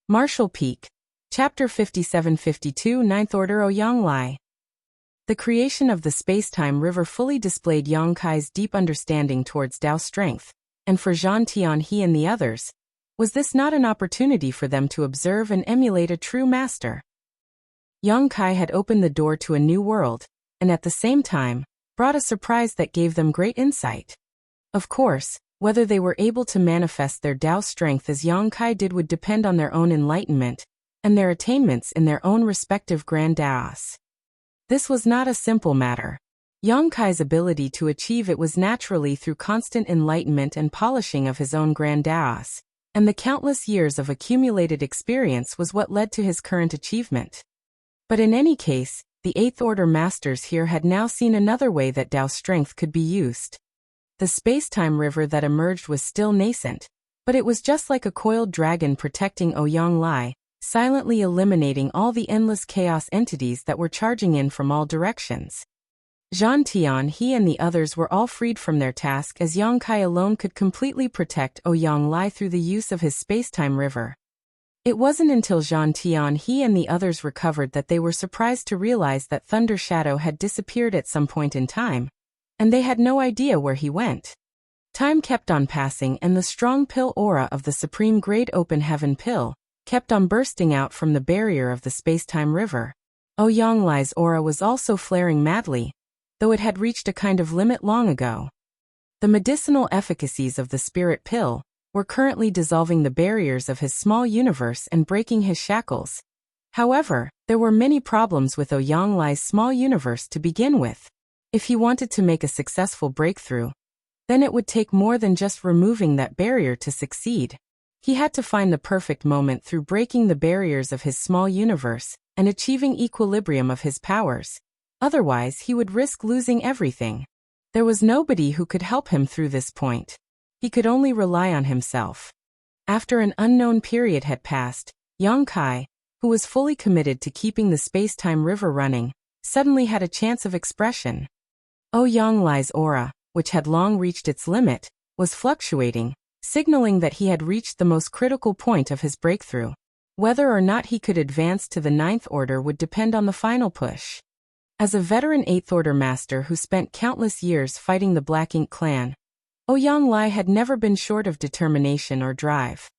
Martial Peak. Chapter 57-52 Ninth Order Ouyang Lai. The creation of the space-time river fully displayed Yang Kai's deep understanding towards Dao strength, and for Zhan Tianhe and the others, was this not an opportunity for them to observe and emulate a true master? Yang Kai had opened the door to a new world, and at the same time, brought a surprise that gave them great insight. Of course, whether they were able to manifest their Dao strength as Yang Kai did would depend on their own enlightenment, and their attainments in their own respective grand Daos. This was not a simple matter. Yang Kai's ability to achieve it was naturally through constant enlightenment and polishing of his own grand Daos, and the countless years of accumulated experience was what led to his current achievement. But in any case, the Eighth Order Masters here had now seen another way that Dao strength could be used. The space-time river that emerged was still nascent, but it was just like a coiled dragon protecting Ouyang Lai, silently eliminating all the endless chaos entities that were charging in from all directions. Zhan Tianhe and the others were all freed from their task as Yang Kai alone could completely protect Ouyang Lai through the use of his space-time river. It wasn't until Zhan Tianhe and the others recovered that they were surprised to realize that Thunder Shadow had disappeared at some point in time, and they had no idea where he went. Time kept on passing and the strong pill aura of the Supreme Grade Open Heaven pill kept on bursting out from the barrier of the space-time river. Ouyang Lai's aura was also flaring madly, though it had reached a kind of limit long ago. The medicinal efficacies of the spirit pill were currently dissolving the barriers of his small universe and breaking his shackles. However, there were many problems with Ouyang Lai's small universe to begin with. If he wanted to make a successful breakthrough, then it would take more than just removing that barrier to succeed. He had to find the perfect moment through breaking the barriers of his small universe and achieving equilibrium of his powers. Otherwise, he would risk losing everything. There was nobody who could help him through this point. He could only rely on himself. After an unknown period had passed, Yang Kai, who was fully committed to keeping the space-time river running, suddenly had a chance of expression. Ouyang Lai's aura, which had long reached its limit, was fluctuating, signaling that he had reached the most critical point of his breakthrough. Whether or not he could advance to the Ninth Order would depend on the final push. As a veteran Eighth Order Master who spent countless years fighting the Black Ink clan, Ouyang Lai had never been short of determination or drive.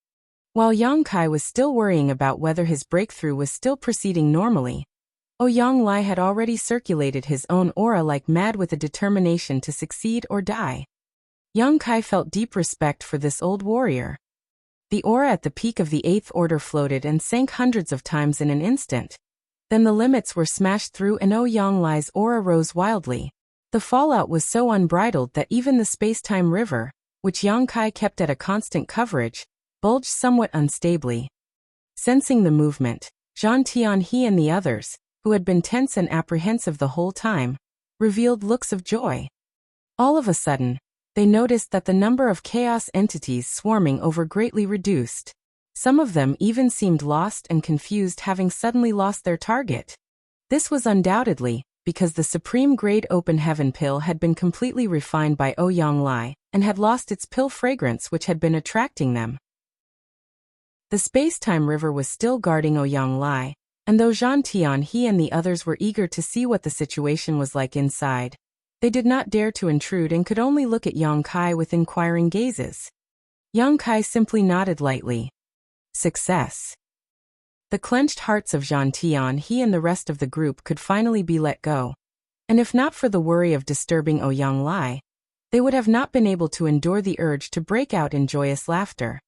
While Yang Kai was still worrying about whether his breakthrough was still proceeding normally, Ouyang Lai had already circulated his own aura like mad with a determination to succeed or die. Yang Kai felt deep respect for this old warrior. The aura at the peak of the Eighth Order floated and sank hundreds of times in an instant. Then the limits were smashed through and Ouyang Lai's aura rose wildly. The fallout was so unbridled that even the space-time river, which Yang Kai kept at a constant coverage, bulged somewhat unstably. Sensing the movement, Zhan Tianhe and the others, who had been tense and apprehensive the whole time, revealed looks of joy. All of a sudden, they noticed that the number of chaos entities swarming over greatly reduced. Some of them even seemed lost and confused, having suddenly lost their target. This was undoubtedly because the Supreme Grade Open Heaven pill had been completely refined by Ouyang Lai and had lost its pill fragrance which had been attracting them. The space-time river was still guarding Ouyang Lai, and though Zhan Tianhe and the others were eager to see what the situation was like inside, they did not dare to intrude and could only look at Yang Kai with inquiring gazes. Yang Kai simply nodded lightly. Success. The clenched hearts of Zhan Tianhe and the rest of the group could finally be let go, and if not for the worry of disturbing Ouyang Lai, they would have not been able to endure the urge to break out in joyous laughter.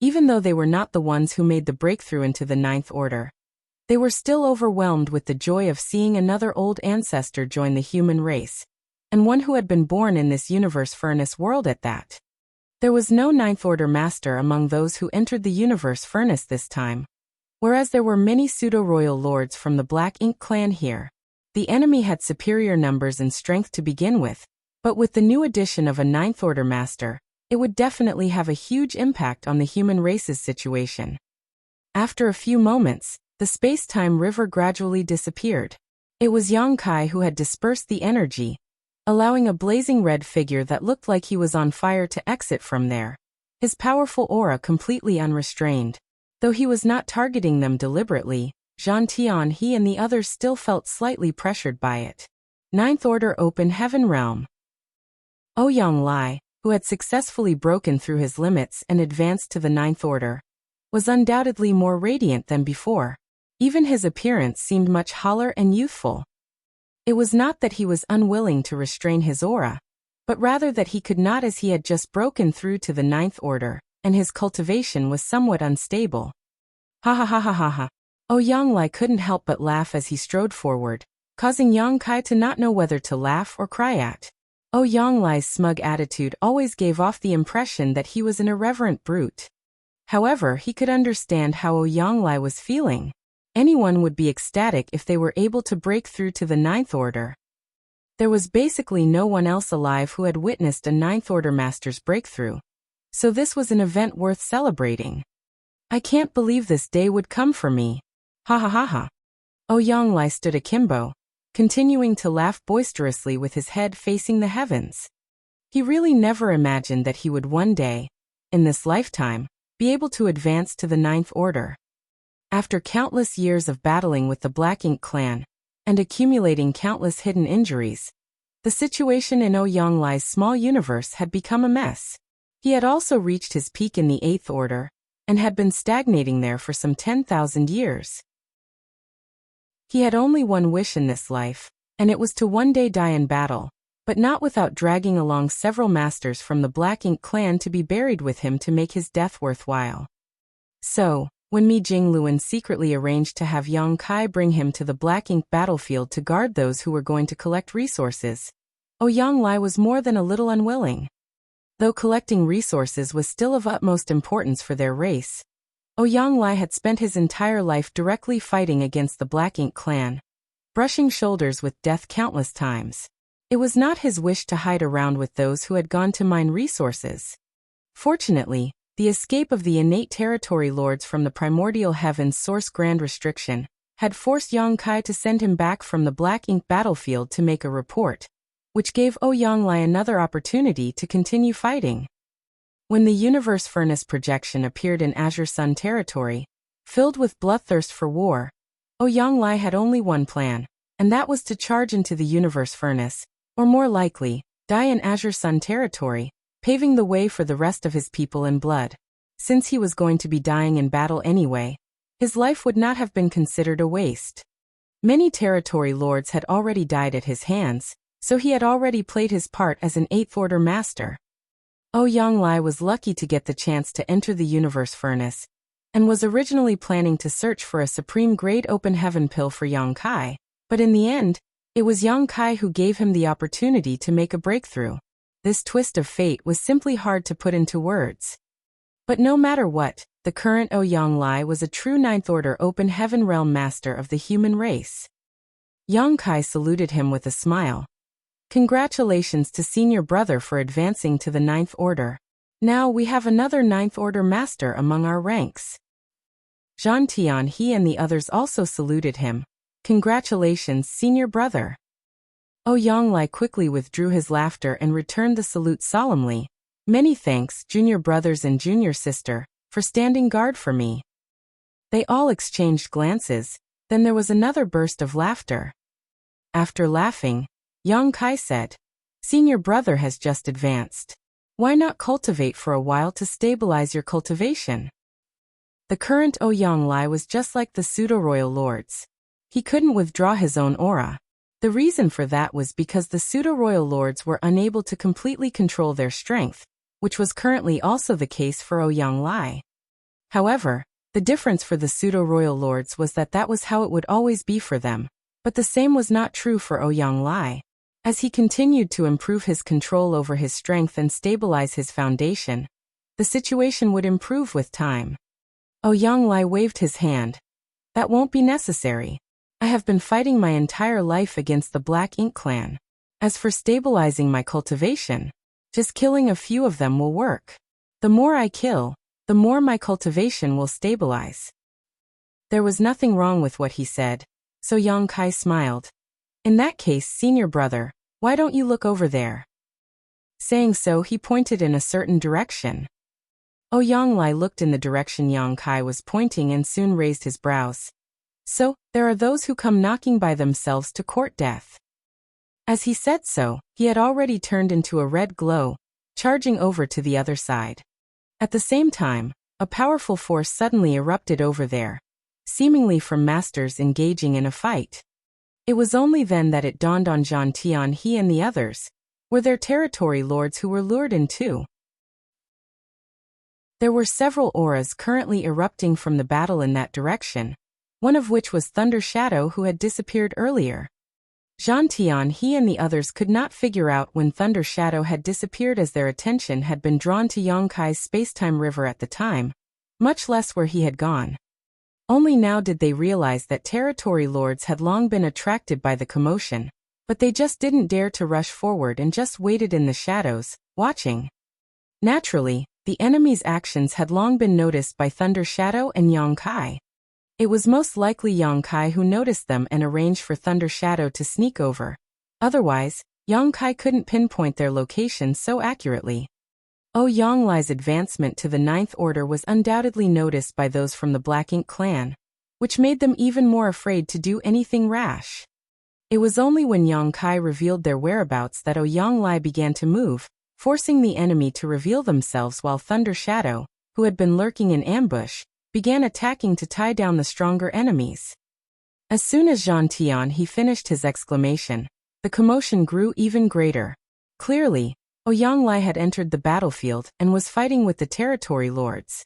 Even though they were not the ones who made the breakthrough into the Ninth Order, they were still overwhelmed with the joy of seeing another old ancestor join the human race, and one who had been born in this universe furnace world at that. There was no Ninth Order Master among those who entered the universe furnace this time. Whereas there were many pseudo-royal lords from the Black Ink clan here, the enemy had superior numbers and strength to begin with, but with the new addition of a Ninth Order Master, it would definitely have a huge impact on the human race's situation. After a few moments, the space-time river gradually disappeared. It was Yang Kai who had dispersed the energy, allowing a blazing red figure that looked like he was on fire to exit from there, his powerful aura completely unrestrained. Though he was not targeting them deliberately, Zhan Tianhe and the others still felt slightly pressured by it. Ninth Order Open Heaven Realm. Ouyang Lai, who had successfully broken through his limits and advanced to the Ninth Order, was undoubtedly more radiant than before. Even his appearance seemed much taller and youthful. It was not that he was unwilling to restrain his aura, but rather that he could not, as he had just broken through to the Ninth Order, and his cultivation was somewhat unstable. Ha ha ha ha ha ha. Ouyang Lai couldn't help but laugh as he strode forward, causing Yang Kai to not know whether to laugh or cry at. Ouyang Lai's smug attitude always gave off the impression that he was an irreverent brute. However, he could understand how Ouyang Lai was feeling. Anyone would be ecstatic if they were able to break through to the Ninth Order. There was basically no one else alive who had witnessed a Ninth Order master's breakthrough. So this was an event worth celebrating. I can't believe this day would come for me. Ha ha ha ha. Ouyang Lai stood akimbo, continuing to laugh boisterously with his head facing the heavens. He really never imagined that he would one day, in this lifetime, be able to advance to the Ninth Order. After countless years of battling with the Black Ink clan, and accumulating countless hidden injuries, the situation in Ouyang Lai's small universe had become a mess. He had also reached his peak in the Eighth Order, and had been stagnating there for some 10,000 years. He had only one wish in this life, and it was to one day die in battle, but not without dragging along several masters from the Black Ink clan to be buried with him to make his death worthwhile. So, when Mi Jingluan secretly arranged to have Yang Kai bring him to the Black Ink battlefield to guard those who were going to collect resources, Ouyang Lai was more than a little unwilling. Though collecting resources was still of utmost importance for their race, Ouyang Lai had spent his entire life directly fighting against the Black Ink clan, brushing shoulders with death countless times. It was not his wish to hide around with those who had gone to mine resources. Fortunately, the escape of the innate territory lords from the primordial heaven's source grand restriction had forced Yang Kai to send him back from the Black Ink battlefield to make a report, which gave Ouyang Lai another opportunity to continue fighting. When the Universe Furnace projection appeared in Azure Sun territory, filled with bloodthirst for war, Ouyang Lai had only one plan, and that was to charge into the Universe Furnace, or more likely, die in Azure Sun territory, paving the way for the rest of his people in blood. Since he was going to be dying in battle anyway, his life would not have been considered a waste. Many territory lords had already died at his hands, so he had already played his part as an Eighth Order master. Ouyang Lai was lucky to get the chance to enter the Universe Furnace, and was originally planning to search for a supreme grade open heaven pill for Yang Kai, but in the end, it was Yang Kai who gave him the opportunity to make a breakthrough. This twist of fate was simply hard to put into words. But no matter what, the current Ouyang Lai was a true Ninth Order open heaven realm master of the human race. Yang Kai saluted him with a smile. Congratulations to senior brother for advancing to the Ninth Order. Now we have another Ninth Order master among our ranks. Zhan Tianhe and the others also saluted him. Congratulations, senior brother. Ouyang Lai quickly withdrew his laughter and returned the salute solemnly. Many thanks, junior brothers and junior sister, for standing guard for me. They all exchanged glances, then there was another burst of laughter. After laughing, Yang Kai said, "Senior brother has just advanced. Why not cultivate for a while to stabilize your cultivation?" The current Ouyang Lai was just like the pseudo-royal lords. He couldn't withdraw his own aura. The reason for that was because the pseudo-royal lords were unable to completely control their strength, which was currently also the case for Ouyang Lai. However, the difference for the pseudo-royal lords was that was how it would always be for them, but the same was not true for Ouyang Lai. As he continued to improve his control over his strength and stabilize his foundation, the situation would improve with time. Ouyang Lai waved his hand. "That won't be necessary. I have been fighting my entire life against the Black Ink clan. As for stabilizing my cultivation, just killing a few of them will work. The more I kill, the more my cultivation will stabilize." There was nothing wrong with what he said, so Yang Kai smiled. "In that case, senior brother, why don't you look over there?" Saying so, he pointed in a certain direction. Yonglai looked in the direction Yang Kai was pointing and soon raised his brows. So, there are those who come knocking by themselves to court death. As he said so, he had already turned into a red glow, charging over to the other side. At the same time, a powerful force suddenly erupted over there, seemingly from masters engaging in a fight. It was only then that it dawned on Zhang Tian he and the others were their territory lords who were lured in too. There were several auras currently erupting from the battle in that direction, one of which was Thunder Shadow who had disappeared earlier. Zhang Tian he and the others could not figure out when Thunder Shadow had disappeared as their attention had been drawn to Yang Kai's spacetime river at the time, much less where he had gone. Only now did they realize that territory lords had long been attracted by the commotion, but they just didn't dare to rush forward and just waited in the shadows, watching. Naturally, the enemy's actions had long been noticed by Thunder Shadow and Yang Kai. It was most likely Yang Kai who noticed them and arranged for Thunder Shadow to sneak over. Otherwise, Yang Kai couldn't pinpoint their location so accurately. Yonglai's advancement to the Ninth Order was undoubtedly noticed by those from the Black Ink clan, which made them even more afraid to do anything rash. It was only when Yang Kai revealed their whereabouts that Yonglai began to move, forcing the enemy to reveal themselves while Thunder Shadow, who had been lurking in ambush, began attacking to tie down the stronger enemies. As soon as Zhang Tian he finished his exclamation, the commotion grew even greater. Clearly, Yonglai had entered the battlefield and was fighting with the territory lords.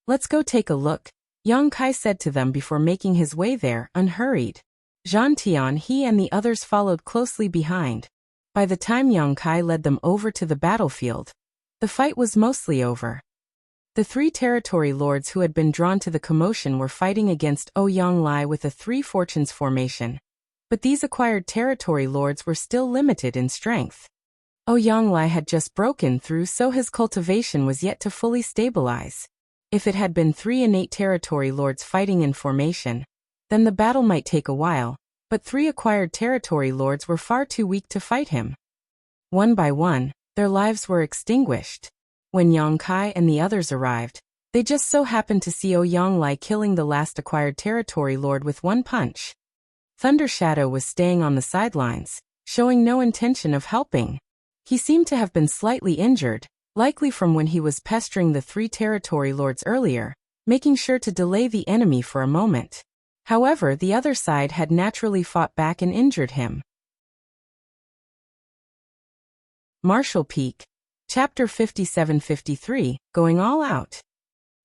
"Let's go take a look," Yang Kai said to them before making his way there, unhurried. Zhang Tian he and the others followed closely behind. By the time Yang Kai led them over to the battlefield, the fight was mostly over. The three territory lords who had been drawn to the commotion were fighting against Yonglai with a Three Fortunes formation. But these acquired territory lords were still limited in strength. Yonglai had just broken through, so his cultivation was yet to fully stabilize. If it had been 3 innate territory lords fighting in formation, then the battle might take a while, but 3 acquired territory lords were far too weak to fight him. One by one, their lives were extinguished. When Yang Kai and the others arrived, they just so happened to see Yonglai killing the last acquired territory lord with one punch. Thunder Shadow was staying on the sidelines, showing no intention of helping. He seemed to have been slightly injured, likely from when he was pestering the 3 territory lords earlier, making sure to delay the enemy for a moment. However, the other side had naturally fought back and injured him. Marshall Peak. Chapter 57-53, Going All Out.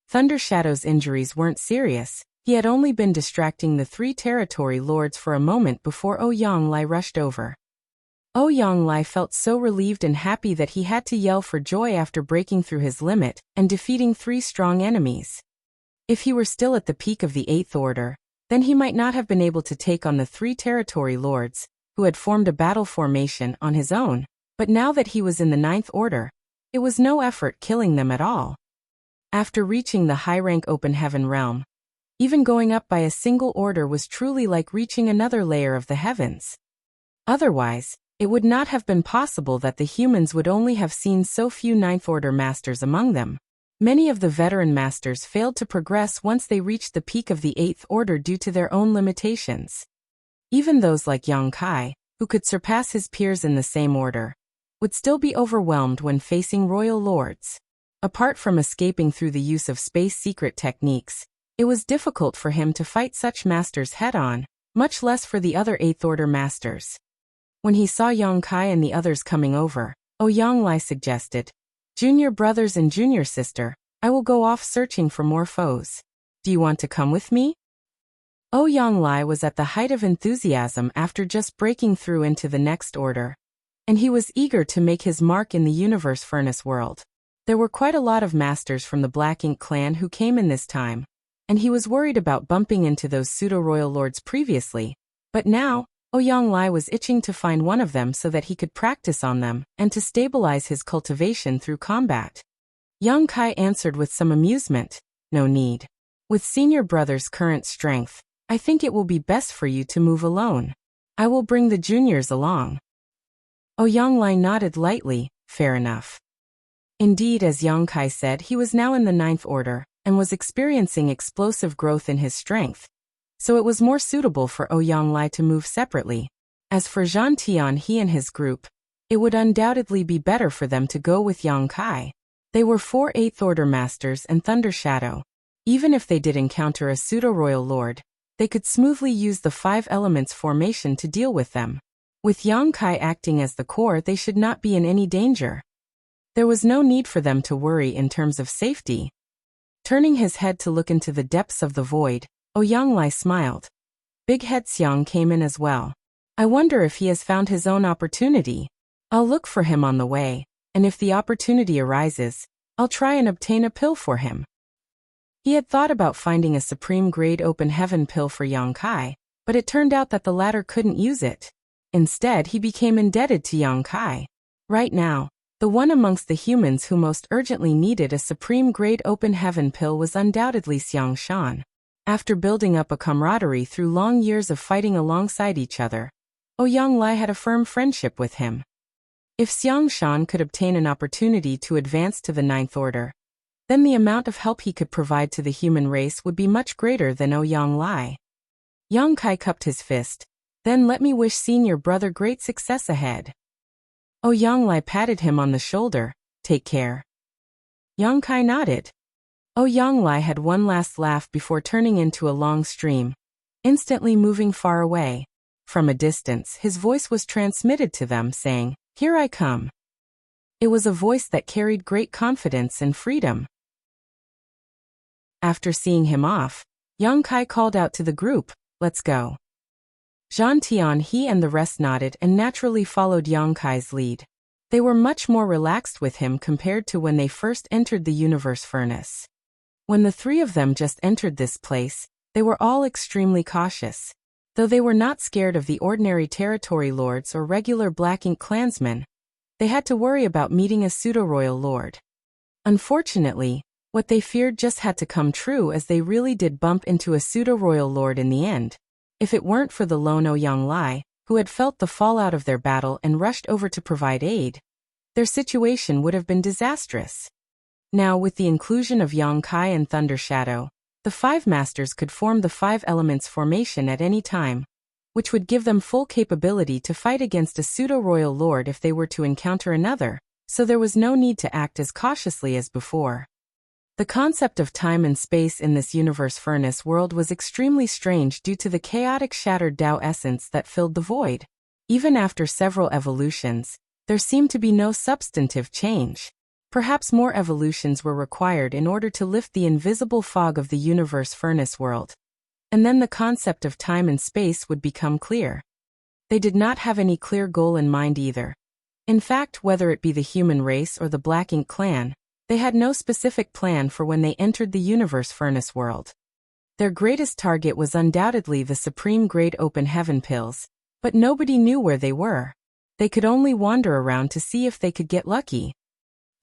Thunder Shadow's injuries weren't serious. He had only been distracting the 3 territory lords for a moment before Yonglai rushed over. Yonglai felt so relieved and happy that he had to yell for joy after breaking through his limit and defeating 3 strong enemies. If he were still at the peak of the 8th Order, then he might not have been able to take on the 3 territory lords, who had formed a battle formation on his own, but now that he was in the 9th Order, it was no effort killing them at all. After reaching the high-rank open heaven realm, even going up by a single order was truly like reaching another layer of the heavens. Otherwise, it would not have been possible that the humans would only have seen so few 9th Order masters among them. Many of the veteran masters failed to progress once they reached the peak of the 8th Order due to their own limitations. Even those like Yang Kai, who could surpass his peers in the same order, would still be overwhelmed when facing royal lords. Apart from escaping through the use of space secret techniques, it was difficult for him to fight such masters head-on, much less for the other 8th Order masters. When he saw Yang Kai and the others coming over, Yonglai suggested, "Junior brothers and junior sister, I will go off searching for more foes. Do you want to come with me?" Yonglai was at the height of enthusiasm after just breaking through into the next order, and he was eager to make his mark in the universe furnace world. There were quite a lot of masters from the Black Ink clan who came in this time, and he was worried about bumping into those pseudo-royal lords previously, but now, Yonglai was itching to find one of them so that he could practice on them and to stabilize his cultivation through combat. Yang Kai answered with some amusement, "No need. With senior brother's current strength, I think it will be best for you to move alone. I will bring the juniors along." Yonglai nodded lightly, "Fair enough." Indeed, as Yang Kai said, he was now in the 9th order, and was experiencing explosive growth in his strength, so it was more suitable for Ouyang Lai to move separately. As for Zhan Tian he and his group, it would undoubtedly be better for them to go with Yang Kai. They were 4 8th order masters and Thunder Shadow. Even if they did encounter a pseudo-royal lord, they could smoothly use the 5 elements formation to deal with them. With Yang Kai acting as the core, they should not be in any danger. There was no need for them to worry in terms of safety. Turning his head to look into the depths of the void, Ouyang Lai smiled. Big Head Xiang came in as well. I wonder if he has found his own opportunity. I'll look for him on the way, and if the opportunity arises, I'll try and obtain a pill for him. He had thought about finding a supreme grade open heaven pill for Yang Kai, but it turned out that the latter couldn't use it. Instead, he became indebted to Yang Kai. Right now, the one amongst the humans who most urgently needed a supreme grade open heaven pill was undoubtedly Xiang Shan. After building up a camaraderie through long years of fighting alongside each other, Ouyang Lai had a firm friendship with him. If Xiang Shan could obtain an opportunity to advance to the 9th order, then the amount of help he could provide to the human race would be much greater than Ouyang Lai. Yang Kai cupped his fist. Then let me wish senior brother great success ahead. Ouyang Lai patted him on the shoulder. Take care. Yang Kai nodded. Ouyang Lai had one last laugh before turning into a long stream, instantly moving far away. From a distance, his voice was transmitted to them, saying, "Here I come." It was a voice that carried great confidence and freedom. After seeing him off, Yang Kai called out to the group, "Let's go." Zhan Tian he and the rest nodded and naturally followed Yang Kai's lead. They were much more relaxed with him compared to when they first entered the universe furnace. When the 3 of them just entered this place, they were all extremely cautious. Though they were not scared of the ordinary territory lords or regular Black Ink clansmen, they had to worry about meeting a pseudo-royal lord. Unfortunately, what they feared just had to come true, as they really did bump into a pseudo-royal lord in the end. If it weren't for the lone Ouyang Lai, who had felt the fallout of their battle and rushed over to provide aid, their situation would have been disastrous. Now, with the inclusion of Yang Kai and Thunder Shadow, the 5 masters could form the 5 elements formation at any time, which would give them full capability to fight against a pseudo-royal lord if they were to encounter another, so there was no need to act as cautiously as before. The concept of time and space in this universe furnace world was extremely strange due to the chaotic shattered Tao essence that filled the void. Even after several evolutions, there seemed to be no substantive change. Perhaps more evolutions were required in order to lift the invisible fog of the universe furnace world. And then the concept of time and space would become clear. They did not have any clear goal in mind either. In fact, whether it be the human race or the Black Ink clan, they had no specific plan for when they entered the universe furnace world. Their greatest target was undoubtedly the supreme grade open heaven pills, but nobody knew where they were. They could only wander around to see if they could get lucky.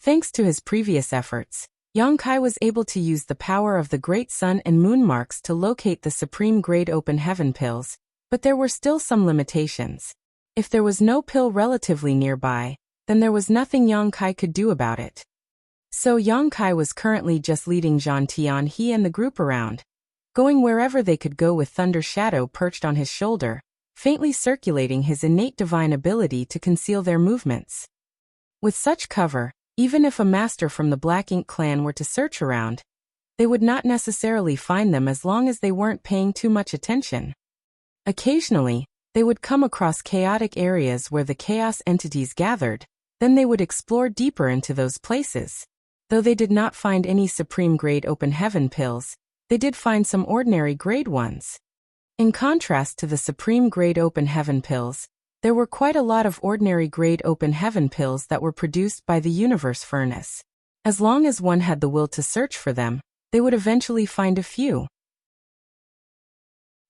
Thanks to his previous efforts, Yang Kai was able to use the power of the great sun and moon marks to locate the supreme grade open heaven pills, but there were still some limitations. If there was no pill relatively nearby, then there was nothing Yang Kai could do about it. So Yang Kai was currently just leading Zhan Tian he and the group around, going wherever they could go with Thunder Shadow perched on his shoulder, faintly circulating his innate divine ability to conceal their movements. With such cover, even if a master from the Black Ink clan were to search around, they would not necessarily find them as long as they weren't paying too much attention. Occasionally, they would come across chaotic areas where the chaos entities gathered, then they would explore deeper into those places. Though they did not find any supreme grade open heaven pills, they did find some ordinary grade ones. In contrast to the supreme grade open heaven pills, there were quite a lot of ordinary grade open heaven pills that were produced by the universe furnace. As long as one had the will to search for them, they would eventually find a few.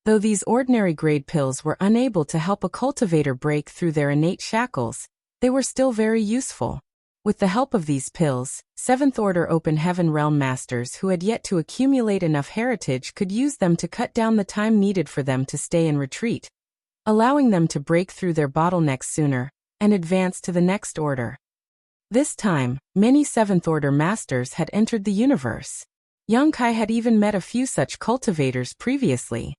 Though these ordinary grade pills were unable to help a cultivator break through their innate shackles, they were still very useful. With the help of these pills, 7th Order Open Heaven Realm Masters who had yet to accumulate enough heritage could use them to cut down the time needed for them to stay in retreat, allowing them to break through their bottlenecks sooner and advance to the next order. This time, many Seventh-Order Masters had entered the universe. Young Kai had even met a few such cultivators previously.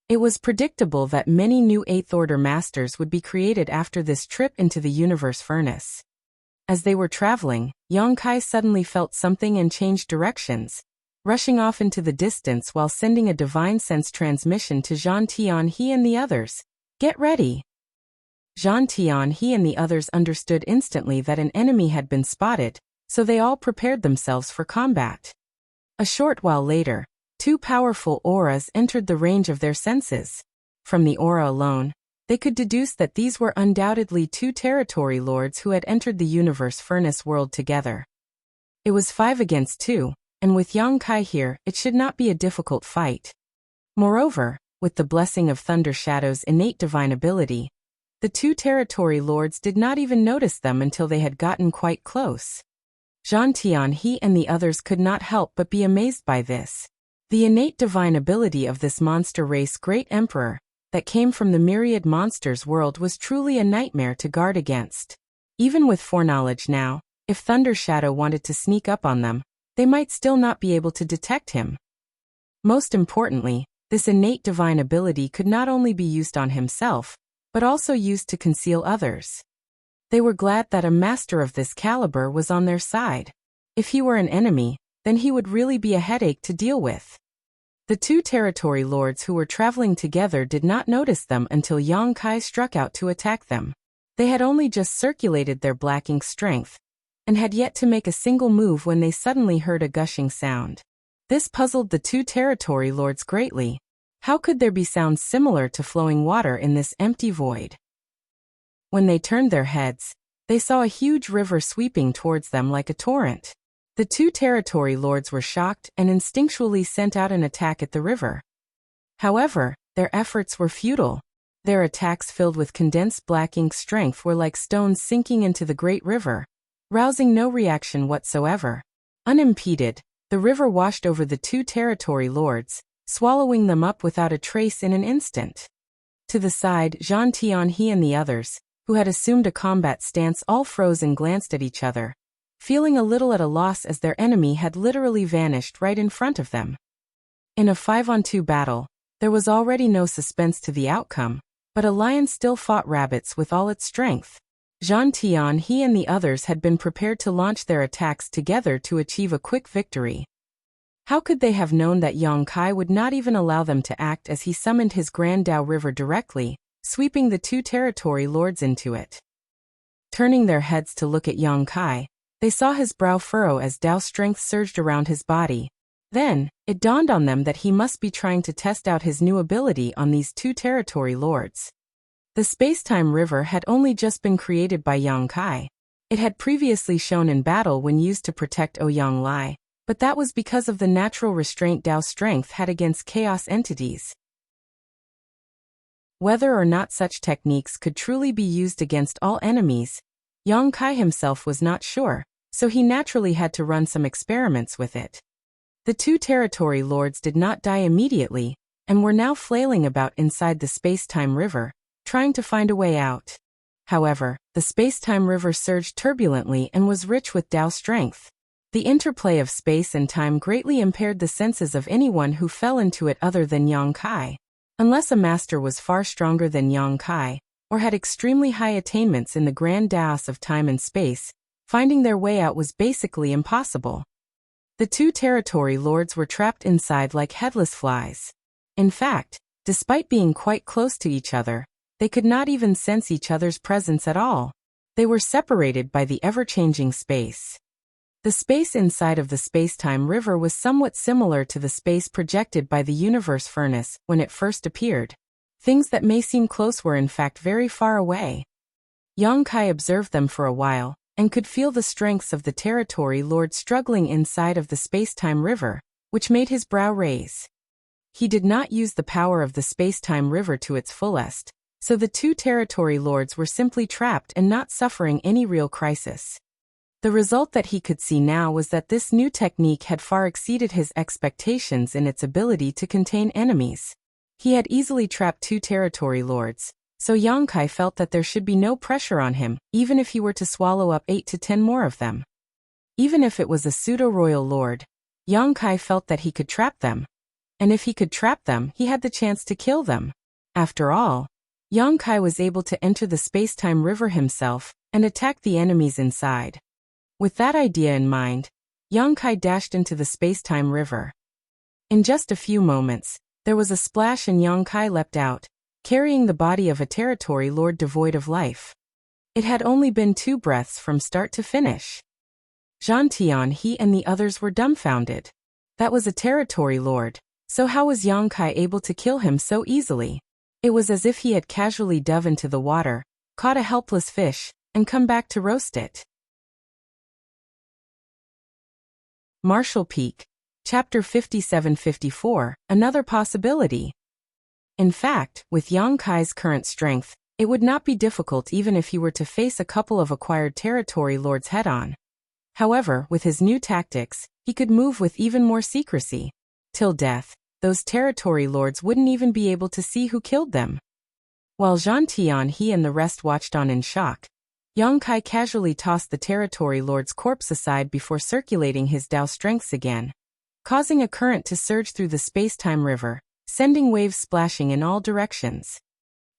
It was predictable that many new Eighth-Order Masters would be created after this trip into the universe furnace. As they were traveling, Young Kai suddenly felt something and changed directions, rushing off into the distance while sending a divine sense transmission to Zhan Tianhe and the others. Get ready! Zhan Tianhe and the others understood instantly that an enemy had been spotted, so they all prepared themselves for combat. A short while later, two powerful auras entered the range of their senses. From the aura alone, they could deduce that these were undoubtedly two territory lords who had entered the universe furnace world together. It was 5 against 2, and with Young Kai here, it should not be a difficult fight. Moreover, with the blessing of Thunder Shadow's innate divine ability, the two territory lords did not even notice them until they had gotten quite close. Zhan Tianhe and the others could not help but be amazed by this. The innate divine ability of this monster race great emperor, that came from the myriad monsters world was truly a nightmare to guard against. Even with foreknowledge now, if Thunder Shadow wanted to sneak up on them, they might still not be able to detect him. Most importantly, this innate divine ability could not only be used on himself, but also used to conceal others. They were glad that a master of this caliber was on their side. If he were an enemy, then he would really be a headache to deal with. The two territory lords who were traveling together did not notice them until Young Kai struck out to attack them. They had only just circulated their black ink strength, and had yet to make a single move when they suddenly heard a gushing sound. This puzzled the two territory lords greatly. How could there be sounds similar to flowing water in this empty void? When they turned their heads, they saw a huge river sweeping towards them like a torrent. The two territory lords were shocked and instinctually sent out an attack at the river. However, their efforts were futile. Their attacks filled with condensed black ink strength were like stones sinking into the great river, rousing no reaction whatsoever. Unimpeded, the river washed over the two territory lords, swallowing them up without a trace in an instant. To the side, Zhan Tianhe and the others, who had assumed a combat stance, all froze and glanced at each other, feeling a little at a loss as their enemy had literally vanished right in front of them. In a 5-on-2 battle, there was already no suspense to the outcome, but a lion still fought rabbits with all its strength. Zhan Tianhe and the others had been prepared to launch their attacks together to achieve a quick victory. How could they have known that Young Kai would not even allow them to act as he summoned his Grand Dao River directly, sweeping the two territory lords into it? Turning their heads to look at Young Kai, they saw his brow furrow as Dao strength surged around his body. Then, it dawned on them that he must be trying to test out his new ability on these two territory lords. The space-time river had only just been created by Young Kai. It had previously shown in battle when used to protect Ouyang Lai, but that was because of the natural restraint Dao strength had against chaos entities. Whether or not such techniques could truly be used against all enemies, Young Kai himself was not sure, so he naturally had to run some experiments with it. The two territory lords did not die immediately, and were now flailing about inside the space-time river, trying to find a way out. However, the space-time river surged turbulently and was rich with Dao strength. The interplay of space and time greatly impaired the senses of anyone who fell into it other than Young Kai. Unless a master was far stronger than Young Kai, or had extremely high attainments in the grand Daos of time and space, finding their way out was basically impossible. The two territory lords were trapped inside like headless flies. In fact, despite being quite close to each other, they could not even sense each other's presence at all. They were separated by the ever-changing space. The space inside of the space-time river was somewhat similar to the space projected by the universe furnace when it first appeared. Things that may seem close were in fact very far away. Young Kai observed them for a while, and could feel the strengths of the territory lord struggling inside of the space-time river, which made his brow raise. He did not use the power of the space-time river to its fullest, so the two territory lords were simply trapped and not suffering any real crisis. The result that he could see now was that this new technique had far exceeded his expectations in its ability to contain enemies. He had easily trapped two territory lords, so Yang Kai felt that there should be no pressure on him, even if he were to swallow up 8 to 10 more of them. Even if it was a pseudo-royal lord, Yang Kai felt that he could trap them. And if he could trap them, he had the chance to kill them. After all, Yang Kai was able to enter the space-time river himself and attack the enemies inside. With that idea in mind, Yang Kai dashed into the space-time river. In just a few moments, there was a splash and Yang Kai leapt out, carrying the body of a territory lord devoid of life. It had only been 2 breaths from start to finish. Zhang Tianhe and the others were dumbfounded. That was a territory lord, so how was Yang Kai able to kill him so easily? It was as if he had casually dove into the water, caught a helpless fish, and come back to roast it. Martial Peak, Chapter 57-54, Another Possibility. In fact, with Yang Kai's current strength, it would not be difficult even if he were to face a couple of acquired territory lords head-on. However, with his new tactics, he could move with even more secrecy. Till death, those territory lords wouldn't even be able to see who killed them. While Zhang Tianhe and the rest watched on in shock, Yang Kai casually tossed the territory lord's corpse aside before circulating his Dao strengths again, causing a current to surge through the space-time river, sending waves splashing in all directions.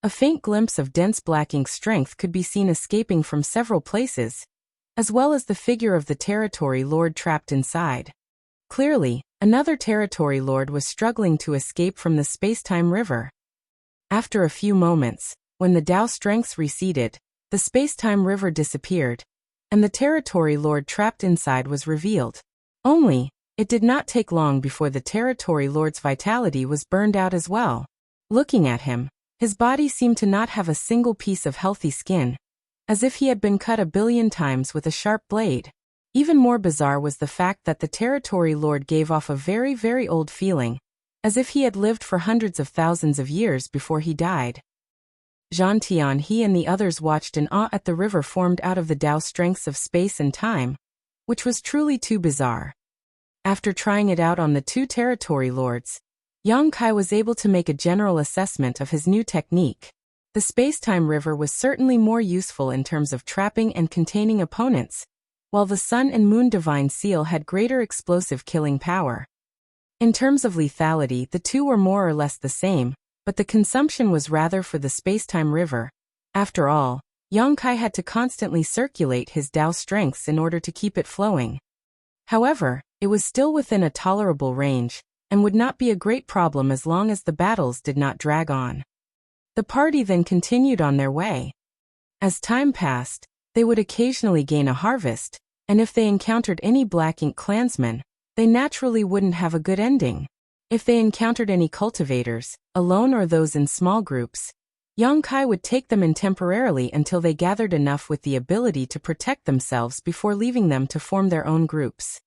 A faint glimpse of dense black ink strength could be seen escaping from several places, as well as the figure of the territory lord trapped inside. Clearly, another territory lord was struggling to escape from the space-time river. After a few moments, when the Dao strengths receded, the space-time river disappeared, and the territory lord trapped inside was revealed. Only, it did not take long before the territory lord's vitality was burned out as well. Looking at him, his body seemed to not have a single piece of healthy skin, as if he had been cut a billion times with a sharp blade. Even more bizarre was the fact that the territory lord gave off a very, very old feeling, as if he had lived for hundreds of thousands of years before he died. Zhang Tianhe and the others watched in awe at the river formed out of the Dao strengths of space and time, which was truly too bizarre. After trying it out on the 2 territory lords, Yang Kai was able to make a general assessment of his new technique. The space-time river was certainly more useful in terms of trapping and containing opponents, while the Sun and Moon Divine Seal had greater explosive killing power. In terms of lethality, the two were more or less the same, but the consumption was rather for the space-time river. After all, Yang Kai had to constantly circulate his Dao strengths in order to keep it flowing. However, it was still within a tolerable range, and would not be a great problem as long as the battles did not drag on. The party then continued on their way. As time passed, they would occasionally gain a harvest, and if they encountered any Black Ink clansmen, they naturally wouldn't have a good ending. If they encountered any cultivators, alone or those in small groups, Yang Kai would take them in temporarily until they gathered enough with the ability to protect themselves before leaving them to form their own groups.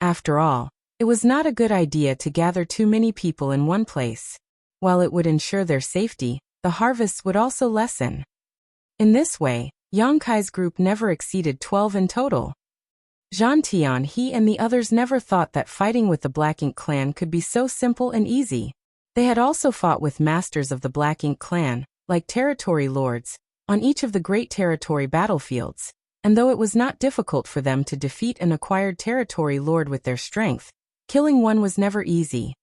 After all, it was not a good idea to gather too many people in one place. While it would ensure their safety, the harvests would also lessen. In this way, Yang Kai's group never exceeded 12 in total. Zhang Tianhe and the others never thought that fighting with the Black Ink clan could be so simple and easy. They had also fought with masters of the Black Ink clan, like territory lords, on each of the great territory battlefields, and though it was not difficult for them to defeat an acquired territory lord with their strength, killing one was never easy.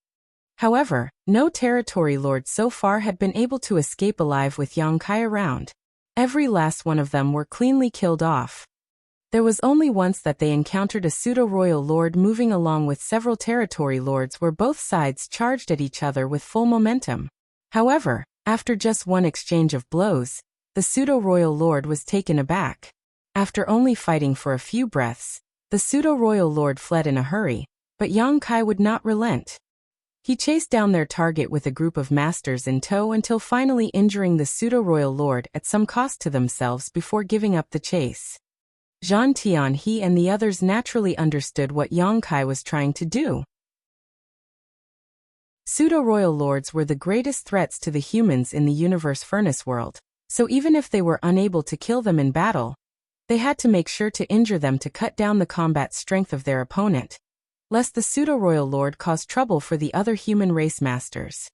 However, no territory lord so far had been able to escape alive with Yang Kai around. Every last one of them were cleanly killed off. There was only once that they encountered a pseudo-royal lord moving along with several territory lords where both sides charged at each other with full momentum. However, after just one exchange of blows, the pseudo-royal lord was taken aback. After only fighting for a few breaths, the pseudo-royal lord fled in a hurry, but Yang Kai would not relent. He chased down their target with a group of masters in tow until finally injuring the pseudo-royal lord at some cost to themselves before giving up the chase. Zhang Tianhe and the others naturally understood what Yang Kai was trying to do. Pseudo-royal lords were the greatest threats to the humans in the universe furnace world, so even if they were unable to kill them in battle, they had to make sure to injure them to cut down the combat strength of their opponent, lest the pseudo-royal lord cause trouble for the other human race masters.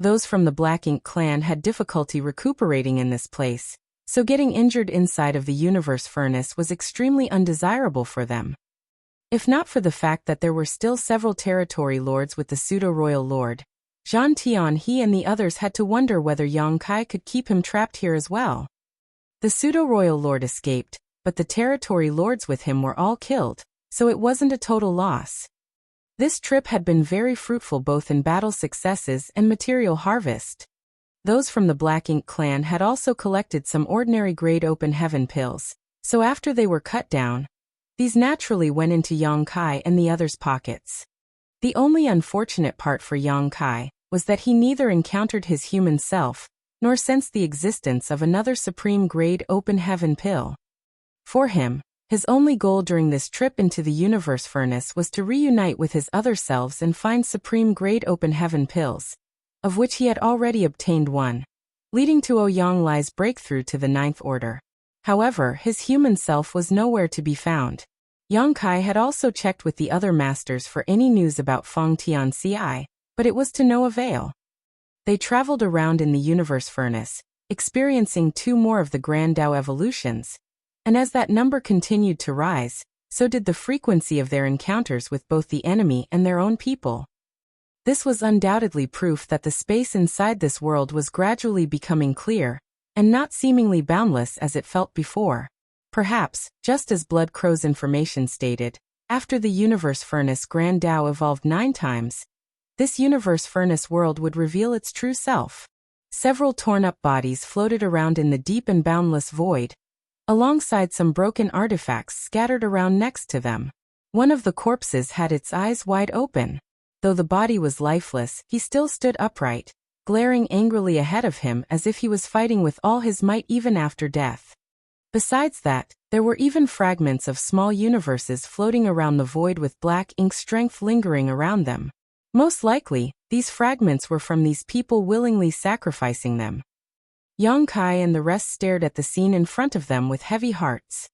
Those from the Black Ink clan had difficulty recuperating in this place, so getting injured inside of the universe furnace was extremely undesirable for them. If not for the fact that there were still several territory lords with the pseudo-royal lord, Zhang Tianhe and the others had to wonder whether Yang Kai could keep him trapped here as well. The pseudo-royal lord escaped, but the territory lords with him were all killed, so it wasn't a total loss. This trip had been very fruitful both in battle successes and material harvest. Those from the Black Ink clan had also collected some ordinary grade open heaven pills, so after they were cut down, these naturally went into Yang Kai and the others' pockets. The only unfortunate part for Yang Kai was that he neither encountered his human self, nor sensed the existence of another supreme grade open heaven pill. For him, his only goal during this trip into the universe furnace was to reunite with his other selves and find supreme grade open heaven pills, of which he had already obtained one, leading to Ouyang Lai's breakthrough to the 9th order. However, his human self was nowhere to be found. Yang Kai had also checked with the other masters for any news about Feng Tianci, but it was to no avail. They traveled around in the universe furnace, experiencing 2 more of the Grand Dao evolutions, and as that number continued to rise, so did the frequency of their encounters with both the enemy and their own people. This was undoubtedly proof that the space inside this world was gradually becoming clear, and not seemingly boundless as it felt before. Perhaps, just as Blood Crow's information stated, after the universe furnace Grand Dao evolved 9 times, this universe furnace world would reveal its true self. Several torn-up bodies floated around in the deep and boundless void, alongside some broken artifacts scattered around next to them. One of the corpses had its eyes wide open. Though the body was lifeless, he still stood upright, glaring angrily ahead of him as if he was fighting with all his might even after death. Besides that, there were even fragments of small universes floating around the void with Black Ink strength lingering around them. Most likely, these fragments were from these people willingly sacrificing them. Yang Kai and the rest stared at the scene in front of them with heavy hearts.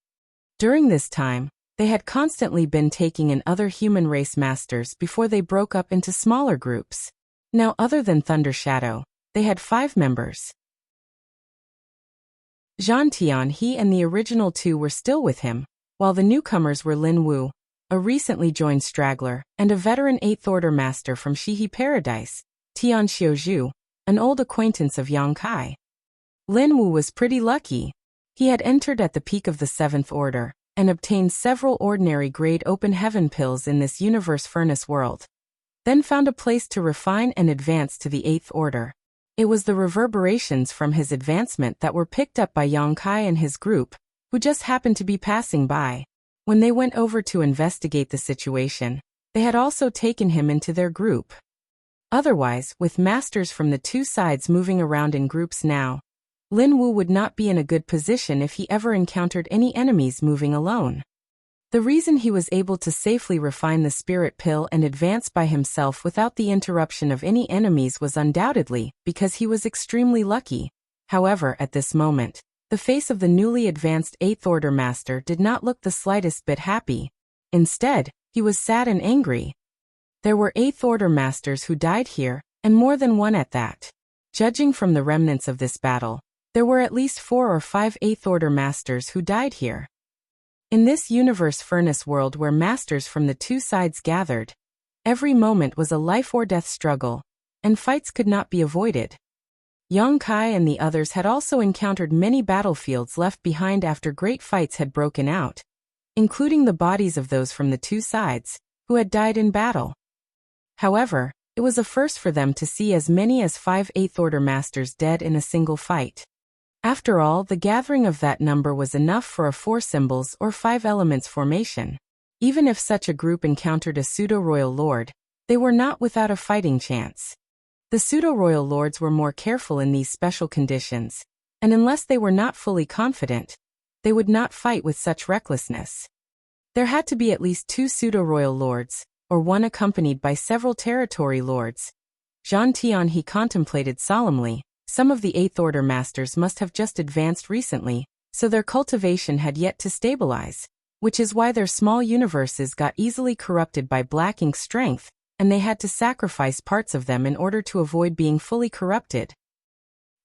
During this time, they had constantly been taking in other human race masters before they broke up into smaller groups. Now, other than Thunder Shadow, they had 5 members. Zhang Tianhe and the original 2 were still with him, while the newcomers were Lin Wu, a recently joined straggler, and a veteran 8th Order master from Shihi Paradise, Tian Xiuzhu, an old acquaintance of Yang Kai. Lin Wu was pretty lucky. He had entered at the peak of the 7th Order, and obtained several ordinary grade open heaven pills in this universe furnace world, then found a place to refine and advance to the 8th Order. It was the reverberations from his advancement that were picked up by Yang Kai and his group, who just happened to be passing by. When they went over to investigate the situation, they had also taken him into their group. Otherwise, with masters from the 2 sides moving around in groups now, Lin Wu would not be in a good position if he ever encountered any enemies moving alone. The reason he was able to safely refine the spirit pill and advance by himself without the interruption of any enemies was undoubtedly because he was extremely lucky. However, at this moment, the face of the newly advanced 8th Order master did not look the slightest bit happy. Instead, he was sad and angry. There were 8th Order masters who died here, and more than one at that. Judging from the remnants of this battle, there were at least 4 or 5 8th Order masters who died here. In this universe furnace world where masters from the 2 sides gathered, every moment was a life-or-death struggle, and fights could not be avoided. Yang Kai and the others had also encountered many battlefields left behind after great fights had broken out, including the bodies of those from the 2 sides, who had died in battle. However, it was a first for them to see as many as 5 8th Order masters dead in a single fight. After all, the gathering of that number was enough for a 4 symbols or 5 elements formation. Even if such a group encountered a pseudo-royal lord, they were not without a fighting chance. The pseudo-royal lords were more careful in these special conditions, and unless they were not fully confident, they would not fight with such recklessness. There had to be at least 2 pseudo-royal lords, or one accompanied by several territory lords. Zhang Tianhe contemplated solemnly. Some of the 8th Order masters must have just advanced recently, so their cultivation had yet to stabilize, which is why their small universes got easily corrupted by Black Ink's strength, and they had to sacrifice parts of them in order to avoid being fully corrupted.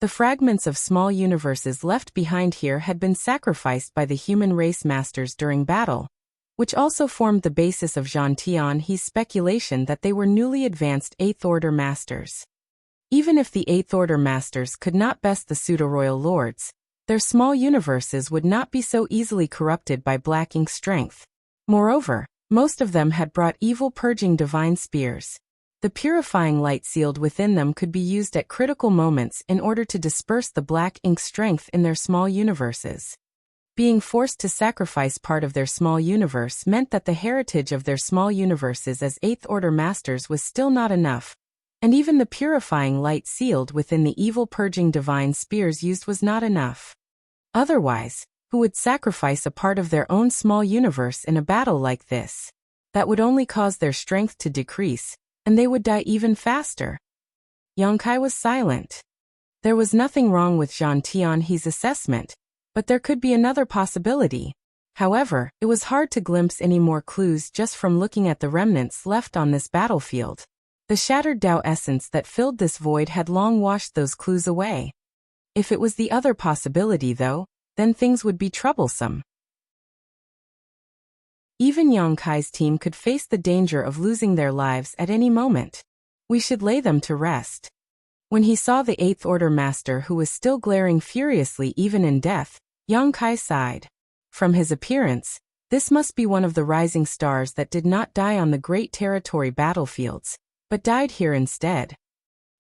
The fragments of small universes left behind here had been sacrificed by the human race masters during battle, which also formed the basis of Zhang Tianhe's speculation that they were newly advanced 8th Order masters. Even if the 8th Order masters could not best the pseudo-royal lords, their small universes would not be so easily corrupted by black ink strength. Moreover, most of them had brought evil-purging divine spears. The purifying light sealed within them could be used at critical moments in order to disperse the black ink strength in their small universes. Being forced to sacrifice part of their small universe meant that the heritage of their small universes as 8th Order masters was still not enough, and even the purifying light sealed within the evil-purging divine spears used was not enough. Otherwise, who would sacrifice a part of their own small universe in a battle like this? That would only cause their strength to decrease, and they would die even faster. Yang Kai was silent. There was nothing wrong with Zhang Tianhe's assessment, but there could be another possibility. However, it was hard to glimpse any more clues just from looking at the remnants left on this battlefield. The shattered Tao essence that filled this void had long washed those clues away. If it was the other possibility though, then things would be troublesome. Even Yang Kai's team could face the danger of losing their lives at any moment. We should lay them to rest. When he saw the 8th Order master who was still glaring furiously even in death, Yang Kai sighed. From his appearance, this must be one of the rising stars that did not die on the great territory battlefields, but died here instead.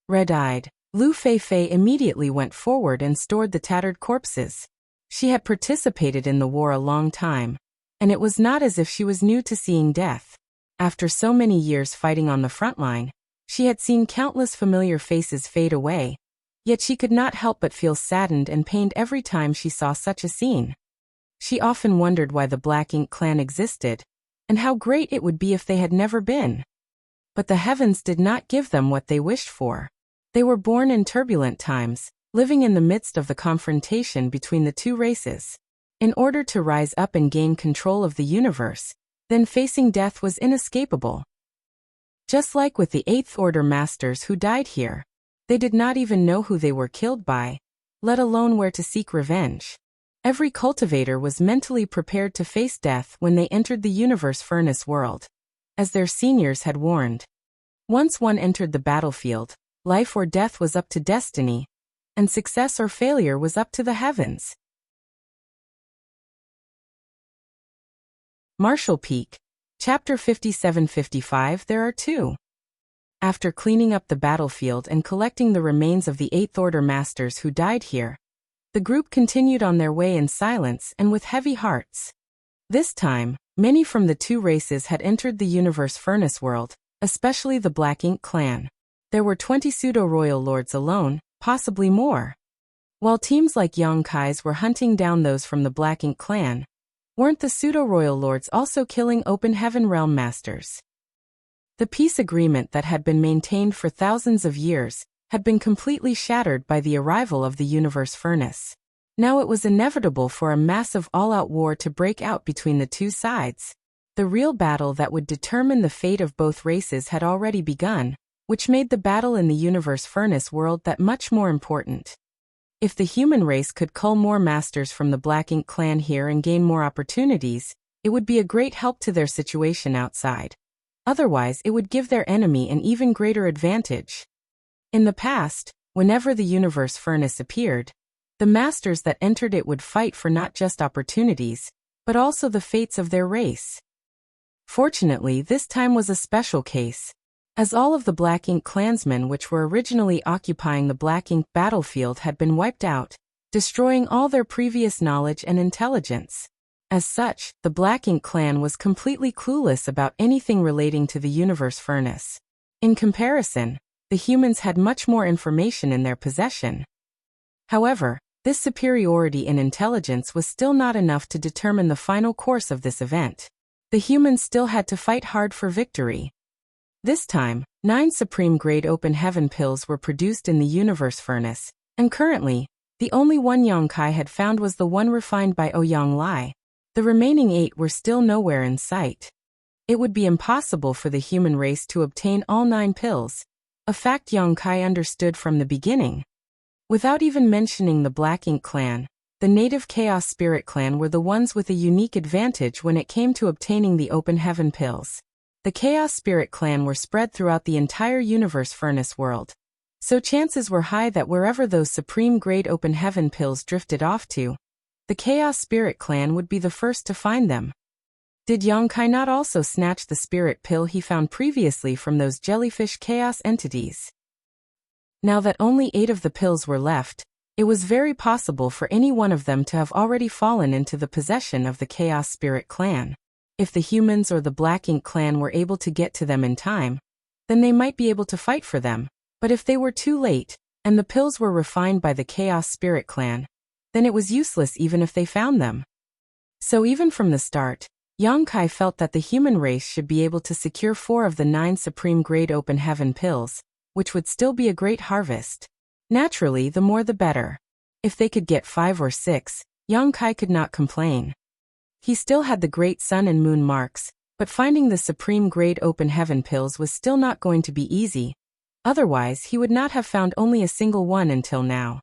Red-eyed, Lu Feifei immediately went forward and stored the tattered corpses. She had participated in the war a long time, and it was not as if she was new to seeing death. After so many years fighting on the front line, she had seen countless familiar faces fade away, yet she could not help but feel saddened and pained every time she saw such a scene. She often wondered why the Black Ink clan existed, and how great it would be if they had never been. But the heavens did not give them what they wished for. They were born in turbulent times, living in the midst of the confrontation between the two races. In order to rise up and gain control of the universe, then facing death was inescapable. Just like with the 8th Order masters who died here, they did not even know who they were killed by, let alone where to seek revenge. Every cultivator was mentally prepared to face death when they entered the universe furnace world, as their seniors had warned. Once one entered the battlefield, life or death was up to destiny, and success or failure was up to the heavens. Marshall Peak, Chapter 57-55. There are two. After cleaning up the battlefield and collecting the remains of the 8th Order masters who died here, the group continued on their way in silence and with heavy hearts. This time, many from the two races had entered the universe furnace world, especially the Black Ink clan. There were 20 pseudo-royal lords alone, possibly more. While teams like Yang Kai's were hunting down those from the Black Ink clan, weren't the pseudo-royal lords also killing open heaven realm masters? The peace agreement that had been maintained for thousands of years had been completely shattered by the arrival of the universe furnace. Now it was inevitable for a massive all-out war to break out between the two sides. The real battle that would determine the fate of both races had already begun, which made the battle in the universe furnace world that much more important. If the human race could cull more masters from the Black Ink clan here and gain more opportunities, it would be a great help to their situation outside. Otherwise, it would give their enemy an even greater advantage. In the past, whenever the universe furnace appeared, the masters that entered it would fight for not just opportunities, but also the fates of their race. Fortunately, this time was a special case, as all of the Black Ink clansmen which were originally occupying the Black Ink battlefield had been wiped out, destroying all their previous knowledge and intelligence. As such, the Black Ink clan was completely clueless about anything relating to the universe furnace. In comparison, the humans had much more information in their possession. However, this superiority in intelligence was still not enough to determine the final course of this event. The humans still had to fight hard for victory. This time, 9 supreme-grade open heaven pills were produced in the universe furnace, and currently, the only one Yang Kai had found was the one refined by Ouyang Lai. The remaining 8 were still nowhere in sight. It would be impossible for the human race to obtain all 9 pills, a fact Yang Kai understood from the beginning. Without even mentioning the Black Ink clan, the native Chaos Spirit clan were the ones with a unique advantage when it came to obtaining the Open Heaven pills. The Chaos Spirit clan were spread throughout the entire universe furnace world, so chances were high that wherever those supreme-grade Open Heaven pills drifted off to, the Chaos Spirit clan would be the first to find them. Did Yang Kai not also snatch the spirit pill he found previously from those jellyfish chaos entities? Now that only 8 of the pills were left, it was very possible for any one of them to have already fallen into the possession of the Chaos Spirit clan. If the humans or the Black Ink clan were able to get to them in time, then they might be able to fight for them, but if they were too late, and the pills were refined by the Chaos Spirit clan, then it was useless even if they found them. So even from the start, Yang Kai felt that the human race should be able to secure 4 of the 9 supreme-grade Open Heaven pills, which would still be a great harvest. Naturally, the more the better. If they could get 5 or 6, Yang Kai could not complain. He still had the great sun and moon marks, but finding the supreme-grade Open Heaven pills was still not going to be easy. Otherwise, he would not have found only a single one until now.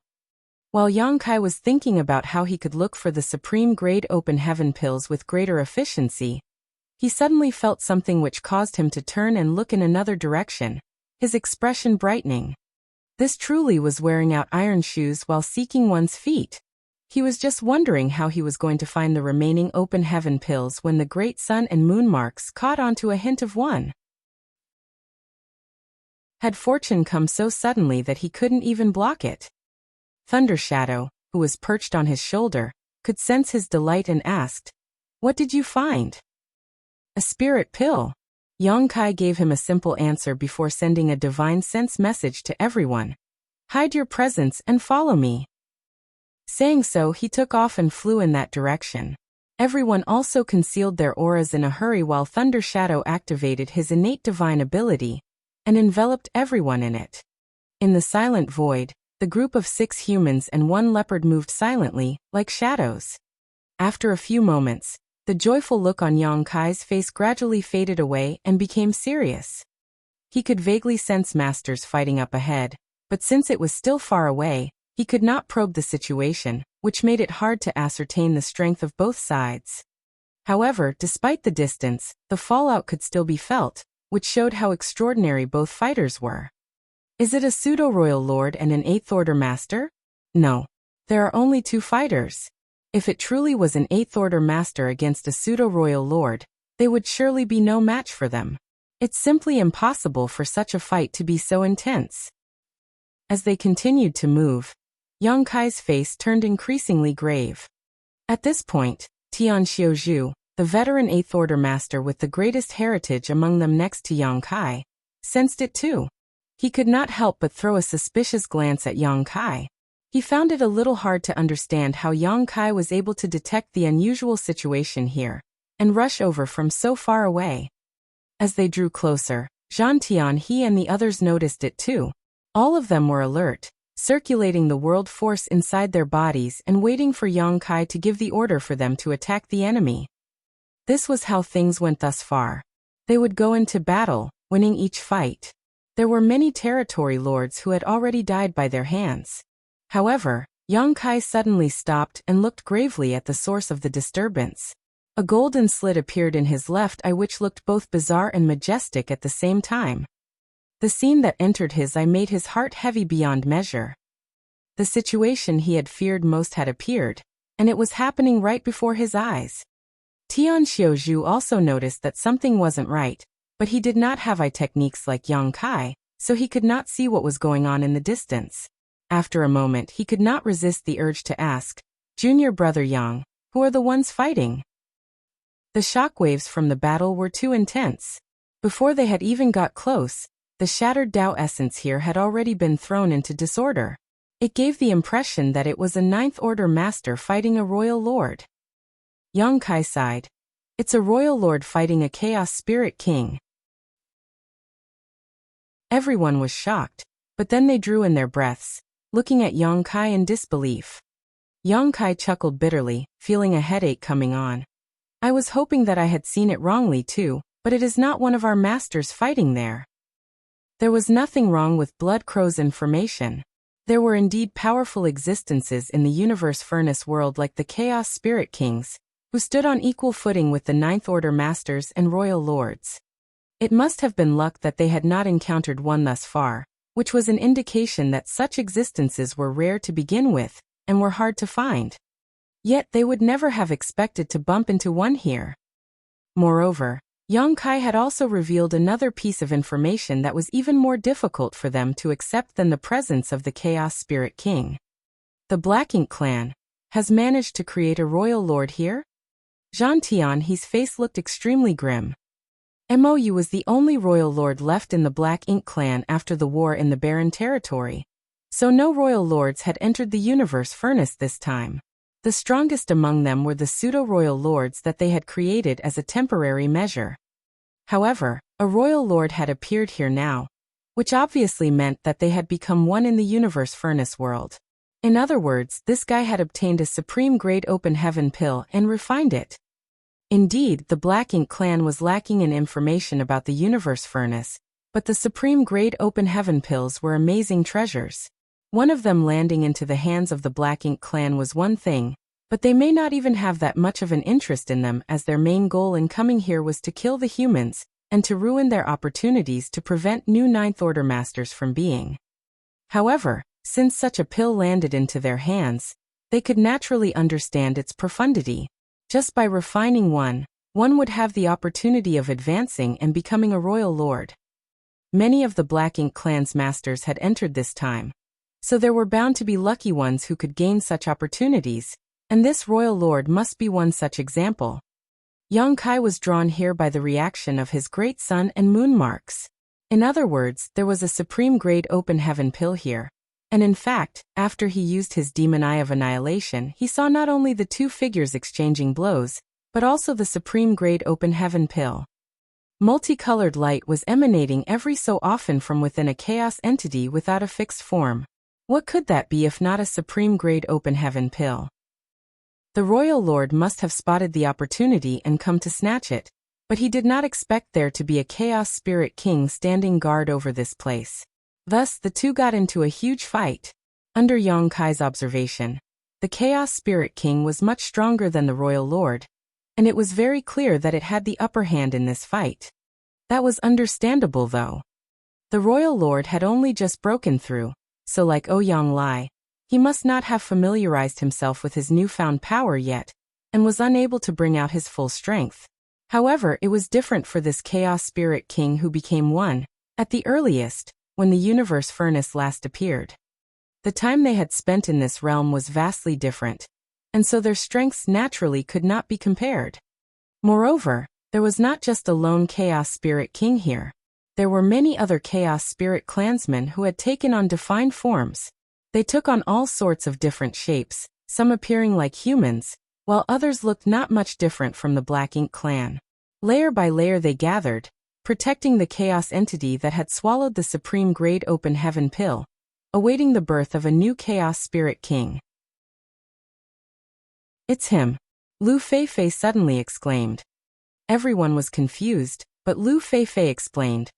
While Yang Kai was thinking about how he could look for the supreme-grade Open Heaven pills with greater efficiency, he suddenly felt something which caused him to turn and look in another direction, his expression brightening. This truly was wearing out iron shoes while seeking one's feet. He was just wondering how he was going to find the remaining Open Heaven pills when the great sun and moon marks caught onto a hint of one. Had fortune come so suddenly that he couldn't even block it? Thunder Shadow, who was perched on his shoulder, could sense his delight and asked, "What did you find?" "A spirit pill." Yang Kai gave him a simple answer before sending a divine sense message to everyone. "Hide your presence and follow me." Saying so, he took off and flew in that direction. Everyone also concealed their auras in a hurry while Thunder Shadow activated his innate divine ability and enveloped everyone in it. In the silent void, the group of 6 humans and 1 leopard moved silently, like shadows. After a few moments, the joyful look on Yang Kai's face gradually faded away and became serious. He could vaguely sense masters fighting up ahead, but since it was still far away, he could not probe the situation, which made it hard to ascertain the strength of both sides. However, despite the distance, the fallout could still be felt, which showed how extraordinary both fighters were. Is it a pseudo-royal lord and an 8th order master? No. There are only 2 fighters. If it truly was an 8th order master against a pseudo-royal lord, they would surely be no match for them. It's simply impossible for such a fight to be so intense. As they continued to move, Yang Kai's face turned increasingly grave. At this point, Tian Xiuzhu, the veteran 8th order master with the greatest heritage among them next to Yang Kai, sensed it too. He could not help but throw a suspicious glance at Yang Kai. He found it a little hard to understand how Yang Kai was able to detect the unusual situation here and rush over from so far away. As they drew closer, Zhan Tianhe and the others noticed it too. All of them were alert, circulating the world force inside their bodies and waiting for Yang Kai to give the order for them to attack the enemy. This was how things went thus far. They would go into battle, winning each fight. There were many territory lords who had already died by their hands. However, Yang Kai suddenly stopped and looked gravely at the source of the disturbance. A golden slit appeared in his left eye which looked both bizarre and majestic at the same time. The scene that entered his eye made his heart heavy beyond measure. The situation he had feared most had appeared, and it was happening right before his eyes. Tian Xiuzhu also noticed that something wasn't right, but he did not have eye techniques like Yang Kai, so he could not see what was going on in the distance. After a moment he could not resist the urge to ask, "Junior brother Yang, who are the ones fighting?" The shockwaves from the battle were too intense. Before they had even got close, the shattered Tao essence here had already been thrown into disorder. It gave the impression that it was a 9th order master fighting a royal lord. Yang Kai sighed. It's a royal lord fighting a chaos spirit king. Everyone was shocked, but then they drew in their breaths, looking at Yang Kai in disbelief. Yang Kai chuckled bitterly, feeling a headache coming on. I was hoping that I had seen it wrongly too, but it is not one of our masters fighting there. There was nothing wrong with Blood Crow's information. There were indeed powerful existences in the universe furnace world like the Chaos Spirit Kings, who stood on equal footing with the Ninth Order Masters and Royal Lords. It must have been luck that they had not encountered one thus far, which was an indication that such existences were rare to begin with, and were hard to find. Yet they would never have expected to bump into one here. Moreover, Yang Kai had also revealed another piece of information that was even more difficult for them to accept than the presence of the Chaos Spirit King. The Black Ink clan has managed to create a royal lord here? Zhang Tianhe's face looked extremely grim. Mou was the only royal lord left in the Black Ink clan after the war in the Barren territory, so no royal lords had entered the universe furnace this time. The strongest among them were the pseudo-royal lords that they had created as a temporary measure. However, a royal lord had appeared here now, which obviously meant that they had become one in the universe furnace world. In other words, this guy had obtained a supreme grade open heaven pill and refined it. Indeed, the Black Ink clan was lacking in information about the universe furnace, but the supreme grade open heaven pills were amazing treasures. One of them landing into the hands of the Black Ink clan was one thing, but they may not even have that much of an interest in them, as their main goal in coming here was to kill the humans, and to ruin their opportunities to prevent new Ninth Order Masters from being. However, since such a pill landed into their hands, they could naturally understand its profundity. Just by refining one would have the opportunity of advancing and becoming a royal lord. Many of the Black Ink clan's masters had entered this time, so there were bound to be lucky ones who could gain such opportunities, and this royal lord must be one such example. Yang Kai was drawn here by the reaction of his great sun and moon marks. In other words, there was a supreme grade open heaven pill here. And in fact, after he used his demon eye of annihilation, he saw not only the two figures exchanging blows, but also the supreme grade open heaven pill. Multicolored light was emanating every so often from within a chaos entity without a fixed form. What could that be if not a supreme grade open heaven pill? The royal lord must have spotted the opportunity and come to snatch it, but he did not expect there to be a Chaos Spirit King standing guard over this place. Thus, the two got into a huge fight. Under Yang Kai's observation, the Chaos Spirit King was much stronger than the royal lord, and it was very clear that it had the upper hand in this fight. That was understandable though. The royal lord had only just broken through, so like Ouyang Lai, he must not have familiarized himself with his newfound power yet, and was unable to bring out his full strength. However, it was different for this Chaos Spirit King who became one, at the earliest, when the universe furnace last appeared. The time they had spent in this realm was vastly different, and so their strengths naturally could not be compared. Moreover, there was not just a lone Chaos Spirit King here. There were many other Chaos Spirit clansmen who had taken on defined forms. They took on all sorts of different shapes, some appearing like humans, while others looked not much different from the Black Ink clan. Layer by layer they gathered, protecting the chaos entity that had swallowed the supreme grade open heaven pill, awaiting the birth of a new Chaos Spirit King. "It's him," Lu Feifei suddenly exclaimed. Everyone was confused, but Lu Feifei explained.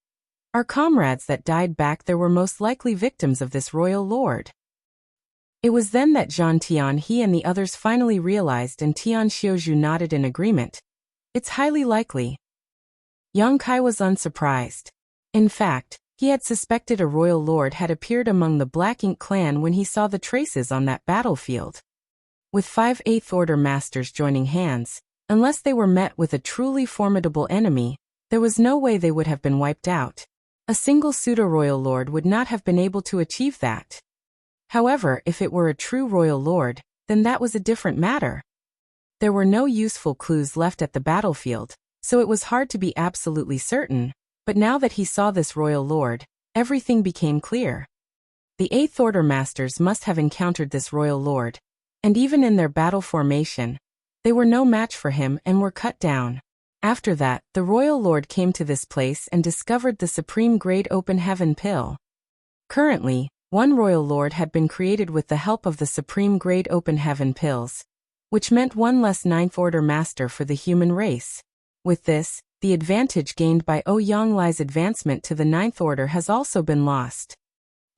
"Our comrades that died back there were most likely victims of this royal lord." It was then that Zhang Tianhe and the others finally realized, and Tian Xiuzhu nodded in agreement. "It's highly likely." Yang Kai was unsurprised. In fact, he had suspected a royal lord had appeared among the Black Ink clan when he saw the traces on that battlefield. With 5 Eighth Order Masters joining hands, unless they were met with a truly formidable enemy, there was no way they would have been wiped out. A single pseudo-royal lord would not have been able to achieve that. However, if it were a true royal lord, then that was a different matter. There were no useful clues left at the battlefield, so it was hard to be absolutely certain, but now that he saw this royal lord, everything became clear. The Eighth Order Masters must have encountered this royal lord, and even in their battle formation, they were no match for him and were cut down. After that, the royal lord came to this place and discovered the supreme grade open heaven pill. Currently, one royal lord had been created with the help of the supreme grade open heaven pills, which meant one less Ninth Order Master for the human race. With this, the advantage gained by Yonglai's advancement to the ninth order has also been lost.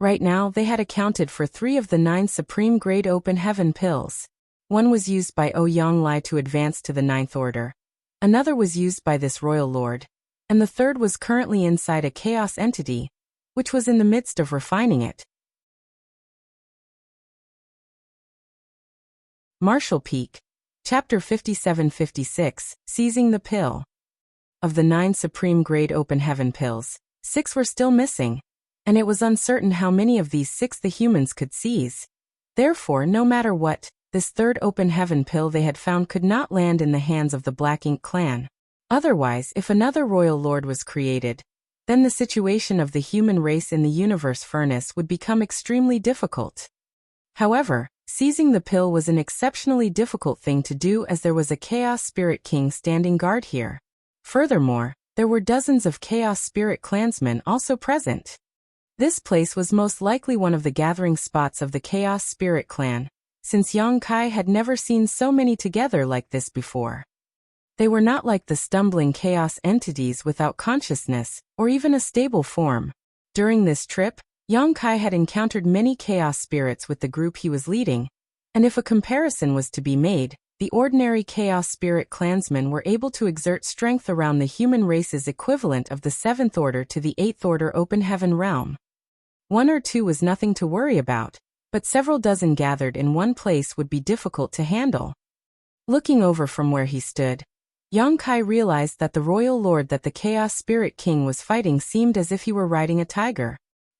Right now they had accounted for 3 of the 9 supreme grade open heaven pills. One was used by Yonglai to advance to the ninth order. Another was used by this royal lord. And the third was currently inside a chaos entity, which was in the midst of refining it. Martial Peak. Chapter 57-56, Seizing the Pill. Of the 9 supreme grade open heaven pills, 6 were still missing, and it was uncertain how many of these 6 the humans could seize. Therefore, no matter what, this third open heaven pill they had found could not land in the hands of the Black Ink clan. Otherwise, if another royal lord was created, then the situation of the human race in the universe furnace would become extremely difficult. However, seizing the pill was an exceptionally difficult thing to do as there was a Chaos Spirit King standing guard here. Furthermore, there were dozens of Chaos Spirit clansmen also present. This place was most likely one of the gathering spots of the Chaos Spirit clan, since Yang Kai had never seen so many together like this before. They were not like the stumbling chaos entities without consciousness, or even a stable form. During this trip, Yang Kai had encountered many chaos spirits with the group he was leading, and if a comparison was to be made, the ordinary chaos spirit clansmen were able to exert strength around the human race's equivalent of the 7th order to the 8th order open heaven realm. 1 or 2 was nothing to worry about, but several dozen gathered in one place would be difficult to handle. Looking over from where he stood, Yang Kai realized that the royal lord that the Chaos Spirit King was fighting seemed as if he were riding a tiger.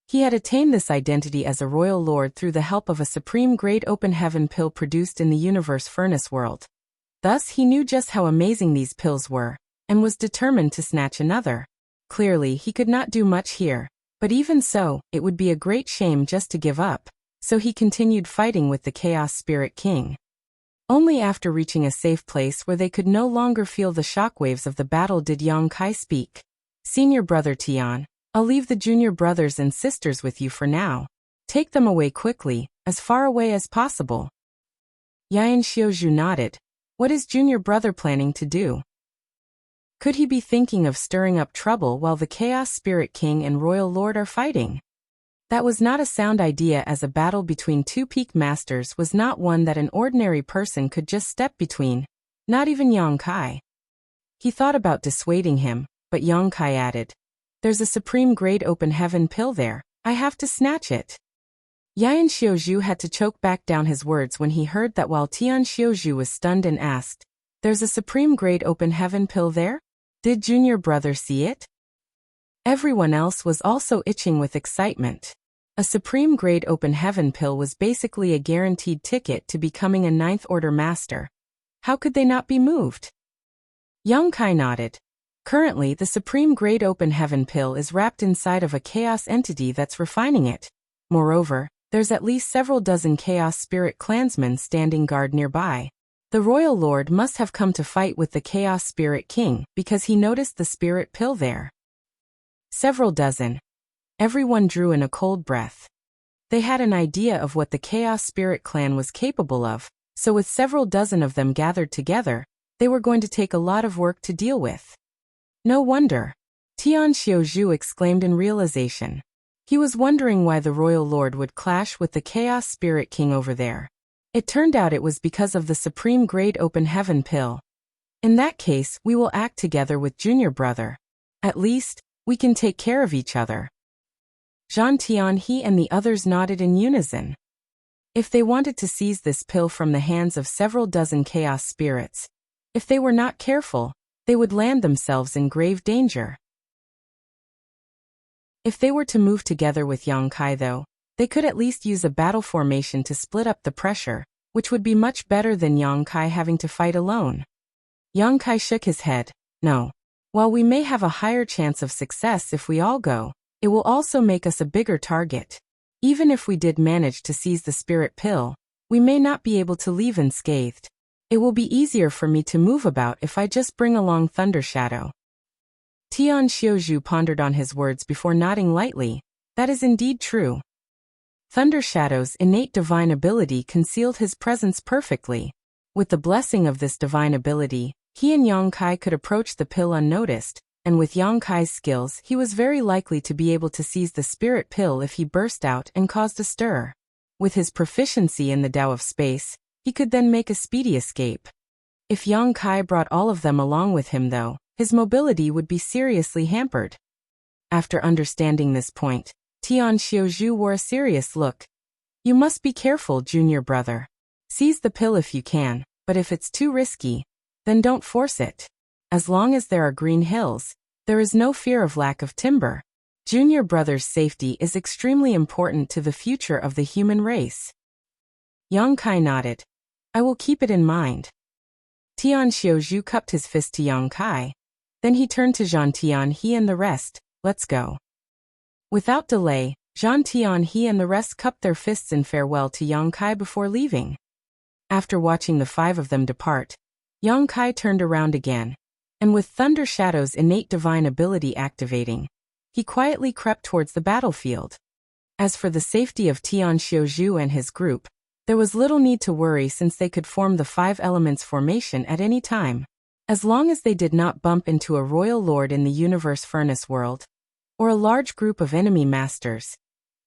He had attained this identity as a royal lord through the help of a supreme grade open heaven pill produced in the universe furnace world. Thus he knew just how amazing these pills were, and was determined to snatch another. Clearly he could not do much here, but even so, it would be a great shame just to give up, so he continued fighting with the Chaos Spirit King. Only after reaching a safe place where they could no longer feel the shockwaves of the battle did Yang Kai speak. "Senior brother Tian, I'll leave the junior brothers and sisters with you for now. Take them away quickly, as far away as possible." Yan Xiaozhu nodded. What is junior brother planning to do? Could he be thinking of stirring up trouble while the Chaos Spirit King and Royal Lord are fighting? That was not a sound idea, as a battle between 2 peak masters was not one that an ordinary person could just step between, not even Yang Kai. He thought about dissuading him, but Yang Kai added, "There's a supreme grade open heaven pill there, I have to snatch it." Yan Xiaozhu had to choke back down his words when he heard that while Tian Xiaozhu was stunned and asked, "There's a supreme grade open heaven pill there? Did junior brother see it?" Everyone else was also itching with excitement. A supreme grade open heaven pill was basically a guaranteed ticket to becoming a 9th order master. How could they not be moved? Yang Kai nodded. Currently, the supreme grade open heaven pill is wrapped inside of a chaos entity that's refining it. Moreover, there's at least several dozen chaos spirit clansmen standing guard nearby. The royal lord must have come to fight with the Chaos Spirit King because he noticed the spirit pill there. Several dozen. Everyone drew in a cold breath. They had an idea of what the Chaos Spirit Clan was capable of, so with several dozen of them gathered together, they were going to take a lot of work to deal with. No wonder. Tian Xiaozhu exclaimed in realization. He was wondering why the royal lord would clash with the Chaos Spirit King over there. It turned out it was because of the supreme grade open heaven pill. In that case, we will act together with junior brother. At least, we can take care of each other. Zhan Tianhe and the others nodded in unison. If they wanted to seize this pill from the hands of several dozen chaos spirits, if they were not careful, they would land themselves in grave danger. If they were to move together with Yang Kai though, they could at least use a battle formation to split up the pressure, which would be much better than Yang Kai having to fight alone. Yang Kai shook his head. No. While we may have a higher chance of success if we all go, it will also make us a bigger target. Even if we did manage to seize the spirit pill, we may not be able to leave unscathed. It will be easier for me to move about if I just bring along Thunder Shadow. Tian Xiaozhu pondered on his words before nodding lightly. That is indeed true. Thunder Shadow's innate divine ability concealed his presence perfectly. With the blessing of this divine ability, He and Yang Kai could approach the pill unnoticed, and with Yang Kai's skills he was very likely to be able to seize the spirit pill if he burst out and caused a stir. With his proficiency in the Tao of space, he could then make a speedy escape. If Yang Kai brought all of them along with him though, his mobility would be seriously hampered. After understanding this point, Tian Xiaozhu wore a serious look. You must be careful, junior brother. Seize the pill if you can, but if it's too risky, then don't force it. As long as there are green hills, there is no fear of lack of timber. Junior brother's safety is extremely important to the future of the human race. Yang Kai nodded. I will keep it in mind. Tian Xiaozhu cupped his fist to Yang Kai. Then he turned to Zhang Tianhe and the rest. Let's go. Without delay, Zhang Tianhe and the rest cupped their fists in farewell to Yang Kai before leaving. After watching the 5 of them depart, Yang Kai turned around again, and with Thunder Shadow's innate divine ability activating, he quietly crept towards the battlefield. As for the safety of Tian Xiaozhu and his group, there was little need to worry since they could form the 5 elements formation at any time. As long as they did not bump into a royal lord in the universe furnace world, or a large group of enemy masters,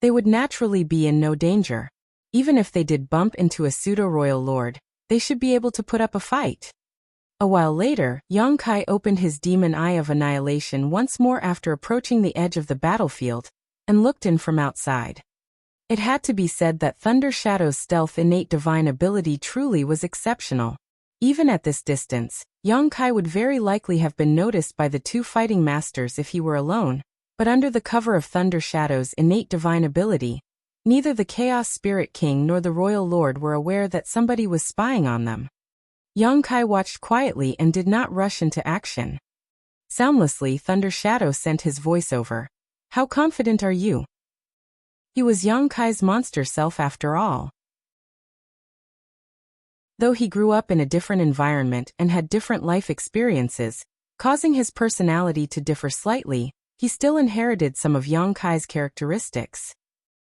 they would naturally be in no danger. Even if they did bump into a pseudo-royal lord, they should be able to put up a fight. A while later, Yang Kai opened his demon eye of annihilation once more after approaching the edge of the battlefield, and looked in from outside. It had to be said that Thunder Shadow's stealth innate divine ability truly was exceptional. Even at this distance, Yang Kai would very likely have been noticed by the 2 fighting masters if he were alone, but under the cover of Thunder Shadow's innate divine ability, neither the Chaos Spirit King nor the Royal Lord were aware that somebody was spying on them. Yang Kai watched quietly and did not rush into action. Soundlessly, Thunder Shadow sent his voice over. How confident are you? He was Yang Kai's monster self after all. Though he grew up in a different environment and had different life experiences, causing his personality to differ slightly, he still inherited some of Yang Kai's characteristics.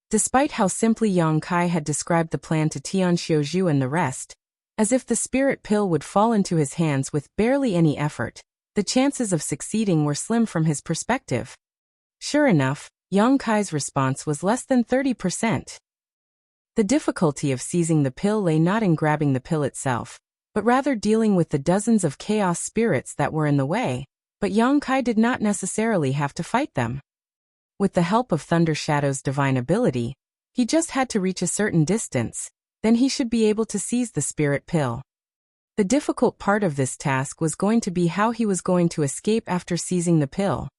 Despite how simply Yang Kai had described the plan to Tian Xiaozhu and the rest, as if the spirit pill would fall into his hands with barely any effort, the chances of succeeding were slim from his perspective. Sure enough, Yang Kai's response was less than 30%. The difficulty of seizing the pill lay not in grabbing the pill itself, but rather dealing with the dozens of chaos spirits that were in the way, but Yang Kai did not necessarily have to fight them. With the help of Thunder Shadow's divine ability, he just had to reach a certain distance, then he should be able to seize the spirit pill. The difficult part of this task was going to be how he was going to escape after seizing the pill.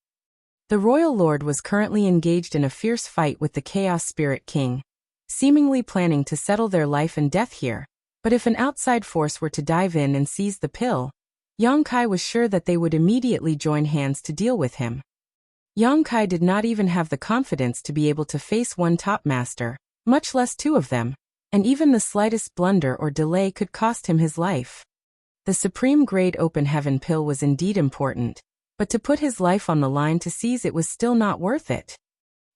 The Royal Lord was currently engaged in a fierce fight with the Chaos Spirit King, seemingly planning to settle their life and death here, but if an outside force were to dive in and seize the pill, Yang Kai was sure that they would immediately join hands to deal with him. Yang Kai did not even have the confidence to be able to face one top master, much less 2 of them, and even the slightest blunder or delay could cost him his life. The supreme grade open heaven pill was indeed important, but to put his life on the line to seize it was still not worth it.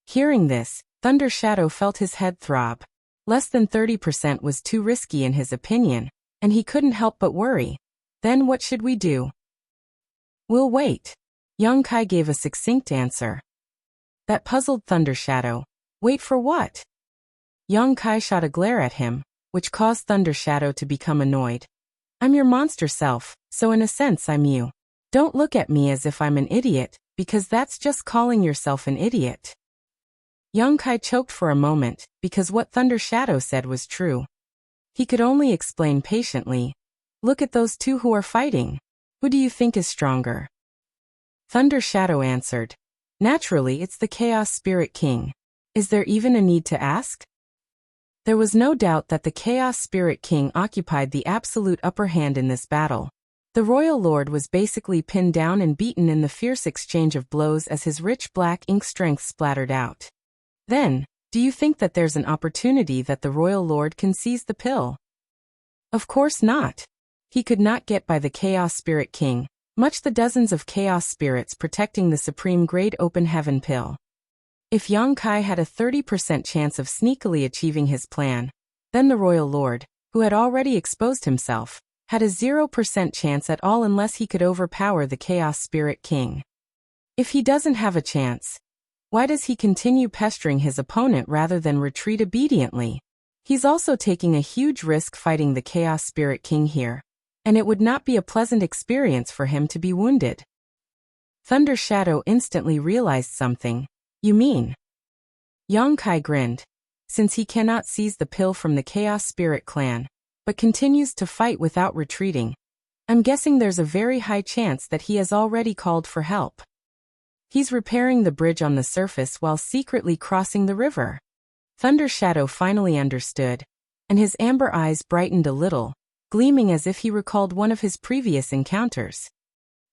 Hearing this, Thunder Shadow felt his head throb. Less than 30% was too risky in his opinion, and he couldn't help but worry. Then what should we do? We'll wait. Yang Kai gave a succinct answer. That puzzled Thunder Shadow. Wait for what? Yang Kai shot a glare at him, which caused Thunder Shadow to become annoyed. I'm your monster self, so in a sense I'm you. Don't look at me as if I'm an idiot, because that's just calling yourself an idiot. Yang Kai choked for a moment, because what Thunder Shadow said was true. He could only explain patiently. Look at those 2 who are fighting. Who do you think is stronger? Thunder Shadow answered. Naturally, it's the Chaos Spirit King. Is there even a need to ask? There was no doubt that the Chaos Spirit King occupied the absolute upper hand in this battle. The Royal Lord was basically pinned down and beaten in the fierce exchange of blows as his rich black ink strength splattered out. Then, do you think that there's an opportunity that the Royal Lord can seize the pill? Of course not. He could not get by the Chaos Spirit King, much the dozens of chaos spirits protecting the supreme grade open heaven pill. If Yang Kai had a 30% chance of sneakily achieving his plan, then the Royal Lord, who had already exposed himself, had a 0% chance at all unless he could overpower the Chaos Spirit King. If he doesn't have a chance, why does he continue pestering his opponent rather than retreat obediently? He's also taking a huge risk fighting the Chaos Spirit King here, and it would not be a pleasant experience for him to be wounded. Thunder Shadow instantly realized something. You mean? Yongkai grinned, since he cannot seize the pill from the Chaos Spirit clan, but continues to fight without retreating. I'm guessing there's a very high chance that he has already called for help. He's repairing the bridge on the surface while secretly crossing the river. Thunder Shadow finally understood, and his amber eyes brightened a little, gleaming as if he recalled one of his previous encounters.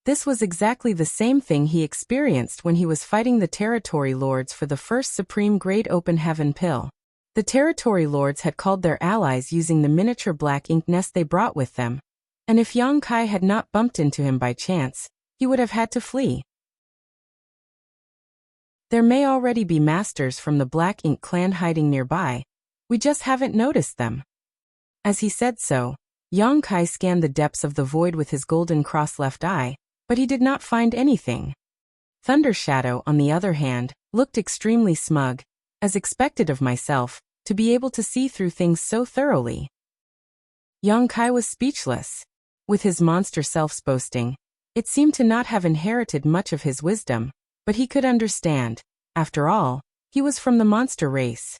This was exactly the same thing he experienced when he was fighting the Territory Lords for the first Supreme Great Open Heaven pill. The Territory Lords had called their allies using the miniature black ink nest they brought with them, and if Yongkai had not bumped into him by chance, he would have had to flee. There may already be masters from the Black Ink clan hiding nearby, we just haven't noticed them. As he said so, Yongkai scanned the depths of the void with his golden cross left eye, but he did not find anything. Thunder Shadow, on the other hand, looked extremely smug, as expected of myself, to be able to see through things so thoroughly. Yongkai was speechless. With his monster self-boasting, it seemed to not have inherited much of his wisdom, but he could understand. After all, he was from the monster race.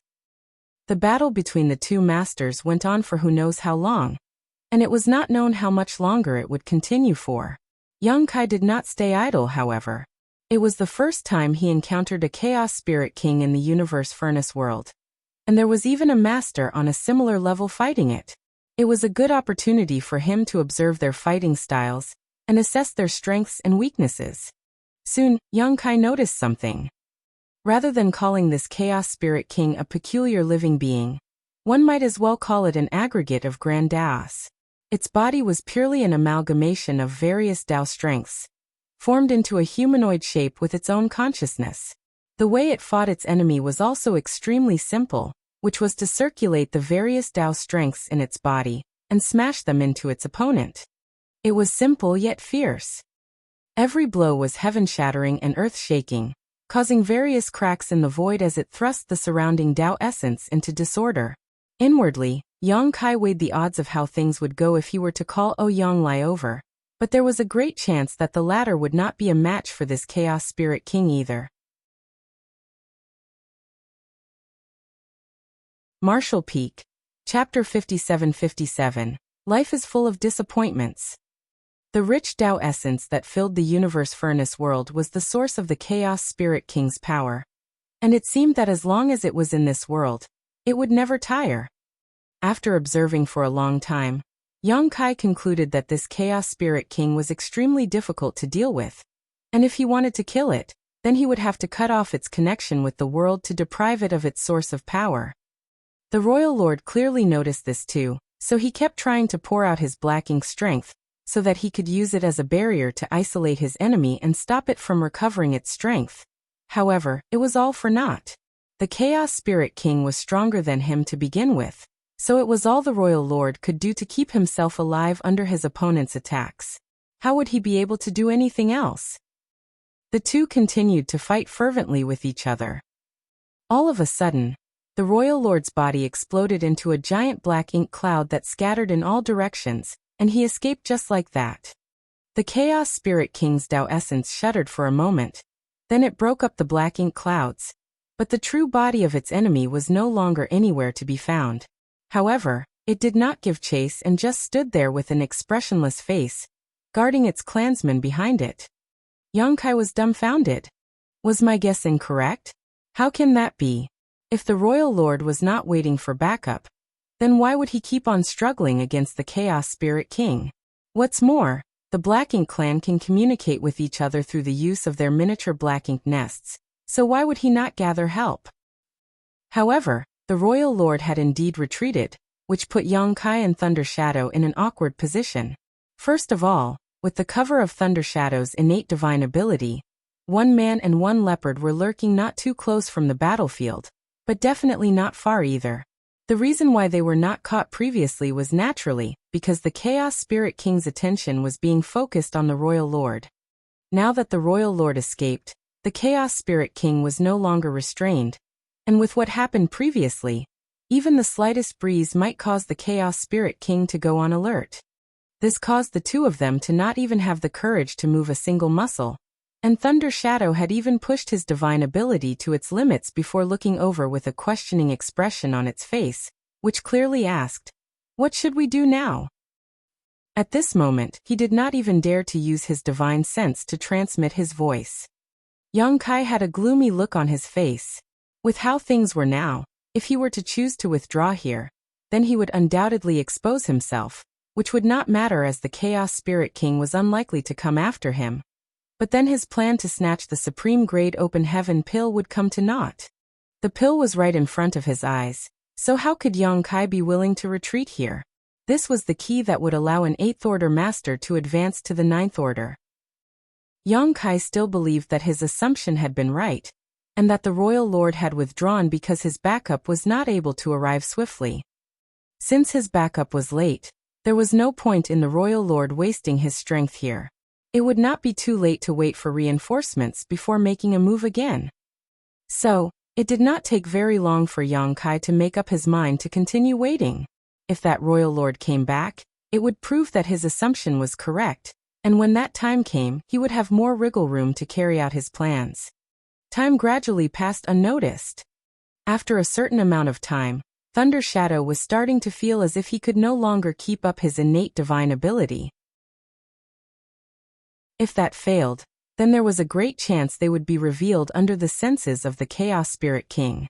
The battle between the two masters went on for who knows how long, and it was not known how much longer it would continue for. Yongkai did not stay idle, however. It was the first time he encountered a Chaos Spirit King in the Universe Furnace world, and there was even a master on a similar level fighting it. It was a good opportunity for him to observe their fighting styles and assess their strengths and weaknesses. Soon, Yongkai noticed something. Rather than calling this Chaos Spirit King a peculiar living being, one might as well call it an aggregate of grand Daos. Its body was purely an amalgamation of various Dao strengths, formed into a humanoid shape with its own consciousness. The way it fought its enemy was also extremely simple, which was to circulate the various Dao strengths in its body and smash them into its opponent. It was simple yet fierce. Every blow was heaven-shattering and earth-shaking, causing various cracks in the void as it thrust the surrounding Dao essence into disorder. Inwardly, Yongkai weighed the odds of how things would go if he were to call Yonglai over, but there was a great chance that the latter would not be a match for this Chaos Spirit King either. Marshall Peak, Chapter 57-57. Life is full of disappointments. The rich Dao essence that filled the Universe Furnace world was the source of the Chaos Spirit King's power, and it seemed that as long as it was in this world, it would never tire. After observing for a long time, Yongkai concluded that this Chaos Spirit King was extremely difficult to deal with, and if he wanted to kill it, then he would have to cut off its connection with the world to deprive it of its source of power. The Royal Lord clearly noticed this too, so he kept trying to pour out his black ink strength, so that he could use it as a barrier to isolate his enemy and stop it from recovering its strength. However, it was all for naught. The Chaos Spirit King was stronger than him to begin with, so it was all the Royal Lord could do to keep himself alive under his opponent's attacks. How would he be able to do anything else? The two continued to fight fervently with each other. All of a sudden, the Royal Lord's body exploded into a giant black ink cloud that scattered in all directions, and he escaped just like that. The Chaos Spirit King's Dao essence shuddered for a moment, then it broke up the black ink clouds, but the true body of its enemy was no longer anywhere to be found. However, it did not give chase and just stood there with an expressionless face, guarding its clansmen behind it. Yongkai was dumbfounded. Was my guess incorrect? How can that be? If the Royal Lord was not waiting for backup, then why would he keep on struggling against the Chaos Spirit King? What's more, the Black Ink clan can communicate with each other through the use of their miniature black ink nests, so why would he not gather help? However, the Royal Lord had indeed retreated, which put Yongkai and Thunder Shadow in an awkward position. First of all, with the cover of Thunder Shadow's innate divine ability, one man and one leopard were lurking not too close from the battlefield, but definitely not far either. The reason why they were not caught previously was naturally because the Chaos Spirit King's attention was being focused on the Royal Lord. Now that the Royal Lord escaped, the Chaos Spirit King was no longer restrained, and with what happened previously, even the slightest breeze might cause the Chaos Spirit King to go on alert. This caused the two of them to not even have the courage to move a single muscle, and Thunder Shadow had even pushed his divine ability to its limits before looking over with a questioning expression on its face, which clearly asked, "What should we do now?" At this moment, he did not even dare to use his divine sense to transmit his voice. Yang Kai had a gloomy look on his face. With how things were now, if he were to choose to withdraw here, then he would undoubtedly expose himself, which would not matter as the Chaos Spirit King was unlikely to come after him. But then his plan to snatch the Supreme Grade Open Heaven pill would come to naught. The pill was right in front of his eyes, so how could Yang Kai be willing to retreat here? This was the key that would allow an 8th Order Master to advance to the 9th Order. Yang Kai still believed that his assumption had been right, and that the Royal Lord had withdrawn because his backup was not able to arrive swiftly. Since his backup was late, there was no point in the Royal Lord wasting his strength here. It would not be too late to wait for reinforcements before making a move again. So, it did not take very long for Yang Kai to make up his mind to continue waiting. If that Royal Lord came back, it would prove that his assumption was correct, and when that time came, he would have more wriggle room to carry out his plans. Time gradually passed unnoticed. After a certain amount of time, Thunder Shadow was starting to feel as if he could no longer keep up his innate divine ability. If that failed, then there was a great chance they would be revealed under the senses of the Chaos Spirit King.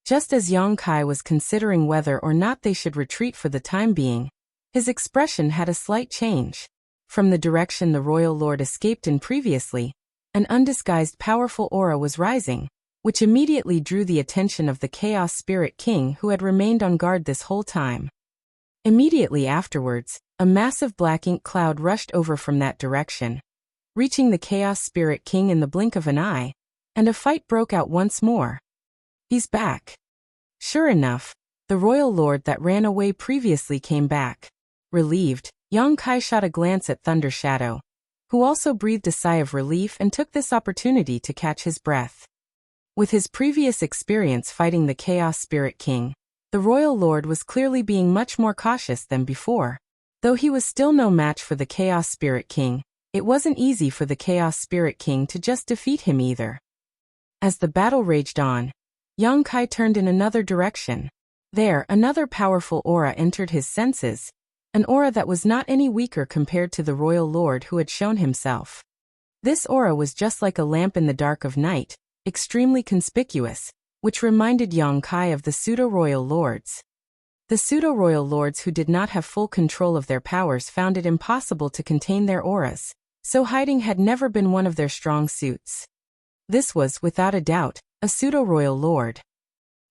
Just as Yang Kai was considering whether or not they should retreat for the time being, his expression had a slight change. From the direction the Royal Lord escaped in previously, an undisguised powerful aura was rising, which immediately drew the attention of the Chaos Spirit King who had remained on guard this whole time. Immediately afterwards, a massive black ink cloud rushed over from that direction, reaching the Chaos Spirit King in the blink of an eye, and a fight broke out once more. He's back. Sure enough, the Royal Lord that ran away previously came back. Relieved, Yang Kai shot a glance at Thunder Shadow, who also breathed a sigh of relief and took this opportunity to catch his breath. With his previous experience fighting the Chaos Spirit King, the Royal Lord was clearly being much more cautious than before. Though he was still no match for the Chaos Spirit King, it wasn't easy for the Chaos Spirit King to just defeat him either. As the battle raged on, Yang Kai turned in another direction. There, another powerful aura entered his senses, an aura that was not any weaker compared to the Royal Lord who had shown himself. This aura was just like a lamp in the dark of night, extremely conspicuous, which reminded Yang Kai of the Pseudo-Royal Lords. The Pseudo-Royal Lords who did not have full control of their powers found it impossible to contain their auras, so hiding had never been one of their strong suits. This was, without a doubt, a Pseudo-Royal Lord.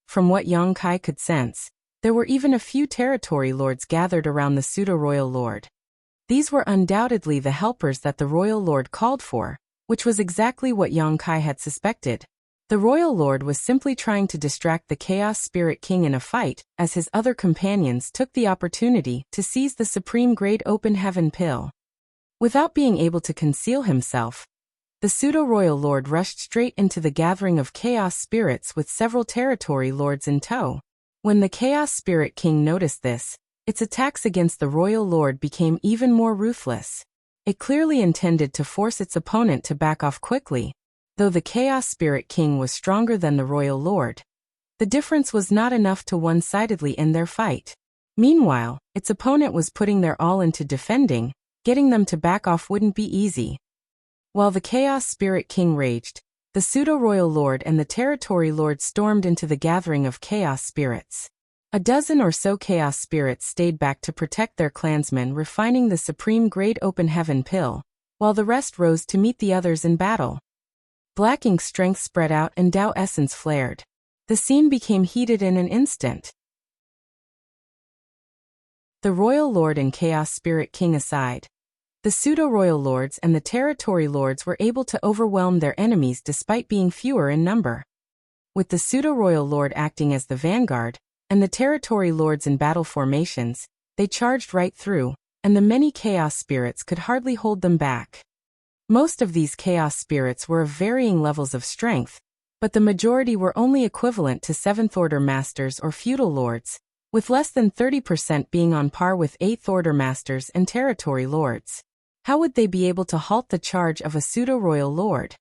From what Yang Kai could sense, there were even a few territory lords gathered around the Pseudo-Royal Lord. These were undoubtedly the helpers that the Royal Lord called for, which was exactly what Yang Kai had suspected. The Royal Lord was simply trying to distract the Chaos Spirit King in a fight, as his other companions took the opportunity to seize the Supreme Grade Open Heaven pill. Without being able to conceal himself, the Pseudo-Royal Lord rushed straight into the gathering of Chaos Spirits with several territory lords in tow. When the Chaos Spirit King noticed this, its attacks against the Royal Lord became even more ruthless. It clearly intended to force its opponent to back off quickly. Though the Chaos Spirit King was stronger than the Royal Lord, the difference was not enough to one-sidedly end their fight. Meanwhile, its opponent was putting their all into defending. Getting them to back off wouldn't be easy. While the Chaos Spirit King raged, the Pseudo-Royal Lord and the Territory Lord stormed into the gathering of Chaos Spirits. A dozen or so Chaos Spirits stayed back to protect their clansmen refining the Supreme Grade Open Heaven pill, while the rest rose to meet the others in battle. Black Ink's strength spread out and Tao essence flared. The scene became heated in an instant. The Royal Lord and Chaos Spirit King aside, the Pseudo-Royal Lords and the Territory Lords were able to overwhelm their enemies despite being fewer in number. With the Pseudo-Royal Lord acting as the vanguard, and the territory lords in battle formations, they charged right through, and the many chaos spirits could hardly hold them back. Most of these chaos spirits were of varying levels of strength, but the majority were only equivalent to 7th Order Masters or Feudal Lords, with less than 30% being on par with 8th Order Masters and Territory Lords. How would they be able to halt the charge of a pseudo-royal lord?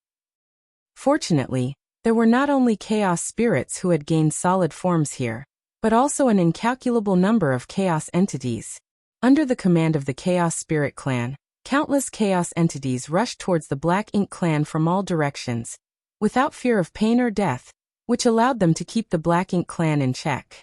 Fortunately, there were not only chaos spirits who had gained solid forms here, but also an incalculable number of chaos entities. Under the command of the Chaos Spirit Clan, countless chaos entities rushed towards the Black Ink Clan from all directions, without fear of pain or death, which allowed them to keep the Black Ink Clan in check.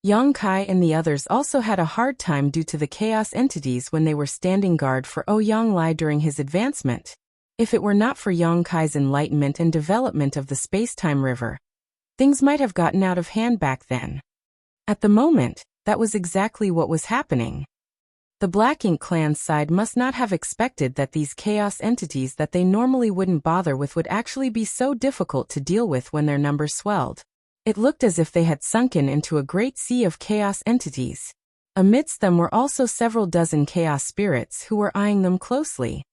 Yang Kai and the others also had a hard time due to the chaos entities when they were standing guard for Ouyang Lai during his advancement. If it were not for Yang Kai's enlightenment and development of the space-time river, things might have gotten out of hand back then. At the moment, that was exactly what was happening. The Black Ink Clan's side must not have expected that these chaos entities that they normally wouldn't bother with would actually be so difficult to deal with when their numbers swelled. It looked as if they had sunken into a great sea of chaos entities. Amidst them were also several dozen chaos spirits who were eyeing them closely.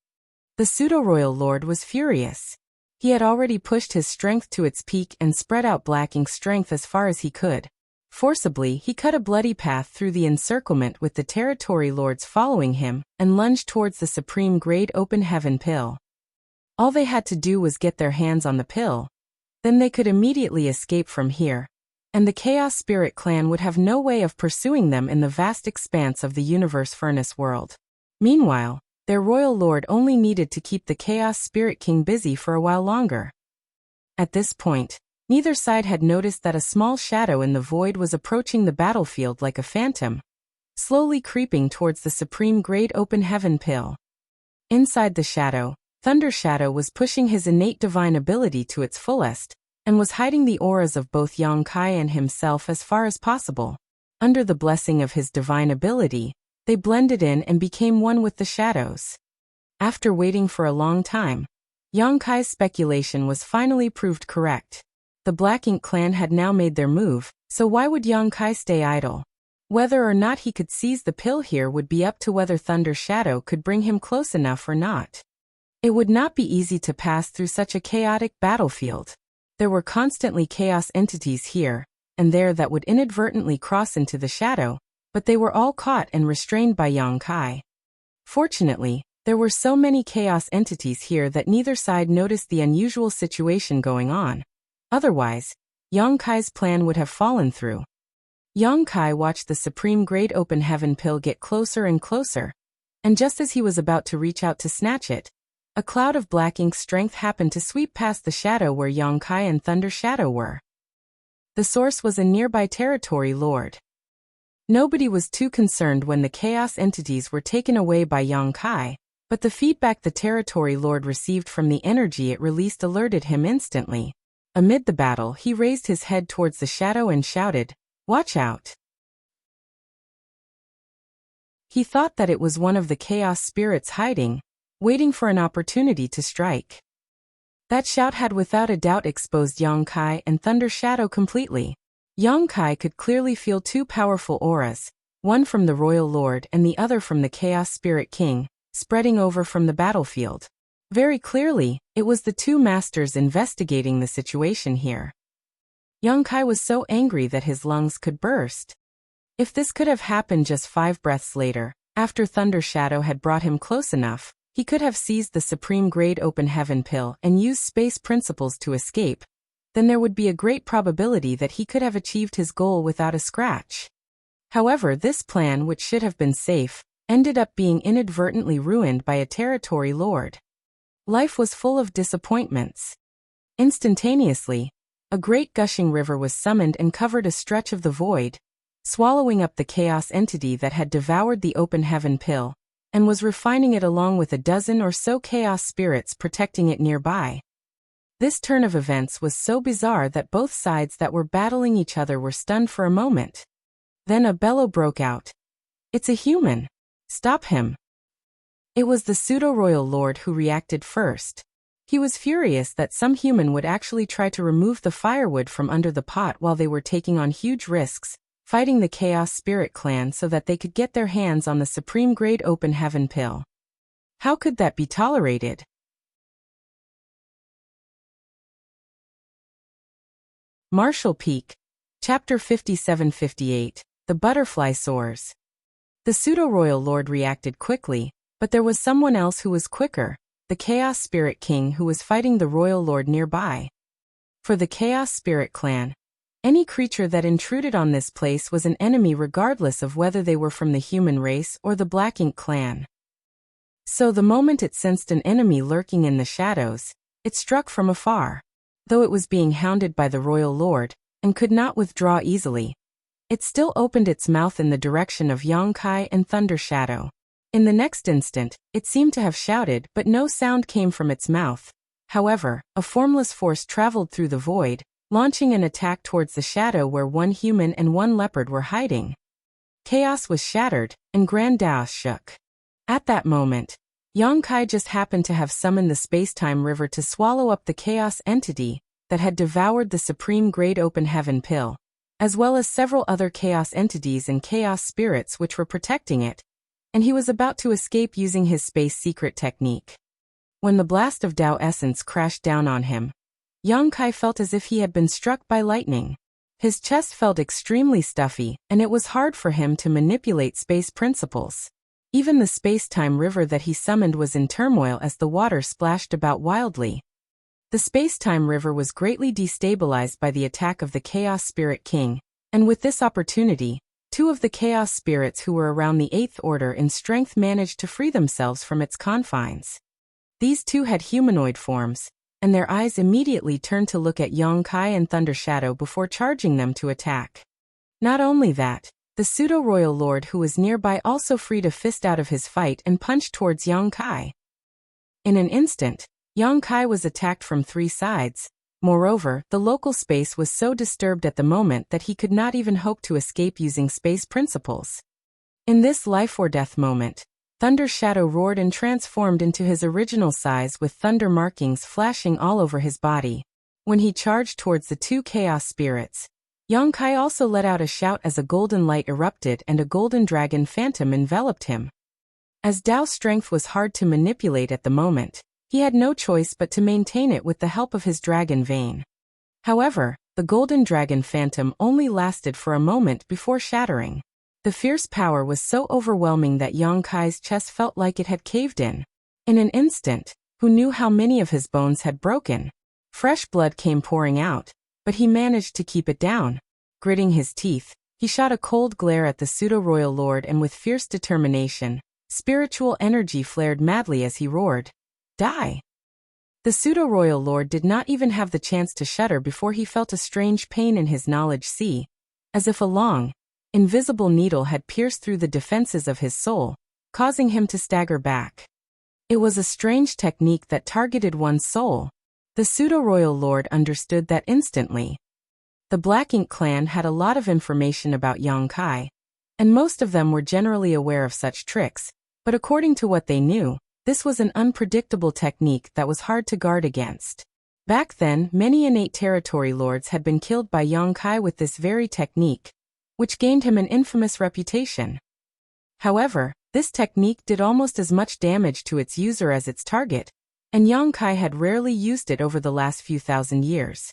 The pseudo-royal lord was furious. He had already pushed his strength to its peak and spread out Black Ink's strength as far as he could. Forcibly, he cut a bloody path through the encirclement with the territory lords following him and lunged towards the supreme grade open heaven pill. All they had to do was get their hands on the pill. Then they could immediately escape from here, and the Chaos Spirit Clan would have no way of pursuing them in the vast expanse of the Universe Furnace world. Meanwhile, their royal lord only needed to keep the Chaos Spirit King busy for a while longer. At this point, neither side had noticed that a small shadow in the void was approaching the battlefield like a phantom, slowly creeping towards the supreme grade open heaven pill. Inside the shadow, Thunder Shadow was pushing his innate divine ability to its fullest, and was hiding the auras of both Yang Kai and himself as far as possible. Under the blessing of his divine ability, they blended in and became one with the shadows. After waiting for a long time, Yang Kai's speculation was finally proved correct. The Black Ink Clan had now made their move, so why would Yang Kai stay idle? Whether or not he could seize the pill here would be up to whether Thunder Shadow could bring him close enough or not. It would not be easy to pass through such a chaotic battlefield. There were constantly chaos entities here and there that would inadvertently cross into the shadow, but they were all caught and restrained by Yang Kai. Fortunately, there were so many chaos entities here that neither side noticed the unusual situation going on. Otherwise, Yang Kai's plan would have fallen through. Yang Kai watched the supreme grade open heaven pill get closer and closer, and just as he was about to reach out to snatch it, a cloud of Black Ink strength happened to sweep past the shadow where Yang Kai and Thunder Shadow were. The source was a nearby territory lord. Nobody was too concerned when the chaos entities were taken away by Yang Kai, but the feedback the territory lord received from the energy it released alerted him instantly. Amid the battle, he raised his head towards the shadow and shouted, "Watch out!" He thought that it was one of the chaos spirits hiding, waiting for an opportunity to strike. That shout had without a doubt exposed Yang Kai and Thunder Shadow completely. Yang Kai could clearly feel two powerful auras, one from the Royal Lord and the other from the Chaos Spirit King, spreading over from the battlefield. Very clearly, it was the two masters investigating the situation here. Yang Kai was so angry that his lungs could burst. If this could have happened just 5 breaths later, after Thunder Shadow had brought him close enough, he could have seized the supreme grade open heaven pill and used space principles to escape. Then there would be a great probability that he could have achieved his goal without a scratch. However, this plan, which should have been safe, ended up being inadvertently ruined by a territory lord. Life was full of disappointments. Instantaneously, a great gushing river was summoned and covered a stretch of the void, swallowing up the chaos entity that had devoured the open heaven pill, and was refining it along with a dozen or so chaos spirits protecting it nearby. This turn of events was so bizarre that both sides that were battling each other were stunned for a moment. Then a bellow broke out. "It's a human! Stop him!" It was the pseudo-royal lord who reacted first. He was furious that some human would actually try to remove the firewood from under the pot while they were taking on huge risks, fighting the Chaos Spirit clan so that they could get their hands on the supreme grade open heaven pill. How could that be tolerated? Marshall Peak, Chapter 57-58, The Butterfly Soars. The pseudo-royal lord reacted quickly, but there was someone else who was quicker, the Chaos Spirit King who was fighting the royal lord nearby. For the Chaos Spirit clan, any creature that intruded on this place was an enemy regardless of whether they were from the human race or the Black Ink clan. So the moment it sensed an enemy lurking in the shadows, it struck from afar. Though it was being hounded by the royal lord, and could not withdraw easily, it still opened its mouth in the direction of Yongkai and Thunder Shadow. In the next instant, it seemed to have shouted, but no sound came from its mouth. However, a formless force traveled through the void, launching an attack towards the shadow where one human and one leopard were hiding. Chaos was shattered, and Grand Daos shook. At that moment, Yongkai just happened to have summoned the space-time river to swallow up the chaos entity that had devoured the supreme grade open heaven pill, as well as several other chaos entities and chaos spirits which were protecting it, and he was about to escape using his space secret technique. When the blast of Tao essence crashed down on him, Yongkai felt as if he had been struck by lightning. His chest felt extremely stuffy, and it was hard for him to manipulate space principles. Even the space-time river that he summoned was in turmoil as the water splashed about wildly. The space-time river was greatly destabilized by the attack of the Chaos Spirit King, and with this opportunity, two of the Chaos Spirits who were around the 8th order in strength managed to free themselves from its confines. These two had humanoid forms, and their eyes immediately turned to look at Yongkai and Thunder Shadow before charging them to attack. Not only that, the pseudo-royal lord who was nearby also freed a fist out of his fight and punched towards Yongkai. In an instant, Yongkai was attacked from 3 sides. Moreover, the local space was so disturbed at the moment that he could not even hope to escape using space principles. In this life-or-death moment, Thunder Shadow roared and transformed into his original size with thunder markings flashing all over his body. When he charged towards the two chaos spirits, Yongkai also let out a shout as a golden light erupted and a golden dragon phantom enveloped him. As Dao's strength was hard to manipulate at the moment, he had no choice but to maintain it with the help of his dragon vein. However, the golden dragon phantom only lasted for a moment before shattering. The fierce power was so overwhelming that Yongkai's chest felt like it had caved in. In an instant, who knew how many of his bones had broken? Fresh blood came pouring out, but he managed to keep it down. Gritting his teeth, he shot a cold glare at the pseudo-royal lord and with fierce determination, spiritual energy flared madly as he roared, "Die!" The pseudo-royal lord did not even have the chance to shudder before he felt a strange pain in his knowledge sea, as if a long, invisible needle had pierced through the defenses of his soul, causing him to stagger back. It was a strange technique that targeted one's soul. The pseudo-royal lord understood that instantly. The Black Ink clan had a lot of information about Yongkai, and most of them were generally aware of such tricks, but according to what they knew, this was an unpredictable technique that was hard to guard against. Back then, many innate territory lords had been killed by Yongkai with this very technique, which gained him an infamous reputation. However, this technique did almost as much damage to its user as its target, and Yongkai had rarely used it over the last few thousand years.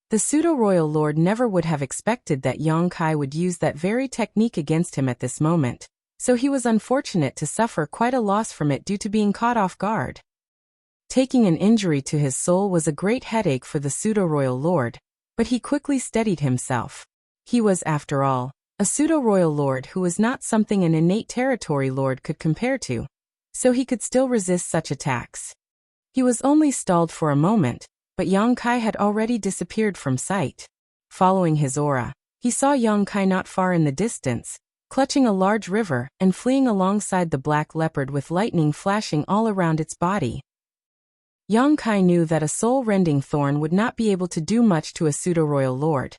The pseudo-royal lord never would have expected that Yongkai would use that very technique against him at this moment, so he was unfortunate to suffer quite a loss from it due to being caught off guard. Taking an injury to his soul was a great headache for the pseudo-royal lord, but he quickly steadied himself. He was, after all, a pseudo-royal lord who was not something an innate territory lord could compare to, so he could still resist such attacks. He was only stalled for a moment, but Yongkai had already disappeared from sight. Following his aura, he saw Yongkai not far in the distance, clutching a large river and fleeing alongside the black leopard with lightning flashing all around its body. Yongkai knew that a soul-rending thorn would not be able to do much to a pseudo-royal lord,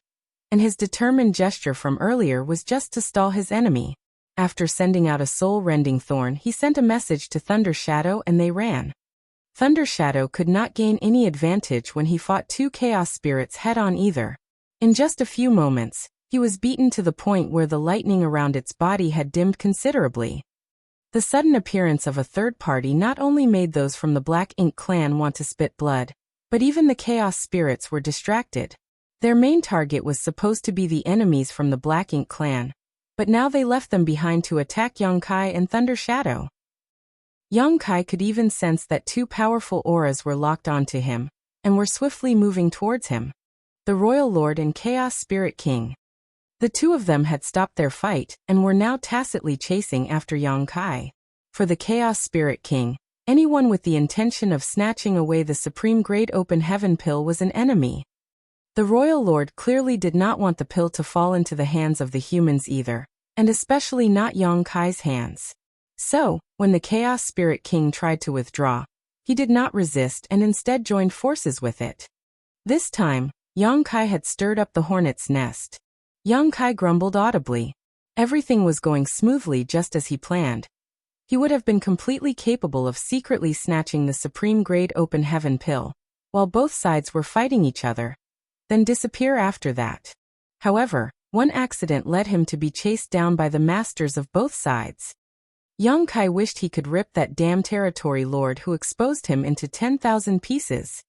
and his determined gesture from earlier was just to stall his enemy. After sending out a soul-rending thorn, he sent a message to Thunder Shadow and they ran. Thunder Shadow could not gain any advantage when he fought two chaos spirits head-on either, In just a few moments, he was beaten to the point where the lightning around its body had dimmed considerably. The sudden appearance of a third party not only made those from the Black Ink clan want to spit blood, but even the Chaos Spirits were distracted. Their main target was supposed to be the enemies from the Black Ink clan, but now they left them behind to attack Yongkai and Thunder Shadow. Yongkai could even sense that two powerful auras were locked onto him, and were swiftly moving towards him. The Royal Lord and Chaos Spirit King. The two of them had stopped their fight, and were now tacitly chasing after Yongkai. For the Chaos Spirit King, anyone with the intention of snatching away the Supreme Great Open Heaven pill was an enemy. The Royal Lord clearly did not want the pill to fall into the hands of the humans either, and especially not Yongkai's hands. So, when the Chaos Spirit King tried to withdraw, he did not resist and instead joined forces with it. This time, Yongkai had stirred up the hornet's nest. Yongkai grumbled audibly. Everything was going smoothly just as he planned. He would have been completely capable of secretly snatching the Supreme Grade Open Heaven pill, while both sides were fighting each other, then disappear after that. However, one accident led him to be chased down by the masters of both sides. Yongkai wished he could rip that damn territory lord who exposed him into 10,000 pieces.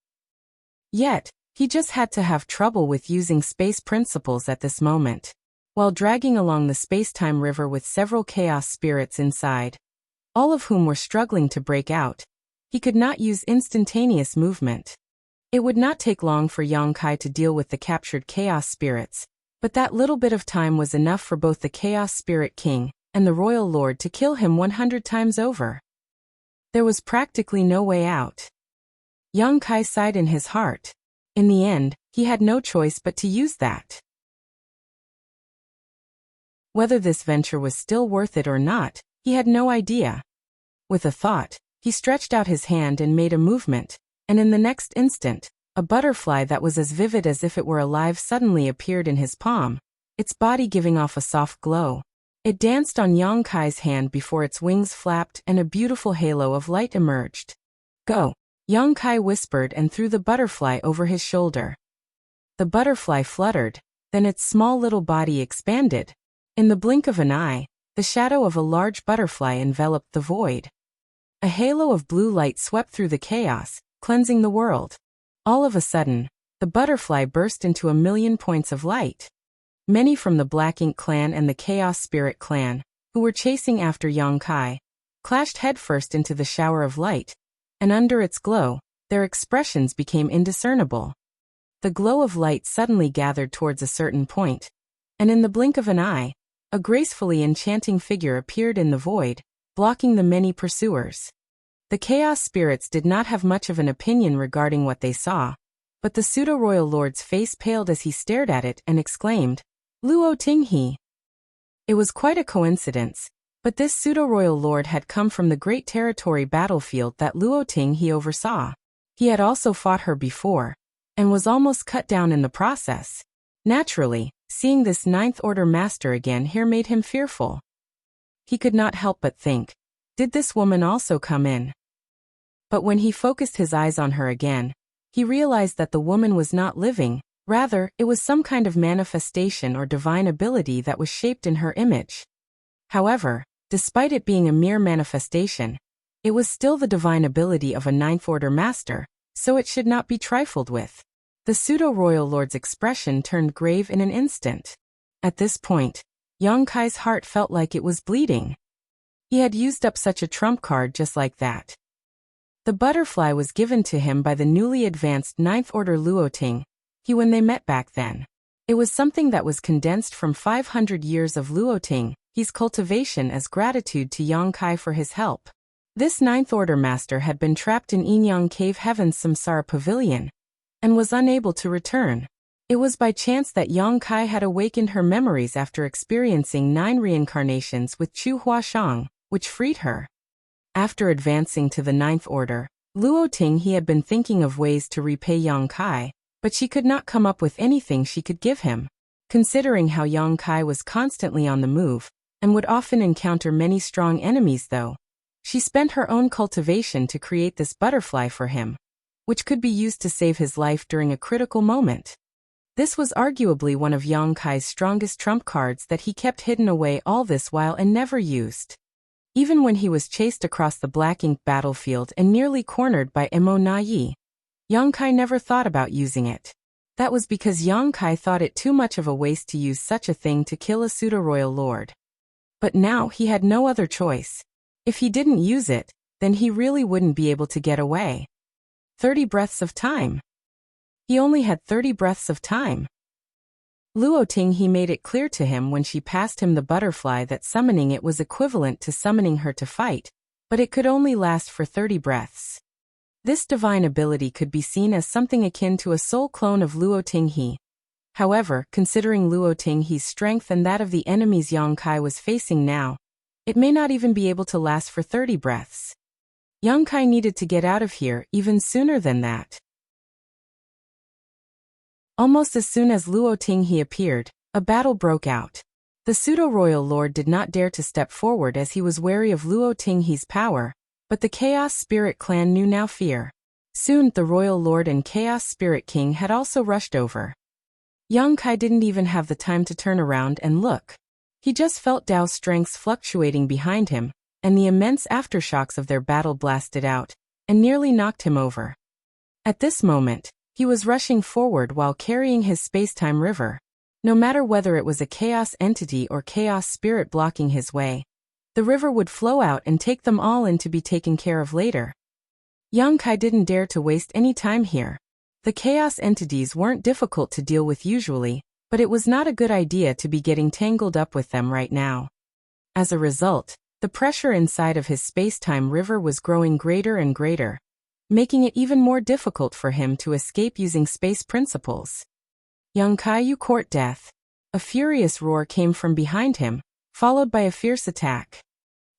Yet, he just had to have trouble with using space principles at this moment. While dragging along the space-time river with several chaos spirits inside, all of whom were struggling to break out, he could not use instantaneous movement. It would not take long for Yongkai to deal with the captured chaos spirits, but that little bit of time was enough for both the Chaos Spirit King and the Royal Lord to kill him 100 times over. There was practically no way out. Yongkai sighed in his heart. In the end, he had no choice but to use that. Whether this venture was still worth it or not, he had no idea. With a thought, he stretched out his hand and made a movement, and in the next instant, a butterfly that was as vivid as if it were alive suddenly appeared in his palm, its body giving off a soft glow. It danced on Yongkai's hand before its wings flapped and a beautiful halo of light emerged. "Go," Yongkai whispered and threw the butterfly over his shoulder. The butterfly fluttered, then its small little body expanded. In the blink of an eye, the shadow of a large butterfly enveloped the void. A halo of blue light swept through the chaos, cleansing the world. All of a sudden, the butterfly burst into a million points of light. Many from the Black Ink clan and the Chaos Spirit clan, who were chasing after Yongkai, clashed headfirst into the shower of light, and under its glow, their expressions became indiscernible. The glow of light suddenly gathered towards a certain point, and in the blink of an eye, a gracefully enchanting figure appeared in the void, blocking the many pursuers. The Chaos Spirits did not have much of an opinion regarding what they saw, but the pseudo-royal lord's face paled as he stared at it and exclaimed, "Luo Tinghe." It was quite a coincidence, but this pseudo-royal lord had come from the great territory battlefield that Luo Tinghe oversaw. He had also fought her before, and was almost cut down in the process. Naturally, seeing this Ninth Order master again here made him fearful. He could not help but think, did this woman also come in? But when he focused his eyes on her again, he realized that the woman was not living, rather, it was some kind of manifestation or divine ability that was shaped in her image. However, despite it being a mere manifestation, it was still the divine ability of a Ninth Order master, so it should not be trifled with. The pseudo-royal lord's expression turned grave in an instant. At this point, Yongkai's heart felt like it was bleeding. He had used up such a trump card just like that. The butterfly was given to him by the newly advanced Ninth Order Luoting, when they met back then. It was something that was condensed from 500 years of Luoting, his cultivation as gratitude to Yongkai for his help. This Ninth Order master had been trapped in Inyang Cave Heaven's Samsara Pavilion, and was unable to return. It was by chance that Yongkai had awakened her memories after experiencing 9 reincarnations with Chu Huashang, which freed her. After advancing to the Ninth Order, Luoting had been thinking of ways to repay Yongkai, but she could not come up with anything she could give him. Considering how Yongkai was constantly on the move, and would often encounter many strong enemies though, she spent her own cultivation to create this butterfly for him, which could be used to save his life during a critical moment. This was arguably one of Yang Kai's strongest trump cards that he kept hidden away all this while and never used. Even when he was chased across the black ink battlefield and nearly cornered by Emo Na Yi, Yang Kai never thought about using it. That was because Yang Kai thought it too much of a waste to use such a thing to kill a pseudo-royal lord. But now he had no other choice. If he didn't use it, then he really wouldn't be able to get away. 30 breaths of time. He only had 30 breaths of time. Luo Tinghe made it clear to him when she passed him the butterfly that summoning it was equivalent to summoning her to fight, but it could only last for 30 breaths. This divine ability could be seen as something akin to a soul clone of Luo Tinghe. However, considering Luo Tinghe's strength and that of the enemies Yang Kai was facing now, it may not even be able to last for 30 breaths. Yang Kai needed to get out of here even sooner than that. Almost as soon as Luo Tinghe appeared, a battle broke out. The pseudo-royal lord did not dare to step forward as he was wary of Luo Tinghe's power, but the Chaos Spirit clan knew no fear. Soon the royal lord and Chaos Spirit King had also rushed over. Yang Kai didn't even have the time to turn around and look. He just felt Dao's strengths fluctuating behind him, and the immense aftershocks of their battle blasted out, and nearly knocked him over. At this moment, he was rushing forward while carrying his space-time river. No matter whether it was a chaos entity or chaos spirit blocking his way, the river would flow out and take them all in to be taken care of later. Yang Kai didn't dare to waste any time here. The chaos entities weren't difficult to deal with usually, but it was not a good idea to be getting tangled up with them right now. As a result, the pressure inside of his space-time river was growing greater and greater, making it even more difficult for him to escape using space principles. Yang Kai, you court death. A furious roar came from behind him, followed by a fierce attack.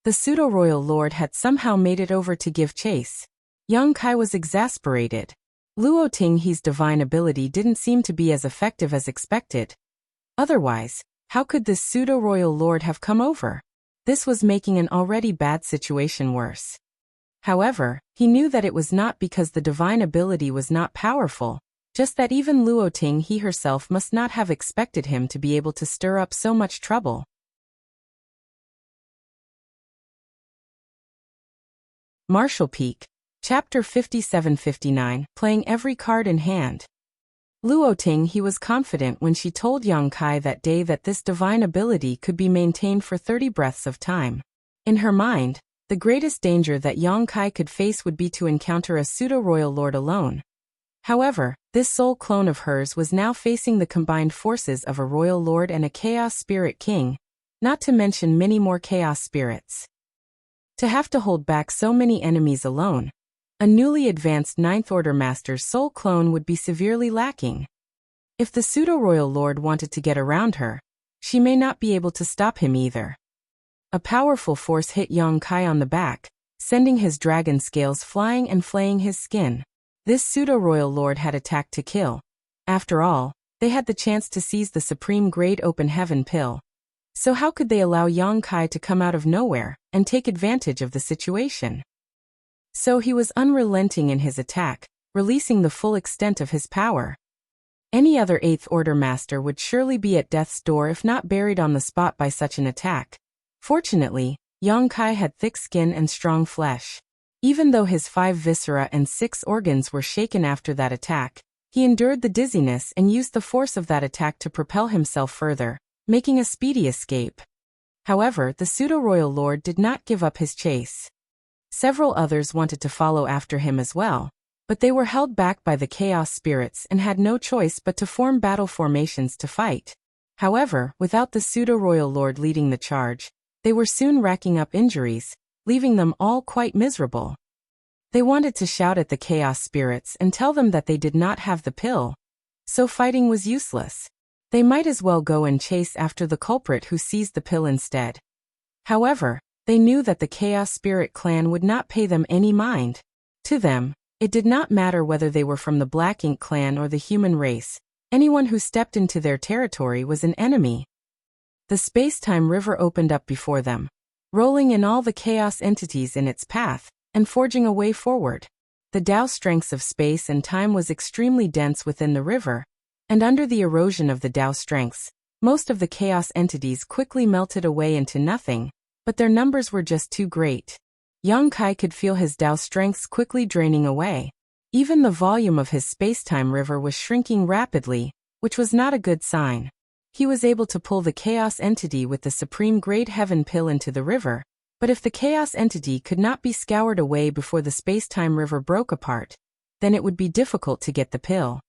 The pseudo-royal lord had somehow made it over to give chase. Yang Kai was exasperated. Luo Tinghe's divine ability didn't seem to be as effective as expected. Otherwise, how could this pseudo-royal lord have come over? This was making an already bad situation worse. However, he knew that it was not because the divine ability was not powerful, just that even Luo Tinghe herself must not have expected him to be able to stir up so much trouble. Martial Peak, Chapter 57-59, playing every card in hand. Luo Tinghe was confident when she told Yang Kai that day that this divine ability could be maintained for 30 breaths of time. In her mind, the greatest danger that Yang Kai could face would be to encounter a pseudo-royal lord alone. However, this soul clone of hers was now facing the combined forces of a royal lord and a chaos spirit king, not to mention many more chaos spirits. To have to hold back so many enemies alone, a newly advanced Ninth Order Master's soul clone would be severely lacking. If the pseudo-royal lord wanted to get around her, she may not be able to stop him either. A powerful force hit Yang Kai on the back, sending his dragon scales flying and flaying his skin. This pseudo-royal lord had attacked to kill. After all, they had the chance to seize the supreme grade open heaven pill. So how could they allow Yang Kai to come out of nowhere and take advantage of the situation? So he was unrelenting in his attack, releasing the full extent of his power. Any other Eighth Order Master would surely be at death's door if not buried on the spot by such an attack. Fortunately, Yang Kai had thick skin and strong flesh. Even though his 5 viscera and 6 organs were shaken after that attack, he endured the dizziness and used the force of that attack to propel himself further, making a speedy escape. However, the pseudo-royal lord did not give up his chase. Several others wanted to follow after him as well, but they were held back by the chaos spirits and had no choice but to form battle formations to fight. However, without the pseudo-royal lord leading the charge, they were soon racking up injuries, leaving them all quite miserable. They wanted to shout at the chaos spirits and tell them that they did not have the pill, so fighting was useless. They might as well go and chase after the culprit who seized the pill instead. However, they knew that the Chaos Spirit clan would not pay them any mind. To them, it did not matter whether they were from the Black Ink clan or the human race. Anyone who stepped into their territory was an enemy. The space-time river opened up before them, rolling in all the chaos entities in its path, and forging a way forward. The Tao strengths of space and time was extremely dense within the river, And under the erosion of the Tao strengths, most of the chaos entities quickly melted away into nothing, but their numbers were just too great. Yang Kai could feel his Tao strengths quickly draining away. Even the volume of his space-time river was shrinking rapidly, which was not a good sign. He was able to pull the chaos entity with the supreme grade heaven pill into the river, but if the chaos entity could not be scoured away before the space-time river broke apart, then it would be difficult to get the pill.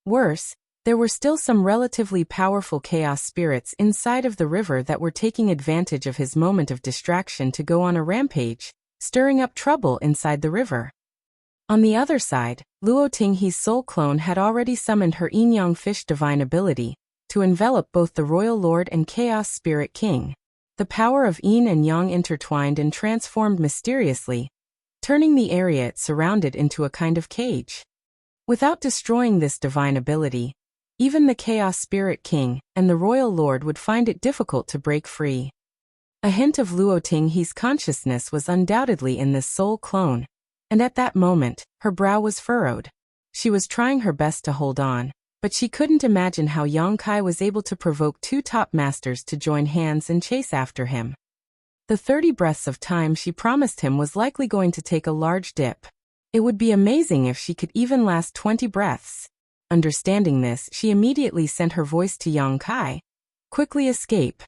Worse, there were still some relatively powerful chaos spirits inside of the river that were taking advantage of his moment of distraction to go on a rampage, stirring up trouble inside the river. On the other side, Luo Tinghe's soul clone had already summoned her yin-yang fish divine ability to envelop both the Royal Lord and Chaos Spirit King. The power of yin and yang intertwined and transformed mysteriously, turning the area it surrounded into a kind of cage. Without destroying this divine ability, even the Chaos Spirit King and the Royal Lord would find it difficult to break free. A hint of Luo Tinghe's consciousness was undoubtedly in this soul clone, and at that moment, her brow was furrowed. She was trying her best to hold on, but she couldn't imagine how Yang Kai was able to provoke two top masters to join hands and chase after him. The 30 breaths of time she promised him was likely going to take a large dip. It would be amazing if she could even last 20 breaths. Understanding this, she immediately sent her voice to Yang Kai. Quickly escape.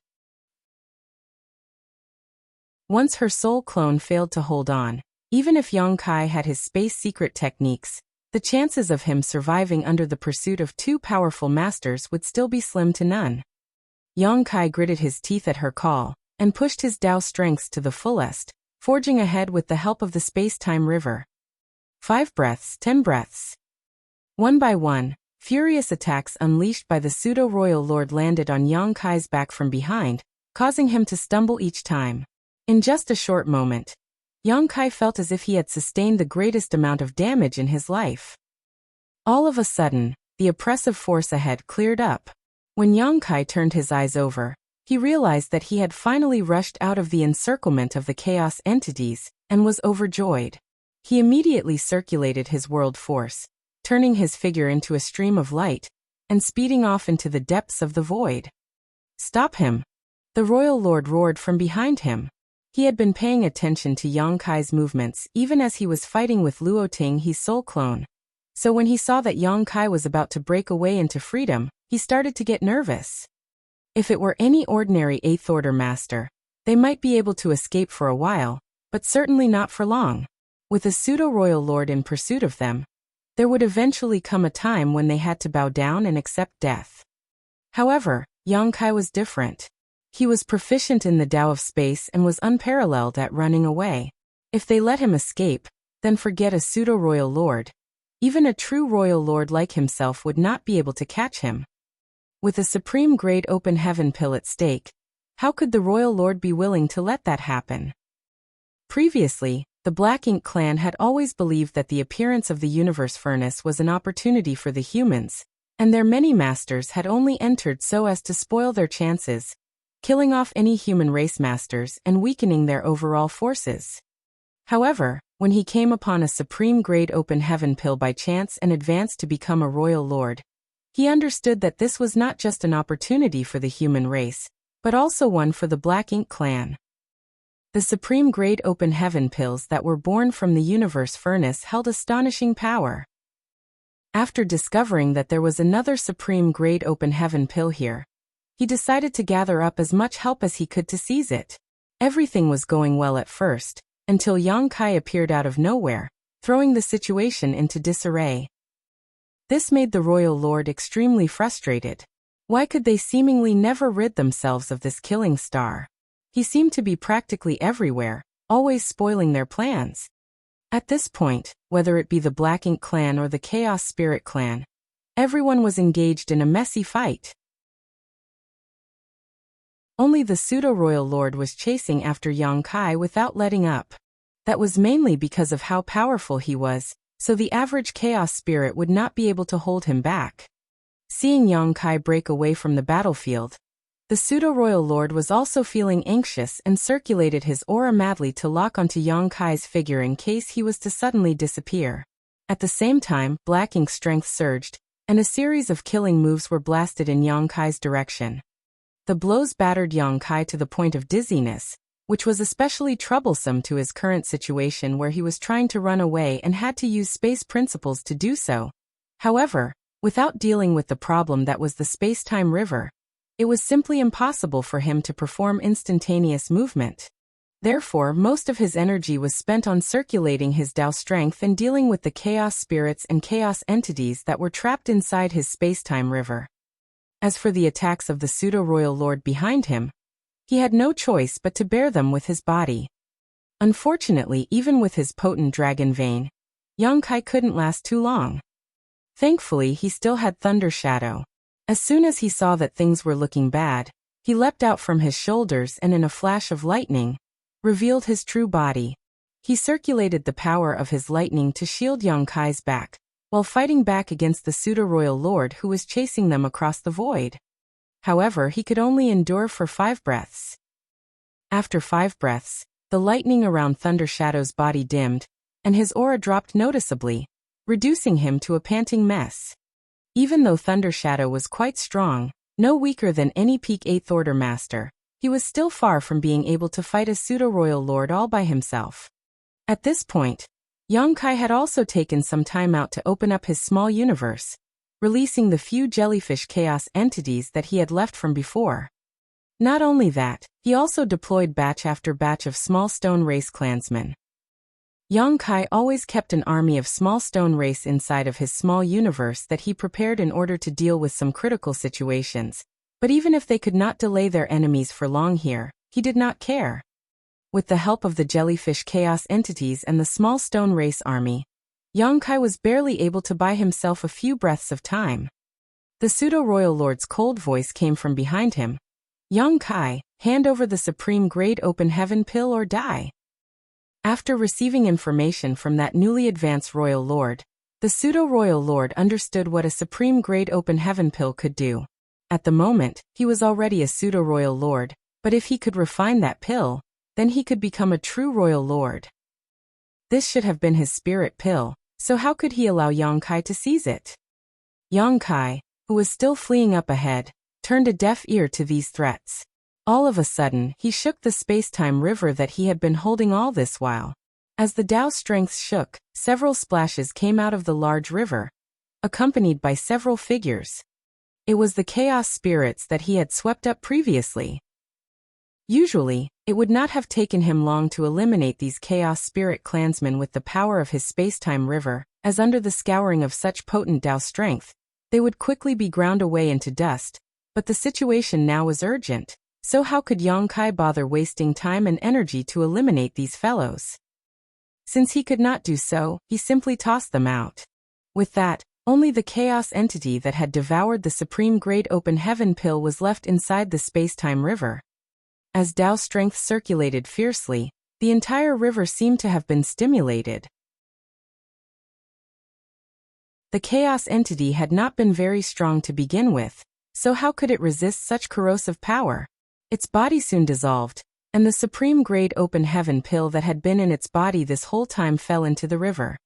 Once her soul clone failed to hold on, even if Yang Kai had his space secret techniques, the chances of him surviving under the pursuit of two powerful masters would still be slim to none. Yang Kai gritted his teeth at her call, and pushed his Tao strengths to the fullest, forging ahead with the help of the space-time river. 5 breaths, 10 breaths. One by one, furious attacks unleashed by the pseudo-royal lord landed on Yang Kai's back from behind, causing him to stumble each time. In just a short moment, Yang Kai felt as if he had sustained the greatest amount of damage in his life. All of a sudden, the oppressive force ahead cleared up. When Yang Kai turned his eyes over, he realized that he had finally rushed out of the encirclement of the chaos entities, and was overjoyed. He immediately circulated his world force, turning his figure into a stream of light, and speeding off into the depths of the void. "Stop him!" the Royal Lord roared from behind him. He had been paying attention to Yang Kai's movements even as he was fighting with Luo Tinghe's soul clone. So when he saw that Yang Kai was about to break away into freedom, he started to get nervous. If it were any ordinary 8th Order master, they might be able to escape for a while, but certainly not for long. With a pseudo-royal lord in pursuit of them, there would eventually come a time when they had to bow down and accept death. However, Yang Kai was different. He was proficient in the Tao of space and was unparalleled at running away. If they let him escape, then forget a pseudo-royal lord. Even a true royal lord like himself would not be able to catch him. With a supreme grade open heaven pill at stake, how could the royal lord be willing to let that happen? Previously, the Black Ink clan had always believed that the appearance of the universe furnace was an opportunity for the humans, and their many masters had only entered so as to spoil their chances, killing off any human race masters and weakening their overall forces. However, when he came upon a supreme grade open heaven pill by chance and advanced to become a royal lord, he understood that this was not just an opportunity for the human race, but also one for the Black Ink clan. The supreme grade open heaven pills that were born from the universe furnace held astonishing power. After discovering that there was another supreme grade open heaven pill here, he decided to gather up as much help as he could to seize it. Everything was going well at first, until Yang Kai appeared out of nowhere, throwing the situation into disarray. This made the royal lord extremely frustrated. Why could they seemingly never rid themselves of this killing star? He seemed to be practically everywhere, always spoiling their plans. At this point, whether it be the Black Ink clan or the Chaos Spirit clan, everyone was engaged in a messy fight. Only the pseudo-royal lord was chasing after Yang Kai without letting up. That was mainly because of how powerful he was, so the average chaos spirit would not be able to hold him back. Seeing Yang Kai break away from the battlefield, the pseudo-royal lord was also feeling anxious and circulated his aura madly to lock onto Yang Kai's figure in case he was to suddenly disappear. At the same time, Black Ink's strength surged, and a series of killing moves were blasted in Yang Kai's direction. The blows battered Yang Kai to the point of dizziness, which was especially troublesome to his current situation where he was trying to run away and had to use space principles to do so. However, without dealing with the problem that was the space-time river, it was simply impossible for him to perform instantaneous movement. Therefore, most of his energy was spent on circulating his Dao strength and dealing with the chaos spirits and chaos entities that were trapped inside his space-time river. As for the attacks of the pseudo-royal lord behind him, he had no choice but to bear them with his body. Unfortunately, even with his potent dragon vein, Yang Kai couldn't last too long. Thankfully, he still had Thunder Shadow. As soon as he saw that things were looking bad, he leapt out from his shoulders and in a flash of lightning, revealed his true body. He circulated the power of his lightning to shield Yang Kai's back, while fighting back against the pseudo-royal lord who was chasing them across the void. However, he could only endure for 5 breaths. After 5 breaths, the lightning around Thunder Shadow's body dimmed, and his aura dropped noticeably, reducing him to a panting mess. Even though Thunder Shadow was quite strong, no weaker than any peak 8th Order Master, he was still far from being able to fight a pseudo-royal lord all by himself. At this point, Yang Kai had also taken some time out to open up his small universe, releasing the few jellyfish chaos entities that he had left from before. Not only that, he also deployed batch after batch of small stone race clansmen. Yang Kai always kept an army of small stone race inside of his small universe that he prepared in order to deal with some critical situations, but even if they could not delay their enemies for long here, he did not care. With the help of the jellyfish chaos entities and the small stone race army, Yang Kai was barely able to buy himself a few breaths of time. The pseudo-royal lord's cold voice came from behind him. Yang Kai, hand over the supreme grade open heaven pill or die. After receiving information from that newly advanced royal lord, the pseudo-royal lord understood what a supreme grade open heaven pill could do. At the moment, he was already a pseudo-royal lord, but if he could refine that pill, then he could become a true royal lord. This should have been his spirit pill, so how could he allow Yang Kai to seize it? Yang Kai, who was still fleeing up ahead, turned a deaf ear to these threats. All of a sudden, he shook the space-time river that he had been holding all this while. As the Dao strength shook, several splashes came out of the large river, accompanied by several figures. It was the chaos spirits that he had swept up previously. Usually, it would not have taken him long to eliminate these chaos spirit clansmen with the power of his space-time river, as under the scouring of such potent Dao strength, they would quickly be ground away into dust, but the situation now was urgent, so how could Yang Kai bother wasting time and energy to eliminate these fellows? Since he could not do so, he simply tossed them out. With that, only the chaos entity that had devoured the supreme grade open heaven pill was left inside the space-time river. As Dao strength circulated fiercely, the entire river seemed to have been stimulated. The chaos entity had not been very strong to begin with, so how could it resist such corrosive power? Its body soon dissolved, and the supreme grade open heaven pill that had been in its body this whole time fell into the river.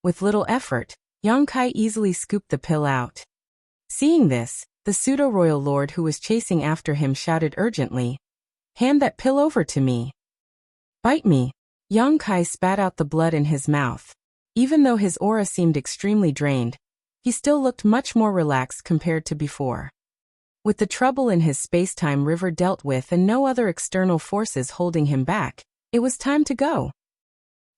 With little effort, Yang Kai easily scooped the pill out. Seeing this, the pseudo-royal lord who was chasing after him shouted urgently, "Hand that pill over to me." "Bite me." Yang Kai spat out the blood in his mouth. Even though his aura seemed extremely drained, he still looked much more relaxed compared to before. With the trouble in his space-time river dealt with and no other external forces holding him back, it was time to go.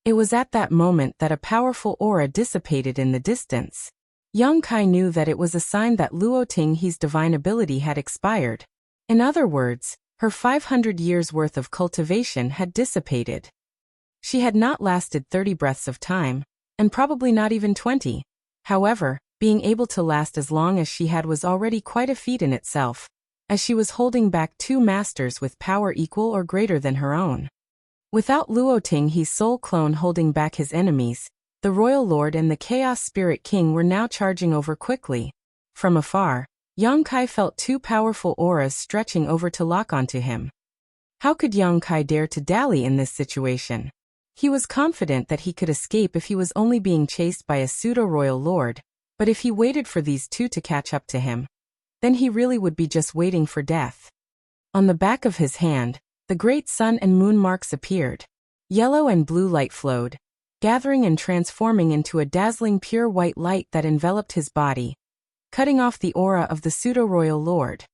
It was at that moment that a powerful aura dissipated in the distance. Yang Kai knew that it was a sign that Luo Tinghe's divine ability had expired. In other words, her 500 years' worth of cultivation had dissipated. She had not lasted 30 breaths of time, and probably not even 20. However, being able to last as long as she had was already quite a feat in itself, as she was holding back 2 masters with power equal or greater than her own. Without Luo Tinghe's soul clone holding back his enemies, the Royal Lord and the Chaos Spirit King were now charging over quickly. From afar, Yang Kai felt 2 powerful auras stretching over to lock onto him. How could Yang Kai dare to dally in this situation? He was confident that he could escape if he was only being chased by a pseudo-royal lord, But if he waited for these two to catch up to him, then he really would be just waiting for death. On the back of his hand, the great sun and moon marks appeared. Yellow and blue light flowed, gathering and transforming into a dazzling pure white light that enveloped his body, cutting off the aura of the pseudo-royal lord.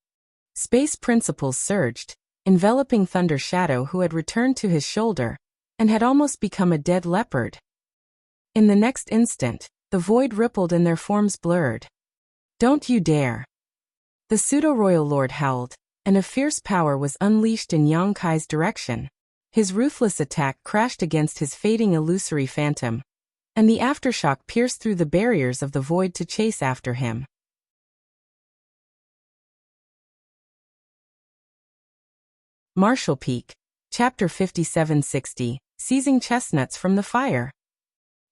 Space principles surged, enveloping Thunder Shadow, who had returned to his shoulder and had almost become a dead leopard. In the next instant, the void rippled and their forms blurred. "Don't you dare!" The pseudo-royal lord howled, and a fierce power was unleashed in Yang Kai's direction. His ruthless attack crashed against his fading illusory phantom, and the aftershock pierced through the barriers of the void to chase after him. Martial Peak, Chapter 5760, Seizing Chestnuts from the Fire.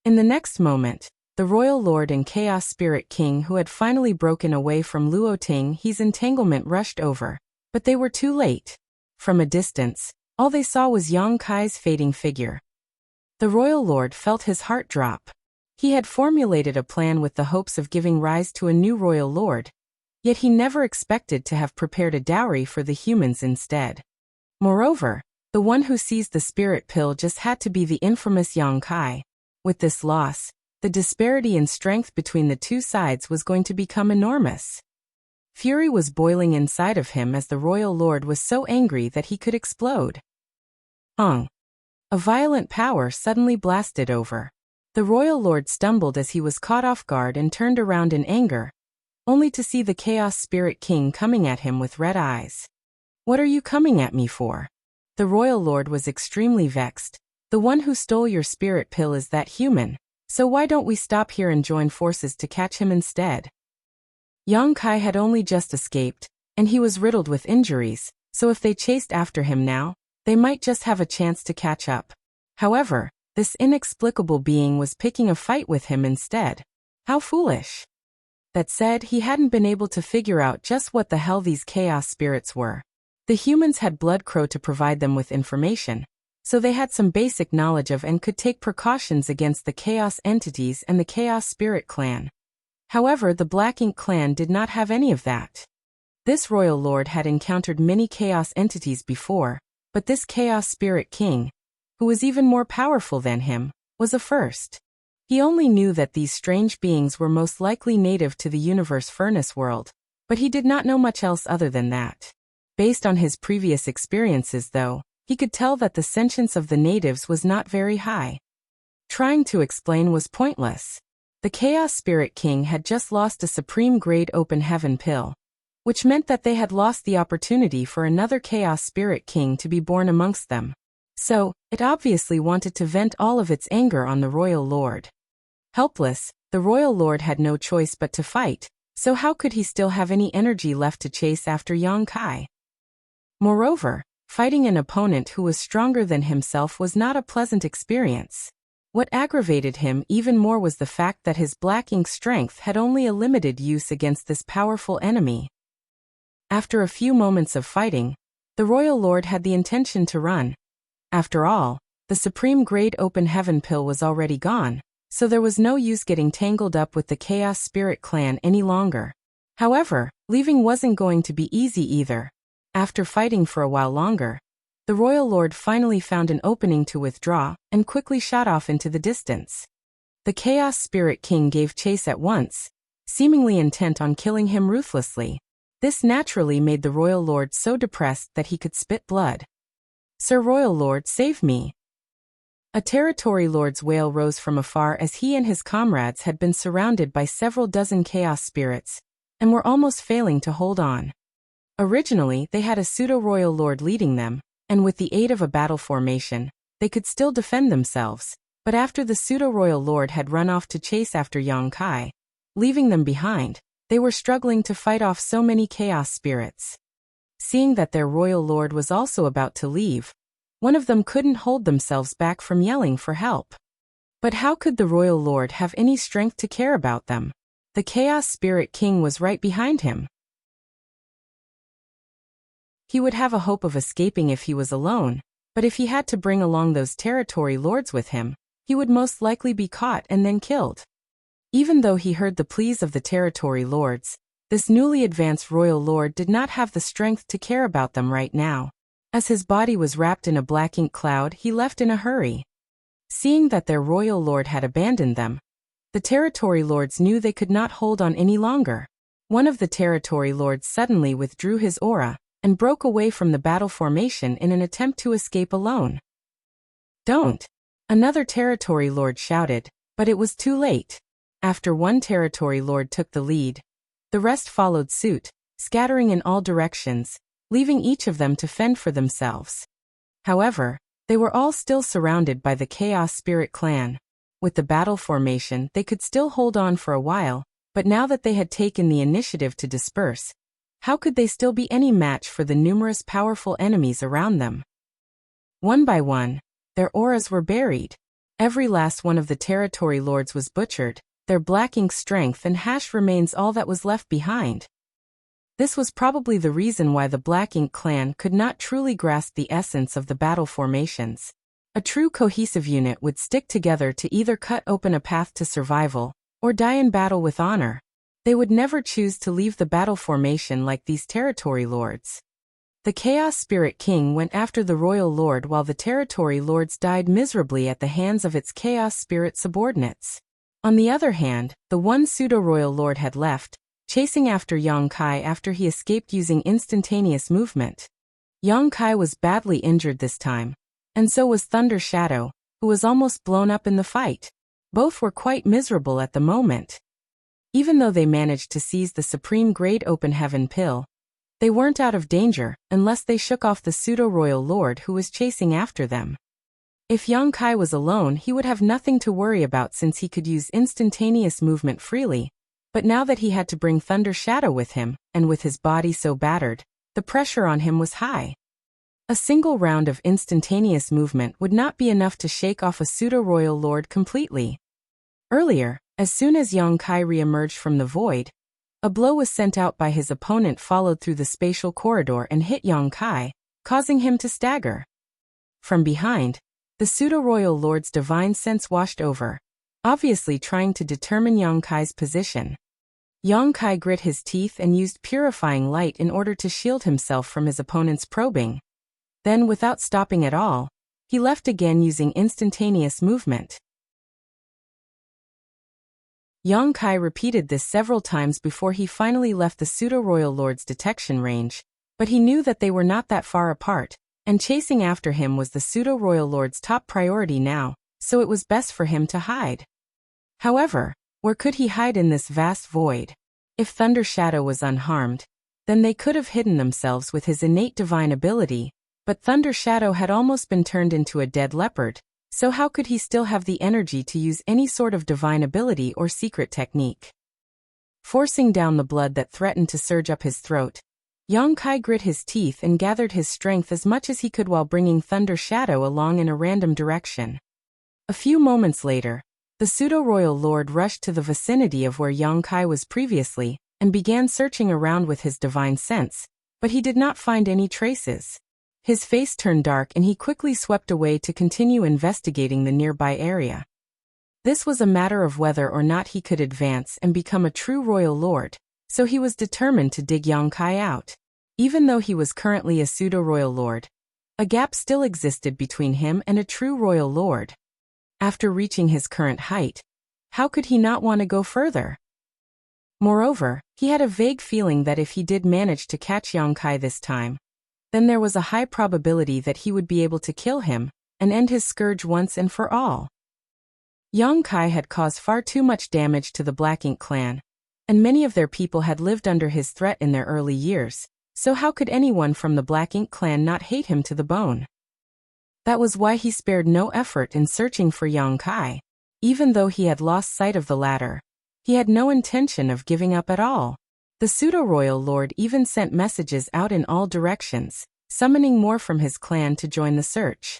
In the next moment, the Royal Lord and Chaos Spirit King, who had finally broken away from Luo Ting's entanglement, rushed over, but they were too late. From a distance, all they saw was Yang Kai's fading figure. The Royal Lord felt his heart drop. He had formulated a plan with the hopes of giving rise to a new Royal Lord, yet he never expected to have prepared a dowry for the humans instead. Moreover, the one who seized the spirit pill just had to be the infamous Yang Kai. With this loss, the disparity in strength between the two sides was going to become enormous. Fury was boiling inside of him as the Royal Lord was so angry that he could explode. A violent power suddenly blasted over. The Royal Lord stumbled as he was caught off guard and turned around in anger, only to see the Chaos Spirit King coming at him with red eyes. "What are you coming at me for?" The Royal Lord was extremely vexed. "The one who stole your spirit pill is that human, so why don't we stop here and join forces to catch him instead?" Yang Kai had only just escaped, and he was riddled with injuries, so if they chased after him now, they might just have a chance to catch up. However, this inexplicable being was picking a fight with him instead. How foolish. That said, he hadn't been able to figure out just what the hell these chaos spirits were. The humans had Blood Crow to provide them with information, so they had some basic knowledge of and could take precautions against the chaos entities and the Chaos Spirit Clan. However, the Black Ink Clan did not have any of that. This Royal Lord had encountered many chaos entities before, but this Chaos Spirit King, who was even more powerful than him, was a first. He only knew that these strange beings were most likely native to the universe furnace world, but he did not know much else other than that. Based on his previous experiences, though, he could tell that the sentience of the natives was not very high. Trying to explain was pointless. The Chaos Spirit King had just lost a Supreme Grade Open Heaven pill, which meant that they had lost the opportunity for another Chaos Spirit King to be born amongst them. So, it obviously wanted to vent all of its anger on the Royal Lord. Helpless, the Royal Lord had no choice but to fight, so how could he still have any energy left to chase after Yang Kai? Moreover, fighting an opponent who was stronger than himself was not a pleasant experience. What aggravated him even more was the fact that his Black Ink strength had only a limited use against this powerful enemy. After a few moments of fighting, the Royal Lord had the intention to run. After all, the Supreme Grade Open Heaven pill was already gone, so there was no use getting tangled up with the Chaos Spirit Clan any longer. However, leaving wasn't going to be easy either. After fighting for a while longer, the Royal Lord finally found an opening to withdraw and quickly shot off into the distance. The Chaos Spirit King gave chase at once, seemingly intent on killing him ruthlessly. This naturally made the Royal Lord so depressed that he could spit blood. "Sir Royal Lord, save me!" A territory lord's wail rose from afar as he and his comrades had been surrounded by several dozen chaos spirits, and were almost failing to hold on. Originally, they had a pseudo-royal lord leading them, and with the aid of a battle formation, they could still defend themselves, but after the pseudo-royal lord had run off to chase after Yang Kai, leaving them behind, they were struggling to fight off so many chaos spirits. Seeing that their royal lord was also about to leave, one of them couldn't hold themselves back from yelling for help. But how could the royal lord have any strength to care about them? The Chaos Spirit King was right behind him. He would have a hope of escaping if he was alone, but if he had to bring along those territory lords with him, he would most likely be caught and then killed. Even though he heard the pleas of the territory lords, this newly advanced royal lord did not have the strength to care about them right now. As his body was wrapped in a black ink cloud, he left in a hurry. Seeing that their royal lord had abandoned them, the territory lords knew they could not hold on any longer. One of the territory lords suddenly withdrew his aura and broke away from the battle formation in an attempt to escape alone. "Don't!" another territory lord shouted, but it was too late. After one territory lord took the lead, the rest followed suit, scattering in all directions, leaving each of them to fend for themselves. However, they were all still surrounded by the Chaos Spirit clan. With the battle formation, they could still hold on for a while, but now that they had taken the initiative to disperse, how could they still be any match for the numerous powerful enemies around them? One by one, their auras were buried. Every last one of the territory lords was butchered, their black ink strength and hash remains all that was left behind. This was probably the reason why the Black Ink clan could not truly grasp the essence of the battle formations. A true cohesive unit would stick together to either cut open a path to survival, or die in battle with honor. They would never choose to leave the battle formation like these territory lords. The Chaos Spirit King went after the royal lord while the territory lords died miserably at the hands of its Chaos Spirit subordinates. On the other hand, the one pseudo-royal lord had left, chasing after Yang Kai after he escaped using instantaneous movement. Yang Kai was badly injured this time, and so was Thunder Shadow, who was almost blown up in the fight. Both were quite miserable at the moment. Even though they managed to seize the Supreme Grade Open Heaven pill, they weren't out of danger unless they shook off the pseudo-royal lord who was chasing after them. If Yang Kai was alone, he would have nothing to worry about since he could use instantaneous movement freely. But now that he had to bring Thunder Shadow with him, and with his body so battered, the pressure on him was high. A single round of instantaneous movement would not be enough to shake off a pseudo-royal lord completely. Earlier, as soon as Yang Kai re-emerged from the void, a blow was sent out by his opponent followed through the spatial corridor and hit Yang Kai, causing him to stagger. From behind, the pseudo-royal lord's divine sense washed over, obviously trying to determine Yang Kai's position. Yang Kai grit his teeth and used purifying light in order to shield himself from his opponent's probing. Then, without stopping at all, he left again using instantaneous movement. Yang Kai repeated this several times before he finally left the pseudo-royal lord's detection range, but he knew that they were not that far apart, and chasing after him was the pseudo-royal lord's top priority now, so it was best for him to hide. However, where could he hide in this vast void? If Thunder Shadow was unharmed, then they could have hidden themselves with his innate divine ability, but Thunder Shadow had almost been turned into a dead leopard, so how could he still have the energy to use any sort of divine ability or secret technique? Forcing down the blood that threatened to surge up his throat, Yang Kai grit his teeth and gathered his strength as much as he could while bringing Thunder Shadow along in a random direction. A few moments later, the pseudo-royal lord rushed to the vicinity of where Yang Kai was previously, and began searching around with his divine sense, but he did not find any traces. His face turned dark and he quickly swept away to continue investigating the nearby area. This was a matter of whether or not he could advance and become a true royal lord, so he was determined to dig Yang Kai out. Even though he was currently a pseudo-royal lord, a gap still existed between him and a true royal lord. After reaching his current height, how could he not want to go further? Moreover, he had a vague feeling that if he did manage to catch Yang Kai this time, then there was a high probability that he would be able to kill him and end his scourge once and for all. Yang Kai had caused far too much damage to the Black Ink clan, and many of their people had lived under his threat in their early years, so how could anyone from the Black Ink clan not hate him to the bone? That was why he spared no effort in searching for Yang Kai. Even though he had lost sight of the latter, he had no intention of giving up at all. The pseudo-royal lord even sent messages out in all directions, summoning more from his clan to join the search.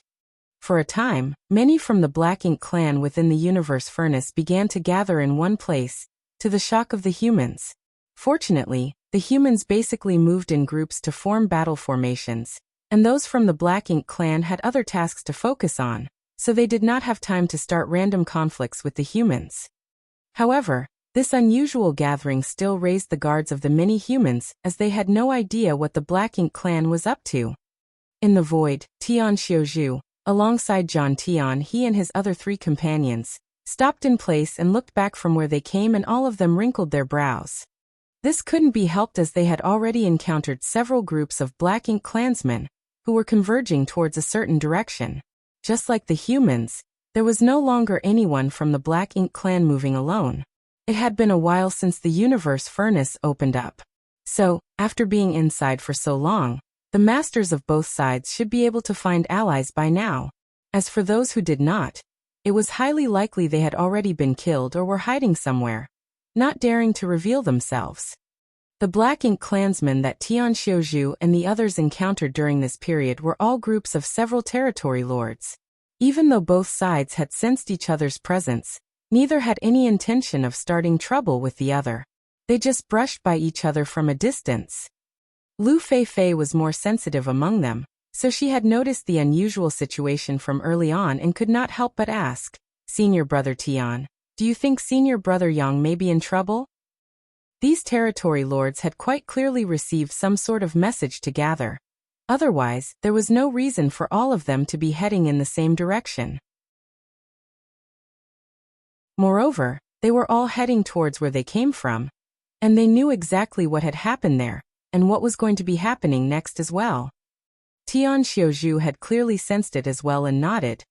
For a time, many from the Black Ink clan within the universe furnace began to gather in one place, to the shock of the humans. Fortunately, the humans basically moved in groups to form battle formations, and those from the Black Ink clan had other tasks to focus on, so they did not have time to start random conflicts with the humans. However, this unusual gathering still raised the guards of the many humans as they had no idea what the Black Ink clan was up to. In the void, Tian Xiuzhu, alongside Zhang Tian, he and his other 3 companions, stopped in place and looked back from where they came, and all of them wrinkled their brows. This couldn't be helped as they had already encountered several groups of Black Ink clansmen who were converging towards a certain direction. Just like the humans, there was no longer anyone from the Black Ink clan moving alone. It had been a while since the universe furnace opened up. So, after being inside for so long, the masters of both sides should be able to find allies by now. As for those who did not, it was highly likely they had already been killed or were hiding somewhere, not daring to reveal themselves. The Black Ink clansmen that Tian Xiuzhu and the others encountered during this period were all groups of several territory lords. Even though both sides had sensed each other's presence, neither had any intention of starting trouble with the other. They just brushed by each other from a distance. Lu Feifei was more sensitive among them, so she had noticed the unusual situation from early on and could not help but ask, "Senior brother Tian, do you think senior brother Yang may be in trouble?" These territory lords had quite clearly received some sort of message to gather. Otherwise, there was no reason for all of them to be heading in the same direction. Moreover, they were all heading towards where they came from, and they knew exactly what had happened there, and what was going to be happening next as well. Tian Xiuzhu had clearly sensed it as well and nodded.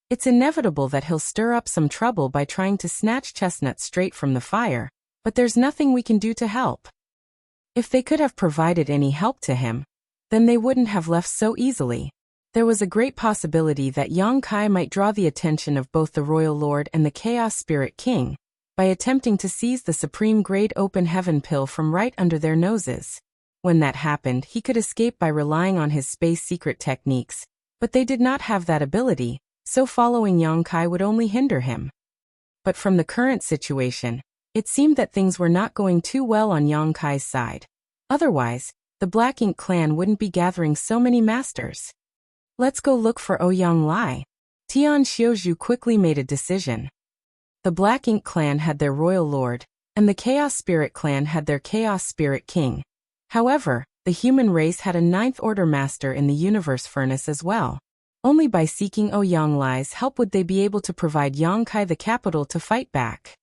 It's inevitable that he'll stir up some trouble by trying to snatch Chestnut straight from the fire, but there's nothing we can do to help. If they could have provided any help to him, then they wouldn't have left so easily. There was a great possibility that Yang Kai might draw the attention of both the Royal Lord and the Chaos Spirit King by attempting to seize the Supreme Grade Open Heaven pill from right under their noses. When that happened, he could escape by relying on his space secret techniques, but they did not have that ability, so following Yang Kai would only hinder him. But from the current situation, it seemed that things were not going too well on Yang Kai's side. Otherwise, the Black Ink clan wouldn't be gathering so many masters. Let's go look for Ouyang Lai. Tian Xiuzhu quickly made a decision. The Black Ink clan had their royal lord, and the Chaos Spirit clan had their Chaos Spirit King. However, the human race had a 9th order master in the universe furnace as well. Only by seeking Ouyang Lai's help would they be able to provide Yang Kai the capital to fight back.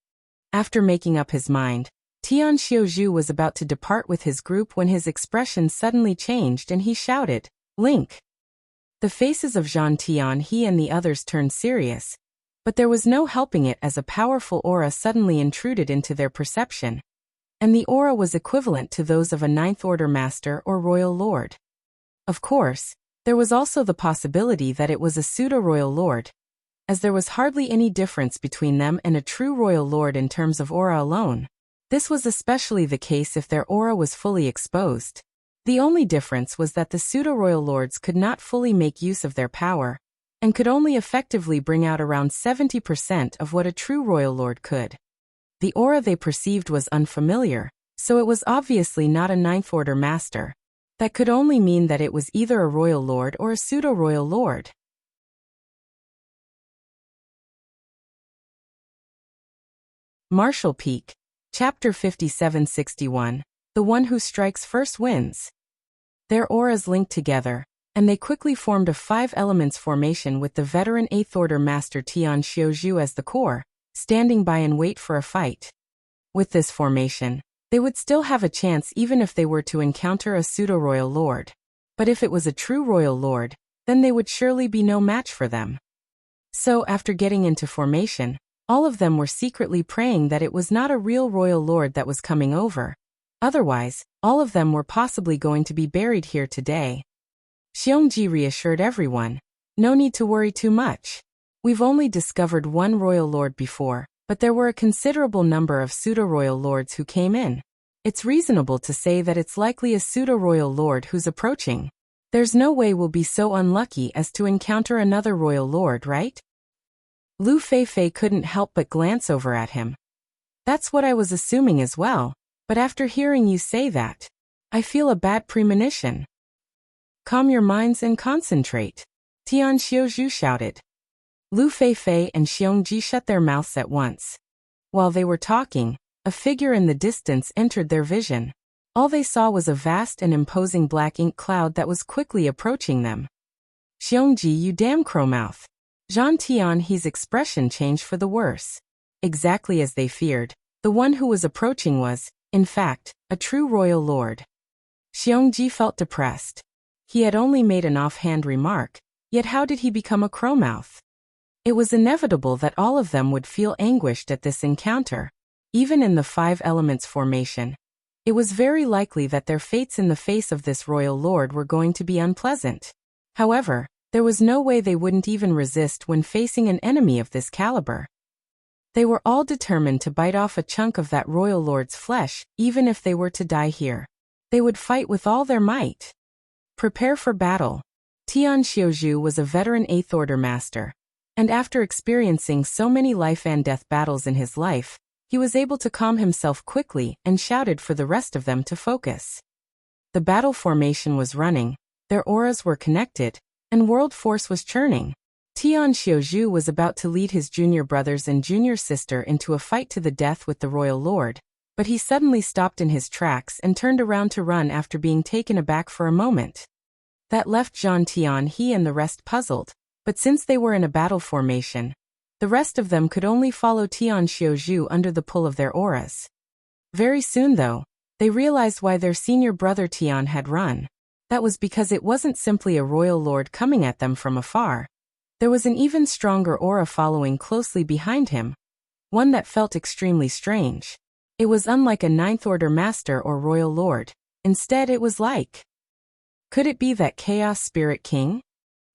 After making up his mind, Tian Xiuzhu was about to depart with his group when his expression suddenly changed and he shouted, "Link!" The faces of Zhang Tian, he and the others turned serious, but there was no helping it as a powerful aura suddenly intruded into their perception, and the aura was equivalent to those of a 9th order master or royal lord. Of course, there was also the possibility that it was a pseudo-royal lord, as there was hardly any difference between them and a true royal lord in terms of aura alone. This was especially the case if their aura was fully exposed. The only difference was that the pseudo-royal lords could not fully make use of their power, and could only effectively bring out around 70% of what a true royal lord could. The aura they perceived was unfamiliar, so it was obviously not a 9th order master. That could only mean that it was either a royal lord or a pseudo-royal lord. Martial Peak, Chapter 5761, The One Who Strikes First Wins. Their auras linked together, and they quickly formed a 5 elements formation with the veteran 8th order master Tian Xiuzhu as the core, standing by in wait for a fight. With this formation, they would still have a chance even if they were to encounter a pseudo-royal lord. But if it was a true royal lord, then they would surely be no match for them. So after getting into formation, all of them were secretly praying that it was not a real royal lord that was coming over. Otherwise, all of them were possibly going to be buried here today. Xiongji reassured everyone, "No need to worry too much. We've only discovered one royal lord before, but there were a considerable number of pseudo-royal lords who came in. It's reasonable to say that it's likely a pseudo-royal lord who's approaching. There's no way we'll be so unlucky as to encounter another royal lord, right?" Lu Feifei couldn't help but glance over at him. "That's what I was assuming as well, but after hearing you say that, I feel a bad premonition." "Calm your minds and concentrate," Tian Xiuzhu shouted. Lu Feifei and Xiongji shut their mouths at once. While they were talking, a figure in the distance entered their vision. All they saw was a vast and imposing black ink cloud that was quickly approaching them. "Xiongji, you damn crowmouth." Zhang Tianhe's expression changed for the worse. Exactly as they feared, the one who was approaching was, in fact, a true royal lord. Xiongji felt depressed. He had only made an offhand remark, yet how did he become a crowmouth? It was inevitable that all of them would feel anguished at this encounter. Even in the five elements formation, it was very likely that their fates in the face of this royal lord were going to be unpleasant. However, there was no way they wouldn't even resist when facing an enemy of this caliber. They were all determined to bite off a chunk of that royal lord's flesh, even if they were to die here. They would fight with all their might. Prepare for battle. Tian Xiuzhu was a veteran 8th Order master, and after experiencing so many life and death battles in his life, he was able to calm himself quickly and shouted for the rest of them to focus. The battle formation was running, their auras were connected, and world force was churning. Tian Xiuzhu was about to lead his junior brothers and junior sister into a fight to the death with the royal lord, but he suddenly stopped in his tracks and turned around to run after being taken aback for a moment. That left Zhang Tianhe and the rest puzzled, but since they were in a battle formation, the rest of them could only follow Tian Xiuzhu under the pull of their auras. Very soon though, they realized why their senior brother Tian had run. That was because it wasn't simply a royal lord coming at them from afar. There was an even stronger aura following closely behind him, one that felt extremely strange. It was unlike a 9th Order master or royal lord. Instead it was like... Could it be that Chaos Spirit King?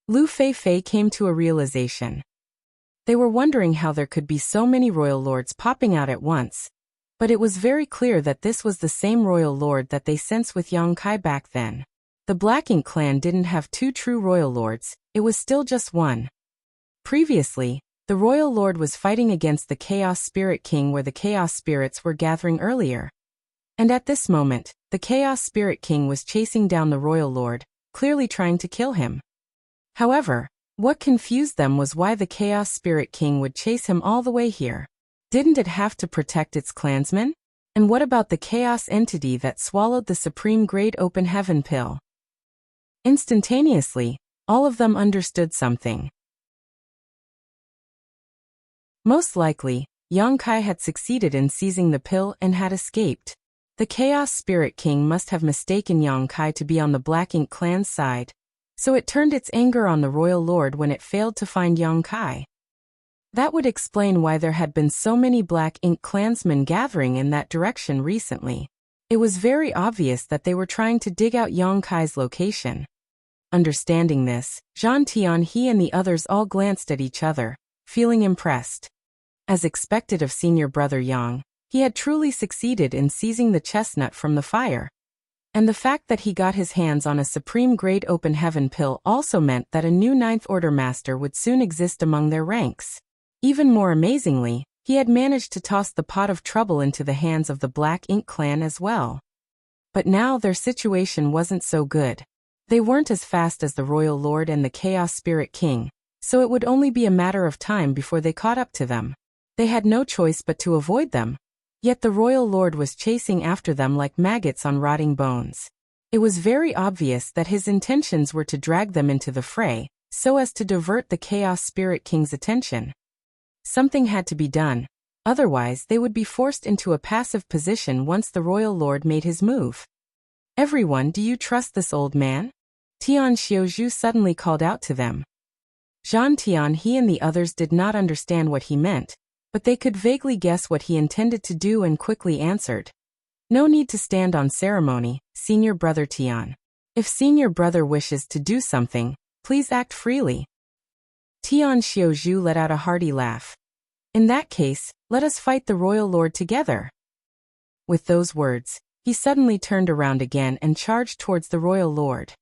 Lu Feifei came to a realization. They were wondering how there could be so many royal lords popping out at once, but it was very clear that this was the same royal lord that they sensed with Yang Kai back then. The Black Ink clan didn't have two true royal lords, it was still just one. Previously, the royal lord was fighting against the Chaos Spirit King where the Chaos Spirits were gathering earlier. And at this moment, the Chaos Spirit King was chasing down the royal lord, clearly trying to kill him. However, what confused them was why the Chaos Spirit King would chase him all the way here. Didn't it have to protect its clansmen? And what about the chaos entity that swallowed the supreme Great Open Heaven pill? Instantaneously, all of them understood something. Most likely, Yang Kai had succeeded in seizing the pill and had escaped. The Chaos Spirit King must have mistaken Yang Kai to be on the Black Ink clan's side, so it turned its anger on the royal lord when it failed to find Yang Kai. That would explain why there had been so many Black Ink clansmen gathering in that direction recently. It was very obvious that they were trying to dig out Yang Kai's location. Understanding this, Zhang Tianhe and the others all glanced at each other, feeling impressed. As expected of senior brother Yang, he had truly succeeded in seizing the chestnut from the fire. And the fact that he got his hands on a supreme Great Open Heaven pill also meant that a new 9th Order master would soon exist among their ranks. Even more amazingly, he had managed to toss the pot of trouble into the hands of the Black Ink clan as well. But now their situation wasn't so good. They weren't as fast as the Royal Lord and the Chaos Spirit King, so it would only be a matter of time before they caught up to them. They had no choice but to avoid them. Yet the Royal Lord was chasing after them like maggots on rotting bones. It was very obvious that his intentions were to drag them into the fray, so as to divert the Chaos Spirit King's attention. Something had to be done, otherwise they would be forced into a passive position once the Royal Lord made his move. "Everyone, do you trust this old man?" Tian Xiuzhu suddenly called out to them. Zhang Tianhe and the others did not understand what he meant, but they could vaguely guess what he intended to do and quickly answered. "No need to stand on ceremony, senior brother Tian. If senior brother wishes to do something, please act freely." Tian Xiuzhu let out a hearty laugh. "In that case, let us fight the royal lord together." With those words, he suddenly turned around again and charged towards the royal lord.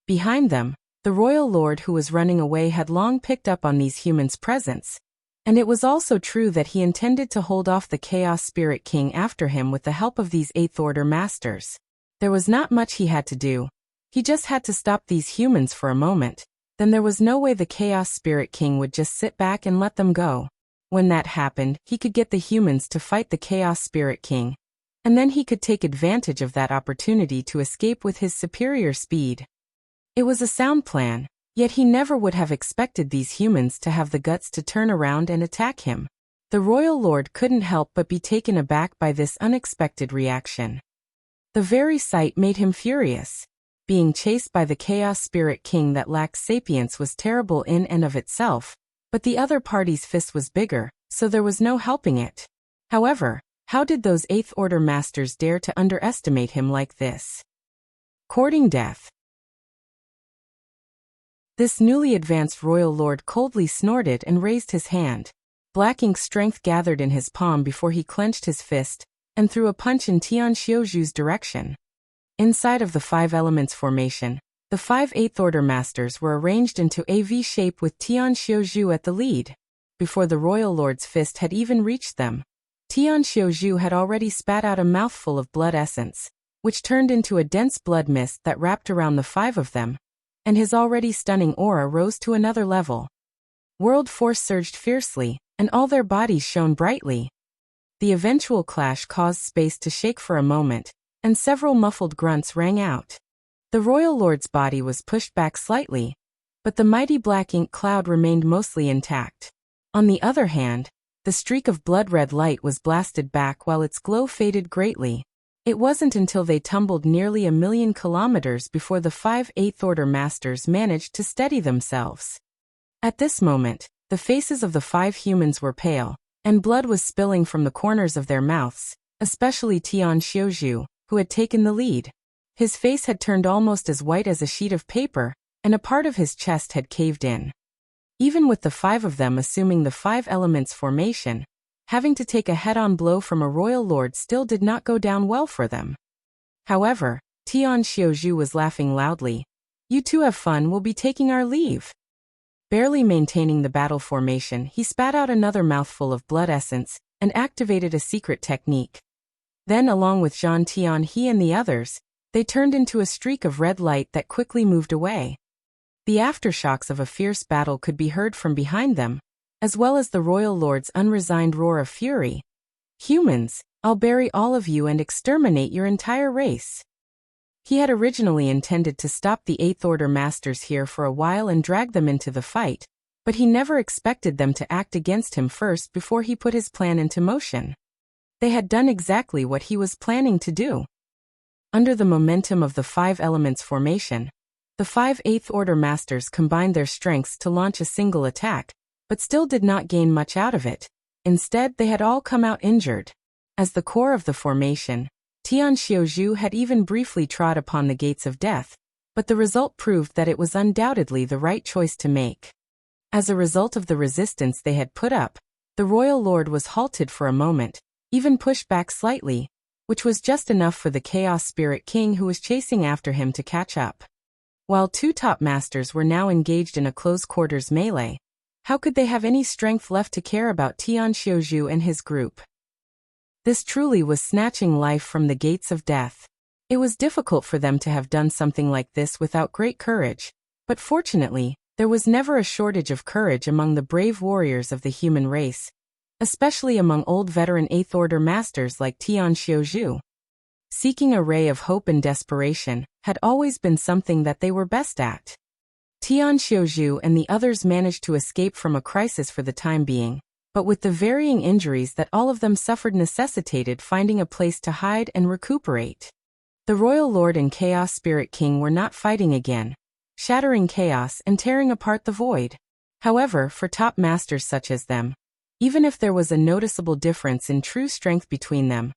Behind them, the royal lord who was running away had long picked up on these humans' presence. And it was also true that he intended to hold off the Chaos Spirit King after him with the help of these 8th Order masters. There was not much he had to do. He just had to stop these humans for a moment. Then there was no way the Chaos Spirit King would just sit back and let them go. When that happened, he could get the humans to fight the Chaos Spirit King, and then he could take advantage of that opportunity to escape with his superior speed. It was a sound plan, yet he never would have expected these humans to have the guts to turn around and attack him. The royal lord couldn't help but be taken aback by this unexpected reaction. The very sight made him furious. Being chased by the Chaos Spirit King that lacked sapience was terrible in and of itself, but the other party's fist was bigger, so there was no helping it. However, how did those Eighth Order masters dare to underestimate him like this? Courting death. This newly advanced royal lord coldly snorted and raised his hand. Black ink strength gathered in his palm before he clenched his fist and threw a punch in Tian Xiuju's direction. Inside of the Five Elements formation, the 5 Eighth Order masters were arranged into a V shape with Tian Xiuju at the lead. Before the royal lord's fist had even reached them, Tian Xiuju had already spat out a mouthful of blood essence, which turned into a dense blood mist that wrapped around the 5 of them, and his already stunning aura rose to another level. World force surged fiercely, and all their bodies shone brightly. The eventual clash caused space to shake for a moment, and several muffled grunts rang out. The royal lord's body was pushed back slightly, but the mighty black ink cloud remained mostly intact. On the other hand, the streak of blood-red light was blasted back while its glow faded greatly. It wasn't until they tumbled nearly 1,000,000 kilometers before the 5 Eighth Order masters managed to steady themselves. At this moment, the faces of the 5 humans were pale, and blood was spilling from the corners of their mouths, especially Tian Xiuju, who had taken the lead. His face had turned almost as white as a sheet of paper, and a part of his chest had caved in. Even with the 5 of them assuming the 5 elements formation, having to take a head-on blow from a royal lord still did not go down well for them. However, Tian Xiuju was laughing loudly. "You two have fun, we'll be taking our leave." Barely maintaining the battle formation, he spat out another mouthful of blood essence and activated a secret technique. Then, along with Zhan Tian He and the others, they turned into a streak of red light that quickly moved away. The aftershocks of a fierce battle could be heard from behind them, as well as the royal lord's unresigned roar of fury. "Humans, I'll bury all of you and exterminate your entire race." He had originally intended to stop the Eighth Order masters here for a while and drag them into the fight, but he never expected them to act against him first before he put his plan into motion. They had done exactly what he was planning to do. Under the momentum of the 5 elements formation, the 5 Eighth Order masters combined their strengths to launch a single attack, but still did not gain much out of it. Instead, they had all come out injured. As the core of the formation, Tian Xiuju had even briefly trod upon the gates of death, but the result proved that it was undoubtedly the right choice to make. As a result of the resistance they had put up, the royal lord was halted for a moment, even pushed back slightly, which was just enough for the Chaos Spirit King who was chasing after him to catch up. While 2 top masters were now engaged in a close-quarters melee, how could they have any strength left to care about Tian Xiuju and his group? This truly was snatching life from the gates of death. It was difficult for them to have done something like this without great courage, but fortunately, there was never a shortage of courage among the brave warriors of the human race, especially among old veteran Eighth Order masters like Tian Xiuju. Seeking a ray of hope and desperation had always been something that they were best at. Tian Xiuju and the others managed to escape from a crisis for the time being, but with the varying injuries that all of them suffered necessitated finding a place to hide and recuperate. The Royal Lord and Chaos Spirit King were not fighting again, shattering chaos and tearing apart the void. However, for top masters such as them, even if there was a noticeable difference in true strength between them,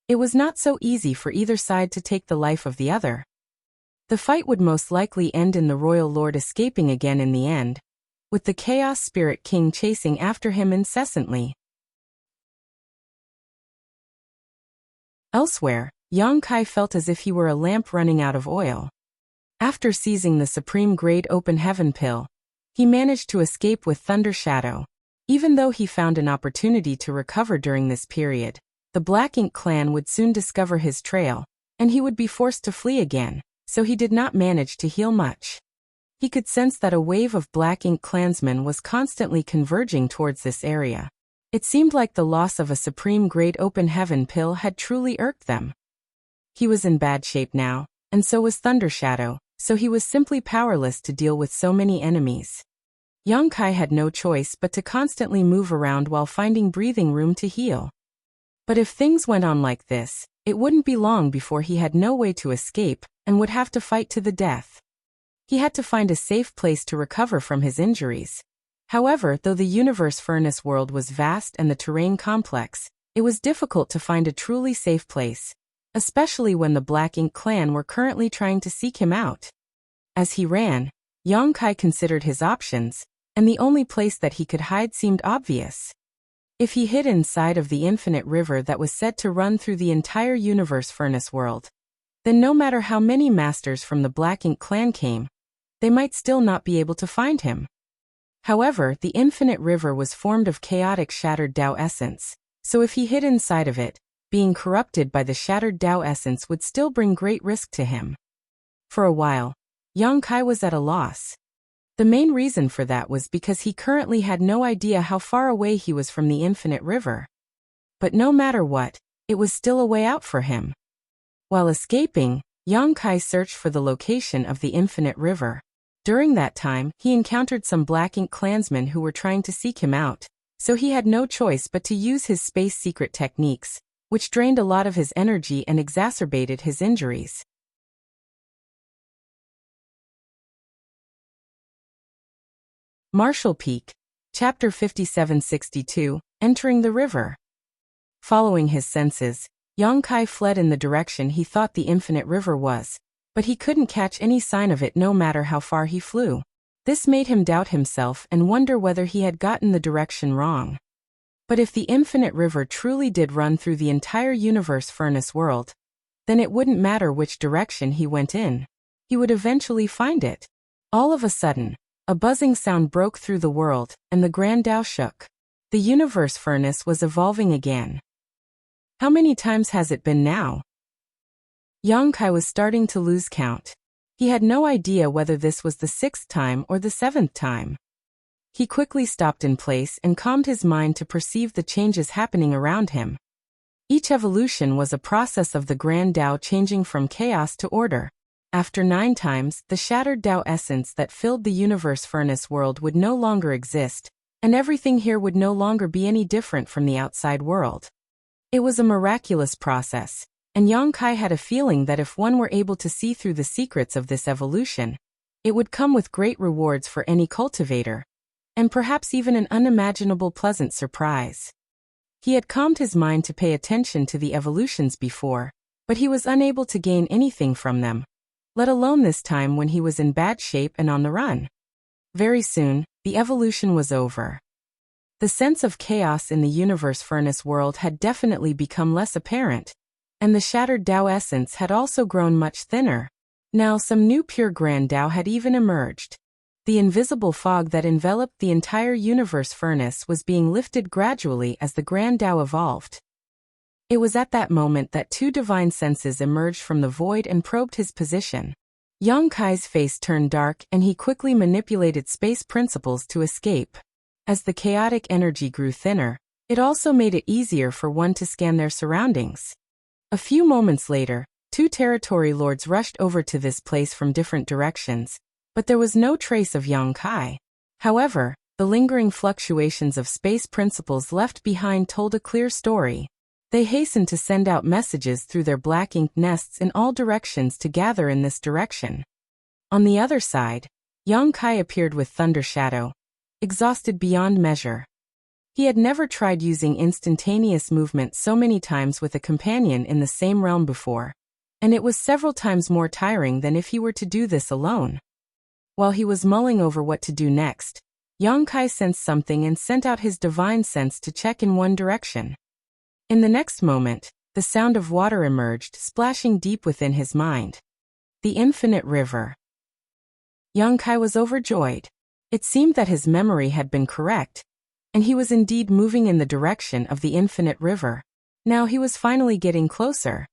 it was not so easy for either side to take the life of the other. The fight would most likely end in the Royal Lord escaping again in the end, with the Chaos Spirit King chasing after him incessantly. Elsewhere, Yang Kai felt as if he were a lamp running out of oil. After seizing the Supreme Grade Open Heaven Pill, he managed to escape with Thunder Shadow. Even though he found an opportunity to recover during this period, the Black Ink clan would soon discover his trail, and he would be forced to flee again, so he did not manage to heal much. He could sense that a wave of Black Ink clansmen was constantly converging towards this area. It seemed like the loss of a supreme great open heaven pill had truly irked them. He was in bad shape now, and so was Thundershadow, so he was simply powerless to deal with so many enemies. Young Kai had no choice but to constantly move around while finding breathing room to heal. But if things went on like this, it wouldn't be long before he had no way to escape and would have to fight to the death. He had to find a safe place to recover from his injuries. However, though the universe furnace world was vast and the terrain complex, it was difficult to find a truly safe place, especially when the Black Ink clan were currently trying to seek him out. As he ran, Young Kai considered his options, and the only place that he could hide seemed obvious. If he hid inside of the infinite river that was said to run through the entire universe furnace world, then no matter how many masters from the Black Ink clan came, they might still not be able to find him. However, the infinite river was formed of chaotic shattered Tao essence, so if he hid inside of it, being corrupted by the shattered Tao essence would still bring great risk to him. For a while, Young Kai was at a loss. The main reason for that was because he currently had no idea how far away he was from the infinite river. But no matter what, it was still a way out for him. While escaping, Young Kai searched for the location of the infinite river. During that time, he encountered some Black Ink clansmen who were trying to seek him out, so he had no choice but to use his space secret techniques, which drained a lot of his energy and exacerbated his injuries. Marshall Peak, Chapter 5762, Entering the River. Following his senses, Young Kai fled in the direction he thought the infinite river was, but he couldn't catch any sign of it no matter how far he flew. This made him doubt himself and wonder whether he had gotten the direction wrong. But if the infinite river truly did run through the entire universe furnace world, then it wouldn't matter which direction he went in. He would eventually find it. All of a sudden, a buzzing sound broke through the world, and the Grand Tao shook. The universe furnace was evolving again. How many times has it been now? Young Kai was starting to lose count. He had no idea whether this was the 6th time or the 7th time. He quickly stopped in place and calmed his mind to perceive the changes happening around him. Each evolution was a process of the Grand Tao changing from chaos to order. After 9 times, the shattered Tao essence that filled the universe furnace world would no longer exist, and everything here would no longer be any different from the outside world. It was a miraculous process, and Young Kai had a feeling that if one were able to see through the secrets of this evolution, it would come with great rewards for any cultivator, and perhaps even an unimaginable pleasant surprise. He had calmed his mind to pay attention to the evolutions before, but he was unable to gain anything from them, let alone this time when he was in bad shape and on the run. Very soon, the evolution was over. The sense of chaos in the universe furnace world had definitely become less apparent, and the shattered Tao essence had also grown much thinner. Now some new pure Grand Tao had even emerged. The invisible fog that enveloped the entire universe furnace was being lifted gradually as the Grand Tao evolved. It was at that moment that 2 divine senses emerged from the void and probed his position. Young Kai's face turned dark and he quickly manipulated space principles to escape. As the chaotic energy grew thinner, it also made it easier for one to scan their surroundings. A few moments later, 2 territory lords rushed over to this place from different directions, but there was no trace of Young Kai. However, the lingering fluctuations of space principles left behind told a clear story. They hastened to send out messages through their Black Ink nests in all directions to gather in this direction. On the other side, Young Kai appeared with Thundershadow, exhausted beyond measure. He had never tried using instantaneous movement so many times with a companion in the same realm before, and it was several times more tiring than if he were to do this alone. While he was mulling over what to do next, Young Kai sensed something and sent out his divine sense to check in one direction. In the next moment, the sound of water emerged, splashing deep within his mind. The infinite river. Young Kai was overjoyed. It seemed that his memory had been correct, and he was indeed moving in the direction of the infinite river. Now he was finally getting closer.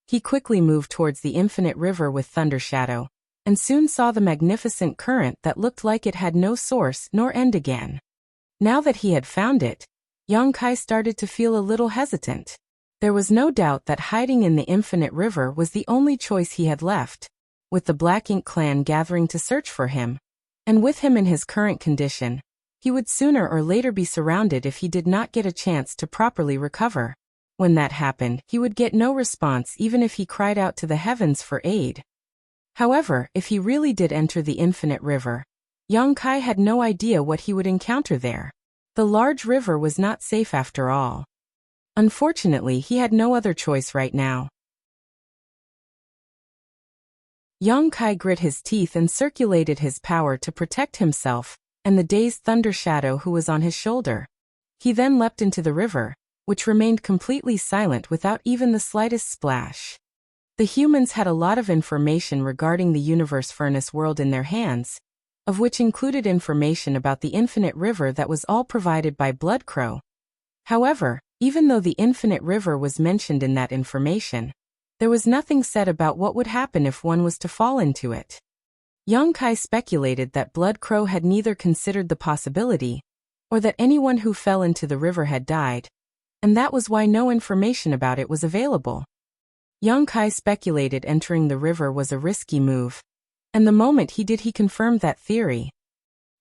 He quickly moved towards the infinite river with Thundershadow, and soon saw the magnificent current that looked like it had no source nor end again. Now that he had found it, Yang Kai started to feel a little hesitant. There was no doubt that hiding in the infinite river was the only choice he had left, with the Black Ink clan gathering to search for him. And with him in his current condition, he would sooner or later be surrounded if he did not get a chance to properly recover. When that happened, he would get no response even if he cried out to the heavens for aid. However, if he really did enter the infinite river, Yang Kai had no idea what he would encounter there. The large river was not safe after all. Unfortunately, he had no other choice right now. Yang Kai grit his teeth and circulated his power to protect himself and the dazed Thunder Shadow who was on his shoulder. He then leapt into the river, which remained completely silent without even the slightest splash. The humans had a lot of information regarding the universe furnace world in their hands, of which included information about the infinite river that was all provided by Bloodcrow. However, even though the infinite river was mentioned in that information, there was nothing said about what would happen if one was to fall into it. Yang Kai speculated that Bloodcrow had neither considered the possibility, or that anyone who fell into the river had died, and that was why no information about it was available. Yang Kai speculated entering the river was a risky move, and the moment he did, he confirmed that theory.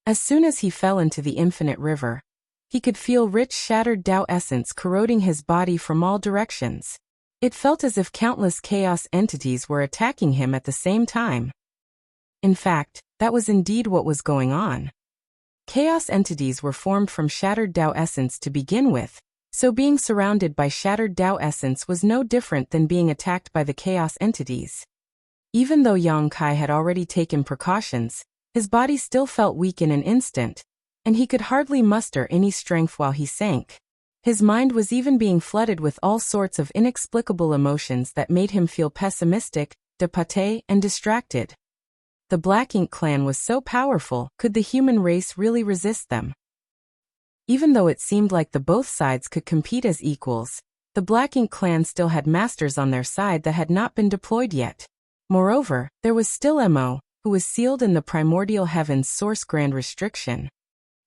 As soon as he fell into the infinite river, he could feel rich shattered Tao essence corroding his body from all directions. It felt as if countless chaos entities were attacking him at the same time. In fact, that was indeed what was going on. Chaos entities were formed from shattered Tao essence to begin with, so being surrounded by shattered Tao essence was no different than being attacked by the chaos entities. Even though Yang Kai had already taken precautions, his body still felt weak in an instant, and he could hardly muster any strength while he sank. His mind was even being flooded with all sorts of inexplicable emotions that made him feel pessimistic, dépassé, and distracted. The Black Ink clan was so powerful, could the human race really resist them? Even though it seemed like the both sides could compete as equals, the Black Ink clan still had masters on their side that had not been deployed yet. Moreover, there was still Mo, who was sealed in the primordial heaven's source grand restriction.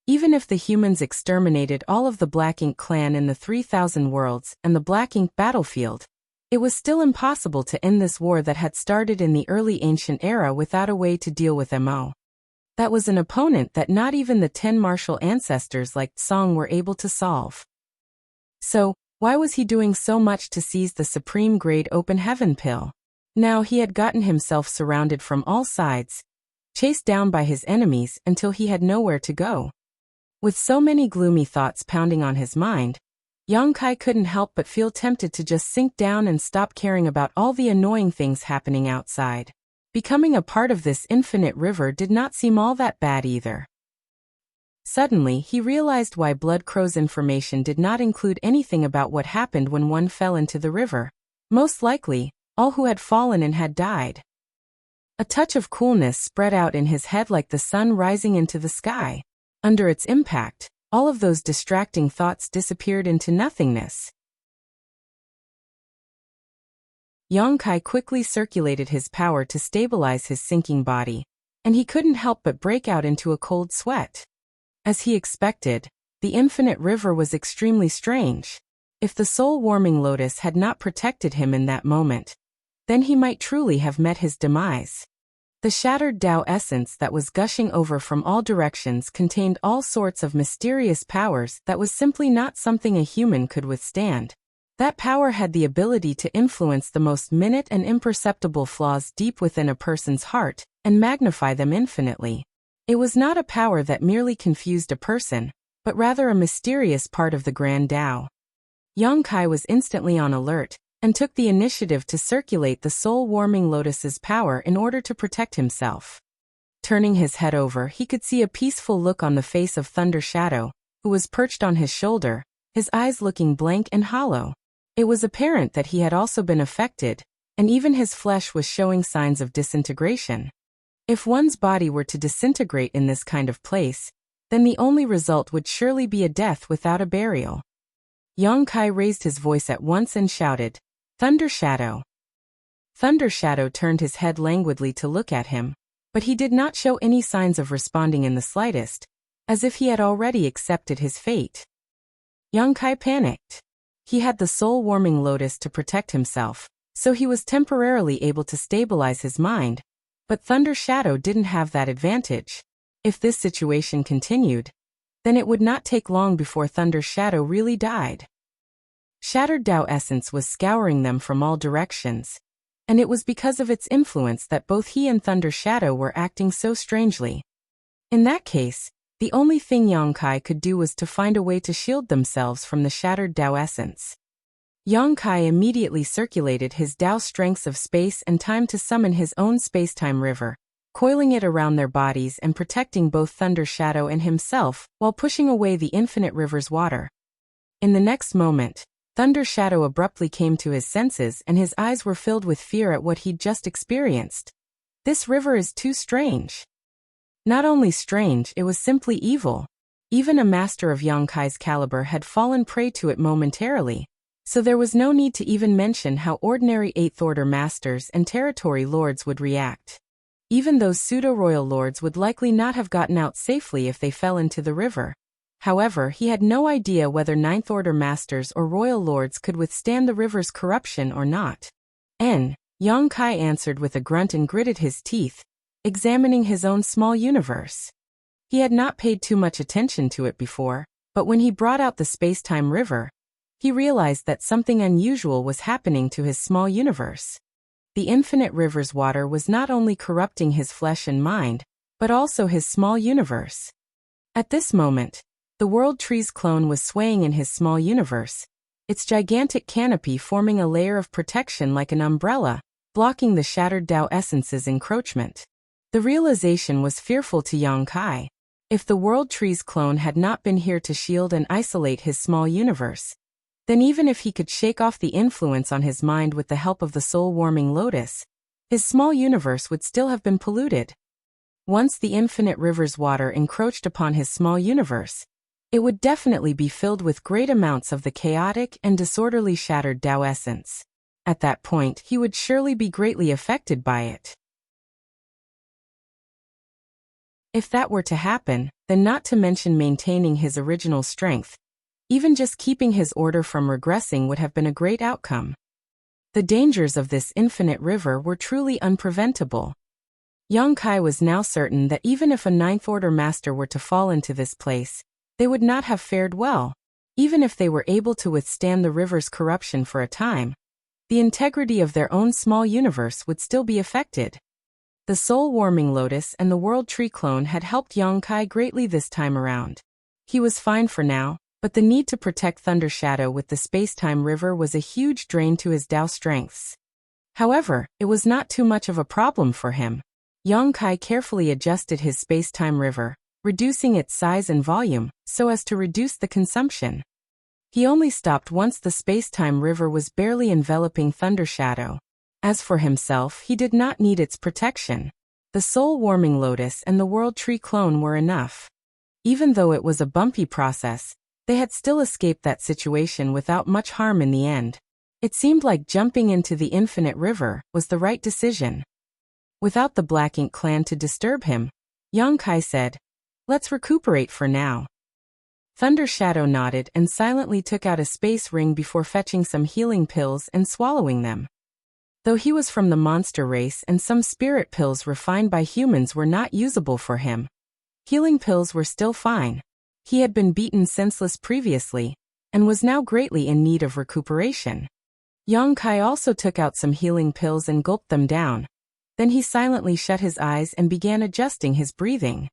Even if the humans exterminated all of the Black Ink clan in the 3,000 worlds and the Black Ink battlefield, it was still impossible to end this war that had started in the early ancient era without a way to deal with Mo. That was an opponent that not even the 10 martial ancestors like Song were able to solve. So, why was he doing so much to seize the supreme grade open heaven pill? Now he had gotten himself surrounded from all sides, chased down by his enemies until he had nowhere to go. With so many gloomy thoughts pounding on his mind, Yang Kai couldn't help but feel tempted to just sink down and stop caring about all the annoying things happening outside. Becoming a part of this infinite river did not seem all that bad either. Suddenly, he realized why Bloodcrow's information did not include anything about what happened when one fell into the river. Most likely, all who had fallen and had died. A touch of coolness spread out in his head like the sun rising into the sky. Under its impact, all of those distracting thoughts disappeared into nothingness. Yang Kai quickly circulated his power to stabilize his sinking body, and he couldn't help but break out into a cold sweat. As he expected, the infinite river was extremely strange. If the soul-warming lotus had not protected him in that moment, then he might truly have met his demise. The shattered Tao essence that was gushing over from all directions contained all sorts of mysterious powers that was simply not something a human could withstand. That power had the ability to influence the most minute and imperceptible flaws deep within a person's heart and magnify them infinitely. It was not a power that merely confused a person, but rather a mysterious part of the Grand Tao. Yang Kai was instantly on alert, and took the initiative to circulate the soul-warming lotus's power in order to protect himself. Turning his head over, he could see a peaceful look on the face of Thunder Shadow, who was perched on his shoulder, his eyes looking blank and hollow. It was apparent that he had also been affected, and even his flesh was showing signs of disintegration. If one's body were to disintegrate in this kind of place, then the only result would surely be a death without a burial. Yang Kai raised his voice at once and shouted, "Thunder Shadow!" Thunder Shadow turned his head languidly to look at him, but he did not show any signs of responding in the slightest, as if he had already accepted his fate. Yang Kai panicked. He had the soul-warming lotus to protect himself, so he was temporarily able to stabilize his mind, but Thunder Shadow didn't have that advantage. If this situation continued, then it would not take long before Thunder Shadow really died. Shattered Tao Essence was scouring them from all directions, and it was because of its influence that both he and Thunder Shadow were acting so strangely. In that case, the only thing Yang Kai could do was to find a way to shield themselves from the shattered Tao Essence. Yang Kai immediately circulated his Tao strengths of space and time to summon his own space-time river, coiling it around their bodies and protecting both Thunder Shadow and himself while pushing away the infinite river's water. In the next moment, Thunder Shadow abruptly came to his senses and his eyes were filled with fear at what he'd just experienced. This river is too strange. Not only strange, it was simply evil. Even a master of Yang Kai's caliber had fallen prey to it momentarily, so there was no need to even mention how ordinary 8th Order masters and territory lords would react. Even those pseudo-royal lords would likely not have gotten out safely if they fell into the river. However, he had no idea whether 9th Order masters or royal lords could withstand the river's corruption or not. Yang Kai answered with a grunt and gritted his teeth, examining his own small universe. He had not paid too much attention to it before, but when he brought out the space-time river, he realized that something unusual was happening to his small universe. The infinite river's water was not only corrupting his flesh and mind, but also his small universe. At this moment, the World Tree's clone was swaying in his small universe, its gigantic canopy forming a layer of protection like an umbrella, blocking the shattered Tao Essence's encroachment. The realization was fearful to Yang Kai. If the World Tree's clone had not been here to shield and isolate his small universe, then even if he could shake off the influence on his mind with the help of the soul-warming lotus, his small universe would still have been polluted. Once the infinite river's water encroached upon his small universe, it would definitely be filled with great amounts of the chaotic and disorderly shattered Tao Essence. At that point, he would surely be greatly affected by it. If that were to happen, then not to mention maintaining his original strength, even just keeping his order from regressing would have been a great outcome. The dangers of this infinite river were truly unpreventable. Yang Kai was now certain that even if a 9th Order master were to fall into this place, they would not have fared well. Even if they were able to withstand the river's corruption for a time, the integrity of their own small universe would still be affected. The soul-warming lotus and the World Tree clone had helped Yang Kai greatly this time around. He was fine for now, but the need to protect Thunder Shadow with the space-time river was a huge drain to his Tao strengths. However, it was not too much of a problem for him. Yang Kai carefully adjusted his space-time river, reducing its size and volume, so as to reduce the consumption. He only stopped once the space-time river was barely enveloping Thunder Shadow. As for himself, he did not need its protection. The soul-warming lotus and the World Tree clone were enough. Even though it was a bumpy process, they had still escaped that situation without much harm in the end. It seemed like jumping into the infinite river was the right decision. Without the Black Ink clan to disturb him, Yang Kai said, "Let's recuperate for now." Thunder Shadow nodded and silently took out a space ring before fetching some healing pills and swallowing them. Though he was from the monster race and some spirit pills refined by humans were not usable for him, healing pills were still fine. He had been beaten senseless previously, and was now greatly in need of recuperation. Yang Kai also took out some healing pills and gulped them down. Then he silently shut his eyes and began adjusting his breathing.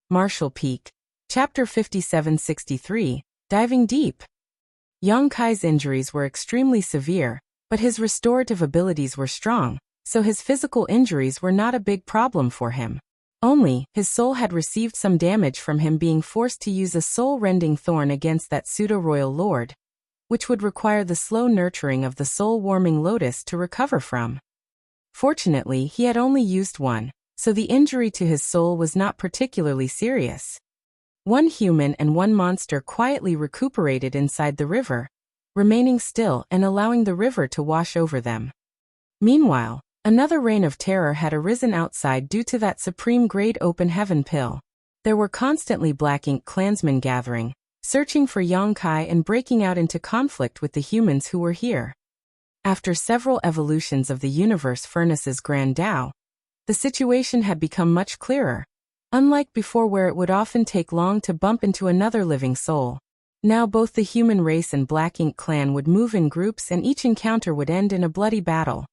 Martial Peak. Chapter 5763. Diving deep. Yang Kai's injuries were extremely severe, but his restorative abilities were strong, so his physical injuries were not a big problem for him. Only, his soul had received some damage from him being forced to use a soul-rending thorn against that pseudo-royal lord, which would require the slow nurturing of the soul-warming lotus to recover from. Fortunately, he had only used one, so the injury to his soul was not particularly serious. One human and one monster quietly recuperated inside the river, remaining still and allowing the river to wash over them. Meanwhile, Another reign of terror had arisen outside due to that supreme great open heaven pill. There were constantly Black Ink clansmen gathering, searching for Yongkai and breaking out into conflict with the humans who were here. After several evolutions of the universe furnace's grand Tao, the situation had become much clearer. Unlike before where it would often take long to bump into another living soul, now both the human race and Black Ink clan would move in groups and each encounter would end in a bloody battle.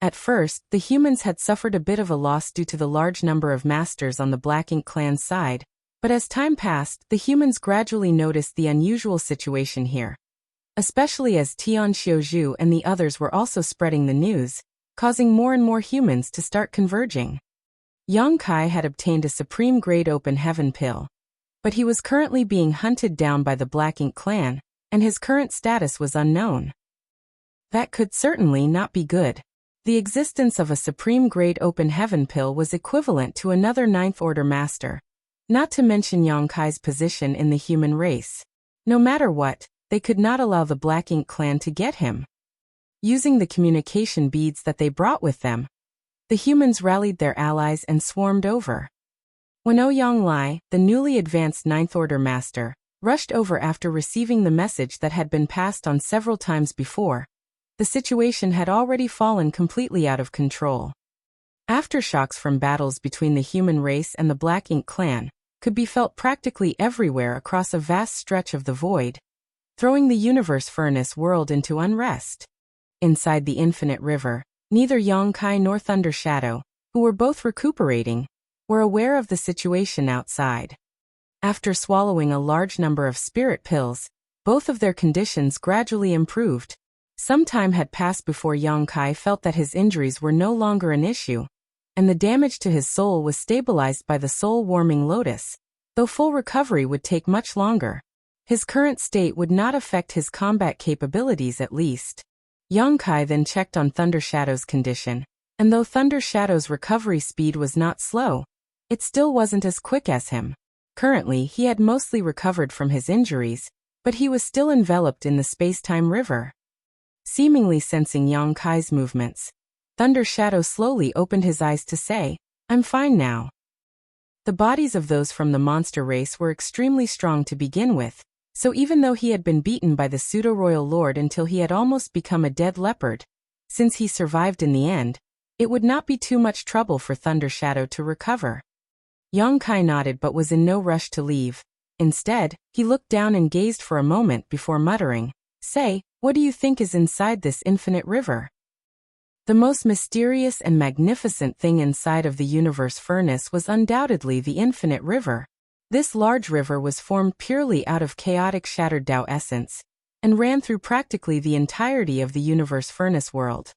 At first, the humans had suffered a bit of a loss due to the large number of masters on the Black Ink clan's side, but as time passed, the humans gradually noticed the unusual situation here. Especially as Tian Xiuzhu and the others were also spreading the news, causing more and more humans to start converging. Yongkai had obtained a supreme grade open heaven pill, but he was currently being hunted down by the Black Ink clan, and his current status was unknown. That could certainly not be good. The existence of a supreme grade open heaven pill was equivalent to another Ninth Order master, not to mention Yongkai's position in the human race. No matter what, they could not allow the Black Ink clan to get him. Using the communication beads that they brought with them, the humans rallied their allies and swarmed over. When Ouyang the newly advanced Ninth Order master, rushed over after receiving the message that had been passed on several times before, the situation had already fallen completely out of control. Aftershocks from battles between the human race and the Black Ink clan could be felt practically everywhere across a vast stretch of the void, throwing the universe furnace world into unrest. Inside the infinite river, neither Yongkai nor Thunder Shadow, who were both recuperating, were aware of the situation outside. After swallowing a large number of spirit pills, both of their conditions gradually improved. Some time had passed before Yongkai felt that his injuries were no longer an issue, and the damage to his soul was stabilized by the soul-warming lotus, though full recovery would take much longer. His current state would not affect his combat capabilities at least. Yongkai then checked on Thunder Shadow's condition, and though Thunder Shadow's recovery speed was not slow, it still wasn't as quick as him. Currently, he had mostly recovered from his injuries, but he was still enveloped in the space-time river. Seemingly sensing Yongkai's movements, Thunder Shadow slowly opened his eyes to say, "I'm fine now." The bodies of those from the monster race were extremely strong to begin with, so even though he had been beaten by the pseudo-royal lord until he had almost become a dead leopard, since he survived in the end, it would not be too much trouble for Thunder Shadow to recover. Yongkai nodded but was in no rush to leave. Instead, he looked down and gazed for a moment before muttering, "Say, what do you think is inside this infinite river?" The most mysterious and magnificent thing inside of the universe furnace was undoubtedly the infinite river. This large river was formed purely out of chaotic shattered Tao essence, and ran through practically the entirety of the universe furnace world.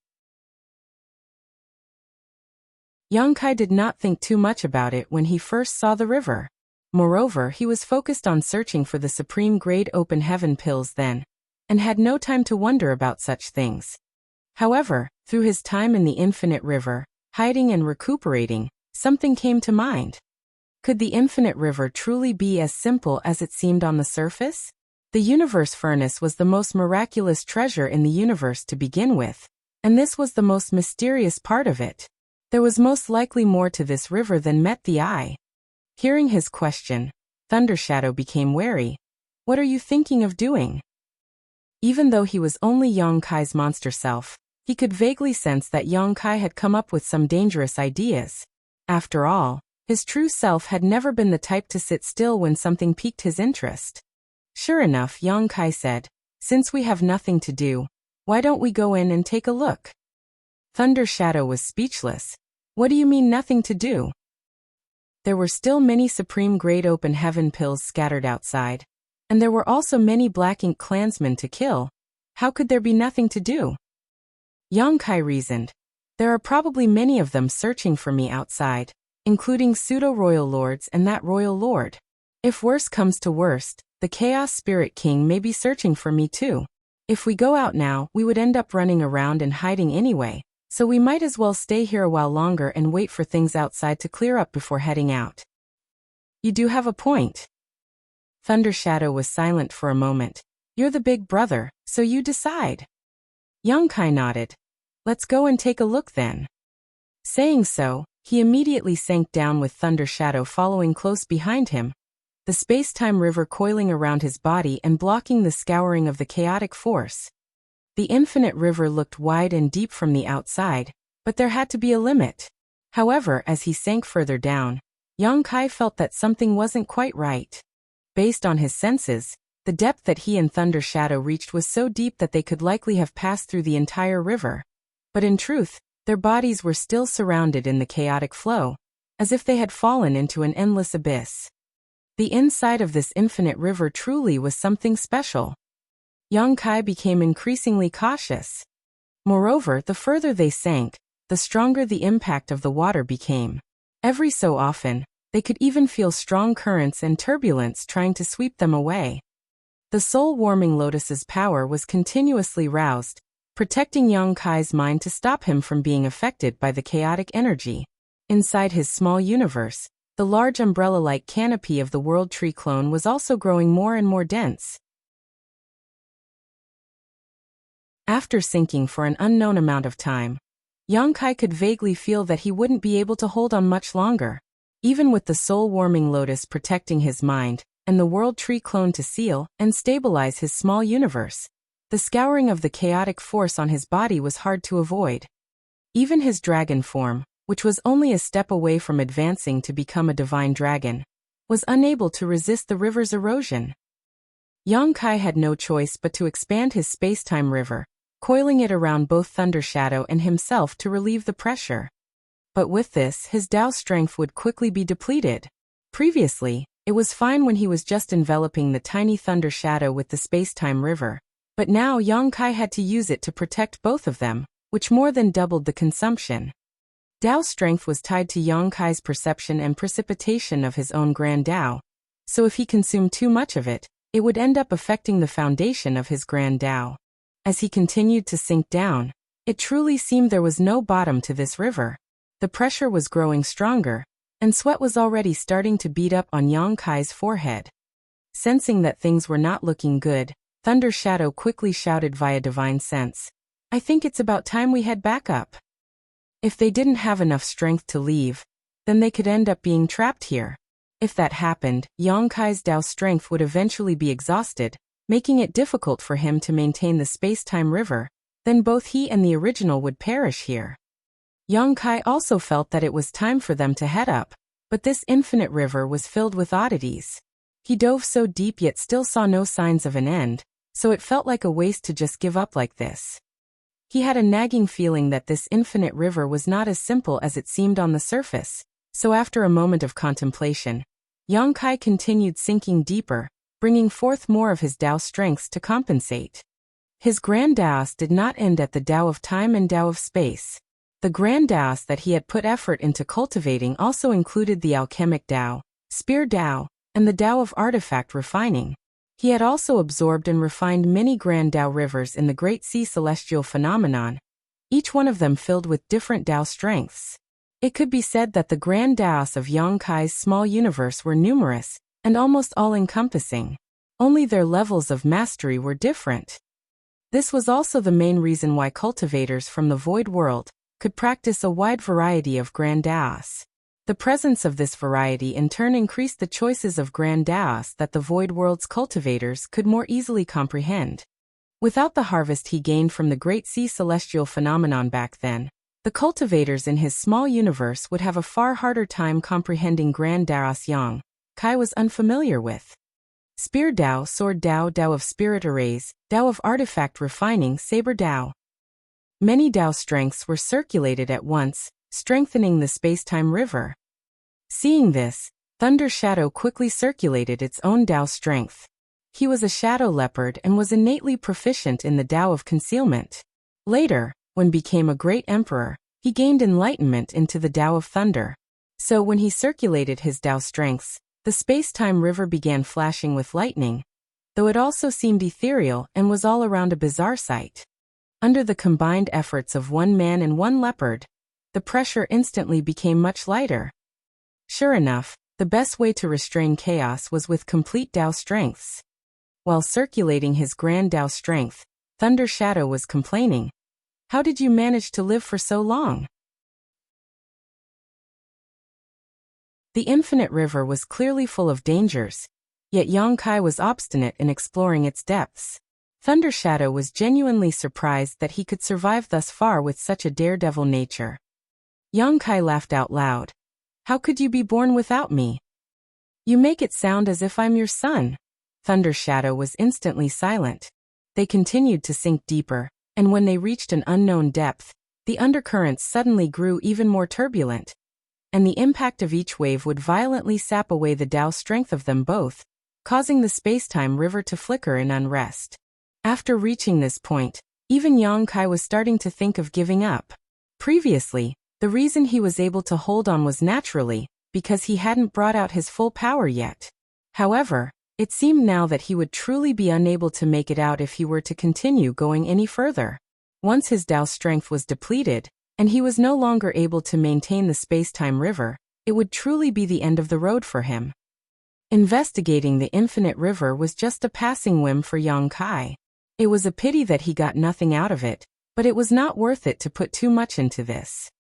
Yongkai did not think too much about it when he first saw the river. Moreover, he was focused on searching for the supreme grade open heaven pills then, and had no time to wonder about such things. However, through his time in the infinite river, hiding and recuperating, something came to mind. Could the infinite river truly be as simple as it seemed on the surface? The universe furnace was the most miraculous treasure in the universe to begin with, and this was the most mysterious part of it. There was most likely more to this river than met the eye. Hearing his question, Thunder Shadow became wary. "What are you thinking of doing?" Even though he was only Yongkai's monster self, he could vaguely sense that Yongkai had come up with some dangerous ideas. After all, his true self had never been the type to sit still when something piqued his interest. Sure enough, Yongkai said, "Since we have nothing to do, why don't we go in and take a look?" Thunder Shadow was speechless. "What do you mean nothing to do?" There were still many supreme grade open heaven pills scattered outside, and there were also many Black Ink clansmen to kill. How could there be nothing to do? Yongkai reasoned. There are probably many of them searching for me outside, including pseudo-royal lords and that royal lord. If worse comes to worst, the Chaos Spirit King may be searching for me too. If we go out now, we would end up running around and hiding anyway, so we might as well stay here a while longer and wait for things outside to clear up before heading out. You do have a point. Thunder Shadow was silent for a moment. You're the big brother, so you decide. Yongkai nodded. Let's go and take a look then. Saying so, he immediately sank down with Thunder Shadow following close behind him, the space-time river coiling around his body and blocking the scouring of the chaotic force. The infinite river looked wide and deep from the outside, but there had to be a limit. However, as he sank further down, Yang Kai felt that something wasn't quite right. Based on his senses, the depth that he and Thunder Shadow reached was so deep that they could likely have passed through the entire river. But in truth, their bodies were still surrounded in the chaotic flow, as if they had fallen into an endless abyss. The inside of this infinite river truly was something special. Yang Kai became increasingly cautious. Moreover, the further they sank, the stronger the impact of the water became. Every so often, they could even feel strong currents and turbulence trying to sweep them away. The soul-warming lotus's power was continuously roused, protecting Yang Kai's mind to stop him from being affected by the chaotic energy. Inside his small universe, the large umbrella-like canopy of the World Tree clone was also growing more and more dense. After sinking for an unknown amount of time, Yang Kai could vaguely feel that he wouldn't be able to hold on much longer. Even with the soul-warming lotus protecting his mind, and the World Tree clone to seal and stabilize his small universe, the scouring of the chaotic force on his body was hard to avoid. Even his dragon form, which was only a step away from advancing to become a divine dragon, was unable to resist the river's erosion. Yang Kai had no choice but to expand his space-time river, coiling it around both Thunder Shadow and himself to relieve the pressure. But with this, his Tao strength would quickly be depleted. Previously, it was fine when he was just enveloping the tiny Thunder Shadow with the space-time river, but now Yang Kai had to use it to protect both of them, which more than doubled the consumption. Tao strength was tied to Yang Kai's perception and precipitation of his own grand Tao, so if he consumed too much of it, it would end up affecting the foundation of his grand Tao. As he continued to sink down, it truly seemed there was no bottom to this river. The pressure was growing stronger, and sweat was already starting to bead up on Yang Kai's forehead. Sensing that things were not looking good, Thunder Shadow quickly shouted via divine sense, "I think it's about time we head back up." If they didn't have enough strength to leave, then they could end up being trapped here. If that happened, Yang Kai's Tao strength would eventually be exhausted, making it difficult for him to maintain the space-time river. Then both he and the original would perish here. Yang Kai also felt that it was time for them to head up, but this infinite river was filled with oddities. He dove so deep yet still saw no signs of an end, so it felt like a waste to just give up like this. He had a nagging feeling that this infinite river was not as simple as it seemed on the surface, so after a moment of contemplation, Yang Kai continued sinking deeper, bringing forth more of his Tao strengths to compensate. His Grand Taos did not end at the Tao of time and Tao of space. The Grand Taos that he had put effort into cultivating also included the Alchemic Tao, Spear Tao, and the Tao of Artifact Refining. He had also absorbed and refined many Grand Tao rivers in the Great Sea Celestial Phenomenon, each one of them filled with different Tao strengths. It could be said that the Grand Taos of Yang Kai's small universe were numerous, and almost all-encompassing. Only their levels of mastery were different. This was also the main reason why cultivators from the Void World could practice a wide variety of Grand Taos. The presence of this variety in turn increased the choices of Grand Taos that the Void World's cultivators could more easily comprehend. Without the harvest he gained from the Great Sea Celestial Phenomenon back then, the cultivators in his small universe would have a far harder time comprehending Grand Taos Yang Kai was unfamiliar with. Spear Tao, Sword Tao, Tao of Spirit Arrays, Tao of Artifact Refining, Saber Tao. Many Tao strengths were circulated at once, strengthening the space-time river. Seeing this, Thunder Shadow quickly circulated its own Tao strength. He was a shadow leopard and was innately proficient in the Tao of concealment. Later, when became a great emperor, he gained enlightenment into the Tao of thunder. So when he circulated his Tao strengths, the space-time river began flashing with lightning, though it also seemed ethereal and was all around a bizarre sight. Under the combined efforts of one man and one leopard, the pressure instantly became much lighter. Sure enough, the best way to restrain chaos was with complete Tao strengths. While circulating his grand Tao strength, Thunder Shadow was complaining, How did you manage to live for so long? The infinite river was clearly full of dangers, yet Yang Kai was obstinate in exploring its depths. Thunder Shadow was genuinely surprised that he could survive thus far with such a daredevil nature. Yang Kai laughed out loud. How could you be born without me? You make it sound as if I'm your son. Thunder Shadow was instantly silent. They continued to sink deeper, and when they reached an unknown depth, the undercurrents suddenly grew even more turbulent, and the impact of each wave would violently sap away the Tao strength of them both, causing the space-time river to flicker in unrest. After reaching this point, even Yang Kai was starting to think of giving up. Previously, the reason he was able to hold on was naturally because he hadn't brought out his full power yet. However, it seemed now that he would truly be unable to make it out if he were to continue going any further. Once his Tao strength was depleted, and he was no longer able to maintain the space-time river, it would truly be the end of the road for him. Investigating the infinite river was just a passing whim for Yang Kai. It was a pity that he got nothing out of it, but it was not worth it to put too much into this.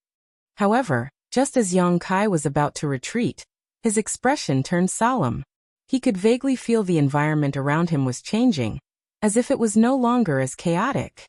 However, just as Yang Kai was about to retreat, his expression turned solemn. He could vaguely feel the environment around him was changing, as if it was no longer as chaotic.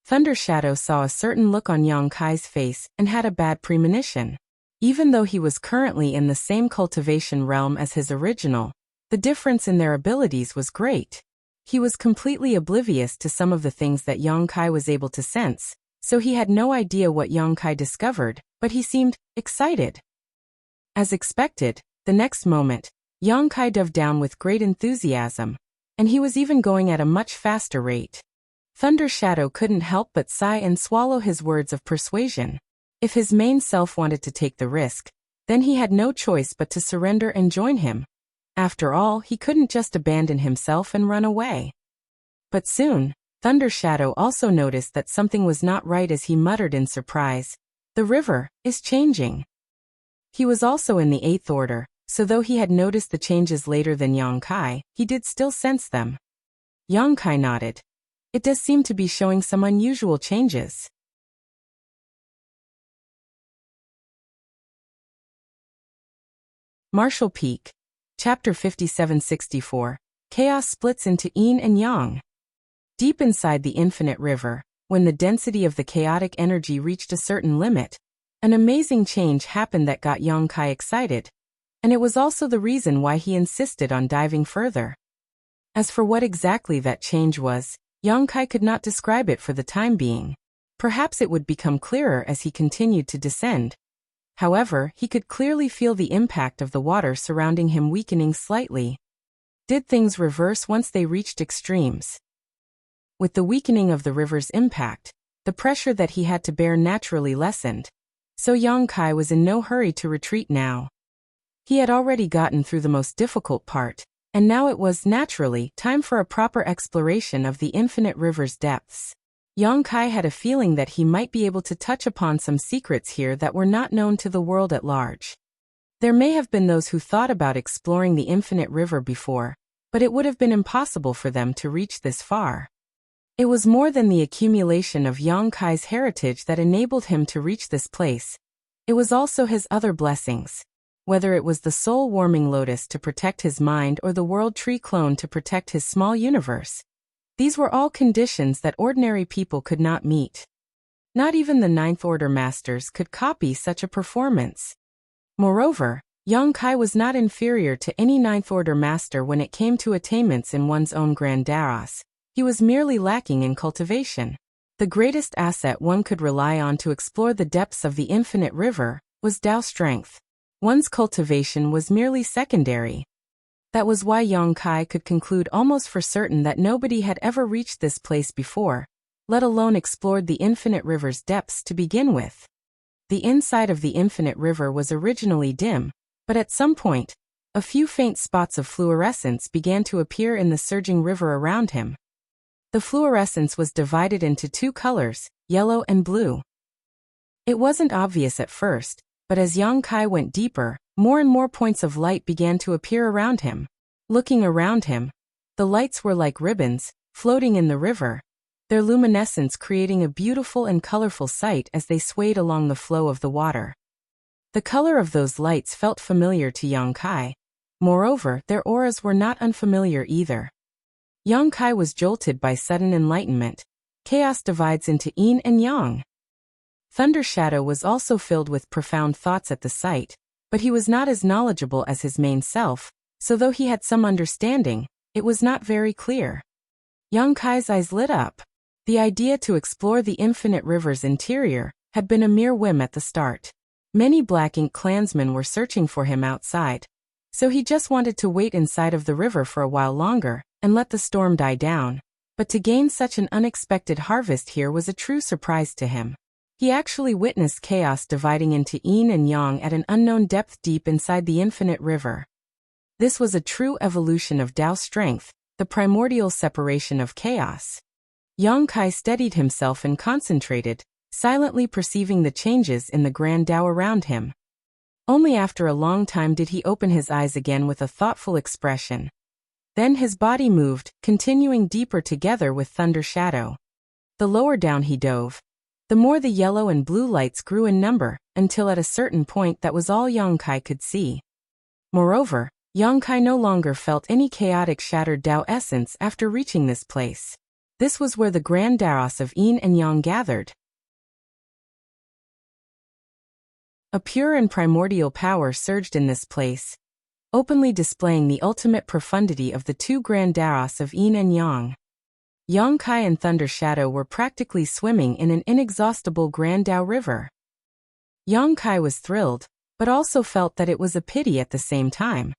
Thunder Shadow saw a certain look on Yang Kai's face and had a bad premonition. Even though he was currently in the same cultivation realm as his original, the difference in their abilities was great. He was completely oblivious to some of the things that Yang Kai was able to sense, so he had no idea what Yang Kai discovered, but he seemed excited. As expected, the next moment, Yang Kai dove down with great enthusiasm, and he was even going at a much faster rate. Thunder Shadow couldn't help but sigh and swallow his words of persuasion. If his main self wanted to take the risk, then he had no choice but to surrender and join him. After all, he couldn't just abandon himself and run away. But soon, Thunder Shadow also noticed that something was not right as he muttered in surprise, "The river is changing." He was also in the 8th order, so though he had noticed the changes later than Yang Kai, he did still sense them. Yang Kai nodded. It does seem to be showing some unusual changes. Martial Peak. Chapter 5764. Chaos splits into yin and yang. Deep inside the infinite river, when the density of the chaotic energy reached a certain limit, an amazing change happened that got Yang Kai excited, and it was also the reason why he insisted on diving further. As for what exactly that change was, Yang Kai could not describe it for the time being. Perhaps it would become clearer as he continued to descend. However, he could clearly feel the impact of the water surrounding him weakening slightly. Did things reverse once they reached extremes? With the weakening of the river's impact, the pressure that he had to bear naturally lessened, so Yang Kai was in no hurry to retreat now. He had already gotten through the most difficult part, and now it was, naturally, time for a proper exploration of the infinite river's depths. Yang Kai had a feeling that he might be able to touch upon some secrets here that were not known to the world at large. There may have been those who thought about exploring the infinite river before, but it would have been impossible for them to reach this far. It was more than the accumulation of Yang Kai's heritage that enabled him to reach this place. It was also his other blessings. Whether it was the soul-warming lotus to protect his mind or the world tree clone to protect his small universe, these were all conditions that ordinary people could not meet. Not even the 9th Order masters could copy such a performance. Moreover, Yang Kai was not inferior to any 9th Order master when it came to attainments in one's own grand Daos. He was merely lacking in cultivation. The greatest asset one could rely on to explore the depths of the infinite river was Tao strength. One's cultivation was merely secondary. That was why Yang Kai could conclude almost for certain that nobody had ever reached this place before, let alone explored the infinite river's depths to begin with. The inside of the infinite river was originally dim, but at some point, a few faint spots of fluorescence began to appear in the surging river around him. The fluorescence was divided into 2 colors, yellow and blue. It wasn't obvious at first, but as Yang Kai went deeper, more and more points of light began to appear around him. Looking around him, the lights were like ribbons, floating in the river. their luminescence creating a beautiful and colorful sight as they swayed along the flow of the water. The color of those lights felt familiar to Yang Kai. Moreover, their auras were not unfamiliar either. Yang Kai was jolted by sudden enlightenment. Chaos divides into yin and yang. Thunder Shadow was also filled with profound thoughts at the sight, but he was not as knowledgeable as his main self, so though he had some understanding, it was not very clear. Yang Kai's eyes lit up. The idea to explore the infinite river's interior had been a mere whim at the start. Many Black Ink clansmen were searching for him outside, so he just wanted to wait inside of the river for a while longer and let the storm die down. But to gain such an unexpected harvest here was a true surprise to him. He actually witnessed chaos dividing into yin and yang at an unknown depth deep inside the infinite river. This was a true evolution of Tao strength, the primordial separation of chaos. Yang Kai steadied himself and concentrated, silently perceiving the changes in the grand Tao around him. Only after a long time did he open his eyes again with a thoughtful expression. Then his body moved, continuing deeper together with Thunder Shadow. The lower down he dove, the more the yellow and blue lights grew in number, until at a certain point that was all Yang Kai could see. Moreover, Yang Kai no longer felt any chaotic shattered Tao essence after reaching this place. This was where the grand Taos of yin and yang gathered. A pure and primordial power surged in this place, openly displaying the ultimate profundity of the two grand Taos of yin and yang. Yang Kai and Thunder Shadow were practically swimming in an inexhaustible grand Tao river. Yang Kai was thrilled, but also felt that it was a pity at the same time.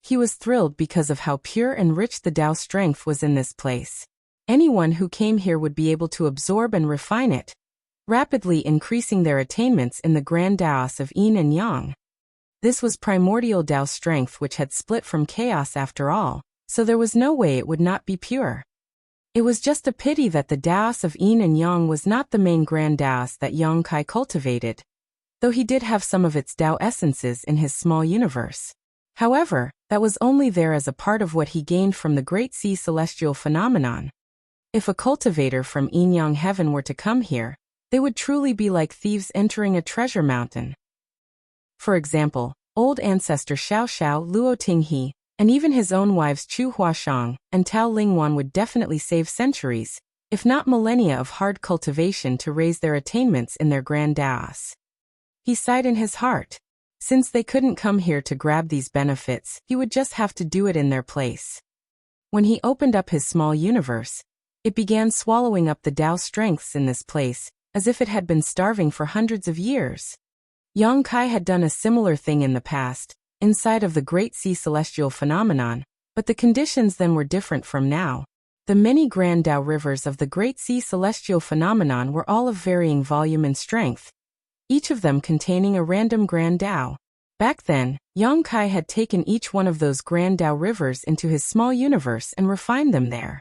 He was thrilled because of how pure and rich the Tao strength was in this place. Anyone who came here would be able to absorb and refine it, rapidly increasing their attainments in the grand Taos of yin and yang. This was primordial Tao strength which had split from chaos after all, so there was no way it would not be pure. It was just a pity that the Taos of yin and yang was not the main grand Taos that Yang Kai cultivated, though he did have some of its Tao essences in his small universe. However, that was only there as a part of what he gained from the Great Sea celestial phenomenon. If a cultivator from yin-yang heaven were to come here, they would truly be like thieves entering a treasure mountain. For example, old ancestor Xiao Xiao Luo Tinghe, and even his own wives Chu Huashang and Tao Lingwan would definitely save centuries, if not millennia of hard cultivation to raise their attainments in their grand Taos. He sighed in his heart. Since they couldn't come here to grab these benefits, he would just have to do it in their place. When he opened up his small universe, it began swallowing up the Tao strengths in this place, as if it had been starving for hundreds of years. Yang Kai had done a similar thing in the past, inside of the Great Sea celestial phenomenon, but the conditions then were different from now. The many grand Tao rivers of the Great Sea celestial phenomenon were all of varying volume and strength, each of them containing a random grand Tao. Back then, Yang Kai had taken each one of those grand Tao rivers into his small universe and refined them there.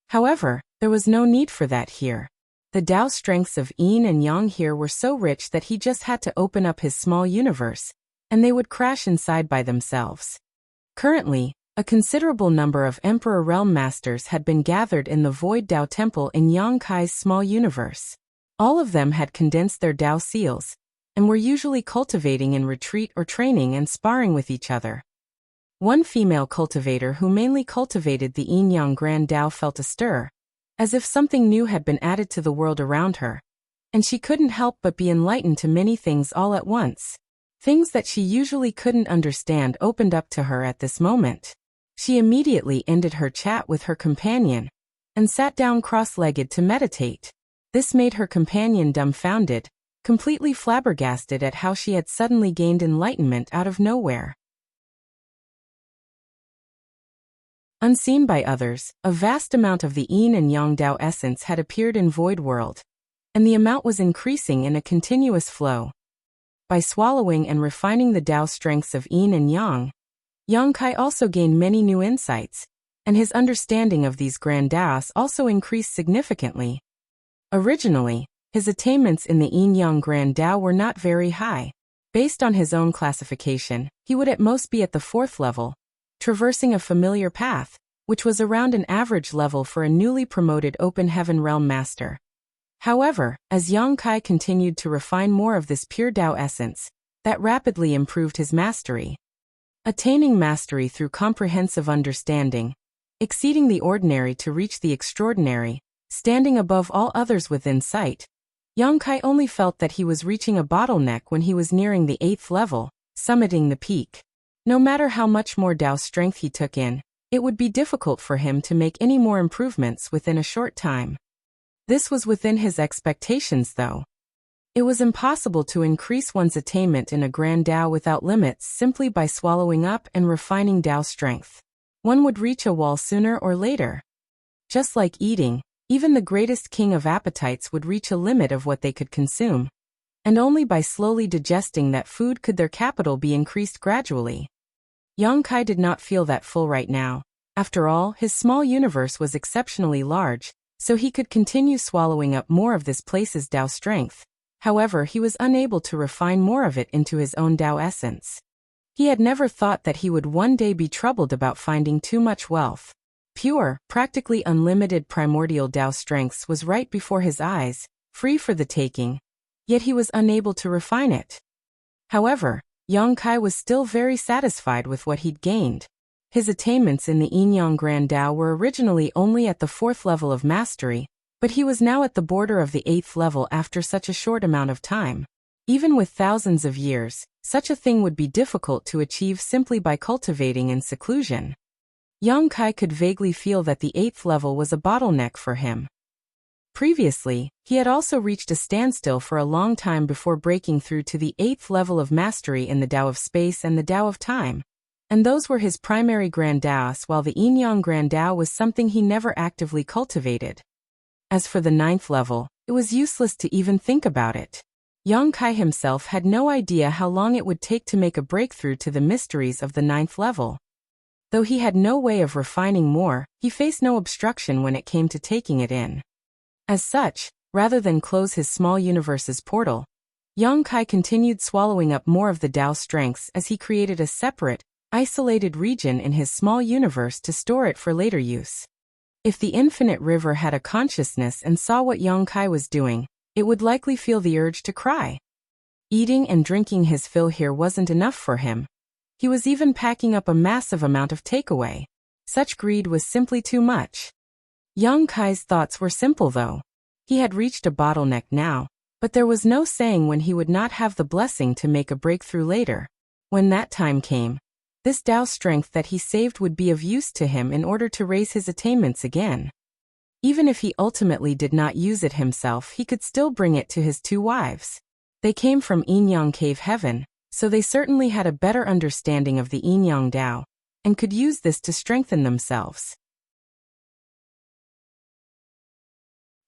However, there was no need for that here. The Tao strengths of yin and yang here were so rich that he just had to open up his small universe, and they would crash inside by themselves. Currently, a considerable number of Emperor Realm Masters had been gathered in the Void Tao Temple in Yang Kai's small universe. All of them had condensed their Tao seals, and were usually cultivating in retreat or training and sparring with each other. One female cultivator who mainly cultivated the yin-yang grand Tao felt a stir, as if something new had been added to the world around her, and she couldn't help but be enlightened to many things all at once. Things that she usually couldn't understand opened up to her at this moment. She immediately ended her chat with her companion, and sat down cross-legged to meditate. This made her companion dumbfounded, completely flabbergasted at how she had suddenly gained enlightenment out of nowhere. Unseen by others, a vast amount of the yin and yang Tao essence had appeared in Void World, and the amount was increasing in a continuous flow. By swallowing and refining the Tao strengths of yin and Yang Kai also gained many new insights, and his understanding of these grand Taos also increased significantly. Originally, his attainments in the yin-yang grand Tao were not very high. Based on his own classification, he would at most be at the 4th level, traversing a familiar path, which was around an average level for a newly promoted Open Heaven Realm Master. However, as Yang Kai continued to refine more of this pure Tao essence, that rapidly improved his mastery. Attaining mastery through comprehensive understanding, exceeding the ordinary to reach the extraordinary, standing above all others within sight, Yang Kai only felt that he was reaching a bottleneck when he was nearing the 8th level, summiting the peak. No matter how much more Tao strength he took in, it would be difficult for him to make any more improvements within a short time. This was within his expectations though. It was impossible to increase one's attainment in a grand Tao without limits simply by swallowing up and refining Tao strength. One would reach a wall sooner or later. Just like eating, even the greatest king of appetites would reach a limit of what they could consume. And only by slowly digesting that food could their capital be increased gradually. Yang Kai did not feel that full right now. After all, his small universe was exceptionally large, so he could continue swallowing up more of this place's Tao strength. However, he was unable to refine more of it into his own Tao essence. He had never thought that he would one day be troubled about finding too much wealth. Pure, practically unlimited primordial Tao strengths was right before his eyes, free for the taking, yet he was unable to refine it. However, Yang Kai was still very satisfied with what he'd gained. His attainments in the Yin-Yang Grand Tao were originally only at the 4th level of mastery, but he was now at the border of the 8th level after such a short amount of time. Even with thousands of years, such a thing would be difficult to achieve simply by cultivating in seclusion. Yang Kai could vaguely feel that the 8th level was a bottleneck for him. Previously, he had also reached a standstill for a long time before breaking through to the 8th level of mastery in the Tao of space and the Tao of time. And those were his primary Grand Taos, while the Yin-Yang Grand Tao was something he never actively cultivated. As for the 9th level, it was useless to even think about it. Yang Kai himself had no idea how long it would take to make a breakthrough to the mysteries of the 9th level. Though he had no way of refining more, he faced no obstruction when it came to taking it in. As such, rather than close his small universe's portal, Yang Kai continued swallowing up more of the Tao strengths as he created a separate, isolated region in his small universe to store it for later use. If the infinite river had a consciousness and saw what Yang Kai was doing, it would likely feel the urge to cry. Eating and drinking his fill here wasn't enough for him. He was even packing up a massive amount of takeaway. Such greed was simply too much. Yang Kai's thoughts were simple though. He had reached a bottleneck now, but there was no saying when he would not have the blessing to make a breakthrough later. When that time came, this Tao strength that he saved would be of use to him in order to raise his attainments again. Even if he ultimately did not use it himself, he could still bring it to his 2 wives. They came from Yin-Yang Cave Heaven, so they certainly had a better understanding of the Yin-Yang Tao, and could use this to strengthen themselves.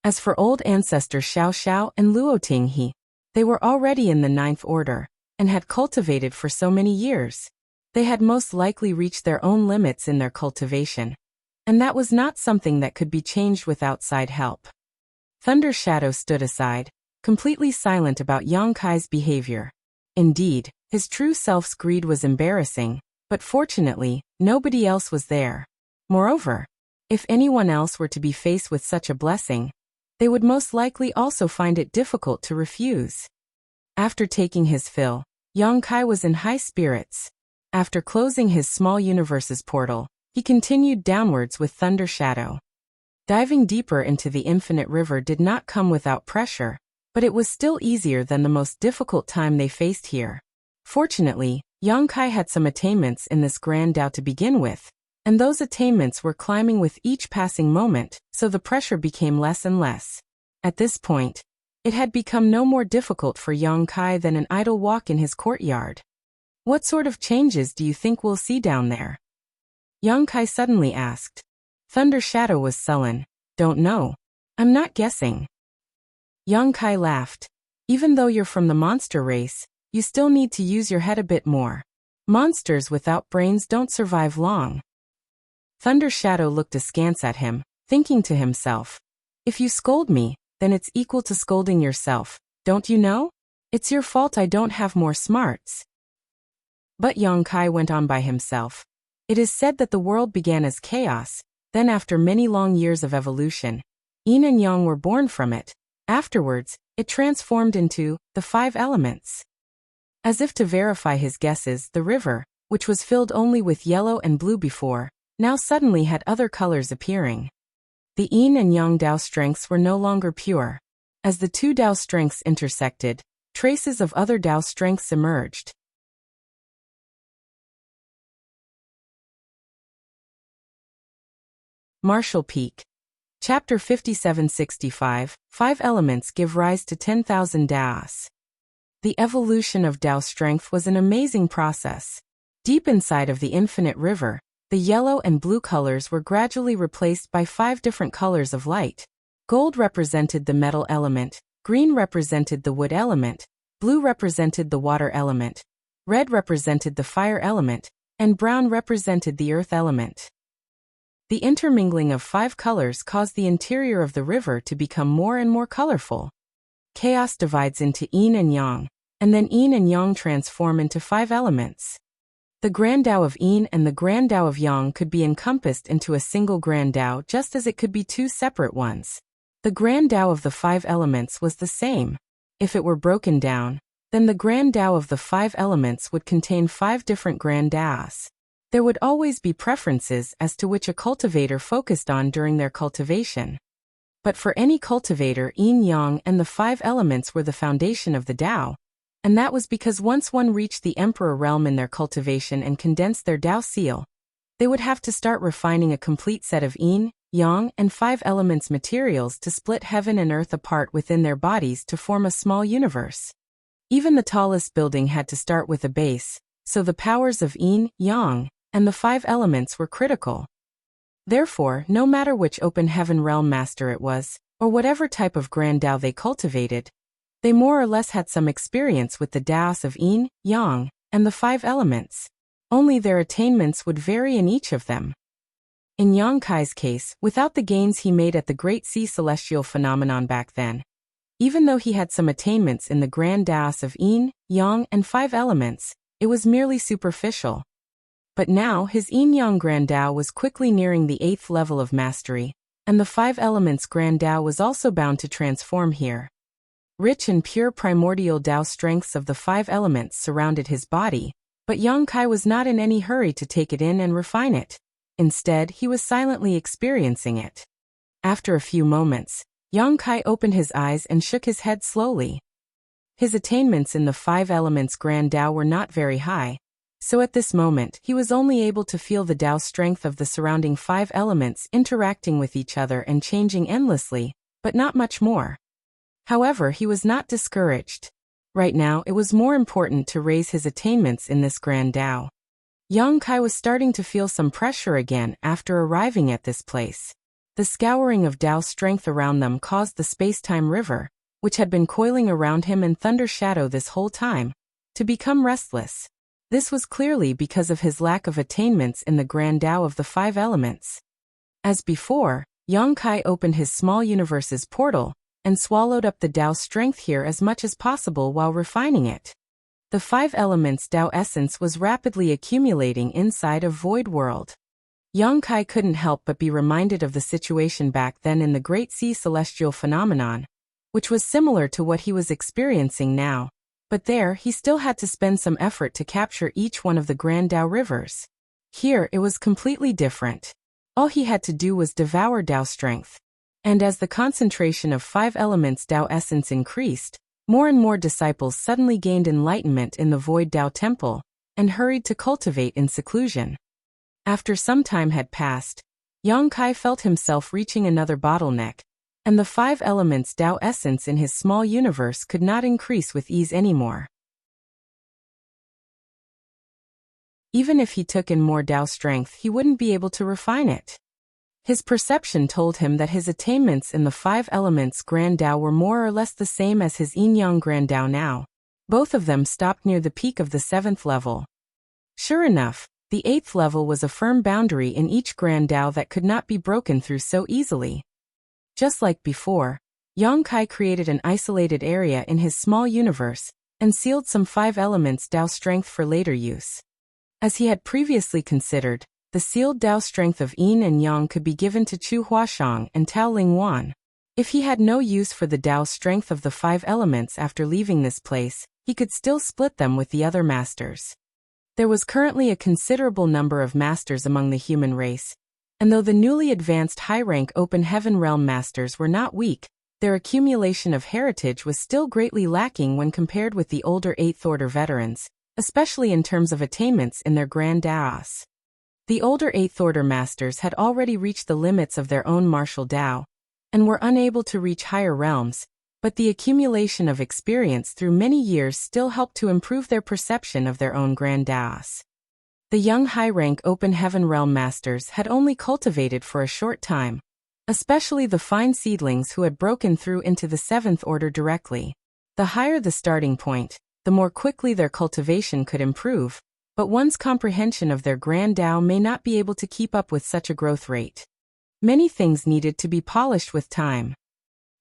As for old ancestors Xiao Xiao and Luo Tinghe, they were already in the 9th order, and had cultivated for so many years. They had most likely reached their own limits in their cultivation, and that was not something that could be changed with outside help. Thunder Shadow stood aside, completely silent about Yang Kai's behavior. Indeed, his true self's greed was embarrassing, but fortunately, nobody else was there. Moreover, if anyone else were to be faced with such a blessing, they would most likely also find it difficult to refuse. After taking his fill, Yang Kai was in high spirits. After closing his small universe's portal, he continued downwards with Thunder Shadow. Diving deeper into the infinite river did not come without pressure, but it was still easier than the most difficult time they faced here. Fortunately, Yang Kai had some attainments in this Grand Tao to begin with, and those attainments were climbing with each passing moment, so the pressure became less and less. At this point, it had become no more difficult for Yang Kai than an idle walk in his courtyard. What sort of changes do you think we'll see down there? Yang Kai suddenly asked. Thunder Shadow was sullen. Don't know. I'm not guessing. Yang Kai laughed. Even though you're from the monster race, you still need to use your head a bit more. Monsters without brains don't survive long. Thunder Shadow looked askance at him, thinking to himself, if you scold me, then it's equal to scolding yourself, don't you know? It's your fault I don't have more smarts. But Yang Kai went on by himself. It is said that the world began as chaos, Then after many long years of evolution, yin and yang were born from it. Afterwards, it transformed into the 5 elements. As if to verify his guesses, the river, which was filled only with yellow and blue before, now suddenly had other colors appearing. The yin and yang Tao strengths were no longer pure. As the 2 Tao strengths intersected, traces of other Tao strengths emerged. Martial Peak. Chapter 5765, 5 elements give rise to 10,000 Taos. The evolution of Tao strength was an amazing process. Deep inside of the infinite river, the yellow and blue colors were gradually replaced by 5 different colors of light. Gold represented the metal element, green represented the wood element, blue represented the water element, red represented the fire element, and brown represented the earth element. The intermingling of 5 colors caused the interior of the river to become more and more colorful. Chaos divides into yin and yang, and then yin and yang transform into 5 elements. The Grand Tao of yin and the Grand Tao of yang could be encompassed into a single Grand Tao just as it could be 2 separate ones. The Grand Tao of the 5 elements was the same. If it were broken down, then the Grand Tao of the 5 elements would contain 5 different Grand Taos. There would always be preferences as to which a cultivator focused on during their cultivation. But for any cultivator, yin-yang and the 5 elements were the foundation of the Tao, and that was because once one reached the Emperor realm in their cultivation and condensed their Tao seal, they would have to start refining a complete set of yin, yang, and 5 elements materials to split heaven and earth apart within their bodies to form a small universe. Even the tallest building had to start with a base, so the powers of yin, yang, and the 5 elements were critical. Therefore, no matter which open heaven realm master it was, or whatever type of Grand Tao they cultivated, they more or less had some experience with the Taos of yin, yang, and the 5 elements. Only their attainments would vary in each of them. In Yang Kai's case, without the gains he made at the Great Sea Celestial Phenomenon back then, even though he had some attainments in the Grand Taos of yin, yang, and 5 elements, it was merely superficial. But now his yin-yang Grand Tao was quickly nearing the 8th level of mastery, and the 5 elements Grand Tao was also bound to transform here. Rich and pure primordial Tao strengths of the 5 elements surrounded his body, but Yang Kai was not in any hurry to take it in and refine it. Instead, he was silently experiencing it. After a few moments, Yang Kai opened his eyes and shook his head slowly. His attainments in the 5 elements Grand Tao were not very high, so at this moment he was only able to feel the Tao strength of the surrounding 5 elements interacting with each other and changing endlessly, but not much more. However, he was not discouraged. Right now it was more important to raise his attainments in this Grand Tao. Yang Kai was starting to feel some pressure again after arriving at this place. The scouring of Tao strength around them caused the space-time river, which had been coiling around him in thunder shadow this whole time, to become restless. This was clearly because of his lack of attainments in the Grand Tao of the 5 elements. As before, Yang Kai opened his small universe's portal and swallowed up the Tao strength here as much as possible while refining it. The 5 elements Tao essence was rapidly accumulating inside of Void World. Yang Kai couldn't help but be reminded of the situation back then in the Great Sea Celestial Phenomenon, which was similar to what he was experiencing now. But there, he still had to spend some effort to capture each one of the Grand Tao rivers. Here, it was completely different. All he had to do was devour Tao strength. And as the concentration of 5 elements Tao essence increased, more and more disciples suddenly gained enlightenment in the Void Tao Temple, and hurried to cultivate in seclusion. After some time had passed, Yang Kai felt himself reaching another bottleneck, and the 5 elements Tao essence in his small universe could not increase with ease anymore. Even if he took in more Tao strength, he wouldn't be able to refine it. His perception told him that his attainments in the 5 elements Grand Tao were more or less the same as his yin-yang Grand Tao now. Both of them stopped near the peak of the 7th level. Sure enough, the 8th level was a firm boundary in each Grand Tao that could not be broken through so easily. Just like before, Yang Kai created an isolated area in his small universe, and sealed some 5 elements Tao strength for later use. As he had previously considered, the sealed Tao strength of yin and yang could be given to Chu Huashang and Tao Lingwan. If he had no use for the Tao strength of the 5 elements after leaving this place, he could still split them with the other masters. There was currently a considerable number of masters among the human race, and though the newly advanced high-rank Open Heaven Realm masters were not weak, their accumulation of heritage was still greatly lacking when compared with the older 8th Order veterans, especially in terms of attainments in their Grand Daos. The older 8th Order masters had already reached the limits of their own martial Dao, and were unable to reach higher realms, but the accumulation of experience through many years still helped to improve their perception of their own Grand Daos. The young high-rank Open Heaven Realm masters had only cultivated for a short time, especially the fine seedlings who had broken through into the 7th Order directly. The higher the starting point, the more quickly their cultivation could improve, but one's comprehension of their Grand Dao may not be able to keep up with such a growth rate. Many things needed to be polished with time.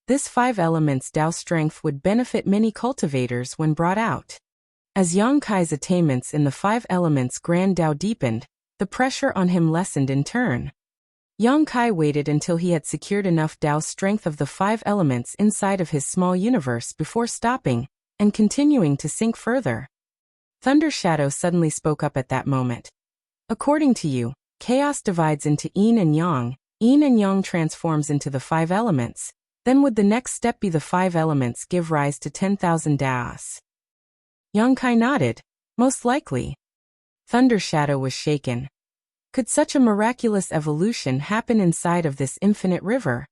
This 5 elements Dao strength would benefit many cultivators when brought out. As Yang Kai's attainments in the 5 elements Grand Dao deepened, the pressure on him lessened in turn. Yang Kai waited until he had secured enough Dao strength of the 5 elements inside of his small universe before stopping and continuing to sink further. Thunder Shadow suddenly spoke up at that moment. According to you, chaos divides into yin and yang transforms into the 5 elements. Then would the next step be the 5 elements give rise to 10,000 Daos? Yang Kai nodded. Most likely. Thunder Shadow was shaken. Could such a miraculous evolution happen inside of this infinite river?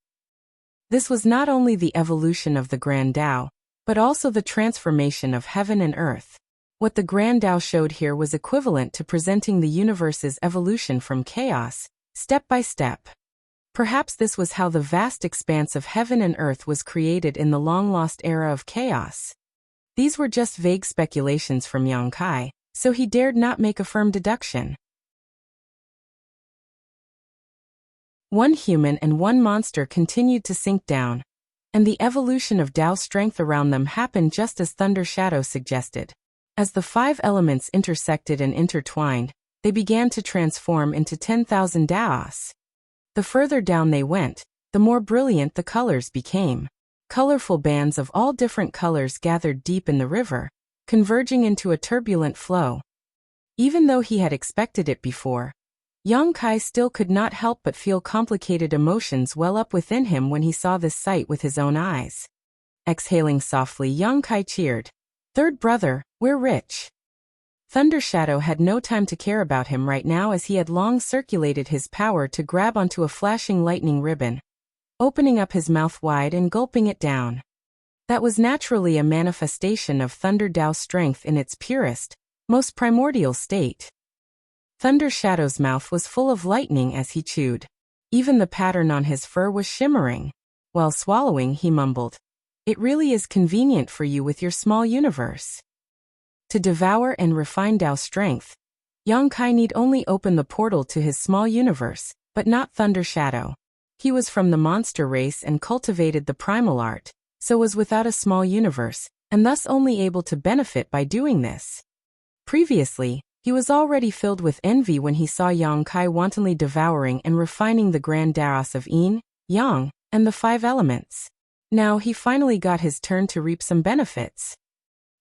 This was not only the evolution of the Grand Dao, but also the transformation of heaven and earth. What the Grand Dao showed here was equivalent to presenting the universe's evolution from chaos, step by step. Perhaps this was how the vast expanse of heaven and earth was created in the long-lost era of chaos. These were just vague speculations from Yang Kai, so he dared not make a firm deduction. One human and one monster continued to sink down, and the evolution of Dao strength around them happened just as Thunder Shadow suggested. As the 5 elements intersected and intertwined, they began to transform into 10,000 Daos. The further down they went, the more brilliant the colors became. Colorful bands of all different colors gathered deep in the river, converging into a turbulent flow. Even though he had expected it before, Yang Kai still could not help but feel complicated emotions well up within him when he saw this sight with his own eyes. Exhaling softly, Yang Kai cheered. "Third brother, we're rich." Thunder Shadow had no time to care about him right now, as he had long circulated his power to grab onto a flashing lightning ribbon, opening up his mouth wide and gulping it down. That was naturally a manifestation of Thunder Dao strength in its purest, most primordial state. Thunder Shadow's mouth was full of lightning as he chewed. Even the pattern on his fur was shimmering. While swallowing, he mumbled, "It really is convenient for you with your small universe." To devour and refine Dao strength, Yang Kai need only open the portal to his small universe, but not Thunder Shadow. He was from the monster race and cultivated the primal art, so was without a small universe, and thus only able to benefit by doing this. Previously, he was already filled with envy when he saw Yang Kai wantonly devouring and refining the Grand Daos of Yin, Yang, and the 5 elements. Now he finally got his turn to reap some benefits.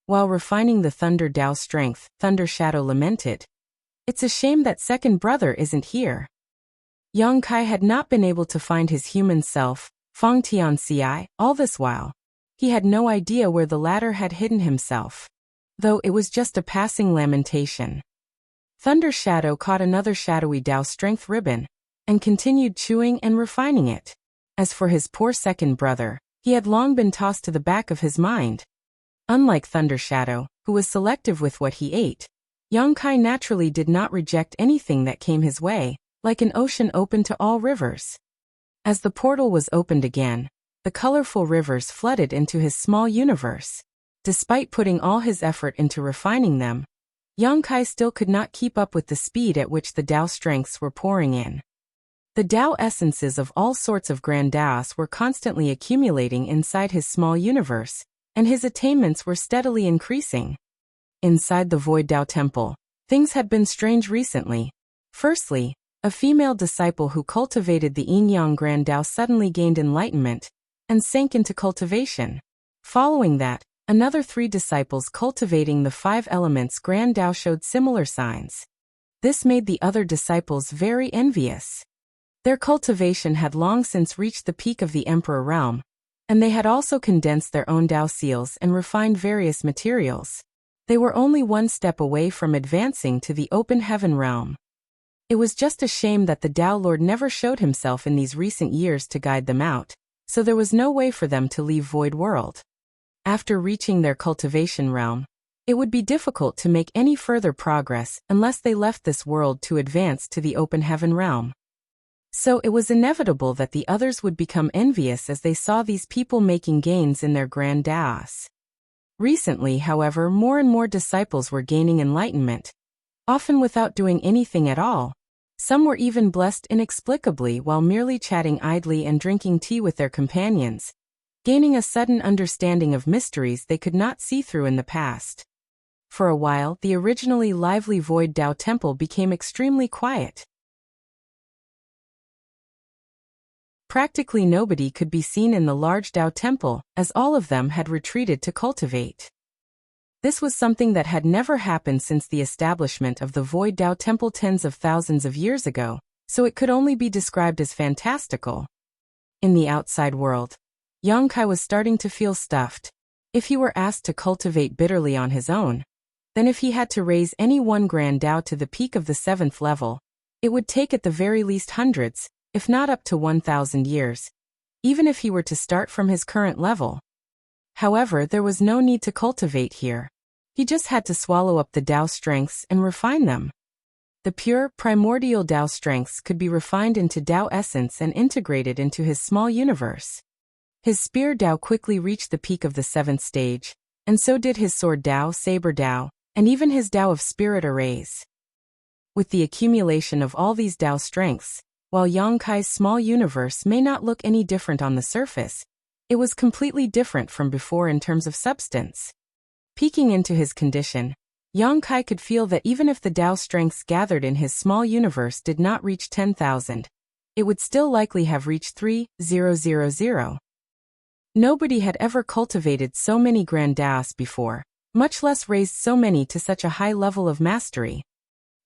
While refining the Thunder Dao strength, Thunder Shadow lamented, "It's a shame that second brother isn't here." Yang Kai had not been able to find his human self, Feng Tianci, all this while. He had no idea where the latter had hidden himself, though it was just a passing lamentation. Thunder Shadow caught another shadowy Dao strength ribbon, and continued chewing and refining it. As for his poor second brother, he had long been tossed to the back of his mind. Unlike Thunder Shadow, who was selective with what he ate, Yang Kai naturally did not reject anything that came his way, like an ocean open to all rivers. As the portal was opened again, the colorful rivers flooded into his small universe. Despite putting all his effort into refining them, Yang Kai still could not keep up with the speed at which the Dao strengths were pouring in. The Dao essences of all sorts of Grand Daos were constantly accumulating inside his small universe, and his attainments were steadily increasing. Inside the Void Dao Temple, things had been strange recently. Firstly, A female disciple who cultivated the Yin-Yang Grand Tao suddenly gained enlightenment and sank into cultivation. Following that, another 3 disciples cultivating the 5 elements Grand Tao showed similar signs. This made the other disciples very envious. Their cultivation had long since reached the peak of the Emperor realm, and they had also condensed their own Tao seals and refined various materials. They were only one step away from advancing to the open heaven realm. It was just a shame that the Tao Lord never showed himself in these recent years to guide them out, so there was no way for them to leave Void World. After reaching their cultivation realm, it would be difficult to make any further progress unless they left this world to advance to the open heaven realm. So it was inevitable that the others would become envious as they saw these people making gains in their grand Taos. Recently, however, more and more disciples were gaining enlightenment, often without doing anything at all. Some were even blessed inexplicably while merely chatting idly and drinking tea with their companions, gaining a sudden understanding of mysteries they could not see through in the past. For a while, the originally lively Void Tao Temple became extremely quiet. Practically nobody could be seen in the large Tao Temple, as all of them had retreated to cultivate. This was something that had never happened since the establishment of the Void Tao Temple tens of thousands of years ago, so it could only be described as fantastical. In the outside world, Yang Kai was starting to feel stuffed. If he were asked to cultivate bitterly on his own, then if he had to raise any one grand Tao to the peak of the 7th level, it would take at the very least hundreds, if not up to 1,000 years, even if he were to start from his current level. However, there was no need to cultivate here. He just had to swallow up the Tao strengths and refine them. The pure, primordial Tao strengths could be refined into Tao essence and integrated into his small universe. His spear Tao quickly reached the peak of the 7th stage, and so did his sword Tao, saber Tao, and even his Tao of spirit arrays. With the accumulation of all these Tao strengths, while Yang Kai's small universe may not look any different on the surface, it was completely different from before in terms of substance. Peeking into his condition, Yang Kai could feel that even if the Tao strengths gathered in his small universe did not reach 10,000, it would still likely have reached 3,000. Nobody had ever cultivated so many grand Taos before, much less raised so many to such a high level of mastery.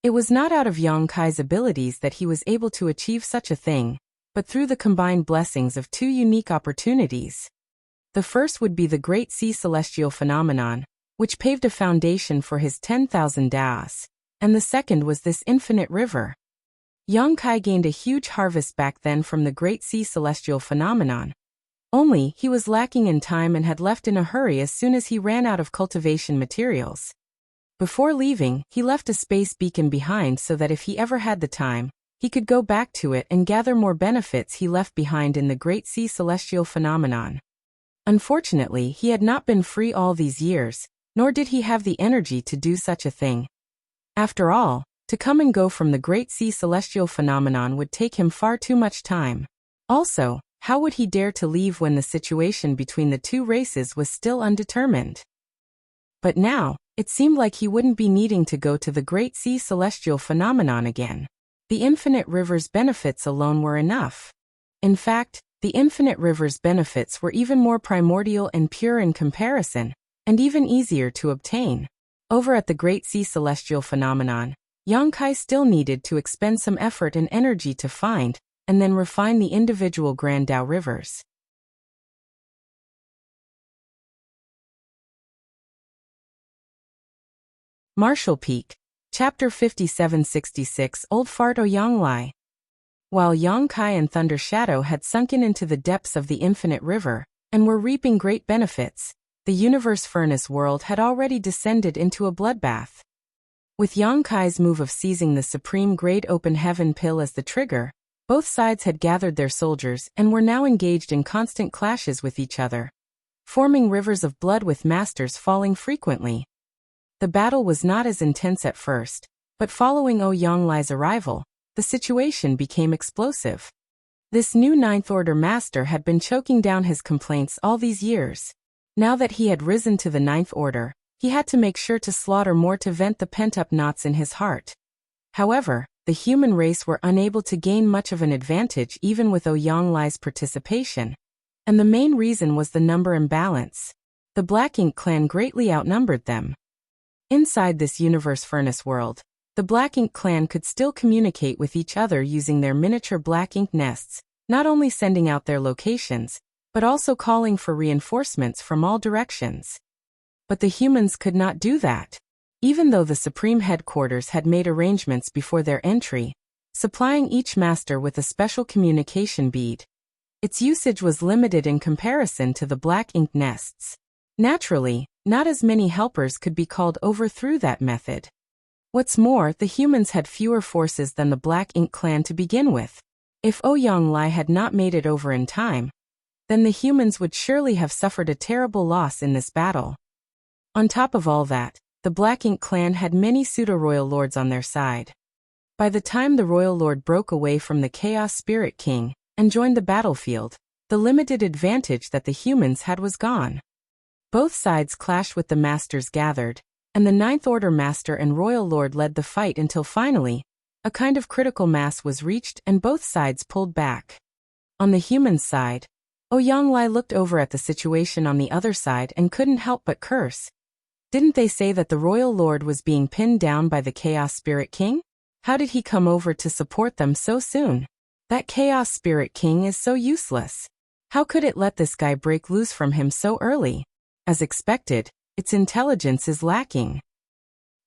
It was not out of Yang Kai's abilities that he was able to achieve such a thing, but through the combined blessings of 2 unique opportunities. The first would be the Great Sea Celestial Phenomenon, which paved a foundation for his 10,000 Taos, and the second was this infinite river. Yang Kai gained a huge harvest back then from the Great Sea Celestial Phenomenon. Only, he was lacking in time and had left in a hurry as soon as he ran out of cultivation materials. Before leaving, he left a space beacon behind so that if he ever had the time, he could go back to it and gather more benefits he left behind in the Great Sea Celestial Phenomenon. Unfortunately, he had not been free all these years, nor did he have the energy to do such a thing. After all, to come and go from the Great Sea Celestial Phenomenon would take him far too much time. Also, how would he dare to leave when the situation between the 2 races was still undetermined? But now, it seemed like he wouldn't be needing to go to the Great Sea Celestial Phenomenon again. The Infinite River's benefits alone were enough. In fact, the Infinite River's benefits were even more primordial and pure in comparison, and even easier to obtain. Over at the Great Sea Celestial Phenomenon, Yang Kai still needed to expend some effort and energy to find, and then refine the individual Grand Tao rivers. Martial Peak, Chapter 5766 Old Fart O Yang Lai. While Yang Kai and Thunder Shadow had sunken into the depths of the infinite river, and were reaping great benefits, the universe furnace world had already descended into a bloodbath. With Yang Kai's move of seizing the supreme Great Open Heaven pill as the trigger, both sides had gathered their soldiers and were now engaged in constant clashes with each other, forming rivers of blood with masters falling frequently. The battle was not as intense at first, but following Yang Lai's arrival, the situation became explosive. This new Ninth Order master had been choking down his complaints all these years. Now that he had risen to the Ninth Order, he had to make sure to slaughter more to vent the pent-up knots in his heart. However, the human race were unable to gain much of an advantage even with Oyanglai's participation. And the main reason was the number imbalance. The Black Ink clan greatly outnumbered them. Inside this universe furnace world, the Black Ink clan could still communicate with each other using their miniature black ink nests, not only sending out their locations, but also calling for reinforcements from all directions. But the humans could not do that. Even though the Supreme Headquarters had made arrangements before their entry, supplying each master with a special communication bead, its usage was limited in comparison to the black ink nests. Naturally, not as many helpers could be called over through that method. What's more, the humans had fewer forces than the Black Ink clan to begin with. If Oyanglai had not made it over in time, then the humans would surely have suffered a terrible loss in this battle. On top of all that, the Black Ink clan had many pseudo-royal lords on their side. By the time the royal lord broke away from the Chaos Spirit King and joined the battlefield, the limited advantage that the humans had was gone. Both sides clashed with the masters gathered, and the Ninth Order Master and Royal Lord led the fight until finally, a kind of critical mass was reached and both sides pulled back. On the human side, Oyanglai looked over at the situation on the other side and couldn't help but curse. Didn't they say that the Royal Lord was being pinned down by the Chaos Spirit King? How did he come over to support them so soon? That Chaos Spirit King is so useless. How could it let this guy break loose from him so early? As expected, its intelligence is lacking.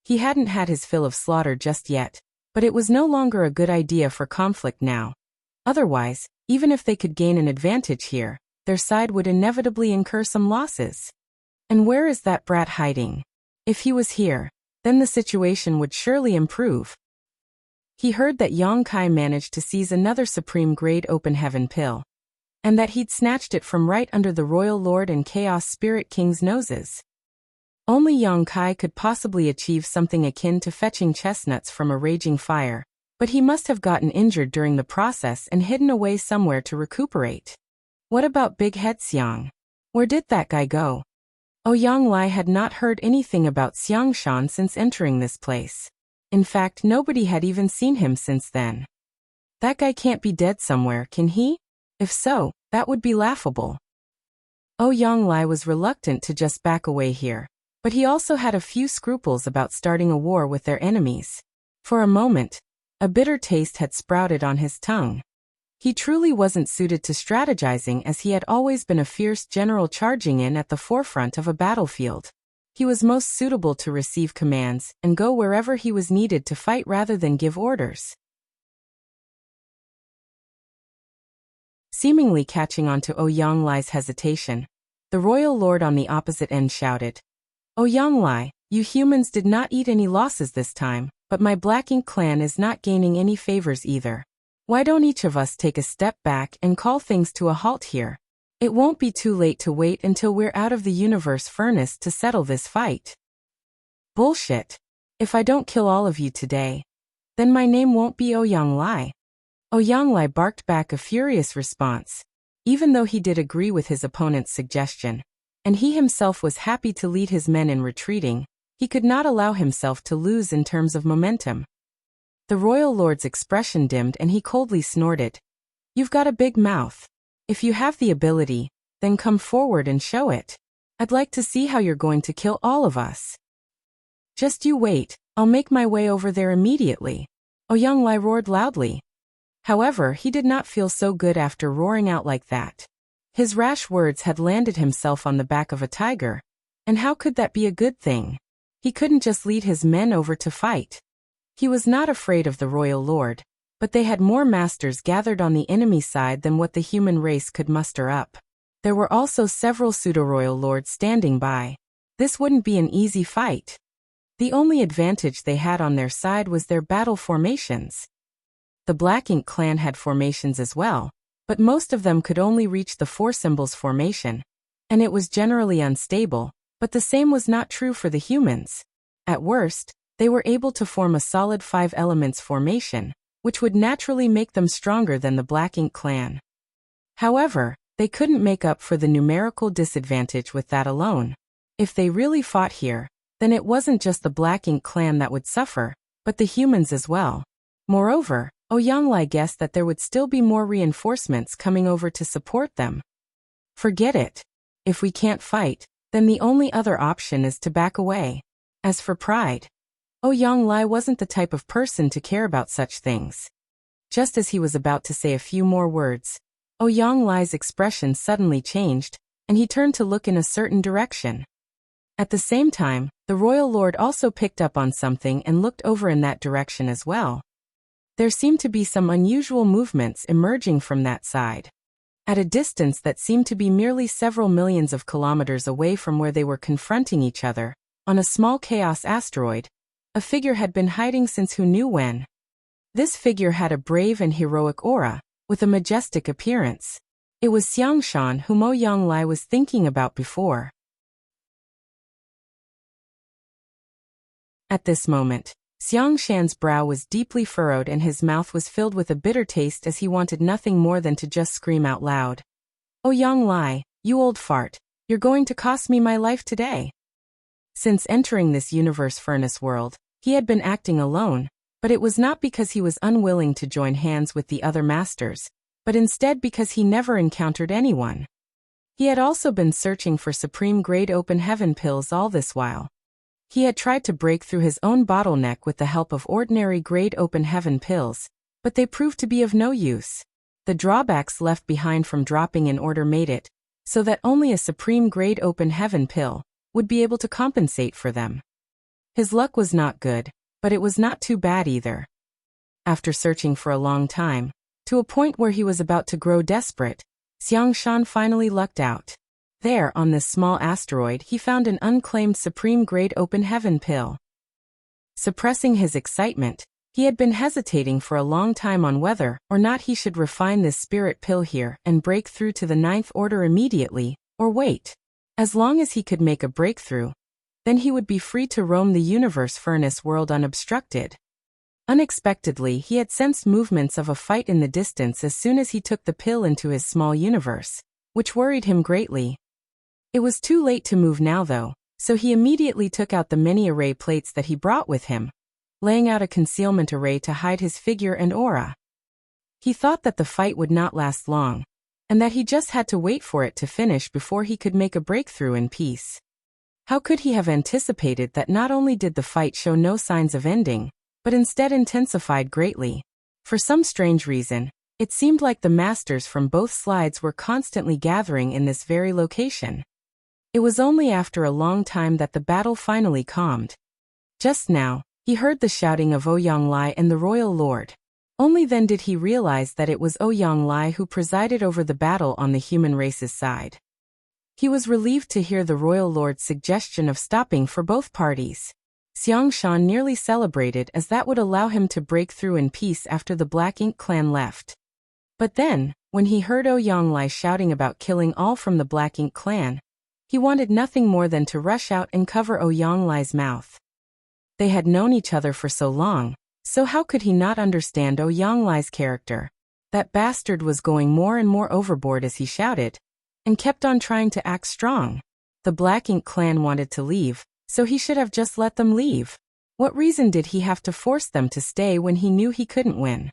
He hadn't had his fill of slaughter just yet, but it was no longer a good idea for conflict now. Otherwise, even if they could gain an advantage here, their side would inevitably incur some losses. And where is that brat hiding? If he was here, then the situation would surely improve. He heard that Yang Kai managed to seize another Supreme Grade Open Heaven pill, and that he'd snatched it from right under the Royal Lord and Chaos Spirit King's noses. Only Yang Kai could possibly achieve something akin to fetching chestnuts from a raging fire, but he must have gotten injured during the process and hidden away somewhere to recuperate. What about Big Head Xiang? Where did that guy go? Oyanglai had not heard anything about Xiangshan since entering this place. In fact, nobody had even seen him since then. That guy can't be dead somewhere, can he? If so, that would be laughable. Oyanglai was reluctant to just back away here, but he also had a few scruples about starting a war with their enemies. For a moment, a bitter taste had sprouted on his tongue. He truly wasn't suited to strategizing, as he had always been a fierce general charging in at the forefront of a battlefield. He was most suitable to receive commands and go wherever he was needed to fight rather than give orders. Seemingly catching on to Oyanglai's hesitation, the Royal Lord on the opposite end shouted, "Oyanglai, you humans did not eat any losses this time, but my Black Ink clan is not gaining any favors either. Why don't each of us take a step back and call things to a halt here? It won't be too late to wait until we're out of the universe furnace to settle this fight." Bullshit. If I don't kill all of you today, then my name won't be Oyanglai. Oyanglai barked back a furious response, even though he did agree with his opponent's suggestion, and he himself was happy to lead his men in retreating. He could not allow himself to lose in terms of momentum. The Royal Lord's expression dimmed and he coldly snorted, "You've got a big mouth. If you have the ability, then come forward and show it. I'd like to see how you're going to kill all of us." "Just you wait, I'll make my way over there immediately," Oyanglai roared loudly. However, he did not feel so good after roaring out like that. His rash words had landed himself on the back of a tiger, and how could that be a good thing? He couldn't just lead his men over to fight. He was not afraid of the Royal Lord, but they had more masters gathered on the enemy side than what the human race could muster up. There were also several pseudo-royal lords standing by. This wouldn't be an easy fight. The only advantage they had on their side was their battle formations. The Black Ink clan had formations as well, but most of them could only reach the four symbols formation, and it was generally unstable, but the same was not true for the humans. At worst, they were able to form a solid 5 elements formation, which would naturally make them stronger than the Black Ink clan. However, they couldn't make up for the numerical disadvantage with that alone. If they really fought here, then it wasn't just the Black Ink clan that would suffer, but the humans as well. Moreover, Ouyang guessed that there would still be more reinforcements coming over to support them. Forget it. If we can't fight, then the only other option is to back away. As for pride, Ouyang wasn't the type of person to care about such things. Just as he was about to say a few more words, Ouyang expression suddenly changed, and he turned to look in a certain direction. At the same time, the royal lord also picked up on something and looked over in that direction as well. There seemed to be some unusual movements emerging from that side. At a distance that seemed to be merely several millions of kilometers away from where they were confronting each other, on a small chaos asteroid, a figure had been hiding since who knew when. This figure had a brave and heroic aura, with a majestic appearance. It was Xiangshan whom Ouyang was thinking about before. At this moment, Xiangshan's brow was deeply furrowed and his mouth was filled with a bitter taste as he wanted nothing more than to just scream out loud. Ouyang, you old fart, you're going to cost me my life today. Since entering this universe furnace world, he had been acting alone, but it was not because he was unwilling to join hands with the other masters, but instead because he never encountered anyone. He had also been searching for supreme-grade open heaven pills all this while. He had tried to break through his own bottleneck with the help of ordinary grade open heaven pills, but they proved to be of no use. The drawbacks left behind from dropping in order made it so that only a supreme grade open heaven pill would be able to compensate for them. His luck was not good, but it was not too bad either. After searching for a long time, to a point where he was about to grow desperate, Xiangshan finally lucked out. There, on this small asteroid, he found an unclaimed supreme-grade open heaven pill. Suppressing his excitement, he had been hesitating for a long time on whether or not he should refine this spirit pill here and break through to the ninth order immediately, or wait. As long as he could make a breakthrough, then he would be free to roam the universe furnace world unobstructed. Unexpectedly, he had sensed movements of a fight in the distance as soon as he took the pill into his small universe, which worried him greatly. It was too late to move now though, so he immediately took out the many array plates that he brought with him, laying out a concealment array to hide his figure and aura. He thought that the fight would not last long, and that he just had to wait for it to finish before he could make a breakthrough in peace. How could he have anticipated that not only did the fight show no signs of ending, but instead intensified greatly? For some strange reason, it seemed like the masters from both sides were constantly gathering in this very location. It was only after a long time that the battle finally calmed. Just now, he heard the shouting of Ouyang and the royal lord. Only then did he realize that it was Ouyang who presided over the battle on the human race's side. He was relieved to hear the royal lord's suggestion of stopping for both parties. Xiangshan nearly celebrated as that would allow him to break through in peace after the Black Ink clan left. But then, when he heard Ouyang shouting about killing all from the Black Ink clan, he wanted nothing more than to rush out and cover Ouyang mouth. They had known each other for so long, so how could he not understand Ouyang character? That bastard was going more and more overboard as he shouted, and kept on trying to act strong. The Black Ink clan wanted to leave, so he should have just let them leave. What reason did he have to force them to stay when he knew he couldn't win?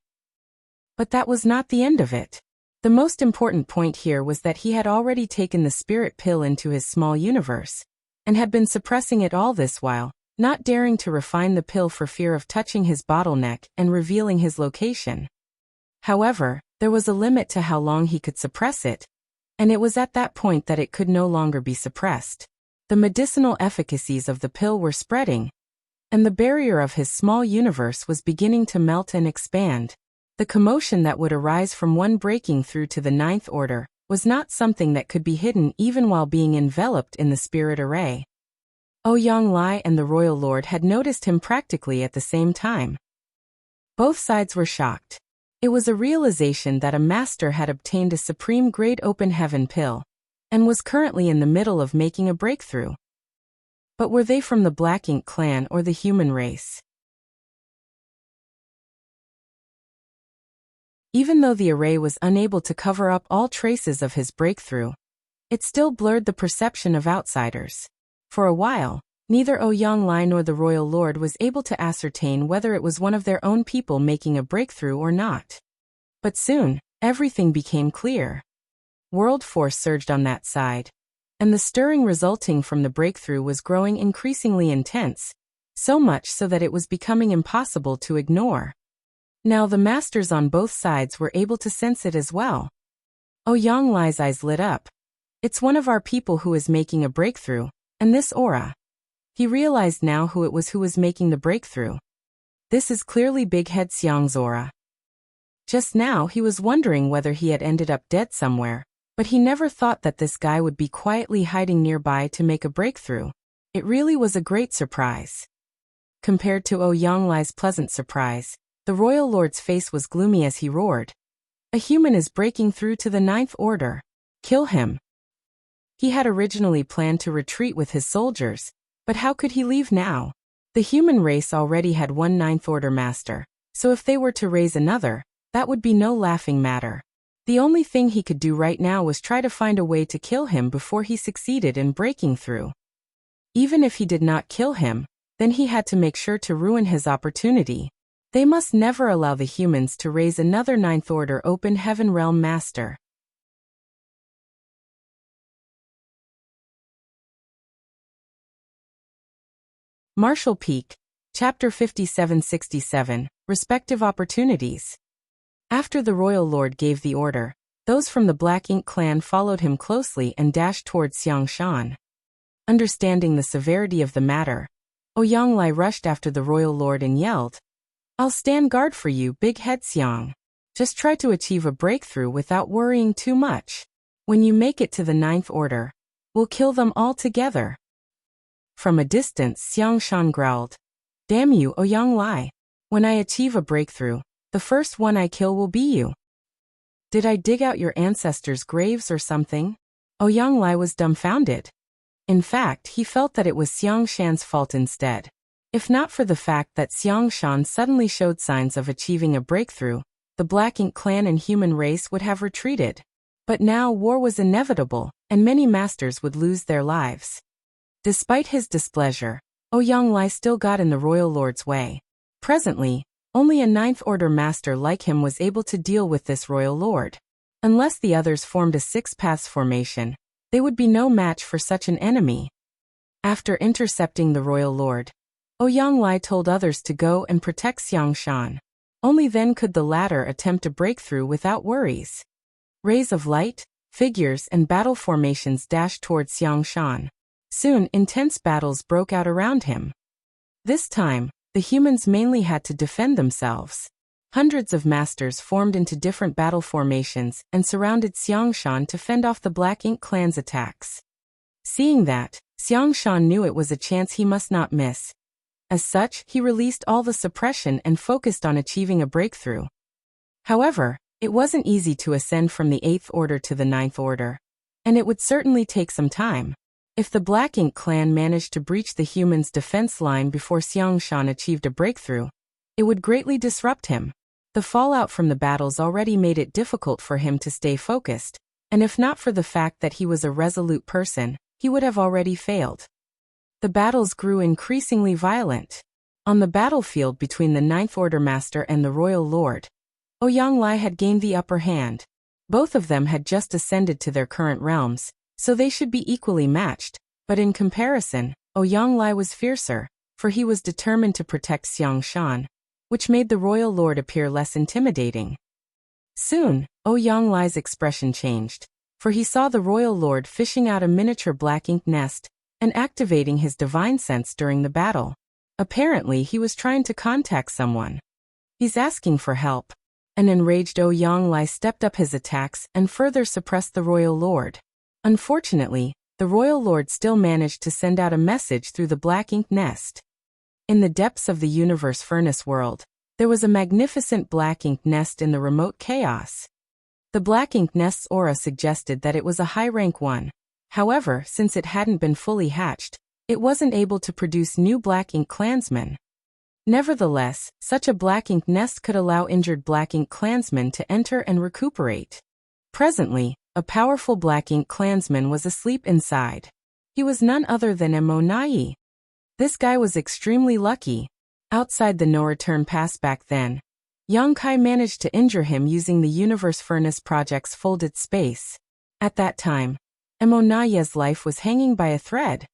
But that was not the end of it. The most important point here was that he had already taken the spirit pill into his small universe, and had been suppressing it all this while, not daring to refine the pill for fear of touching his bottleneck and revealing his location. However, there was a limit to how long he could suppress it, and it was at that point that it could no longer be suppressed. The medicinal efficacies of the pill were spreading, and the barrier of his small universe was beginning to melt and expand. The commotion that would arise from one breaking through to the ninth order was not something that could be hidden even while being enveloped in the spirit array. Ouyang and the royal lord had noticed him practically at the same time. Both sides were shocked. It was a realization that a master had obtained a supreme-grade open heaven pill, and was currently in the middle of making a breakthrough. But were they from the Black Ink clan or the human race? Even though the array was unable to cover up all traces of his breakthrough, it still blurred the perception of outsiders. For a while, Neither Ouyang Lai nor the royal lord was able to ascertain whether it was one of their own people making a breakthrough or not. But soon, everything became clear. World force surged on that side, and the stirring resulting from the breakthrough was growing increasingly intense, so much so that it was becoming impossible to ignore. Now the masters on both sides were able to sense it as well. Ouyang Lai's eyes lit up. It's one of our people who is making a breakthrough, and this aura. He realized now who it was who was making the breakthrough. This is clearly Big Head Xiang's aura. Just now he was wondering whether he had ended up dead somewhere, but he never thought that this guy would be quietly hiding nearby to make a breakthrough. It really was a great surprise. Compared to Ouyang Lai's pleasant surprise, the royal lord's face was gloomy as he roared. A human is breaking through to the Ninth Order. Kill him. He had originally planned to retreat with his soldiers, but how could he leave now? The human race already had one Ninth Order master, so if they were to raise another, that would be no laughing matter. The only thing he could do right now was try to find a way to kill him before he succeeded in breaking through. Even if he did not kill him, then he had to make sure to ruin his opportunity. They must never allow the humans to raise another Ninth Order Open Heaven Realm Master. Martial Peak, Chapter 5767, Respective Opportunities. After the Royal Lord gave the order, those from the Black Ink clan followed him closely and dashed towards Xiang Shan. Understanding the severity of the matter, Ouyang Lai rushed after the Royal Lord and yelled, "I'll stand guard for you, Big Head Xiang. Just try to achieve a breakthrough without worrying too much. When you make it to the Ninth Order, we'll kill them all together." From a distance, Xiang Shan growled, "Damn you, Ouyang Lai. When I achieve a breakthrough, the first one I kill will be you. Did I dig out your ancestors' graves or something?" Ouyang Lai was dumbfounded. In fact, he felt that it was Xiang Shan's fault instead. If not for the fact that Xiang Shan suddenly showed signs of achieving a breakthrough, the Black Ink clan and human race would have retreated. But now war was inevitable, and many masters would lose their lives. Despite his displeasure, Ouyang Lai still got in the royal lord's way. Presently, only a Ninth Order master like him was able to deal with this royal lord. Unless the others formed a six-paths formation, they would be no match for such an enemy. After intercepting the royal lord, Ouyang Lai told others to go and protect Xiang Shan. Only then could the latter attempt a breakthrough without worries. Rays of light, figures and battle formations dashed towards Xiang Shan. Soon, intense battles broke out around him. This time, the humans mainly had to defend themselves. Hundreds of masters formed into different battle formations and surrounded Xiang Shan to fend off the Black Ink clan's attacks. Seeing that, Xiang Shan knew it was a chance he must not miss. As such, he released all the suppression and focused on achieving a breakthrough. However, it wasn't easy to ascend from the Eighth Order to the Ninth Order, and it would certainly take some time. If the Black Ink clan managed to breach the humans' defense line before Xiang Shan achieved a breakthrough, it would greatly disrupt him. The fallout from the battles already made it difficult for him to stay focused, and if not for the fact that he was a resolute person, he would have already failed. The battles grew increasingly violent. On the battlefield between the Ninth Order Master and the Royal Lord, Ouyang Lai had gained the upper hand. Both of them had just ascended to their current realms, so they should be equally matched, but in comparison, Ouyang Lai was fiercer, for he was determined to protect Xiang Shan, which made the Royal Lord appear less intimidating. Soon, Ouyang Lai's expression changed, for he saw the Royal Lord fishing out a miniature Black Ink nest and activating his divine sense during the battle. Apparently, he was trying to contact someone. He's asking for help. An enraged Ouyang Lai stepped up his attacks and further suppressed the Royal Lord. Unfortunately, the Royal Lord still managed to send out a message through the Black Ink nest. In the depths of the universe furnace world, there was a magnificent Black Ink nest in the remote chaos. The Black Ink nest's aura suggested that it was a high-rank one. However, since it hadn't been fully hatched, it wasn't able to produce new Black Ink clansmen. Nevertheless, such a Black Ink nest could allow injured Black Ink clansmen to enter and recuperate. Presently, a powerful Black Ink clansman was asleep inside. He was none other than Mo Nai. This guy was extremely lucky. Outside the no-return pass back then, Yang Kai managed to injure him using the Universe Furnace Project's folded space. At that time, Mo Naye's life was hanging by a thread.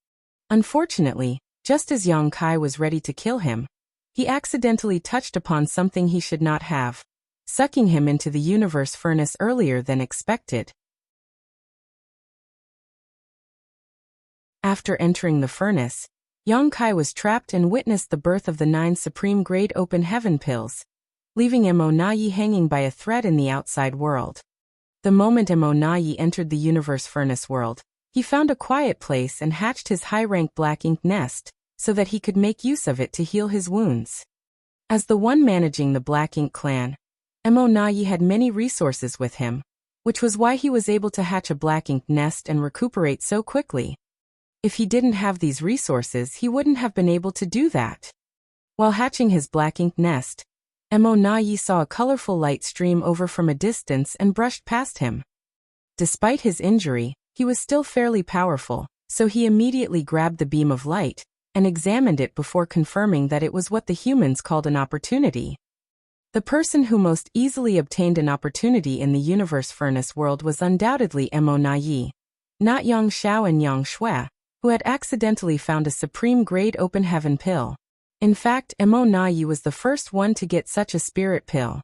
Unfortunately, just as Yang Kai was ready to kill him, he accidentally touched upon something he should not have, sucking him into the Universe Furnace earlier than expected. After entering the furnace, Yang Kai was trapped and witnessed the birth of the 9 Supreme Grade Open Heaven Pills, leaving Mo Naye hanging by a thread in the outside world. The moment Mo Naye entered the Universe Furnace world, he found a quiet place and hatched his high-rank black ink nest, so that he could make use of it to heal his wounds. As the one managing the Black Ink clan, Mo Naye had many resources with him, which was why he was able to hatch a black ink nest and recuperate so quickly. If he didn't have these resources, he wouldn't have been able to do that. While hatching his black ink nest, Mo Naye saw a colorful light stream over from a distance and brushed past him. Despite his injury, he was still fairly powerful, so he immediately grabbed the beam of light and examined it before confirming that it was what the humans called an opportunity. The person who most easily obtained an opportunity in the Universe Furnace world was undoubtedly Mo Naye, not Yang Xiao and Yang Shui, who had accidentally found a Supreme Grade Open Heaven pill. In fact, Mo Naye was the first one to get such a spirit pill.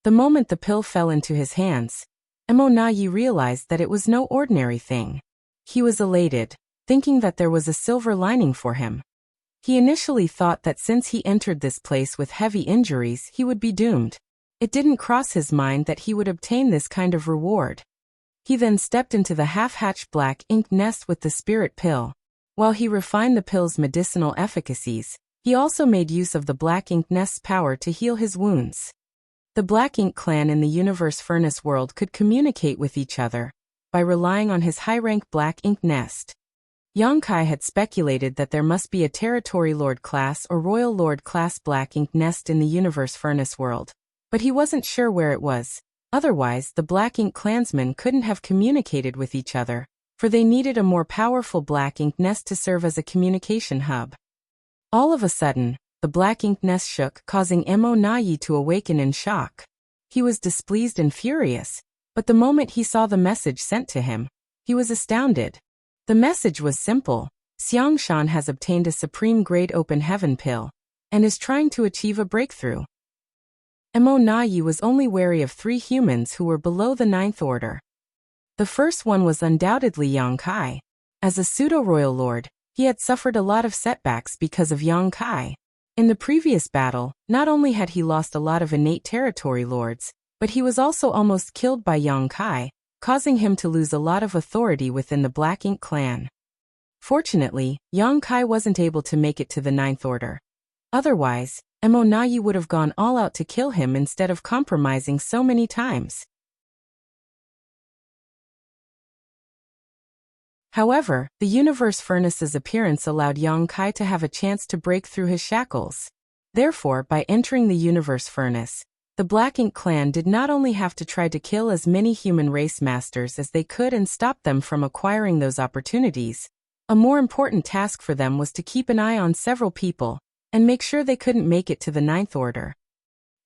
The moment the pill fell into his hands, Mo Naye realized that it was no ordinary thing. He was elated, thinking that there was a silver lining for him. He initially thought that since he entered this place with heavy injuries, he would be doomed. It didn't cross his mind that he would obtain this kind of reward. He then stepped into the half-hatched black ink nest with the spirit pill. While he refined the pill's medicinal efficacies, he also made use of the black ink nest's power to heal his wounds. The Black Ink clan in the Universe Furnace world could communicate with each other by relying on his high-rank black ink nest. Yang Kai had speculated that there must be a Territory Lord class or Royal Lord class black ink nest in the Universe Furnace world, but he wasn't sure where it was. Otherwise, the Black Ink clansmen couldn't have communicated with each other, for they needed a more powerful black ink nest to serve as a communication hub. All of a sudden, the black ink nest shook, causing Mo Naye to awaken in shock. He was displeased and furious, but the moment he saw the message sent to him, he was astounded. The message was simple: Xiangshan has obtained a Supreme Grade Open Heaven pill, and is trying to achieve a breakthrough. Mo Naye was only wary of 3 humans who were below the 9th order. The first one was undoubtedly Yang Kai. As a pseudo-royal lord, he had suffered a lot of setbacks because of Yang Kai. In the previous battle, not only had he lost a lot of innate territory lords, but he was also almost killed by Yang Kai, causing him to lose a lot of authority within the Black Ink clan. Fortunately, Yang Kai wasn't able to make it to the 9th order. Otherwise, Mo Naye would have gone all out to kill him instead of compromising so many times. However, the Universe Furnace's appearance allowed Yang Kai to have a chance to break through his shackles. Therefore, by entering the Universe Furnace, the Black Ink clan did not only have to try to kill as many human race masters as they could and stop them from acquiring those opportunities. A more important task for them was to keep an eye on several people and make sure they couldn't make it to the 9th order.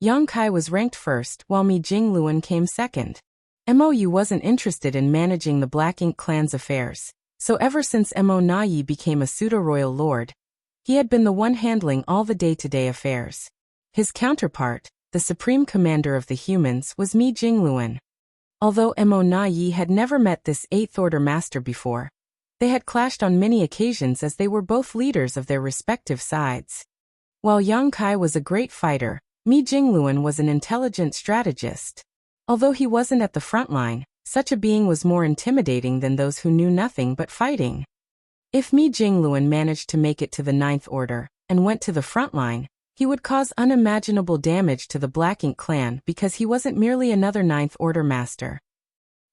Yang Kai was ranked first, while Mi Jingluan came second. Mou wasn't interested in managing the Black Ink clan's affairs, so ever since Mo Naye became a pseudo-royal lord, he had been the one handling all the day-to-day affairs. His counterpart, the supreme commander of the humans, was Mi Jingluan. Although Mo Naye had never met this 8th order master before, they had clashed on many occasions as they were both leaders of their respective sides. While Yang Kai was a great fighter, Mi Jingluan was an intelligent strategist. Although he wasn't at the front line, such a being was more intimidating than those who knew nothing but fighting. If Mi Jingluan managed to make it to the 9th order and went to the front line, he would cause unimaginable damage to the Black Ink clan because he wasn't merely another 9th order master.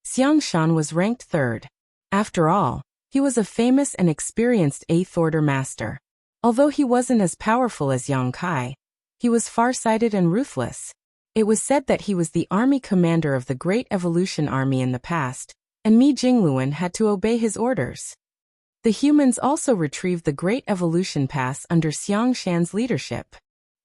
Xiangshan was ranked 3rd. After all, he was a famous and experienced 8th order master. Although he wasn't as powerful as Yang Kai, he was far-sighted and ruthless. It was said that he was the army commander of the Great Evolution Army in the past, and Mi Jingluan had to obey his orders. The humans also retrieved the Great Evolution Pass under Xiang Shan's leadership.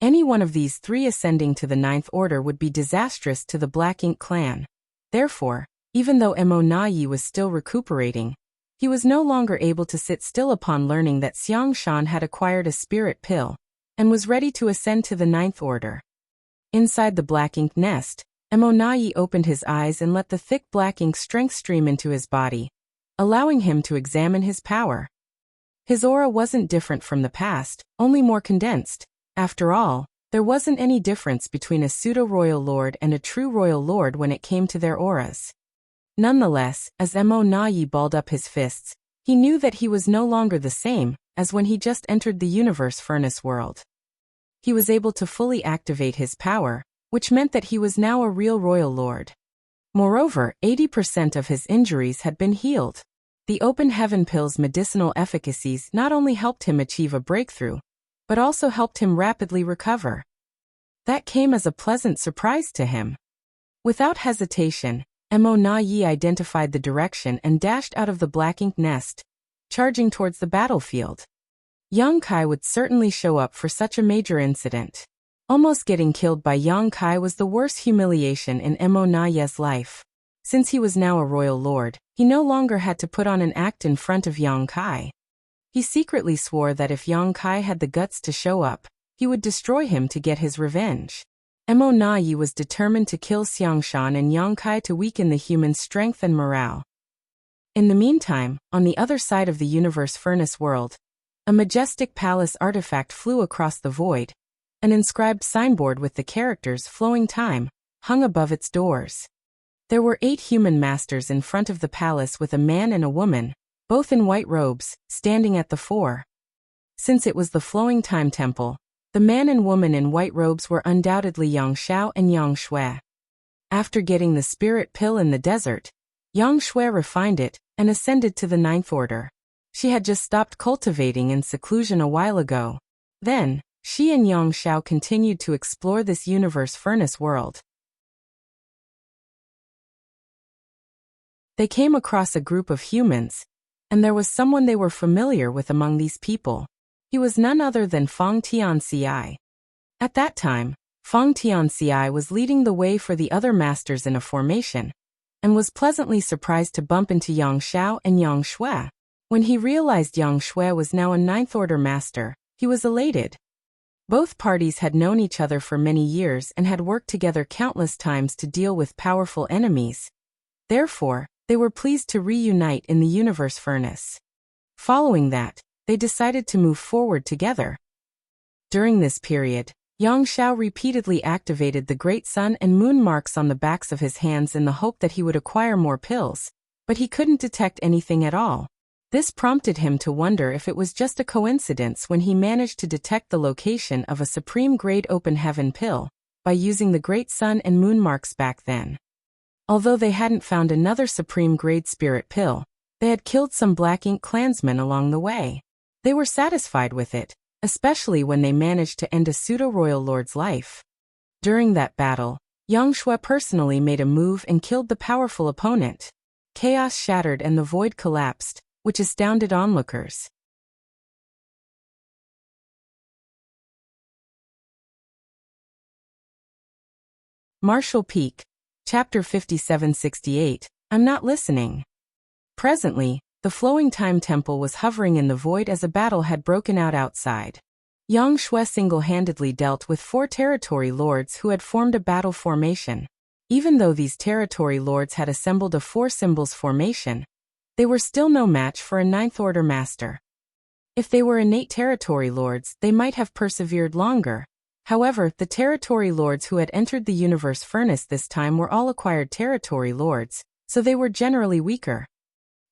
Any one of these three ascending to the Ninth Order would be disastrous to the Black Ink clan. Therefore, even though Mo Nayi was still recuperating, he was no longer able to sit still upon learning that Xiang Shan had acquired a spirit pill and was ready to ascend to the Ninth Order. Inside the Black Ink nest, Mo Nayi opened his eyes and let the thick black ink strength stream into his body, allowing him to examine his power. His aura wasn't different from the past, only more condensed. After all, there wasn't any difference between a pseudo-royal lord and a true royal lord when it came to their auras. Nonetheless, as Mo Nayi balled up his fists, he knew that he was no longer the same as when he just entered the universe furnace world. He was able to fully activate his power, which meant that he was now a real royal lord. Moreover, 80% of his injuries had been healed. The open heaven pill's medicinal efficacies not only helped him achieve a breakthrough, but also helped him rapidly recover. That came as a pleasant surprise to him. Without hesitation, Mo Nayi identified the direction and dashed out of the Black Ink nest, charging towards the battlefield. Yang Kai would certainly show up for such a major incident. Almost getting killed by Yang Kai was the worst humiliation in Mo Nayi's life. Since he was now a royal lord, he no longer had to put on an act in front of Yang Kai. He secretly swore that if Yang Kai had the guts to show up, he would destroy him to get his revenge. Mo Nayi was determined to kill Xiang Shan and Yang Kai to weaken the human strength and morale. In the meantime, on the other side of the universe furnace world, a majestic palace artifact flew across the void. An inscribed signboard with the characters "Flowing Time" hung above its doors. There were 8 human masters in front of the palace with a man and a woman, both in white robes, standing at the fore. Since it was the Flowing Time Temple, the man and woman in white robes were undoubtedly Yang Xiao and Yang Shui. After getting the spirit pill in the desert, Yang Shui refined it and ascended to the Ninth Order. She had just stopped cultivating in seclusion a while ago. Then, she and Yang Xiao continued to explore this universe furnace world. They came across a group of humans, and there was someone they were familiar with among these people. He was none other than Feng Tianxi. At that time, Feng Tianxi was leading the way for the other masters in a formation, and was pleasantly surprised to bump into Yang Xiao and Yang Shui. When he realized Yang Shui was now a Ninth Order master, he was elated. Both parties had known each other for many years and had worked together countless times to deal with powerful enemies. Therefore, they were pleased to reunite in the universe furnace. Following that, they decided to move forward together. During this period, Yang Xiao repeatedly activated the great sun and moon marks on the backs of his hands in the hope that he would acquire more pills, but he couldn't detect anything at all. This prompted him to wonder if it was just a coincidence when he managed to detect the location of a supreme grade open heaven pill by using the great sun and moon marks back then. Although they hadn't found another supreme grade spirit pill, they had killed some Black Ink clansmen along the way. They were satisfied with it, especially when they managed to end a pseudo-royal lord's life. During that battle, Yang Shui personally made a move and killed the powerful opponent. Chaos shattered and the void collapsed, which astounded onlookers. Martial Peak, Chapter 5768, I'm Not Listening. Presently, the Flowing Time Temple was hovering in the void as a battle had broken out outside. Yang Shui single-handedly dealt with 4 territory lords who had formed a battle formation. Even though these territory lords had assembled a 4 symbols formation, they were still no match for a Ninth Order master. If they were innate territory lords, they might have persevered longer. However, the territory lords who had entered the universe furnace this time were all acquired territory lords, so they were generally weaker.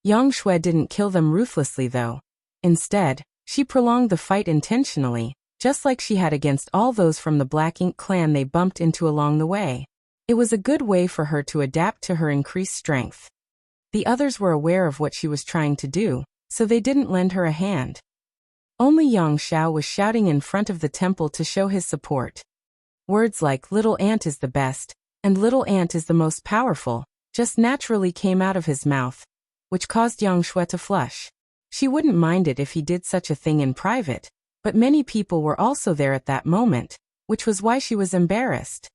Yang Shui didn't kill them ruthlessly though. Instead, she prolonged the fight intentionally, just like she had against all those from the Black Ink clan they bumped into along the way. It was a good way for her to adapt to her increased strength. The others were aware of what she was trying to do, so they didn't lend her a hand. Only Yang Xiao was shouting in front of the temple to show his support. Words like "little ant is the best" and "little ant is the most powerful" just naturally came out of his mouth, which caused Yang Shui to flush. She wouldn't mind it if he did such a thing in private, but many people were also there at that moment, which was why she was embarrassed.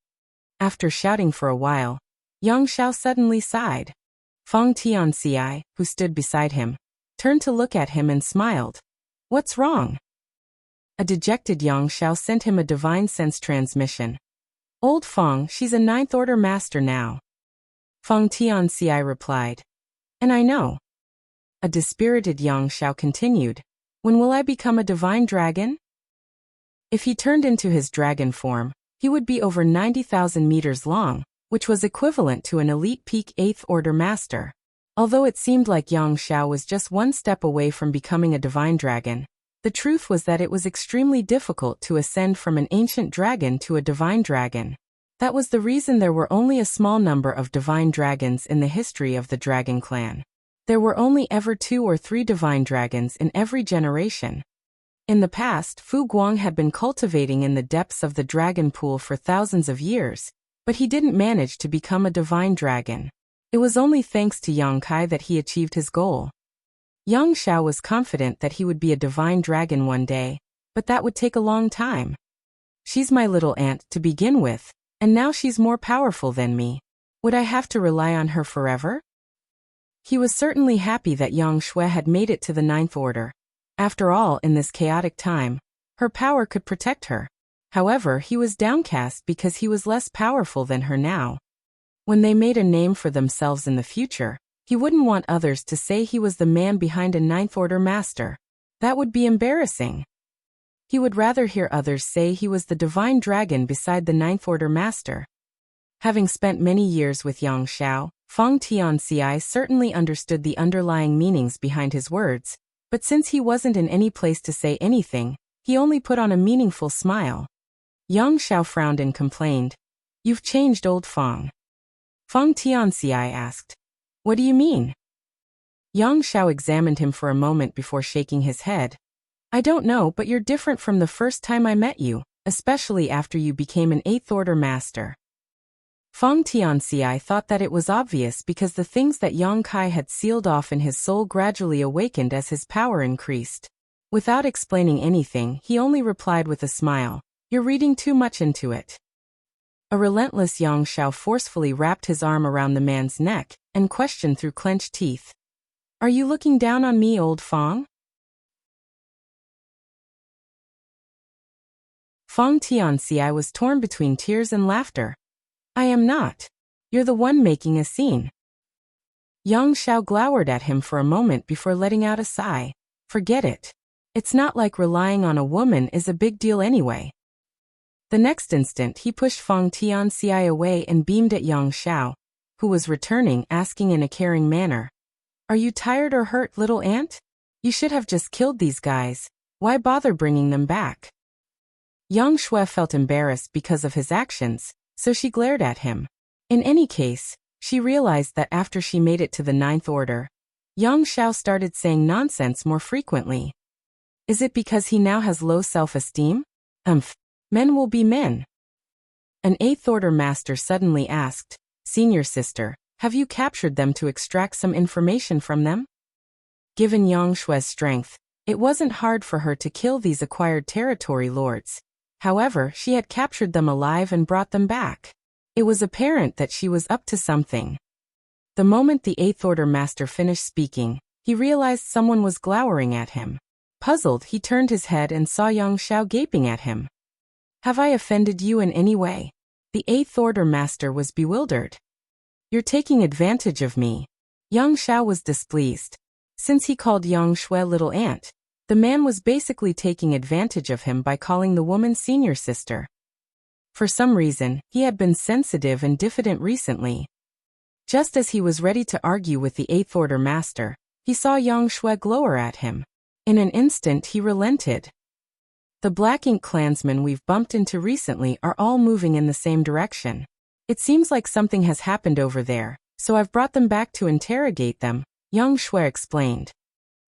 After shouting for a while, Yang Xiao suddenly sighed. Feng Tianxi, who stood beside him, turned to look at him and smiled. What's wrong? A dejected Yang Xiao sent him a divine sense transmission. Old Feng, she's a 9th order master now. Feng Tianxi replied. And I know. A dispirited Yang Xiao continued. When will I become a divine dragon? If he turned into his dragon form, he would be over 90,000 meters long, which was equivalent to an elite peak 8th order master. Although it seemed like Yang Xiao was just one step away from becoming a divine dragon, the truth was that it was extremely difficult to ascend from an ancient dragon to a divine dragon. That was the reason there were only a small number of divine dragons in the history of the dragon clan. There were only ever 2 or 3 divine dragons in every generation. In the past, Fu Guang had been cultivating in the depths of the dragon pool for thousands of years, but he didn't manage to become a divine dragon. It was only thanks to Yang Kai that he achieved his goal. Yang Xiao was confident that he would be a divine dragon one day, but that would take a long time. She's my little aunt to begin with, and now she's more powerful than me. Would I have to rely on her forever? He was certainly happy that Yang Shui had made it to the 9th order. After all, in this chaotic time, her power could protect her. However, he was downcast because he was less powerful than her now. When they made a name for themselves in the future, he wouldn't want others to say he was the man behind a 9th order master. That would be embarrassing. He would rather hear others say he was the divine dragon beside the 9th order master. Having spent many years with Yang Xiao, Feng Tianxi certainly understood the underlying meanings behind his words, but since he wasn't in any place to say anything, he only put on a meaningful smile. Yang Xiao frowned and complained. You've changed, old Feng. Feng Tianxi asked. What do you mean? Yang Xiao examined him for a moment before shaking his head. I don't know, but you're different from the first time I met you, especially after you became an 8th order master. Feng Tianxi thought that it was obvious because the things that Yang Kai had sealed off in his soul gradually awakened as his power increased. Without explaining anything, he only replied with a smile. You're reading too much into it. A relentless Yang Xiao forcefully wrapped his arm around the man's neck and questioned through clenched teeth. Are you looking down on me, old Feng? Feng Tianxi was torn between tears and laughter. I am not. You're the one making a scene. Yang Xiao glowered at him for a moment before letting out a sigh. Forget it. It's not like relying on a woman is a big deal anyway. The next instant he pushed Feng Tianxi away and beamed at Yang Xiao, who was returning, asking in a caring manner. Are you tired or hurt, little aunt? You should have just killed these guys. Why bother bringing them back? Yang Shui felt embarrassed because of his actions, so she glared at him. In any case, she realized that after she made it to the 9th order, Yang Xiao started saying nonsense more frequently. Is it because he now has low self-esteem? Men will be men. An 8th order master suddenly asked, Senior sister, have you captured them to extract some information from them? Given Yang Shui's strength, it wasn't hard for her to kill these acquired territory lords. However, she had captured them alive and brought them back. It was apparent that she was up to something. The moment the 8th order master finished speaking, he realized someone was glowering at him. Puzzled, he turned his head and saw Yang Xiao gaping at him. Have I offended you in any way? The 8th order master was bewildered. You're taking advantage of me. Yang Xiao was displeased. Since he called Yang Shui little aunt, the man was basically taking advantage of him by calling the woman senior sister. For some reason, he had been sensitive and diffident recently. Just as he was ready to argue with the 8th order master, he saw Yang Shui glower at him. In an instant he relented. The Black Ink clansmen we've bumped into recently are all moving in the same direction. It seems like something has happened over there, so I've brought them back to interrogate them, Yang Shui explained.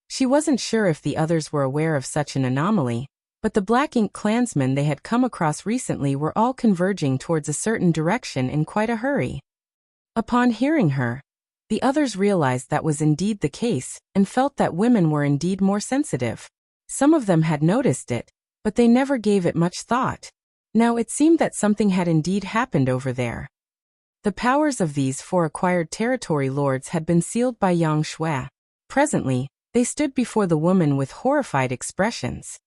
She wasn't sure if the others were aware of such an anomaly, but the Black Ink clansmen they had come across recently were all converging towards a certain direction in quite a hurry. Upon hearing her, The others realized that was indeed the case, and felt that women were indeed more sensitive. Some of them had noticed it, but they never gave it much thought. Now it seemed that something had indeed happened over there. The powers of these 4 acquired territory lords had been sealed by Yang Shui. Presently, they stood before the woman with horrified expressions.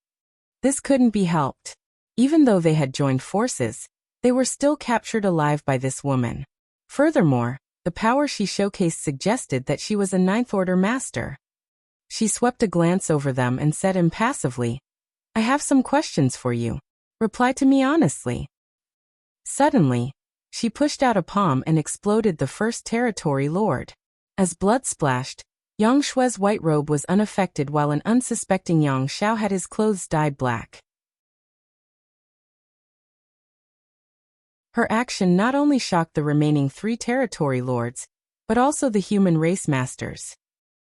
This couldn't be helped. Even though they had joined forces, they were still captured alive by this woman. Furthermore, the power she showcased suggested that she was a 9th Order master. She swept a glance over them and said impassively, "I have some questions for you. Reply to me honestly." Suddenly, she pushed out a palm and exploded the first territory lord. As blood splashed, Yang Shui's white robe was unaffected while an unsuspecting Yang Xiao had his clothes dyed black. Her action not only shocked the remaining 3 territory lords, but also the human race masters.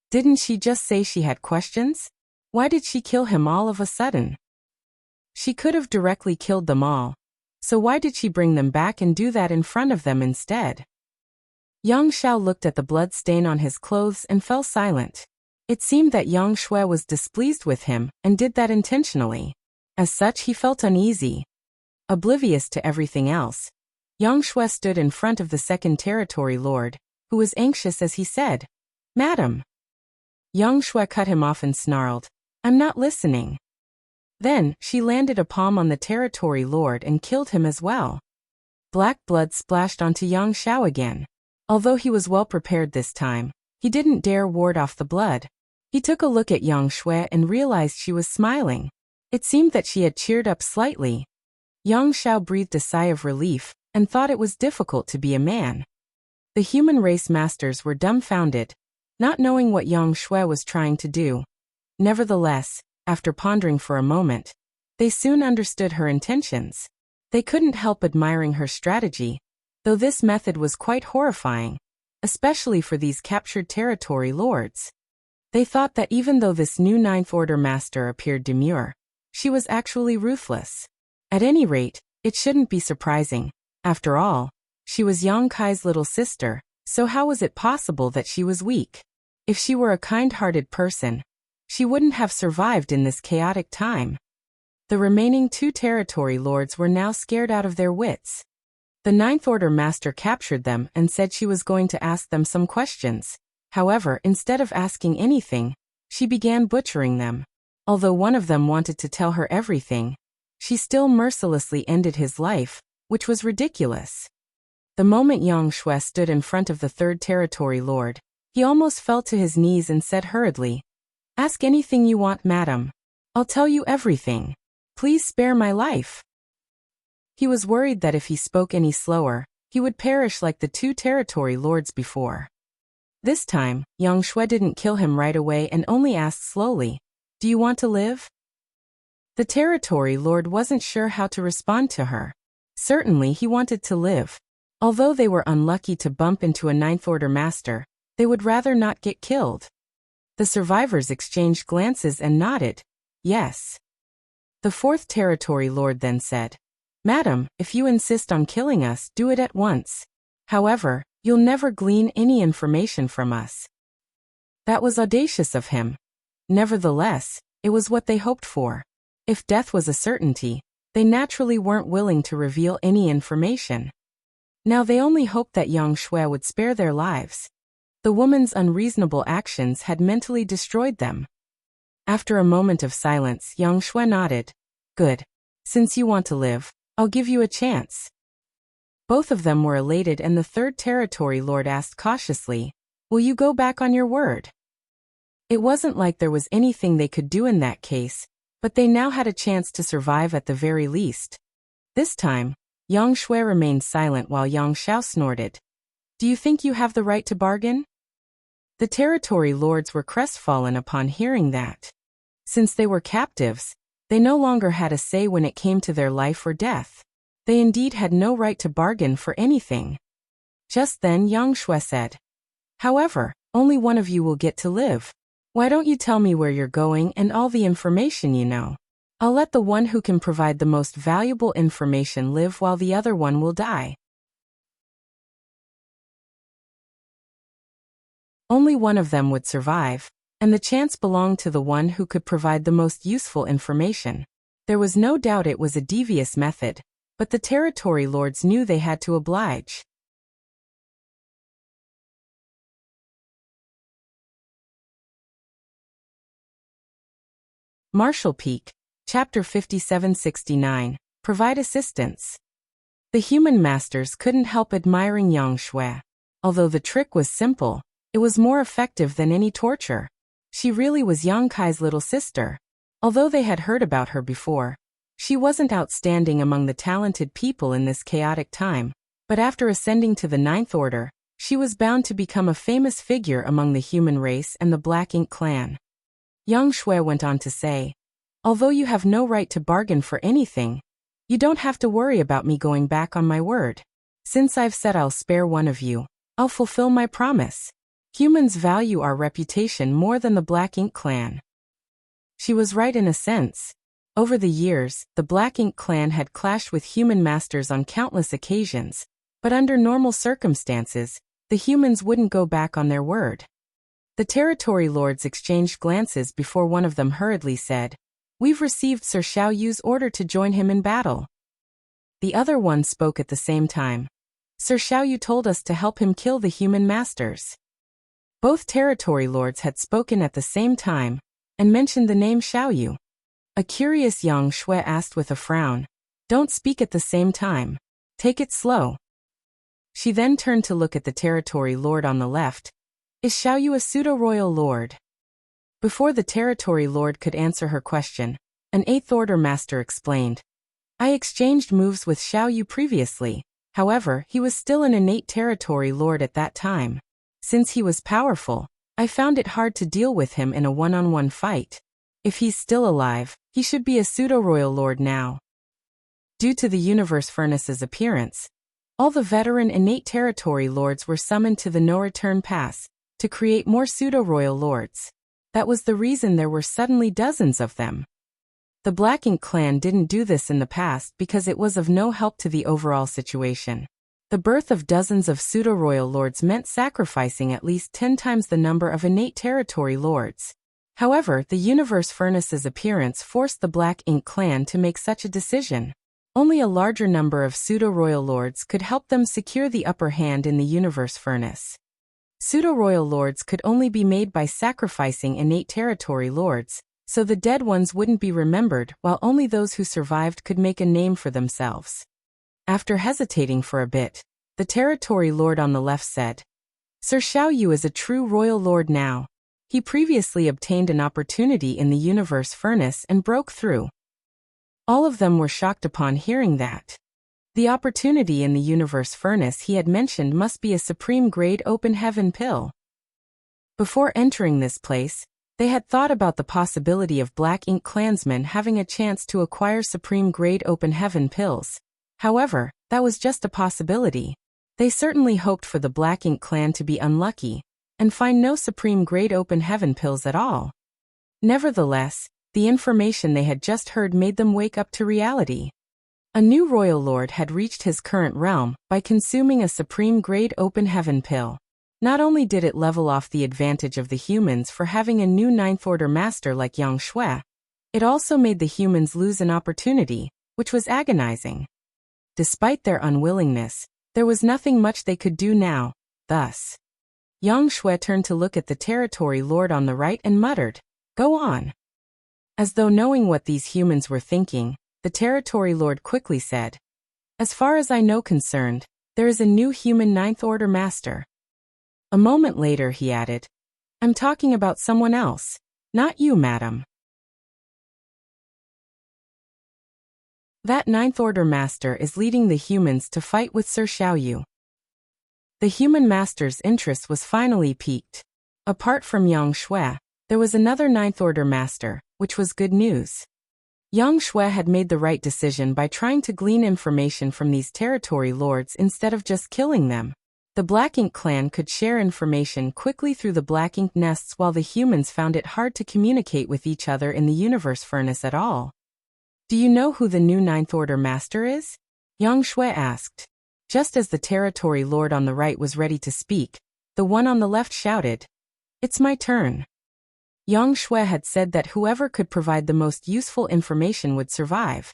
Didn't she just say she had questions? Why did she kill him all of a sudden? She could have directly killed them all, so why did she bring them back and do that in front of them instead? Yang Xiao looked at the blood stain on his clothes and fell silent. It seemed that Yang Shui was displeased with him and did that intentionally. As such, he felt uneasy. Oblivious to everything else, Yang Shui stood in front of the 2nd territory lord, who was anxious as he said, "Madam." Yang Shui cut him off and snarled, "I'm not listening." Then, she landed a palm on the territory lord and killed him as well. Black blood splashed onto Yang Xiao again. Although he was well prepared this time, he didn't dare ward off the blood. He took a look at Yang Shui and realized she was smiling. It seemed that she had cheered up slightly. Yang Xiao breathed a sigh of relief and thought it was difficult to be a man. The human race masters were dumbfounded, not knowing what Yang Shui was trying to do. Nevertheless, after pondering for a moment, they soon understood her intentions. They couldn't help admiring her strategy, though this method was quite horrifying, especially for these captured territory lords. They thought that even though this new 9th Order master appeared demure, she was actually ruthless. At any rate, it shouldn't be surprising. After all, she was Yang Kai's little sister, so how was it possible that she was weak? If she were a kind-hearted person, she wouldn't have survived in this chaotic time. The remaining 2 territory lords were now scared out of their wits. The 9th Order master captured them and said she was going to ask them some questions. However, instead of asking anything, she began butchering them. Although one of them wanted to tell her everything, she still mercilessly ended his life, which was ridiculous. The moment Yang Shui stood in front of the 3rd territory lord, he almost fell to his knees and said hurriedly, "Ask anything you want, madam. I'll tell you everything. Please spare my life." He was worried that if he spoke any slower, he would perish like the 2 territory lords before. This time, Yang Shui didn't kill him right away and only asked slowly, "Do you want to live?" The territory lord wasn't sure how to respond to her. Certainly he wanted to live. Although they were unlucky to bump into a 9th Order master, they would rather not get killed. The survivors exchanged glances and nodded, yes. The 4th territory lord then said, "Madam, if you insist on killing us, do it at once. However, you'll never glean any information from us." That was audacious of him. Nevertheless, it was what they hoped for. If death was a certainty, they naturally weren't willing to reveal any information. Now they only hoped that Yang Shui would spare their lives. The woman's unreasonable actions had mentally destroyed them. After a moment of silence, Yang Shui nodded. "Good. Since you want to live, I'll give you a chance." Both of them were elated, and the 3rd territory lord asked cautiously, "Will you go back on your word?" It wasn't like there was anything they could do in that case, but they now had a chance to survive at the very least. This time, Yang Shui remained silent while Yang Xiao snorted. "Do you think you have the right to bargain?" The territory lords were crestfallen upon hearing that. Since they were captives, they no longer had a say when it came to their life or death. They indeed had no right to bargain for anything. Just then Yang Shui said, "However, only one of you will get to live. Why don't you tell me where you're going and all the information you know? I'll let the one who can provide the most valuable information live while the other one will die." Only one of them would survive, and the chance belonged to the one who could provide the most useful information. There was no doubt it was a devious method, but the territory lords knew they had to oblige. Marshall Peak, Chapter 5769, Provide Assistance. The human masters couldn't help admiring Yang Shui. Although the trick was simple, it was more effective than any torture. She really was Yang Kai's little sister. Although they had heard about her before, she wasn't outstanding among the talented people in this chaotic time, but after ascending to the Ninth Order, she was bound to become a famous figure among the human race and the Black Ink clan. Yang Shui went on to say, "Although you have no right to bargain for anything, you don't have to worry about me going back on my word. Since I've said I'll spare one of you, I'll fulfill my promise. Humans value our reputation more than the Black Ink clan." She was right in a sense. Over the years, the Black Ink clan had clashed with human masters on countless occasions, but under normal circumstances, the humans wouldn't go back on their word. The territory lords exchanged glances before one of them hurriedly said, "We've received Sir Xiaoyu's order to join him in battle." The other one spoke at the same time. "Sir Xiaoyu told us to help him kill the human masters." Both territory lords had spoken at the same time, and mentioned the name Xiaoyu. A curious Yang Shui asked with a frown, "Don't speak at the same time. Take it slow." She then turned to look at the territory lord on the left. "Is Xiaoyu a pseudo-royal lord?" Before the territory lord could answer her question, an Eighth Order master explained, "I exchanged moves with Xiaoyu previously, however, he was still an innate territory lord at that time. Since he was powerful, I found it hard to deal with him in a one-on-one fight. If he's still alive, he should be a pseudo-royal lord now." Due to the universe furnace's appearance, all the veteran innate territory lords were summoned to the no-return pass to create more pseudo-royal lords. That was the reason there were suddenly dozens of them. The Black Ink clan didn't do this in the past because it was of no help to the overall situation. The birth of dozens of pseudo-royal lords meant sacrificing at least 10 times the number of innate territory lords. However, the universe furnace's appearance forced the Black Ink clan to make such a decision. Only a larger number of pseudo-royal lords could help them secure the upper hand in the universe furnace. Pseudo-royal lords could only be made by sacrificing innate territory lords, so the dead ones wouldn't be remembered, while only those who survived could make a name for themselves. After hesitating for a bit, the territory lord on the left said, "Sir Xiaoyu is a true royal lord now. He previously obtained an opportunity in the universe furnace and broke through." All of them were shocked upon hearing that. The opportunity in the universe furnace he had mentioned must be a supreme-grade open heaven pill. Before entering this place, they had thought about the possibility of Black Ink clansmen having a chance to acquire supreme-grade open heaven pills. However, that was just a possibility. They certainly hoped for the Black Ink clan to be unlucky and find no supreme-grade open heaven pills at all. Nevertheless, the information they had just heard made them wake up to reality. A new royal lord had reached his current realm by consuming a supreme-grade open heaven pill. Not only did it level off the advantage of the humans for having a new Ninth Order master like Yang Shui, it also made the humans lose an opportunity, which was agonizing. Despite their unwillingness, there was nothing much they could do now. Thus, Yang Shui turned to look at the territory lord on the right and muttered, "Go on." As though knowing what these humans were thinking, the territory lord quickly said, "As far as I know concerned, there is a new human Ninth Order master." A moment later he added, "I'm talking about someone else, not you, madam." That Ninth Order master is leading the humans to fight with Sir Xiaoyu. The human master's interest was finally piqued. Apart from Yang Shui, there was another Ninth Order master, which was good news. Yang Shui had made the right decision by trying to glean information from these territory lords instead of just killing them. The Black Ink clan could share information quickly through the Black Ink nests while the humans found it hard to communicate with each other in the universe furnace at all. "Do you know who the new Ninth Order master is?" Yang Shui asked. Just as the territory lord on the right was ready to speak, the one on the left shouted, It's my turn. Yang Shui had said that whoever could provide the most useful information would survive.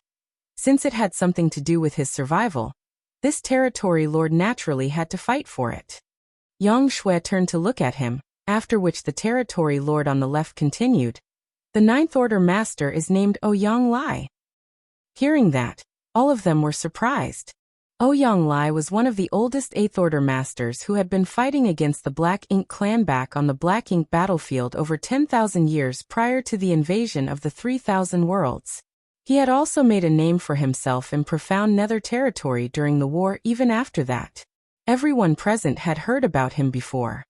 Since it had something to do with his survival, this territory lord naturally had to fight for it. Yang Shui turned to look at him, after which the territory lord on the left continued. The Ninth Order Master is named Ouyang Lai. Hearing that, all of them were surprised. Ouyang Lai was one of the oldest Eighth Order Masters who had been fighting against the Black Ink clan back on the Black Ink battlefield over 10,000 years prior to the invasion of the 3,000 worlds. He had also made a name for himself in profound Nether territory during the war. Even after that, everyone present had heard about him before.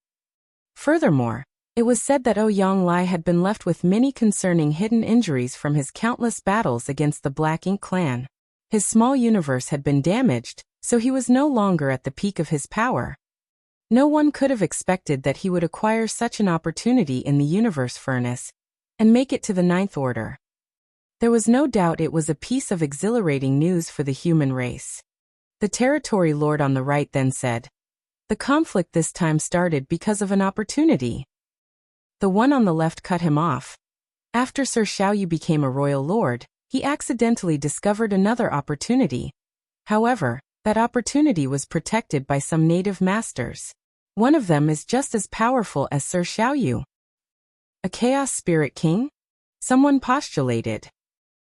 Furthermore, it was said that Ouyang Lai had been left with many concerning hidden injuries from his countless battles against the Black Ink clan. His small universe had been damaged, so he was no longer at the peak of his power. No one could have expected that he would acquire such an opportunity in the universe furnace and make it to the Ninth Order. There was no doubt it was a piece of exhilarating news for the human race. The territory lord on the right then said, "The conflict this time started because of an opportunity." The one on the left cut him off. After Sir Xiaoyu became a royal lord, he accidentally discovered another opportunity. However, that opportunity was protected by some native masters. One of them is just as powerful as Sir Xiaoyu. A Chaos Spirit King? Someone postulated.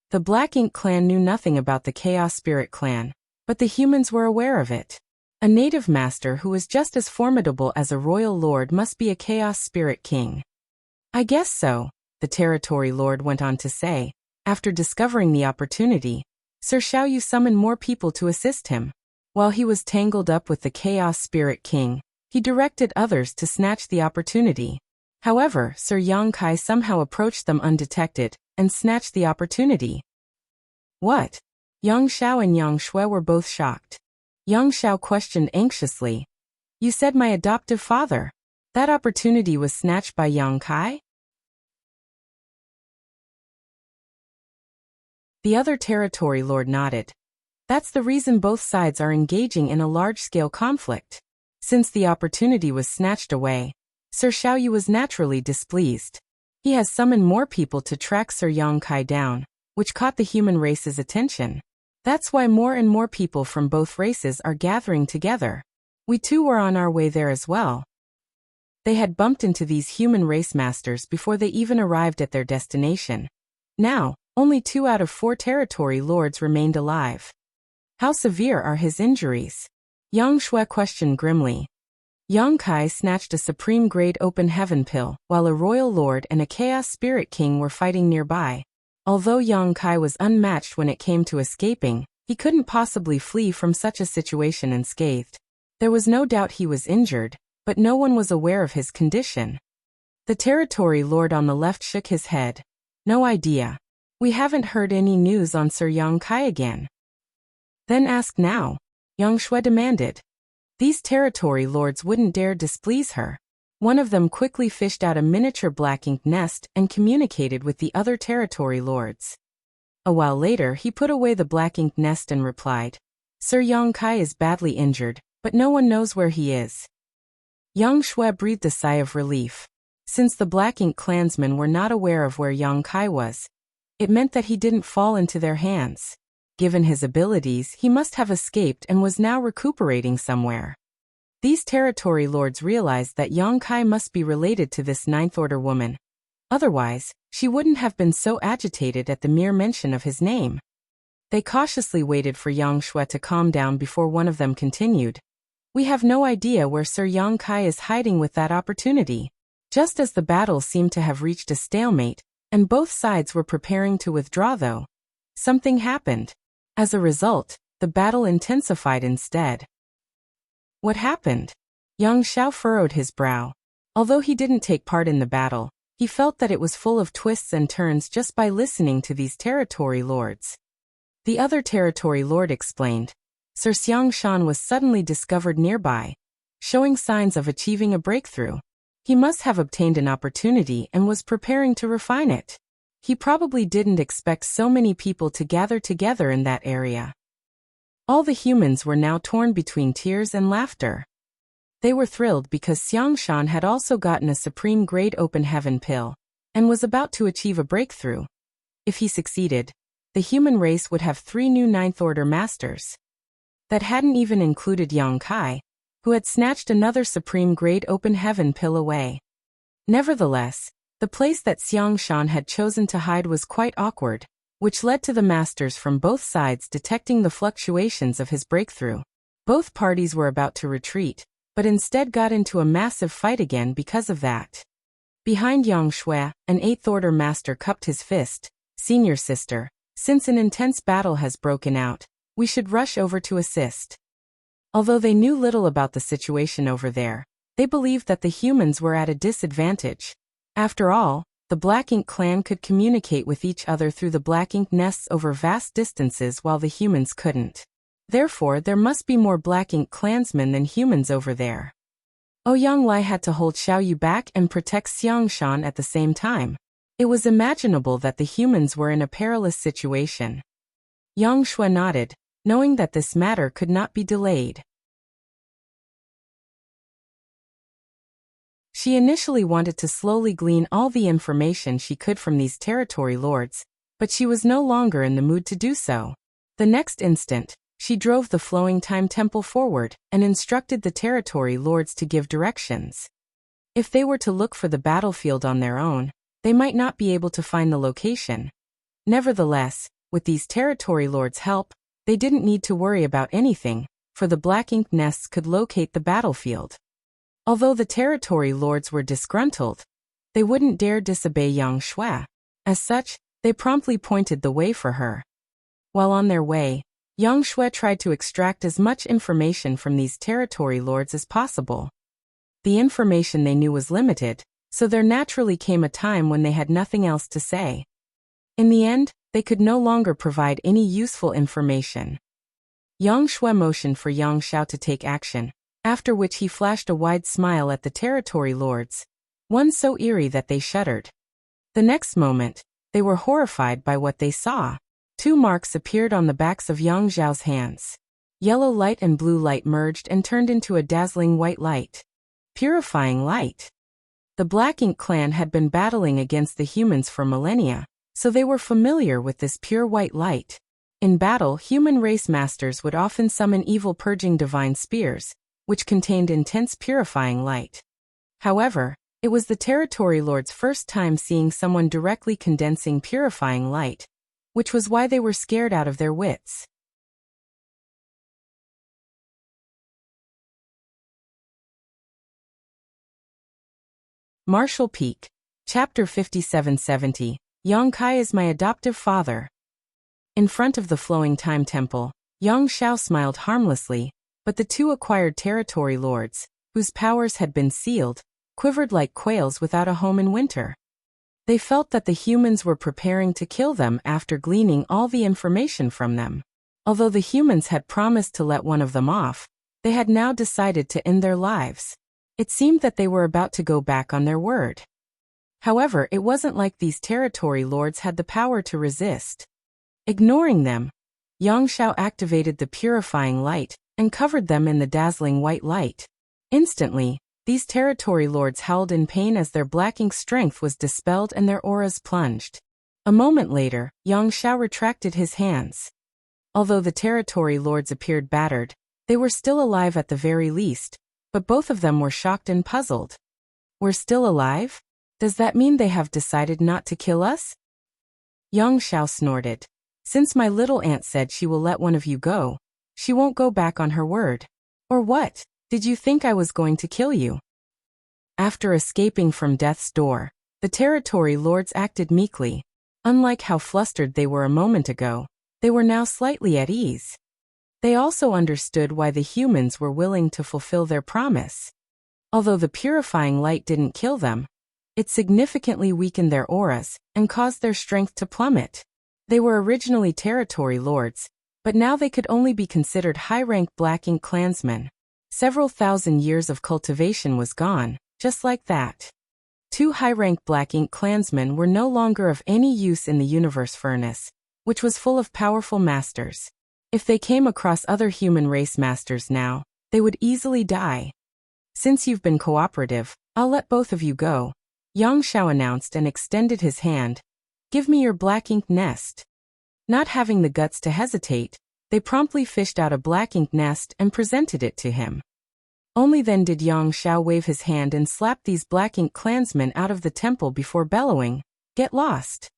The Black Ink clan knew nothing about the Chaos Spirit clan, but the humans were aware of it. A native master who is just as formidable as a royal lord must be a Chaos Spirit King. I guess so, the territory lord went on to say. After discovering the opportunity, Sir Xiaoyu summoned more people to assist him. While he was tangled up with the Chaos Spirit King, he directed others to snatch the opportunity. However, Sir Yang Kai somehow approached them undetected and snatched the opportunity. What? Yang Xiao and Yang Shui were both shocked. Yang Xiao questioned anxiously. You said my adoptive father. That opportunity was snatched by Yang Kai? The other territory lord nodded. That's the reason both sides are engaging in a large-scale conflict. Since the opportunity was snatched away, Sir Xiaoyu was naturally displeased. He has summoned more people to track Sir Yang Kai down, which caught the human race's attention. That's why more and more people from both races are gathering together. We too were on our way there as well. They had bumped into these human race masters before they even arrived at their destination. Now, only 2 out of 4 territory lords remained alive. How severe are his injuries? Yang Shui questioned grimly. Yang Kai snatched a supreme-grade open heaven pill, while a royal lord and a Chaos Spirit King were fighting nearby. Although Yang Kai was unmatched when it came to escaping, he couldn't possibly flee from such a situation unscathed. There was no doubt he was injured, but no one was aware of his condition. The territory lord on the left shook his head. No idea. We haven't heard any news on Sir Yang Kai again. Then ask now, Yang Shui demanded. These territory lords wouldn't dare displease her. One of them quickly fished out a miniature black ink nest and communicated with the other territory lords. A while later he put away the black ink nest and replied, Sir Yang Kai is badly injured, but no one knows where he is. Yang Shui breathed a sigh of relief. Since the Black Ink clansmen were not aware of where Yang Kai was, it meant that he didn't fall into their hands. Given his abilities, he must have escaped and was now recuperating somewhere. These territory lords realized that Yang Kai must be related to this Ninth Order woman. Otherwise, she wouldn't have been so agitated at the mere mention of his name. They cautiously waited for Yang Shui to calm down before one of them continued. We have no idea where Sir Yang Kai is hiding with that opportunity. Just as the battle seemed to have reached a stalemate, and both sides were preparing to withdraw though, something happened. As a result, the battle intensified instead. What happened? Yang Xiao furrowed his brow. Although he didn't take part in the battle, he felt that it was full of twists and turns just by listening to these territory lords. The other territory lord explained. Sir Xiang Shan was suddenly discovered nearby, showing signs of achieving a breakthrough. He must have obtained an opportunity and was preparing to refine it. He probably didn't expect so many people to gather together in that area. All the humans were now torn between tears and laughter. They were thrilled because Xiangshan had also gotten a supreme-grade open heaven pill, and was about to achieve a breakthrough. If he succeeded, the human race would have 3 new ninth-order masters. That hadn't even included Yang Kai, who had snatched another supreme-grade open heaven pill away. Nevertheless, the place that Xiangshan had chosen to hide was quite awkward, which led to the masters from both sides detecting the fluctuations of his breakthrough. Both parties were about to retreat, but instead got into a massive fight again because of that. Behind Yang Shui, an 8th-order master cupped his fist. "Senior sister, since an intense battle has broken out, we should rush over to assist." Although they knew little about the situation over there, they believed that the humans were at a disadvantage. After all, the Black Ink clan could communicate with each other through the Black Ink nests over vast distances while the humans couldn't. Therefore, there must be more Black Ink clansmen than humans over there. Ouyang Lai had to hold Xiaoyu back and protect Xiangshan at the same time. It was imaginable that the humans were in a perilous situation. Yang Shui nodded, knowing that this matter could not be delayed. She initially wanted to slowly glean all the information she could from these territory lords, but she was no longer in the mood to do so. The next instant, she drove the flowing time temple forward and instructed the territory lords to give directions. If they were to look for the battlefield on their own, they might not be able to find the location. Nevertheless, with these territory lords' help, they didn't need to worry about anything, for the Black Ink nests could locate the battlefield. Although the territory lords were disgruntled, they wouldn't dare disobey Yang Shui. As such, they promptly pointed the way for her. While on their way, Yang Shui tried to extract as much information from these territory lords as possible. The information they knew was limited, so there naturally came a time when they had nothing else to say. In the end, they could no longer provide any useful information. Yang Shui motioned for Yang Xiao to take action, after which he flashed a wide smile at the territory lords, one so eerie that they shuddered. The next moment, they were horrified by what they saw. 2 marks appeared on the backs of Yang Xiao's hands. Yellow light and blue light merged and turned into a dazzling white light. Purifying light. The Black Ink clan had been battling against the humans for millennia, so they were familiar with this pure white light. In battle, human race masters would often summon evil purging divine spears, which contained intense purifying light. However, it was the territory lord's first time seeing someone directly condensing purifying light, which was why they were scared out of their wits. Martial Peak. Chapter 5770. Yang Kai is my adoptive father. In front of the flowing time temple, Yang Xiao smiled harmlessly, but the 2 acquired territory lords, whose powers had been sealed, quivered like quails without a home in winter. They felt that the humans were preparing to kill them after gleaning all the information from them. Although the humans had promised to let one of them off, they had now decided to end their lives. It seemed that they were about to go back on their word. However, it wasn't like these territory lords had the power to resist. Ignoring them, Yang Xiao activated the purifying light and covered them in the dazzling white light. Instantly, these territory lords howled in pain as their Black Ink strength was dispelled and their auras plunged. A moment later, Yang Xiao retracted his hands. Although the territory lords appeared battered, they were still alive at the very least, but both of them were shocked and puzzled. "We're still alive? Does that mean they have decided not to kill us?" Yang Xiao snorted. "Since my little aunt said she will let one of you go, she won't go back on her word. Or what? Did you think I was going to kill you?" After escaping from death's door, the territory lords acted meekly. Unlike how flustered they were a moment ago, they were now slightly at ease. They also understood why the humans were willing to fulfill their promise. Although the purifying light didn't kill them, it significantly weakened their auras and caused their strength to plummet. They were originally territory lords, but now they could only be considered high-rank Black Ink clansmen. Several thousand years of cultivation was gone, just like that. 2 high-rank Black Ink clansmen were no longer of any use in the universe furnace, which was full of powerful masters. If they came across other human race masters now, they would easily die. Since you've been cooperative, I'll let both of you go, Yang Xiao announced and extended his hand. Give me your black ink nest. Not having the guts to hesitate, they promptly fished out a black ink nest and presented it to him. Only then did Yang Xiao wave his hand and slap these black ink clansmen out of the temple before bellowing, "Get lost!"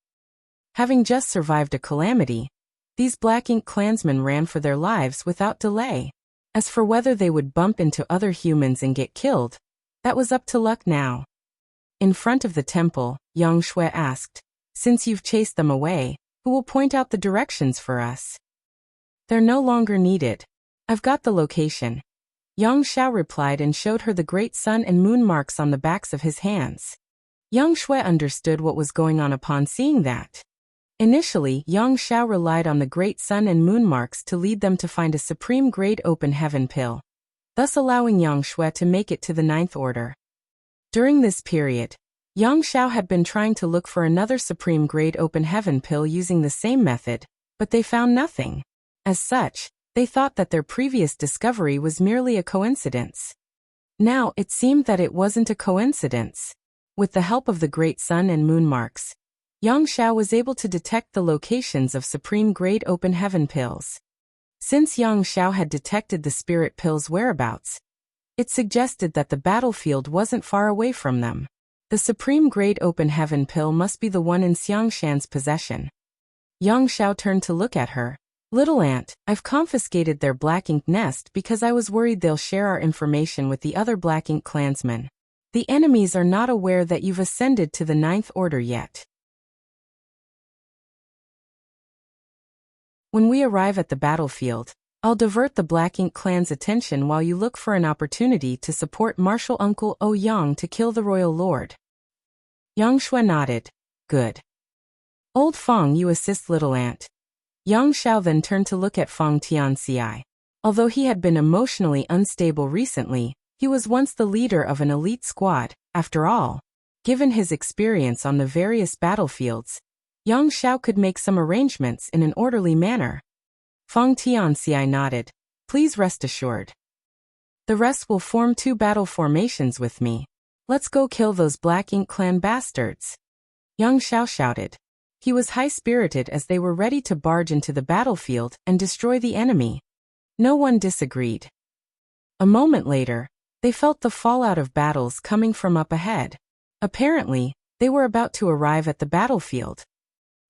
Having just survived a calamity, these black ink clansmen ran for their lives without delay. As for whether they would bump into other humans and get killed, that was up to luck now. In front of the temple, Yang Shui asked, "Since you've chased them away, who will point out the directions for us?" "They're no longer needed. I've got the location," Yang Xiao replied and showed her the great sun and moon marks on the backs of his hands. Yang Shui understood what was going on upon seeing that. Initially, Yang Xiao relied on the great sun and moon marks to lead them to find a supreme grade open heaven pill, thus allowing Yang Shui to make it to the 9th order. During this period, Yang Xiao had been trying to look for another supreme grade open heaven pill using the same method, but they found nothing. As such, they thought that their previous discovery was merely a coincidence. Now it seemed that it wasn't a coincidence. With the help of the great sun and moon marks, Yang Xiao was able to detect the locations of supreme grade open heaven pills. Since Yang Xiao had detected the spirit pill's whereabouts, it suggested that the battlefield wasn't far away from them. The supreme grade open heaven pill must be the one in Xiangshan's possession. Yang Xiao turned to look at her. "Little Ant, I've confiscated their black ink nest because I was worried they'll share our information with the other black ink clansmen. The enemies are not aware that you've ascended to the 9th order yet. When we arrive at the battlefield, I'll divert the Black Ink clan's attention while you look for an opportunity to support Marshal Uncle Ouyang to kill the royal lord." Yang Shui nodded. "Good. Old Feng, you assist Little Ant." Yang Xiao then turned to look at Feng Tianxi. Although he had been emotionally unstable recently, he was once the leader of an elite squad. After all, given his experience on the various battlefields, Yang Xiao could make some arrangements in an orderly manner. Feng Tianxi nodded. "Please rest assured. The rest will form 2 battle formations with me. Let's go kill those Black Ink clan bastards." Yang Xiao shouted. He was high-spirited as they were ready to barge into the battlefield and destroy the enemy. No one disagreed. A moment later, they felt the fallout of battles coming from up ahead. Apparently, they were about to arrive at the battlefield.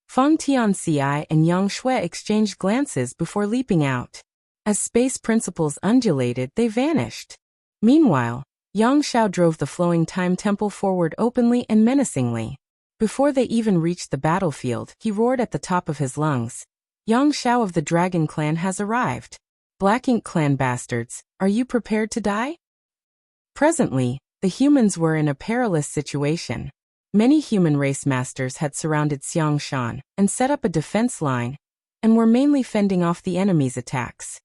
Feng Tianxi and Yang Shui exchanged glances before leaping out. As space principles undulated, they vanished. Meanwhile, Yang Xiao drove the flowing time temple forward openly and menacingly. Before they even reached the battlefield, he roared at the top of his lungs. "Yang Xiao of the Dragon Clan has arrived. Black Ink clan bastards, are you prepared to die?" Presently, the humans were in a perilous situation. Many human race masters had surrounded Xiangshan and set up a defense line, and were mainly fending off the enemy's attacks.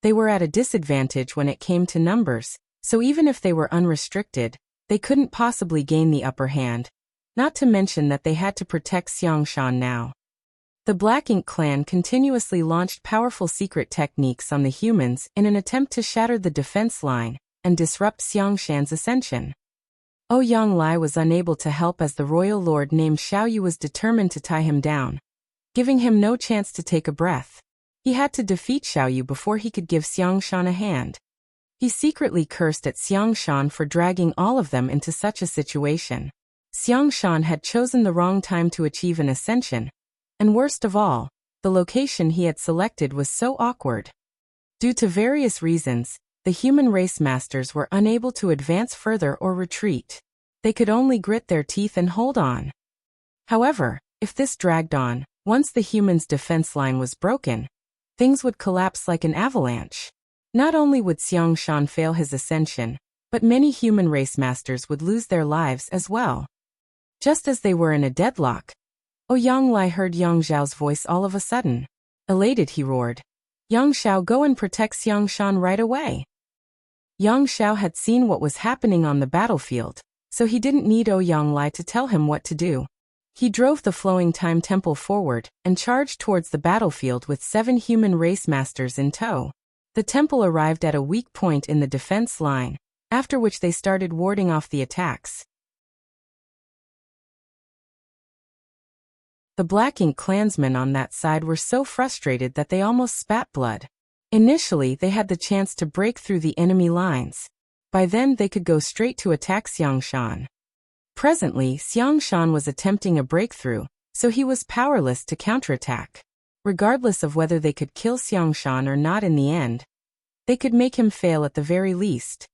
They were at a disadvantage when it came to numbers, so even if they were unrestricted, they couldn't possibly gain the upper hand, not to mention that they had to protect Xiangshan now. The Black Ink clan continuously launched powerful secret techniques on the humans in an attempt to shatter the defense line and disrupt Xiangshan's ascension. Ouyang Lai was unable to help as the royal lord named Xiaoyu was determined to tie him down, giving him no chance to take a breath. He had to defeat Xiaoyu before he could give Xiangshan a hand. He secretly cursed at Xiangshan for dragging all of them into such a situation. Xiangshan had chosen the wrong time to achieve an ascension, and worst of all, the location he had selected was so awkward. Due to various reasons, the human race masters were unable to advance further or retreat. They could only grit their teeth and hold on. However, if this dragged on, once the humans' defense line was broken, things would collapse like an avalanche. Not only would Xiangshan fail his ascension, but many human race masters would lose their lives as well. Just as they were in a deadlock, Ouyang Lai heard Yang Xiao's voice all of a sudden. Elated, he roared, "Yang Xiao, go and protect Xiangshan right away." Yang Xiao had seen what was happening on the battlefield, so he didn't need Ouyang Lai to tell him what to do. He drove the flowing time temple forward and charged towards the battlefield with 7 human race masters in tow. The temple arrived at a weak point in the defense line, after which they started warding off the attacks. The Black Ink clansmen on that side were so frustrated that they almost spat blood. Initially, they had the chance to break through the enemy lines. By then, they could go straight to attack Xiangshan. Presently, Xiangshan was attempting a breakthrough, so he was powerless to counterattack. Regardless of whether they could kill Xiangshan or not in the end, they could make him fail at the very least.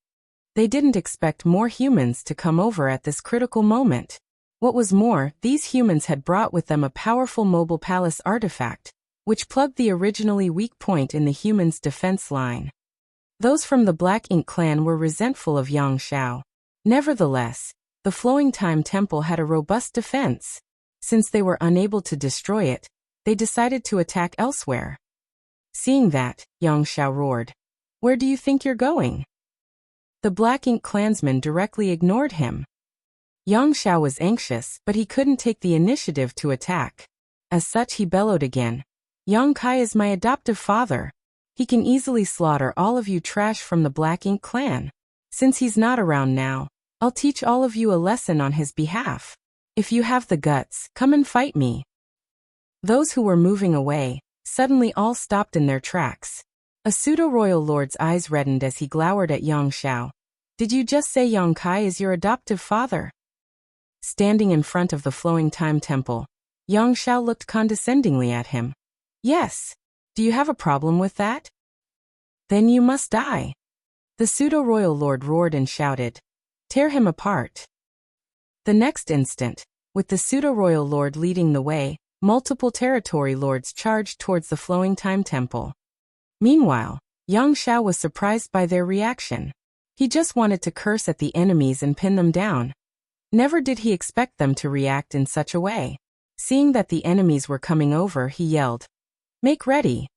They didn't expect more humans to come over at this critical moment. What was more, these humans had brought with them a powerful mobile palace artifact, which plugged the originally weak point in the humans' defense line. Those from the Black Ink clan were resentful of Yang Xiao. Nevertheless, the Flowing Time Temple had a robust defense. Since they were unable to destroy it, they decided to attack elsewhere. Seeing that, Yang Xiao roared, "Where do you think you're going?" The Black Ink clansman directly ignored him. Yang Xiao was anxious, but he couldn't take the initiative to attack. As such, he bellowed again, "Yang Kai is my adoptive father. He can easily slaughter all of you trash from the Black Ink clan. Since he's not around now, I'll teach all of you a lesson on his behalf. If you have the guts, come and fight me." Those who were moving away suddenly all stopped in their tracks. A pseudo-royal lord's eyes reddened as he glowered at Yang Xiao. "Did you just say Yang Kai is your adoptive father?" Standing in front of the Flowing Time Temple, Yang Xiao looked condescendingly at him. "Yes. Do you have a problem with that? Then you must die." The pseudo-royal lord roared and shouted, "Tear him apart." The next instant, with the pseudo-royal lord leading the way, multiple territory lords charged towards the Flowing Time Temple. Meanwhile, Yang Xiao was surprised by their reaction. He just wanted to curse at the enemies and pin them down. Never did he expect them to react in such a way. Seeing that the enemies were coming over, he yelled, "Make ready."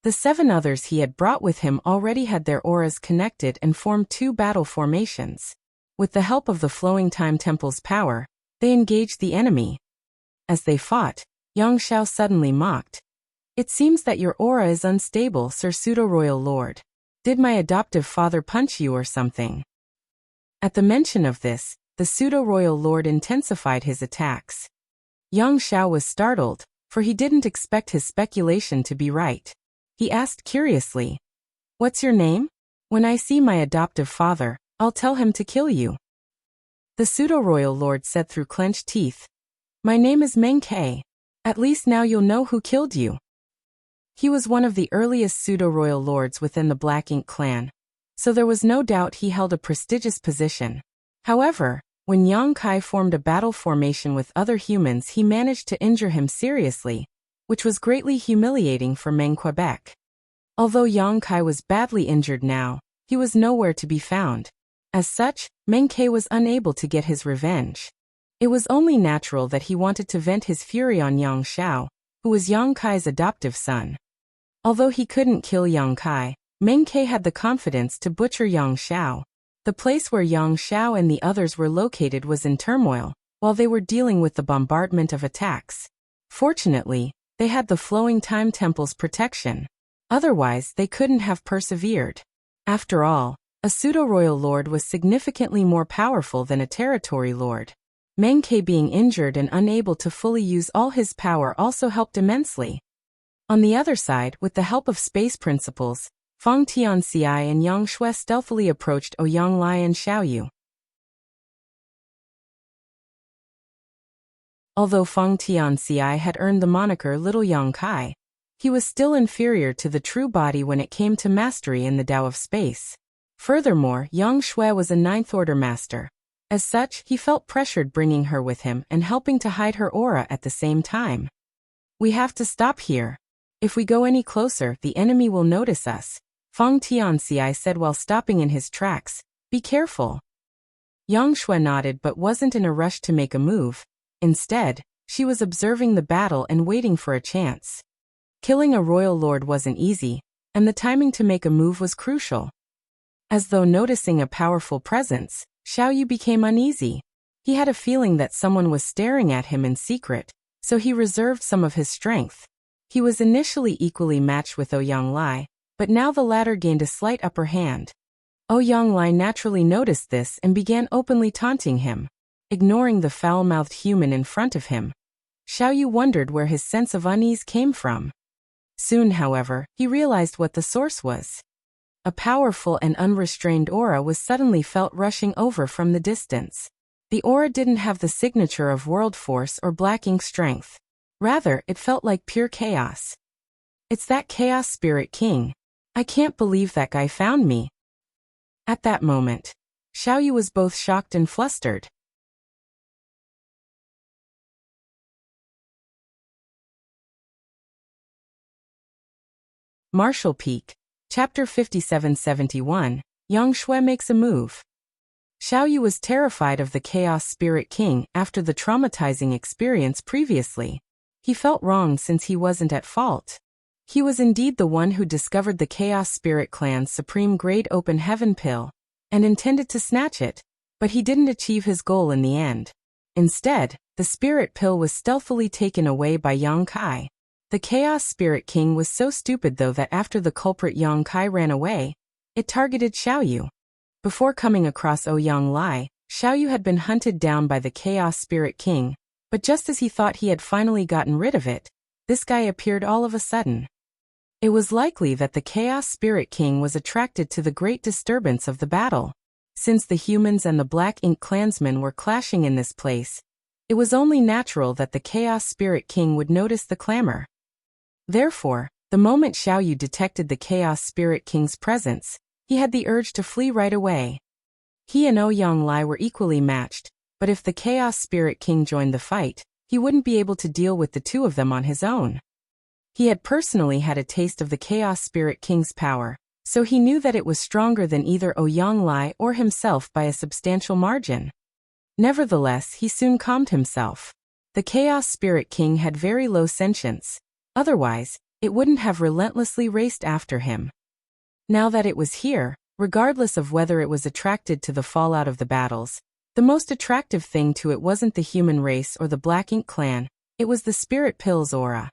The 7 others he had brought with him already had their auras connected and formed 2 battle formations. With the help of the Flowing Time Temple's power, they engaged the enemy. As they fought, Yang Xiao suddenly mocked, "It seems that your aura is unstable, Sir Pseudo-Royal Lord. Did my adoptive father punch you or something?" At the mention of this, the Pseudo-Royal Lord intensified his attacks. Yang Xiao was startled, for he didn't expect his speculation to be right. He asked curiously, "What's your name? When I see my adoptive father, I'll tell him to kill you." The Pseudo-Royal Lord said through clenched teeth, "My name is Meng Ke. At least now you'll know who killed you." He was one of the earliest Pseudo-Royal Lords within the Black Ink clan, so there was no doubt he held a prestigious position. However, when Yang Kai formed a battle formation with other humans, he managed to injure him seriously, which was greatly humiliating for Meng Quebec. Although Yang Kai was badly injured now, he was nowhere to be found. As such, Meng Ke was unable to get his revenge. It was only natural that he wanted to vent his fury on Yang Xiao, who was Yang Kai's adoptive son. Although he couldn't kill Yang Kai, Meng Ke had the confidence to butcher Yang Xiao. The place where Yang Xiao and the others were located was in turmoil, while they were dealing with the bombardment of attacks. Fortunately, they had the Flowing Time Temple's protection. Otherwise, they couldn't have persevered. After all, a pseudo-royal lord was significantly more powerful than a territory lord. Meng Ke being injured and unable to fully use all his power also helped immensely. On the other side, with the help of space principles, Feng Tianxi and Yang Shui stealthily approached Ouyang Lai and Xiaoyu. Although Feng Tianxi had earned the moniker Little Yang Kai, he was still inferior to the true body when it came to mastery in the Tao of space. Furthermore, Yang Shui was a 9th Order master. As such, he felt pressured bringing her with him and helping to hide her aura at the same time. "We have to stop here. If we go any closer, the enemy will notice us," Feng Tianxi said while stopping in his tracks. "Be careful." Yang Shui nodded but wasn't in a rush to make a move. Instead, she was observing the battle and waiting for a chance. Killing a royal lord wasn't easy, and the timing to make a move was crucial. As though noticing a powerful presence, Xiaoyu became uneasy. He had a feeling that someone was staring at him in secret, so he reserved some of his strength. He was initially equally matched with Ouyang Lai, but now the latter gained a slight upper hand. Yonglai naturally noticed this and began openly taunting him. Ignoring the foul-mouthed human in front of him, Xiaoyu wondered where his sense of unease came from. Soon, however, he realized what the source was. A powerful and unrestrained aura was suddenly felt rushing over from the distance. The aura didn't have the signature of world force or black ink strength. Rather, it felt like pure chaos. It's that chaos spirit king. I can't believe that guy found me. At that moment, Xiaoyu was both shocked and flustered. Martial Peak, Chapter 5771, Yang Shui makes a move. Xiaoyu was terrified of the Chaos Spirit King after the traumatizing experience previously. He felt wronged since he wasn't at fault. He was indeed the one who discovered the Chaos Spirit Clan's supreme grade open heaven pill, and intended to snatch it, but he didn't achieve his goal in the end. Instead, the spirit pill was stealthily taken away by Yang Kai. The Chaos Spirit King was so stupid though that after the culprit Yang Kai ran away, it targeted Xiaoyu. Before coming across Yonglai, Xiaoyu had been hunted down by the Chaos Spirit King, but just as he thought he had finally gotten rid of it, this guy appeared all of a sudden. It was likely that the Chaos Spirit King was attracted to the great disturbance of the battle. Since the humans and the Black Ink clansmen were clashing in this place, it was only natural that the Chaos Spirit King would notice the clamor. Therefore, the moment Xiaoyu detected the Chaos Spirit King's presence, he had the urge to flee right away. He and Yonglai were equally matched, but if the Chaos Spirit King joined the fight, he wouldn't be able to deal with the two of them on his own. He had personally had a taste of the Chaos Spirit King's power, so he knew that it was stronger than either Yonglai or himself by a substantial margin. Nevertheless, he soon calmed himself. The Chaos Spirit King had very low sentience. Otherwise, it wouldn't have relentlessly raced after him. Now that it was here, regardless of whether it was attracted to the fallout of the battles, the most attractive thing to it wasn't the human race or the Black Ink clan, it was the spirit pill's aura.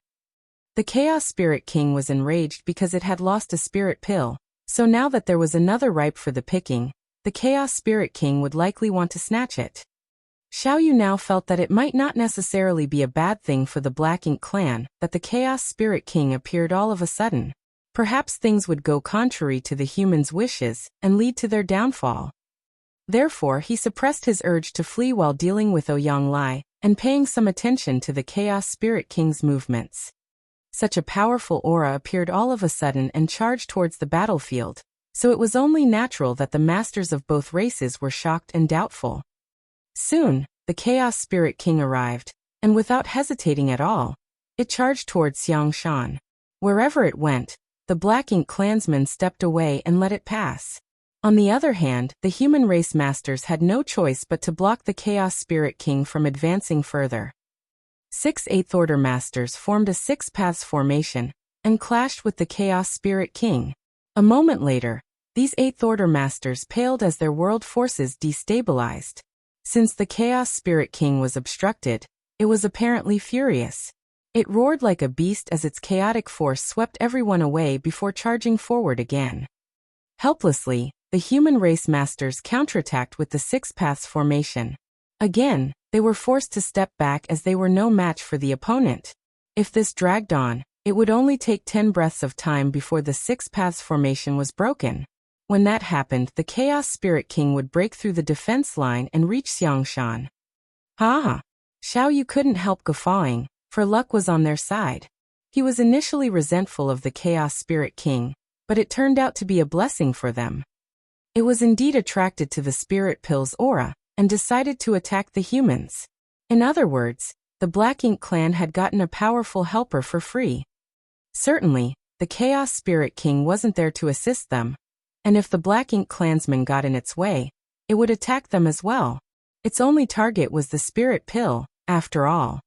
The Chaos Spirit King was enraged because it had lost a spirit pill, so now that there was another ripe for the picking, the Chaos Spirit King would likely want to snatch it. Xiaoyu now felt that it might not necessarily be a bad thing for the Black Ink clan that the Chaos Spirit King appeared all of a sudden. Perhaps things would go contrary to the humans' wishes and lead to their downfall. Therefore, he suppressed his urge to flee while dealing with Yonglai and paying some attention to the Chaos Spirit King's movements. Such a powerful aura appeared all of a sudden and charged towards the battlefield, so it was only natural that the masters of both races were shocked and doubtful. Soon, the Chaos Spirit King arrived, and without hesitating at all, it charged towards Xiangshan. Wherever it went, the Black Ink clansmen stepped away and let it pass. On the other hand, the human race masters had no choice but to block the Chaos Spirit King from advancing further. 6 Eighth Order masters formed a 6 paths formation and clashed with the Chaos Spirit King. A moment later, these 8th Order masters paled as their world forces destabilized. Since the Chaos Spirit King was obstructed, it was apparently furious. It roared like a beast as its chaotic force swept everyone away before charging forward again. Helplessly, the human race masters counterattacked with the 6 paths formation. Again, they were forced to step back as they were no match for the opponent. If this dragged on, it would only take 10 breaths of time before the 6 paths formation was broken. When that happened, the Chaos Spirit King would break through the defense line and reach Xiangshan. Ha! Xiaoyu couldn't help guffawing, for luck was on their side. He was initially resentful of the Chaos Spirit King, but it turned out to be a blessing for them. It was indeed attracted to the spirit pill's aura, and decided to attack the humans. In other words, the Black Ink clan had gotten a powerful helper for free. Certainly, the Chaos Spirit King wasn't there to assist them, and if the Black Ink clansmen got in its way, it would attack them as well. Its only target was the spirit pill, after all.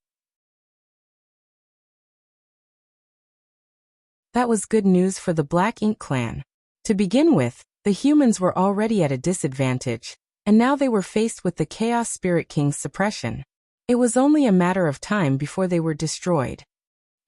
That was good news for the Black Ink clan. To begin with, the humans were already at a disadvantage, and now they were faced with the Chaos Spirit King's suppression. It was only a matter of time before they were destroyed.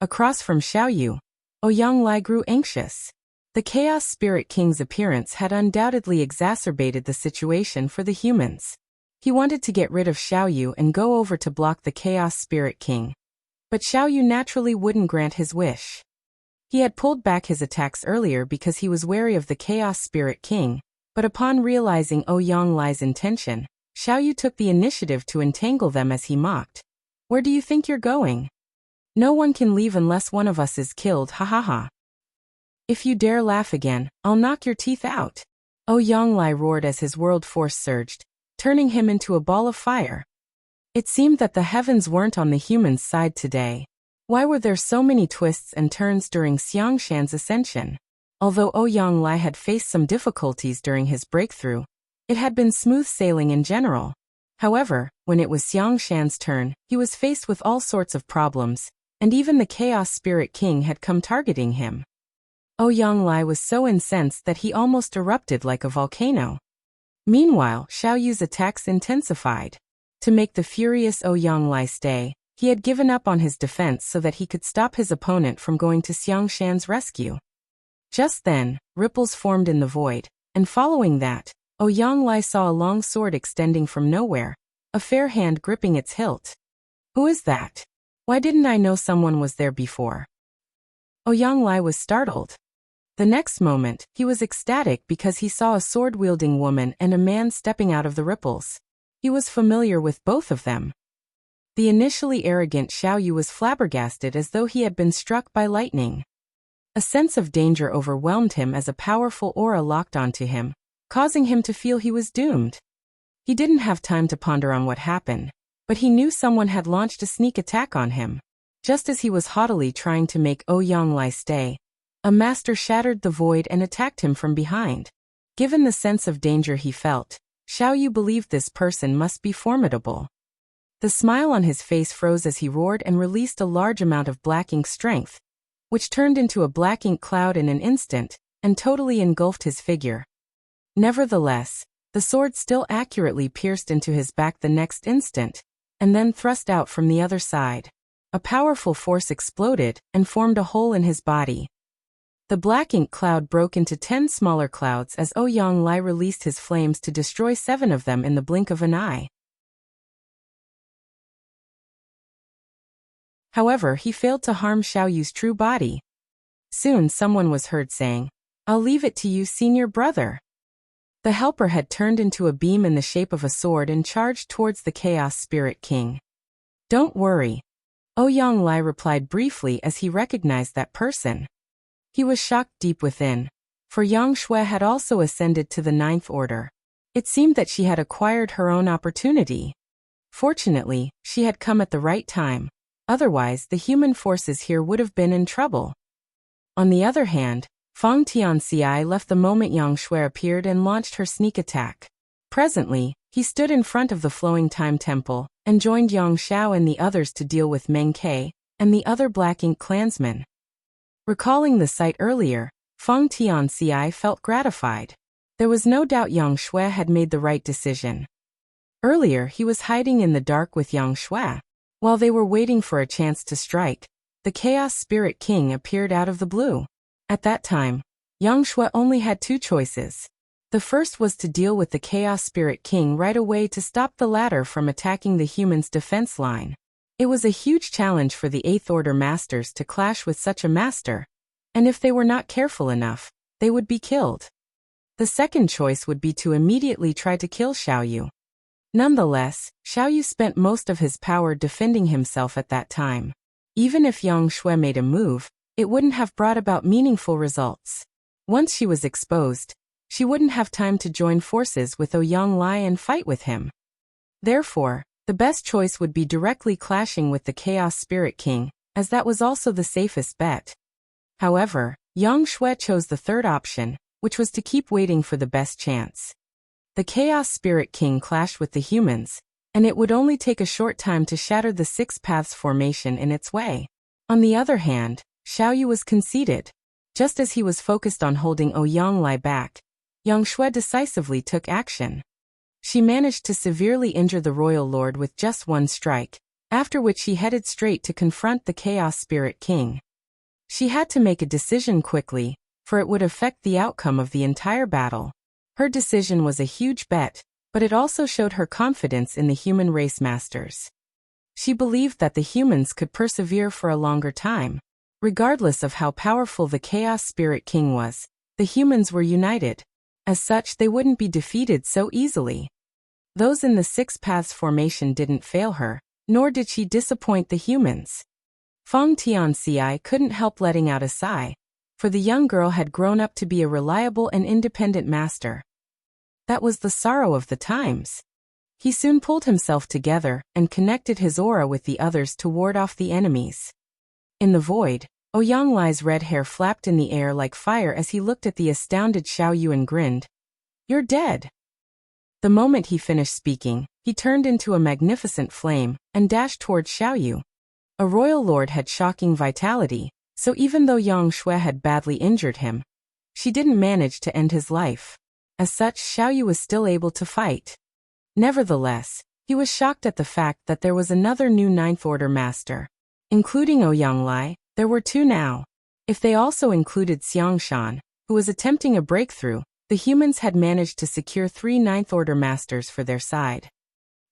Across from Xiaoyu, Yonglai grew anxious. The Chaos Spirit King's appearance had undoubtedly exacerbated the situation for the humans. He wanted to get rid of Xiaoyu and go over to block the Chaos Spirit King. But Xiaoyu naturally wouldn't grant his wish. He had pulled back his attacks earlier because he was wary of the Chaos Spirit King, but upon realizing Yonglai's intention, Xiaoyu took the initiative to entangle them as he mocked. "Where do you think you're going? No one can leave unless one of us is killed, ha ha ha. If you dare laugh again, I'll knock your teeth out." Yonglai roared as his world force surged, turning him into a ball of fire. It seemed that the heavens weren't on the humans' side today. Why were there so many twists and turns during Xiangshan's ascension? Although Yonglai had faced some difficulties during his breakthrough, it had been smooth sailing in general. However, when it was Xiangshan's turn, he was faced with all sorts of problems, and even the Chaos Spirit King had come targeting him. Yonglai was so incensed that he almost erupted like a volcano. Meanwhile, Xiaoyu's attacks intensified. To make the furious Yonglai stay, he had given up on his defense so that he could stop his opponent from going to Xiangshan's rescue. Just then, ripples formed in the void, and following that, Yonglai saw a long sword extending from nowhere, a fair hand gripping its hilt. "Who is that? Why didn't I know someone was there before?" Yonglai was startled. The next moment, he was ecstatic because he saw a sword-wielding woman and a man stepping out of the ripples. He was familiar with both of them. The initially arrogant Xiaoyu was flabbergasted as though he had been struck by lightning. A sense of danger overwhelmed him as a powerful aura locked onto him, causing him to feel he was doomed. He didn't have time to ponder on what happened, but he knew someone had launched a sneak attack on him. Just as he was haughtily trying to make Yonglai stay, a master shattered the void and attacked him from behind. Given the sense of danger he felt, Xiaoyu believed this person must be formidable. The smile on his face froze as he roared and released a large amount of black ink strength, which turned into a black ink cloud in an instant, and totally engulfed his figure. Nevertheless, the sword still accurately pierced into his back the next instant, and then thrust out from the other side. A powerful force exploded and formed a hole in his body. The black ink cloud broke into 10 smaller clouds as Yonglai released his flames to destroy 7 of them in the blink of an eye. However, he failed to harm Xiaoyu's true body. Soon someone was heard saying, "I'll leave it to you, senior brother." The helper had turned into a beam in the shape of a sword and charged towards the Chaos Spirit King. "Don't worry," Yonglai replied briefly as he recognized that person. He was shocked deep within, for Yang Shui had also ascended to the 9th order. It seemed that she had acquired her own opportunity. Fortunately, she had come at the right time. Otherwise, the human forces here would have been in trouble. On the other hand, Fang Tianxi left the moment Yang Shui appeared and launched her sneak attack. Presently, he stood in front of the flowing time temple and joined Yang Xiao and the others to deal with Meng Ke and the other Black Ink clansmen. Recalling the sight earlier, Fang Tianxi felt gratified. There was no doubt Yang Shui had made the right decision. Earlier, he was hiding in the dark with Yang Shui. While they were waiting for a chance to strike, the Chaos Spirit King appeared out of the blue. At that time, Yang Shui only had 2 choices. The first was to deal with the Chaos Spirit King right away to stop the latter from attacking the humans' defense line. It was a huge challenge for the 8th Order Masters to clash with such a master, and if they were not careful enough, they would be killed. The second choice would be to immediately try to kill Xiaoyu. Nonetheless, Xiaoyu spent most of his power defending himself at that time. Even if Yang Shui made a move, it wouldn't have brought about meaningful results. Once she was exposed, she wouldn't have time to join forces with Yonglai and fight with him. Therefore, the best choice would be directly clashing with the Chaos Spirit King, as that was also the safest bet. However, Yang Shui chose the third option, which was to keep waiting for the best chance. The Chaos Spirit King clashed with the humans, and it would only take a short time to shatter the 6 paths formation in its way. On the other hand, Xiaoyu was conceited. Just as he was focused on holding Yonglai back, Yang Shui decisively took action. She managed to severely injure the Royal Lord with just 1 strike, after which she headed straight to confront the Chaos Spirit King. She had to make a decision quickly, for it would affect the outcome of the entire battle. Her decision was a huge bet, but it also showed her confidence in the human race masters. She believed that the humans could persevere for a longer time. Regardless of how powerful the Chaos Spirit King was, the humans were united. As such, they wouldn't be defeated so easily. Those in the Six Paths formation didn't fail her, nor did she disappoint the humans. Feng Tianxi couldn't help letting out a sigh, for the young girl had grown up to be a reliable and independent master. That was the sorrow of the times. He soon pulled himself together and connected his aura with the others to ward off the enemies. In the void, Oyanglai's red hair flapped in the air like fire as he looked at the astounded Xiao Yu and grinned. "You're dead." The moment he finished speaking, he turned into a magnificent flame and dashed towards Xiao Yu. A royal lord had shocking vitality, so even though Yang Shui had badly injured him, she didn't manage to end his life. As such, Xiao Yu was still able to fight. Nevertheless, he was shocked at the fact that there was another new Ninth Order master. Including Oyanglai, there were two now. If they also included Xiangshan, who was attempting a breakthrough, the humans had managed to secure 3 Ninth Order masters for their side.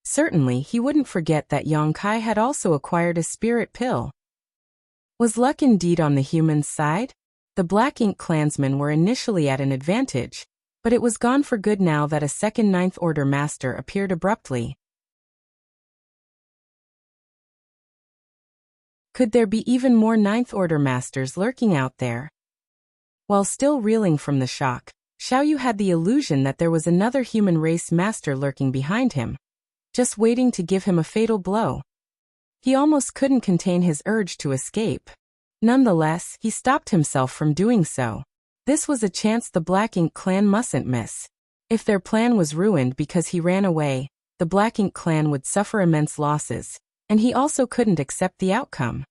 Certainly, he wouldn't forget that Yang Kai had also acquired a spirit pill. Was luck indeed on the humans' side? The Black Ink clansmen were initially at an advantage, but it was gone for good now that a second Ninth Order master appeared abruptly. Could there be even more Ninth Order masters lurking out there? While still reeling from the shock, Xiao Yu had the illusion that there was another human race master lurking behind him, just waiting to give him a fatal blow. He almost couldn't contain his urge to escape. Nonetheless, he stopped himself from doing so. This was a chance the Black Ink clan mustn't miss. If their plan was ruined because he ran away, the Black Ink clan would suffer immense losses, and he also couldn't accept the outcome.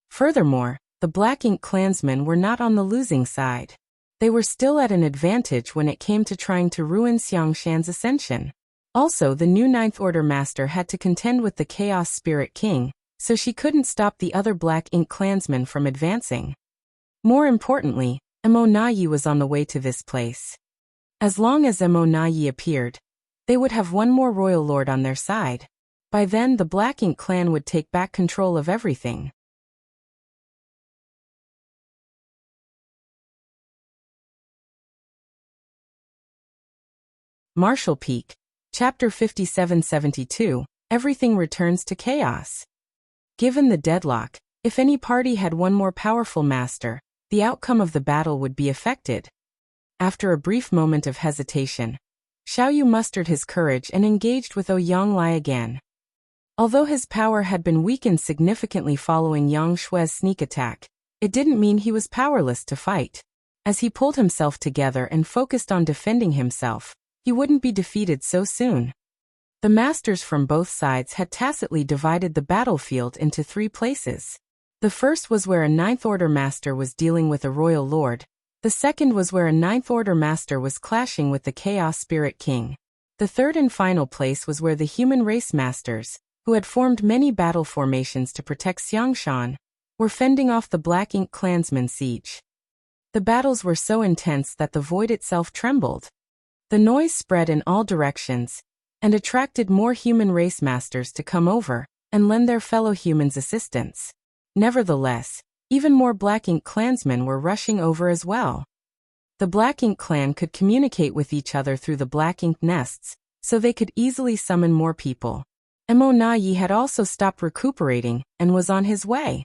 Furthermore, the Black Ink clansmen were not on the losing side. They were still at an advantage when it came to trying to ruin Xiangshan's ascension. Also, the new Ninth Order master had to contend with the Chaos Spirit King, so she couldn't stop the other Black Ink clansmen from advancing. More importantly, Emo Nayi was on the way to this place. As long as Emo Nayi appeared, they would have one more royal lord on their side. By then, the Black Ink clan would take back control of everything. Martial Peak, Chapter 5772, Everything Returns to Chaos. Given the deadlock, if any party had one more powerful master, the outcome of the battle would be affected. After a brief moment of hesitation, Xiao Yu mustered his courage and engaged with Oyanglai again. Although his power had been weakened significantly following Yang Shui's sneak attack, it didn't mean he was powerless to fight. As he pulled himself together and focused on defending himself, he wouldn't be defeated so soon. The masters from both sides had tacitly divided the battlefield into 3 places. The first was where a Ninth Order master was dealing with a royal lord. The second was where a Ninth Order master was clashing with the Chaos Spirit King. The third and final place was where the human race masters, who had formed many battle formations to protect Xiangshan, were fending off the Black Ink clansmen siege. The battles were so intense that the void itself trembled. The noise spread in all directions, and attracted more human race masters to come over and lend their fellow humans assistance. Nevertheless, even more Black Ink clansmen were rushing over as well. The Black Ink clan could communicate with each other through the Black Ink nests, so they could easily summon more people. Emo Nayi had also stopped recuperating and was on his way.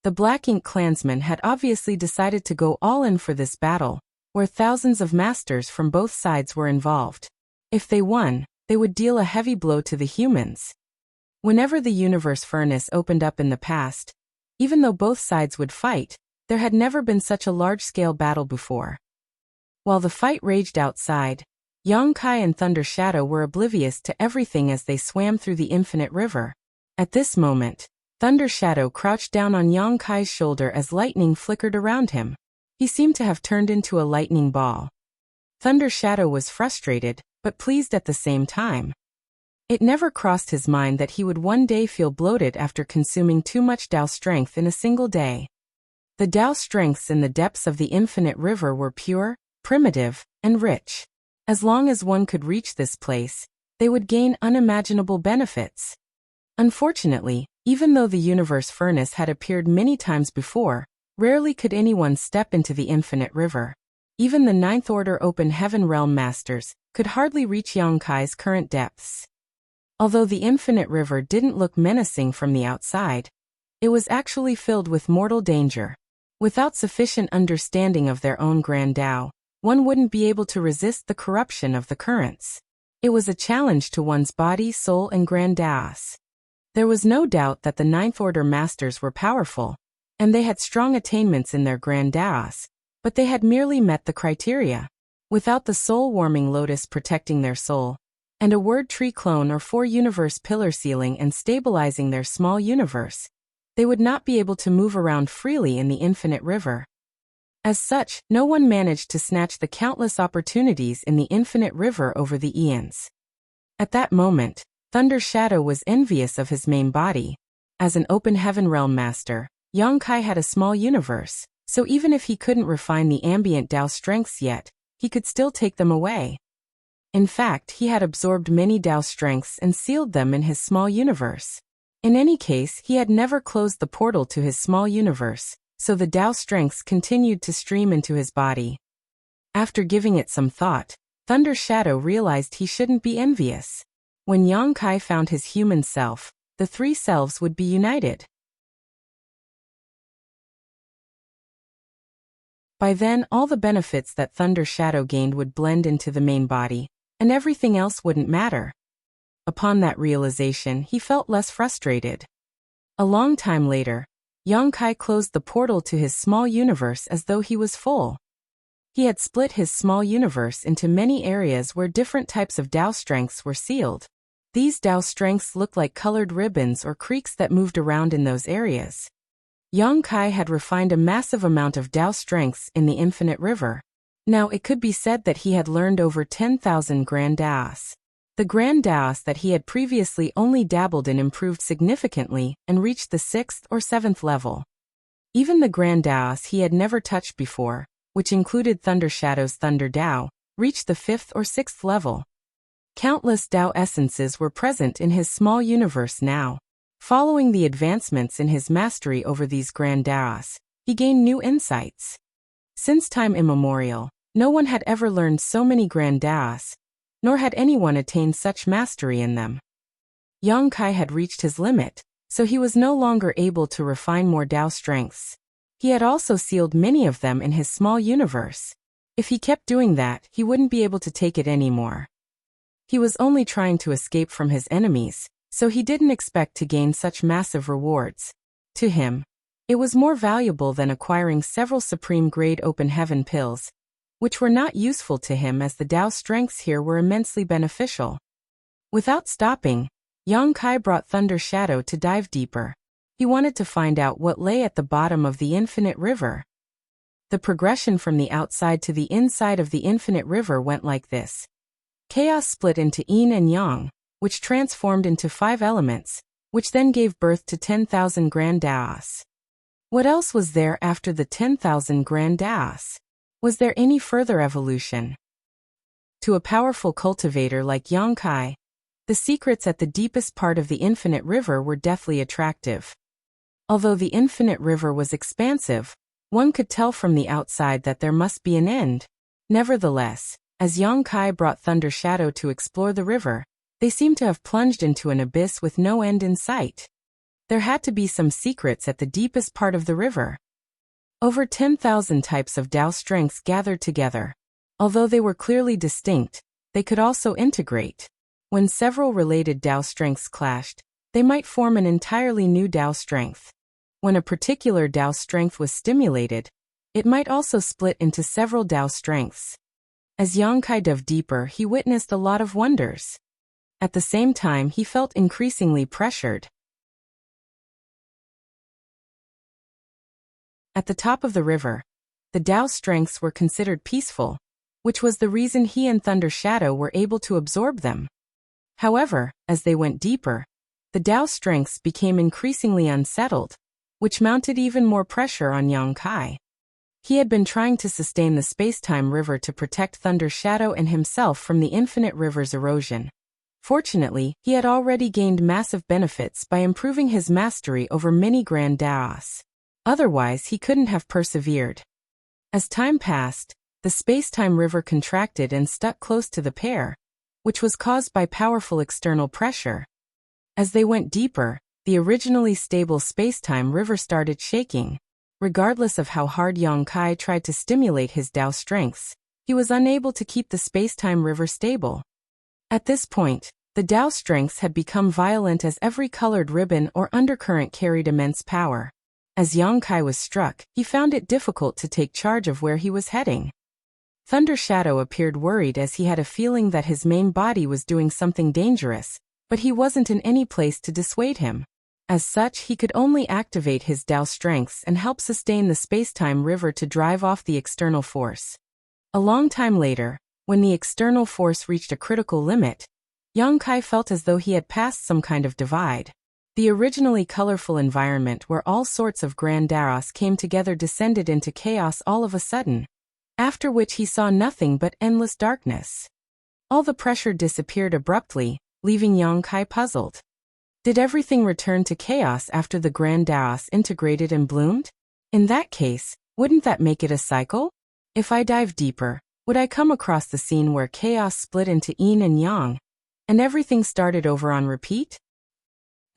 The Black Ink clansmen had obviously decided to go all in for this battle, where thousands of masters from both sides were involved. If they won, they would deal a heavy blow to the humans. Whenever the universe furnace opened up in the past, even though both sides would fight, there had never been such a large-scale battle before. While the fight raged outside, Yang Kai and Thunder Shadow were oblivious to everything as they swam through the infinite river. At this moment, Thunder Shadow crouched down on Yang Kai's shoulder as lightning flickered around him. He seemed to have turned into a lightning ball. Thunder Shadow was frustrated, but pleased at the same time. It never crossed his mind that he would one day feel bloated after consuming too much Dao strength in a single day. The Tao strengths in the depths of the infinite river were pure, primitive, and rich. As long as one could reach this place, they would gain unimaginable benefits. Unfortunately, even though the universe furnace had appeared many times before, rarely could anyone step into the infinite river. Even the Ninth Order Open Heaven Realm Masters could hardly reach Yongkai's current depths. Although the infinite river didn't look menacing from the outside, it was actually filled with mortal danger. Without sufficient understanding of their own grand Tao, one wouldn't be able to resist the corruption of the currents. It was a challenge to one's body, soul, and grand Taos. There was no doubt that the Ninth Order Masters were powerful, and they had strong attainments in their grand Taos, but they had merely met the criteria. Without the soul-warming lotus protecting their soul, and a word tree clone or 4-universe pillar sealing and stabilizing their small universe, they would not be able to move around freely in the infinite river. As such, no one managed to snatch the countless opportunities in the infinite river over the eons. At that moment, Thunder Shadow was envious of his main body. As an open heaven realm master, Yongkai had a small universe, so even if he couldn't refine the ambient Tao strengths yet, he could still take them away. In fact, he had absorbed many Tao strengths and sealed them in his small universe. In any case, he had never closed the portal to his small universe, so the Tao strengths continued to stream into his body. After giving it some thought, Thunder Shadow realized he shouldn't be envious. When Yongkai found his human self, the three selves would be united. By then, all the benefits that Thunder Shadow gained would blend into the main body, and everything else wouldn't matter. Upon that realization, he felt less frustrated. A long time later, Yongkai closed the portal to his small universe as though he was full. He had split his small universe into many areas where different types of Tao strengths were sealed. These Tao strengths looked like colored ribbons or creeks that moved around in those areas. Yongkai had refined a massive amount of Tao strengths in the infinite river. Now it could be said that he had learned over 10,000 grand Taos. The grand Taos that he had previously only dabbled in improved significantly and reached the 6th or 7th level. Even the grand Taos he had never touched before, which included Thunder Shadow's Thunder Tao, reached the 5th or 6th level. Countless Tao essences were present in his small universe now. Following the advancements in his mastery over these grand Taos, he gained new insights. Since time immemorial, no one had ever learned so many grand Taos, nor had anyone attained such mastery in them. Yongkai had reached his limit, so he was no longer able to refine more Tao strengths. He had also sealed many of them in his small universe. If he kept doing that, he wouldn't be able to take it anymore. He was only trying to escape from his enemies, so he didn't expect to gain such massive rewards. To him, it was more valuable than acquiring several supreme-grade open heaven pills, which were not useful to him as the Tao strengths here were immensely beneficial. Without stopping, Yongkai brought Thunder Shadow to dive deeper. He wanted to find out what lay at the bottom of the infinite river. The progression from the outside to the inside of the infinite river went like this. Chaos split into yin and yang, which transformed into 5 elements, which then gave birth to 10,000 grand Taos. What else was there after the 10,000 grand Taos? Was there any further evolution? To a powerful cultivator like Yongkai, the secrets at the deepest part of the infinite river were deathly attractive. Although the infinite river was expansive, one could tell from the outside that there must be an end. Nevertheless, as Yongkai brought Thunder Shadow to explore the river, they seemed to have plunged into an abyss with no end in sight. There had to be some secrets at the deepest part of the river. Over 10,000 types of Tao strengths gathered together. Although they were clearly distinct, they could also integrate. When several related Tao strengths clashed, they might form an entirely new Tao strength. When a particular Tao strength was stimulated, it might also split into several Tao strengths. As Yongkai dove deeper, he witnessed a lot of wonders. At the same time, he felt increasingly pressured. At the top of the river, the Tao strengths were considered peaceful, which was the reason he and Thunder Shadow were able to absorb them. However, as they went deeper, the Tao strengths became increasingly unsettled. which mounted even more pressure on Yang Kai. He had been trying to sustain the space-time river to protect Thunder Shadow and himself from the infinite river's erosion. Fortunately, he had already gained massive benefits by improving his mastery over many Grand Daos. Otherwise, he couldn't have persevered. As time passed, the space-time river contracted and stuck close to the pair, which was caused by powerful external pressure. As they went deeper, the originally stable space-time river started shaking. Regardless of how hard Yang Kai tried to stimulate his Dao strengths, he was unable to keep the space-time river stable. At this point, the Dao strengths had become violent as every colored ribbon or undercurrent carried immense power. As Yang Kai was struck, he found it difficult to take charge of where he was heading. Thunder Shadow appeared worried as he had a feeling that his main body was doing something dangerous, but he wasn't in any place to dissuade him. As such, he could only activate his Dao strengths and help sustain the space-time river to drive off the external force. A long time later, when the external force reached a critical limit, Yang Kai felt as though he had passed some kind of divide. The originally colorful environment where all sorts of Grand Daos came together descended into chaos all of a sudden, after which he saw nothing but endless darkness. All the pressure disappeared abruptly, leaving Yang Kai puzzled. Did everything return to chaos after the Grand Daos integrated and bloomed? In that case, wouldn't that make it a cycle? If I dive deeper, would I come across the scene where chaos split into yin and yang, and everything started over on repeat?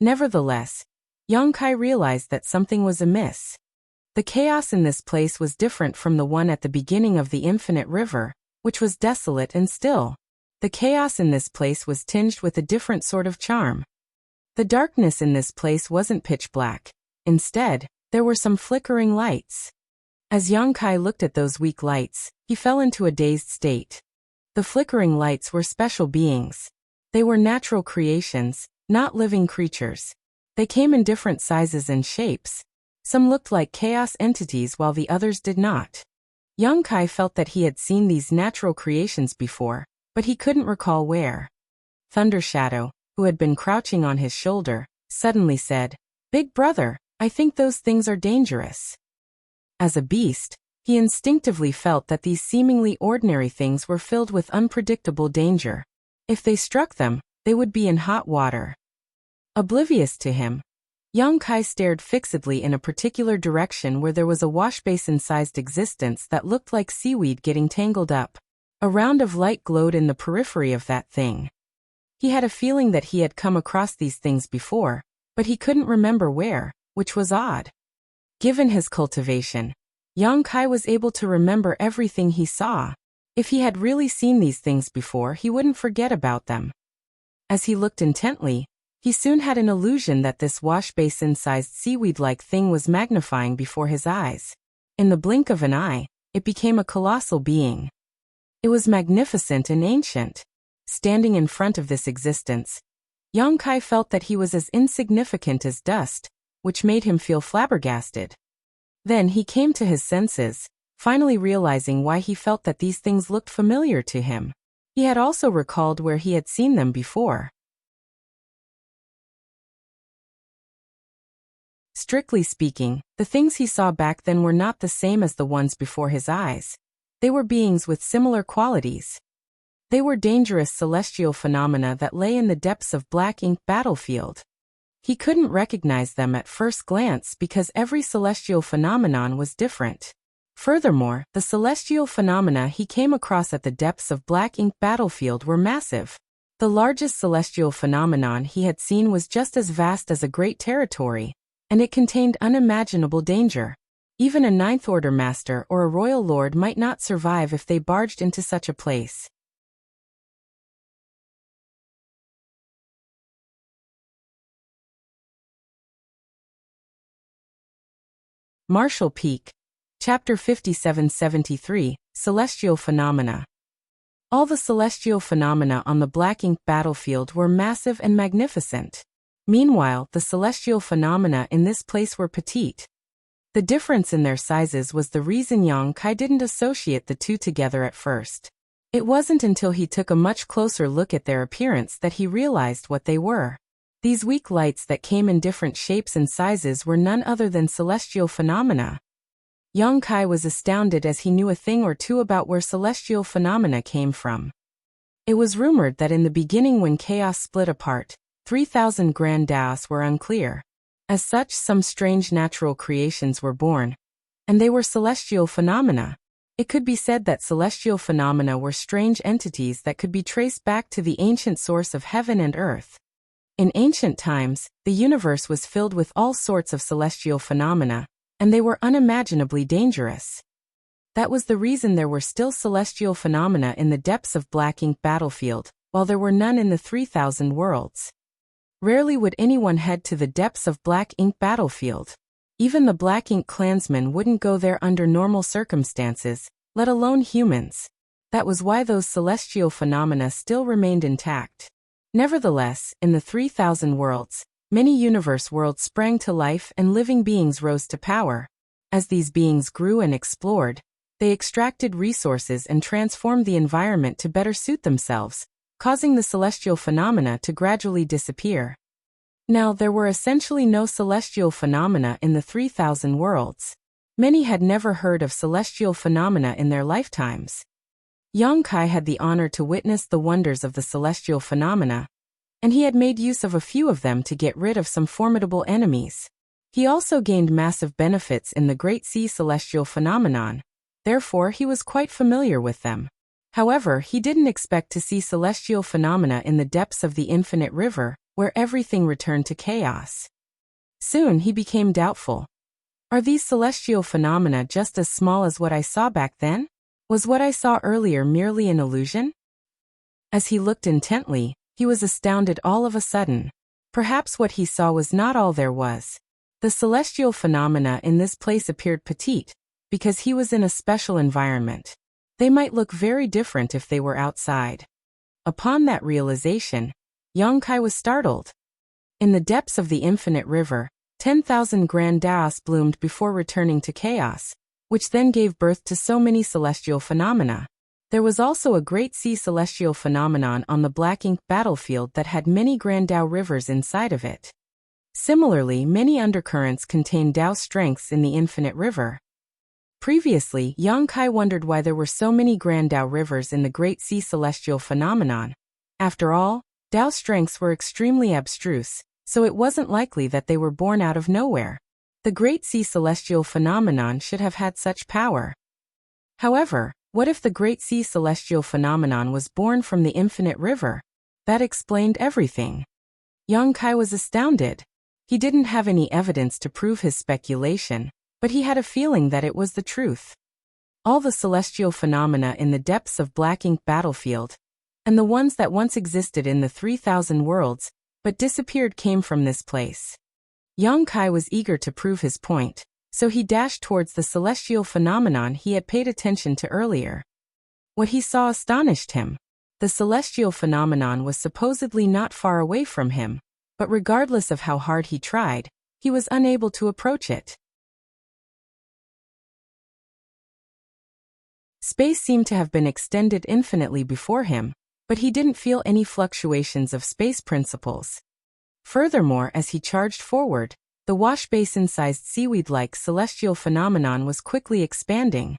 Nevertheless, Yang Kai realized that something was amiss. The chaos in this place was different from the one at the beginning of the infinite river, which was desolate and still. The chaos in this place was tinged with a different sort of charm. The darkness in this place wasn't pitch black. Instead, there were some flickering lights. As Yang Kai looked at those weak lights, he fell into a dazed state. The flickering lights were special beings. They were natural creations, not living creatures. They came in different sizes and shapes. Some looked like chaos entities while the others did not. Yang Kai felt that he had seen these natural creations before, but he couldn't recall where. Thunder Shadow, who had been crouching on his shoulder, suddenly said, "Big brother, I think those things are dangerous." As a beast, he instinctively felt that these seemingly ordinary things were filled with unpredictable danger. If they struck them, they would be in hot water. Oblivious to him, Yang Kai stared fixedly in a particular direction where there was a washbasin-sized existence that looked like seaweed getting tangled up. A round of light glowed in the periphery of that thing. He had a feeling that he had come across these things before, but he couldn't remember where, which was odd. Given his cultivation, Yang Kai was able to remember everything he saw. If he had really seen these things before, he wouldn't forget about them. As he looked intently, he soon had an illusion that this washbasin-sized seaweed-like thing was magnifying before his eyes. In the blink of an eye, it became a colossal being. It was magnificent and ancient. Standing in front of this existence, Yang Kai felt that he was as insignificant as dust, which made him feel flabbergasted. Then he came to his senses, finally realizing why he felt that these things looked familiar to him. He had also recalled where he had seen them before. Strictly speaking, the things he saw back then were not the same as the ones before his eyes. They were beings with similar qualities. They were dangerous celestial phenomena that lay in the depths of black ink battlefield. He couldn't recognize them at first glance because every celestial phenomenon was different. Furthermore, the celestial phenomena he came across at the depths of black ink battlefield were massive. The largest celestial phenomenon he had seen was just as vast as a great territory, and it contained unimaginable danger. Even a Ninth Order master or a royal lord might not survive if they barged into such a place. Marshall Peak. Chapter 5773, Celestial Phenomena. All the celestial phenomena on the black ink battlefield were massive and magnificent. Meanwhile, the celestial phenomena in this place were petite. The difference in their sizes was the reason Yang Kai didn't associate the two together at first. It wasn't until he took a much closer look at their appearance that he realized what they were. These weak lights that came in different shapes and sizes were none other than celestial phenomena. Yang Kai was astounded as he knew a thing or two about where celestial phenomena came from. It was rumored that in the beginning when chaos split apart, 3,000 grand daos were unclear. As such, some strange natural creations were born, and they were celestial phenomena. It could be said that celestial phenomena were strange entities that could be traced back to the ancient source of heaven and earth. In ancient times, the universe was filled with all sorts of celestial phenomena, and they were unimaginably dangerous. That was the reason there were still celestial phenomena in the depths of Black Ink Battlefield, while there were none in the 3,000 worlds. Rarely would anyone head to the depths of Black Ink Battlefield. Even the Black Ink clansmen wouldn't go there under normal circumstances, let alone humans. That was why those celestial phenomena still remained intact. Nevertheless, in the 3,000 worlds, many universe worlds sprang to life and living beings rose to power. As these beings grew and explored, they extracted resources and transformed the environment to better suit themselves, causing the celestial phenomena to gradually disappear. Now, there were essentially no celestial phenomena in the 3,000 worlds. Many had never heard of celestial phenomena in their lifetimes. Yang Kai had the honor to witness the wonders of the celestial phenomena, and he had made use of a few of them to get rid of some formidable enemies. He also gained massive benefits in the Great Sea celestial phenomenon, therefore he was quite familiar with them. However, he didn't expect to see celestial phenomena in the depths of the infinite river, where everything returned to chaos. Soon he became doubtful. Are these celestial phenomena just as small as what I saw back then? Was what I saw earlier merely an illusion? As he looked intently, he was astounded all of a sudden. Perhaps what he saw was not all there was. The celestial phenomena in this place appeared petite, because he was in a special environment. They might look very different if they were outside. Upon that realization, Yang Kai was startled. In the depths of the infinite river, 10,000 grand daos bloomed before returning to chaos, which then gave birth to so many celestial phenomena. There was also a Great Sea celestial phenomenon on the Black Ink Battlefield that had many grand Dao rivers inside of it. Similarly, many undercurrents contain Dao strengths in the infinite river. Previously, Yang Kai wondered why there were so many grand Dao rivers in the Great Sea celestial phenomenon. After all, Dao strengths were extremely abstruse, so it wasn't likely that they were born out of nowhere. The Great Sea celestial phenomenon should have had such power. However, what if the Great Sea celestial phenomenon was born from the infinite river? That explained everything. Yang Kai was astounded. He didn't have any evidence to prove his speculation, but he had a feeling that it was the truth. All the celestial phenomena in the depths of Black Ink Battlefield, and the ones that once existed in the 3,000 worlds, but disappeared came from this place. Yang Kai was eager to prove his point, so he dashed towards the celestial phenomenon he had paid attention to earlier. What he saw astonished him. The celestial phenomenon was supposedly not far away from him, but regardless of how hard he tried, he was unable to approach it. Space seemed to have been extended infinitely before him, but he didn't feel any fluctuations of space principles. Furthermore, as he charged forward, the wash basin-sized seaweed-like celestial phenomenon was quickly expanding.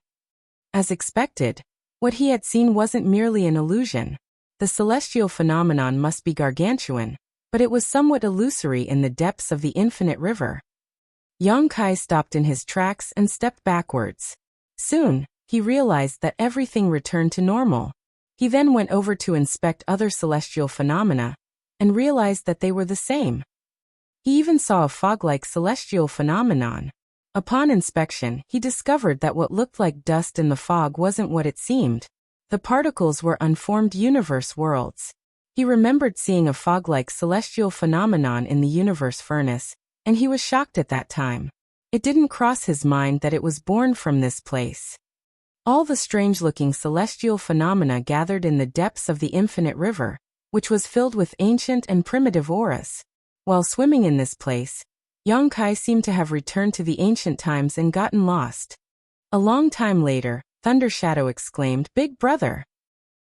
As expected, what he had seen wasn't merely an illusion. The celestial phenomenon must be gargantuan, but it was somewhat illusory in the depths of the infinite river. Yang Kai stopped in his tracks and stepped backwards. Soon, he realized that everything returned to normal. He then went over to inspect other celestial phenomena, and realized that they were the same. He even saw a fog-like celestial phenomenon. Upon inspection, he discovered that what looked like dust in the fog wasn't what it seemed. The particles were unformed universe worlds. He remembered seeing a fog-like celestial phenomenon in the universe furnace, and he was shocked at that time. It didn't cross his mind that it was born from this place. All the strange-looking celestial phenomena gathered in the depths of the infinite river, which was filled with ancient and primitive auras. While swimming in this place, Yang Kai seemed to have returned to the ancient times and gotten lost. A long time later, Thunder Shadow exclaimed, "Big brother!"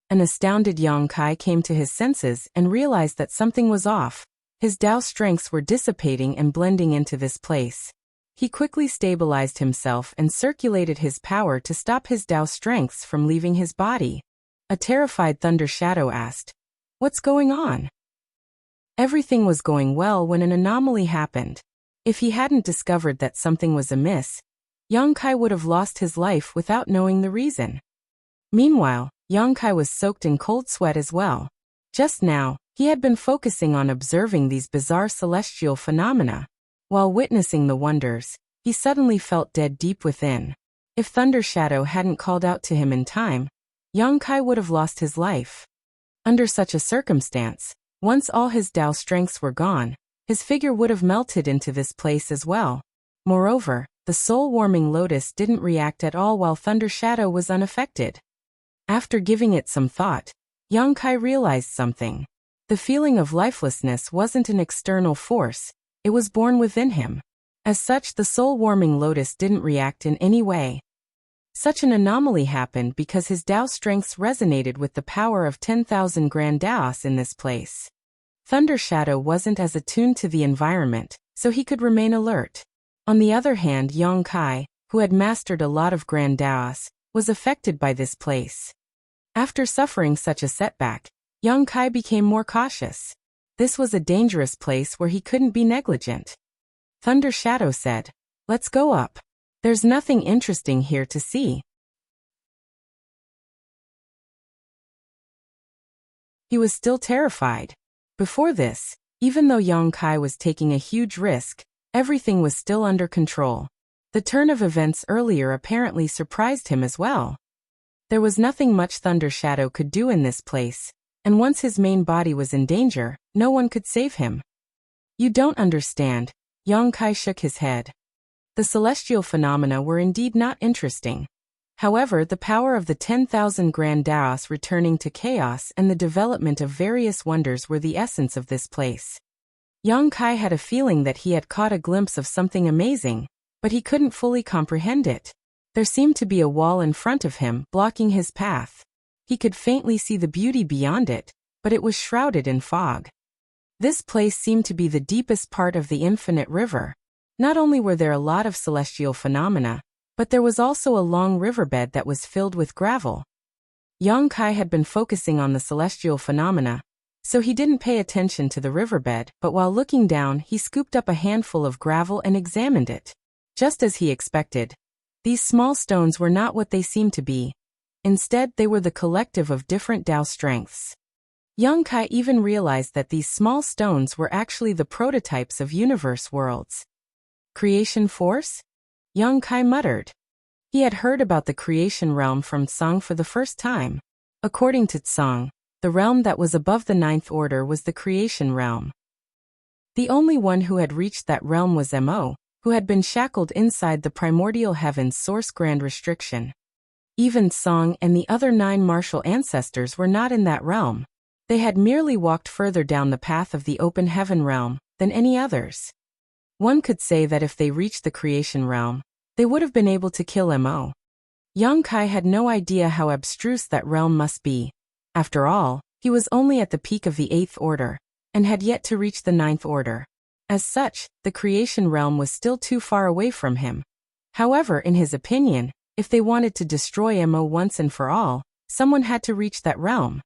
An astounded Yang Kai came to his senses and realized that something was off. His Tao strengths were dissipating and blending into this place. He quickly stabilized himself and circulated his power to stop his Tao strengths from leaving his body. A terrified Thunder Shadow asked, "What's going on?" Everything was going well when an anomaly happened. If he hadn't discovered that something was amiss, Yang Kai would have lost his life without knowing the reason. Meanwhile, Yang Kai was soaked in cold sweat as well. Just now, he had been focusing on observing these bizarre celestial phenomena. While witnessing the wonders, he suddenly felt dead deep within. If Thunder Shadow hadn't called out to him in time, Yang Kai would have lost his life. Under such a circumstance, once all his Tao strengths were gone, his figure would have melted into this place as well. Moreover, the soul-warming lotus didn't react at all while Thunder Shadow was unaffected. After giving it some thought, Yang Kai realized something. The feeling of lifelessness wasn't an external force, it was born within him. As such, the soul-warming lotus didn't react in any way. Such an anomaly happened because his Tao strengths resonated with the power of 10,000 grand Taos in this place. Thunder Shadow wasn't as attuned to the environment, so he could remain alert. On the other hand, Yang Kai, who had mastered a lot of grand Taos, was affected by this place. After suffering such a setback, Yang Kai became more cautious. This was a dangerous place where he couldn't be negligent. Thunder Shadow said, "Let's go up. There's nothing interesting here to see." He was still terrified. Before this, even though Yang Kai was taking a huge risk, everything was still under control. The turn of events earlier apparently surprised him as well. There was nothing much Thunder Shadow could do in this place, and once his main body was in danger, no one could save him. "You don't understand," Yang Kai shook his head. The celestial phenomena were indeed not interesting. However, the power of the 10,000 grand Taos returning to chaos and the development of various wonders were the essence of this place. Yang Kai had a feeling that he had caught a glimpse of something amazing, but he couldn't fully comprehend it. There seemed to be a wall in front of him, blocking his path. He could faintly see the beauty beyond it, but it was shrouded in fog. This place seemed to be the deepest part of the infinite river. Not only were there a lot of celestial phenomena, but there was also a long riverbed that was filled with gravel. Yang Kai had been focusing on the celestial phenomena, so he didn't pay attention to the riverbed, but while looking down, he scooped up a handful of gravel and examined it. Just as he expected, these small stones were not what they seemed to be. Instead, they were the collective of different Tao strengths. Yang Kai even realized that these small stones were actually the prototypes of universe worlds. Creation force? Yang Kai muttered. He had heard about the creation realm from Tsang for the first time. According to Tsang, the realm that was above the ninth order was the creation realm. The only one who had reached that realm was Mo, who had been shackled inside the primordial heaven's source grand restriction. Even Tsang and the other 9 martial ancestors were not in that realm. They had merely walked further down the path of the open heaven realm than any others. One could say that if they reached the creation realm, they would have been able to kill Mo. Yang Kai had no idea how abstruse that realm must be. After all, he was only at the peak of the 8th order, and had yet to reach the 9th order. As such, the creation realm was still too far away from him. However, in his opinion, if they wanted to destroy Mo once and for all, someone had to reach that realm.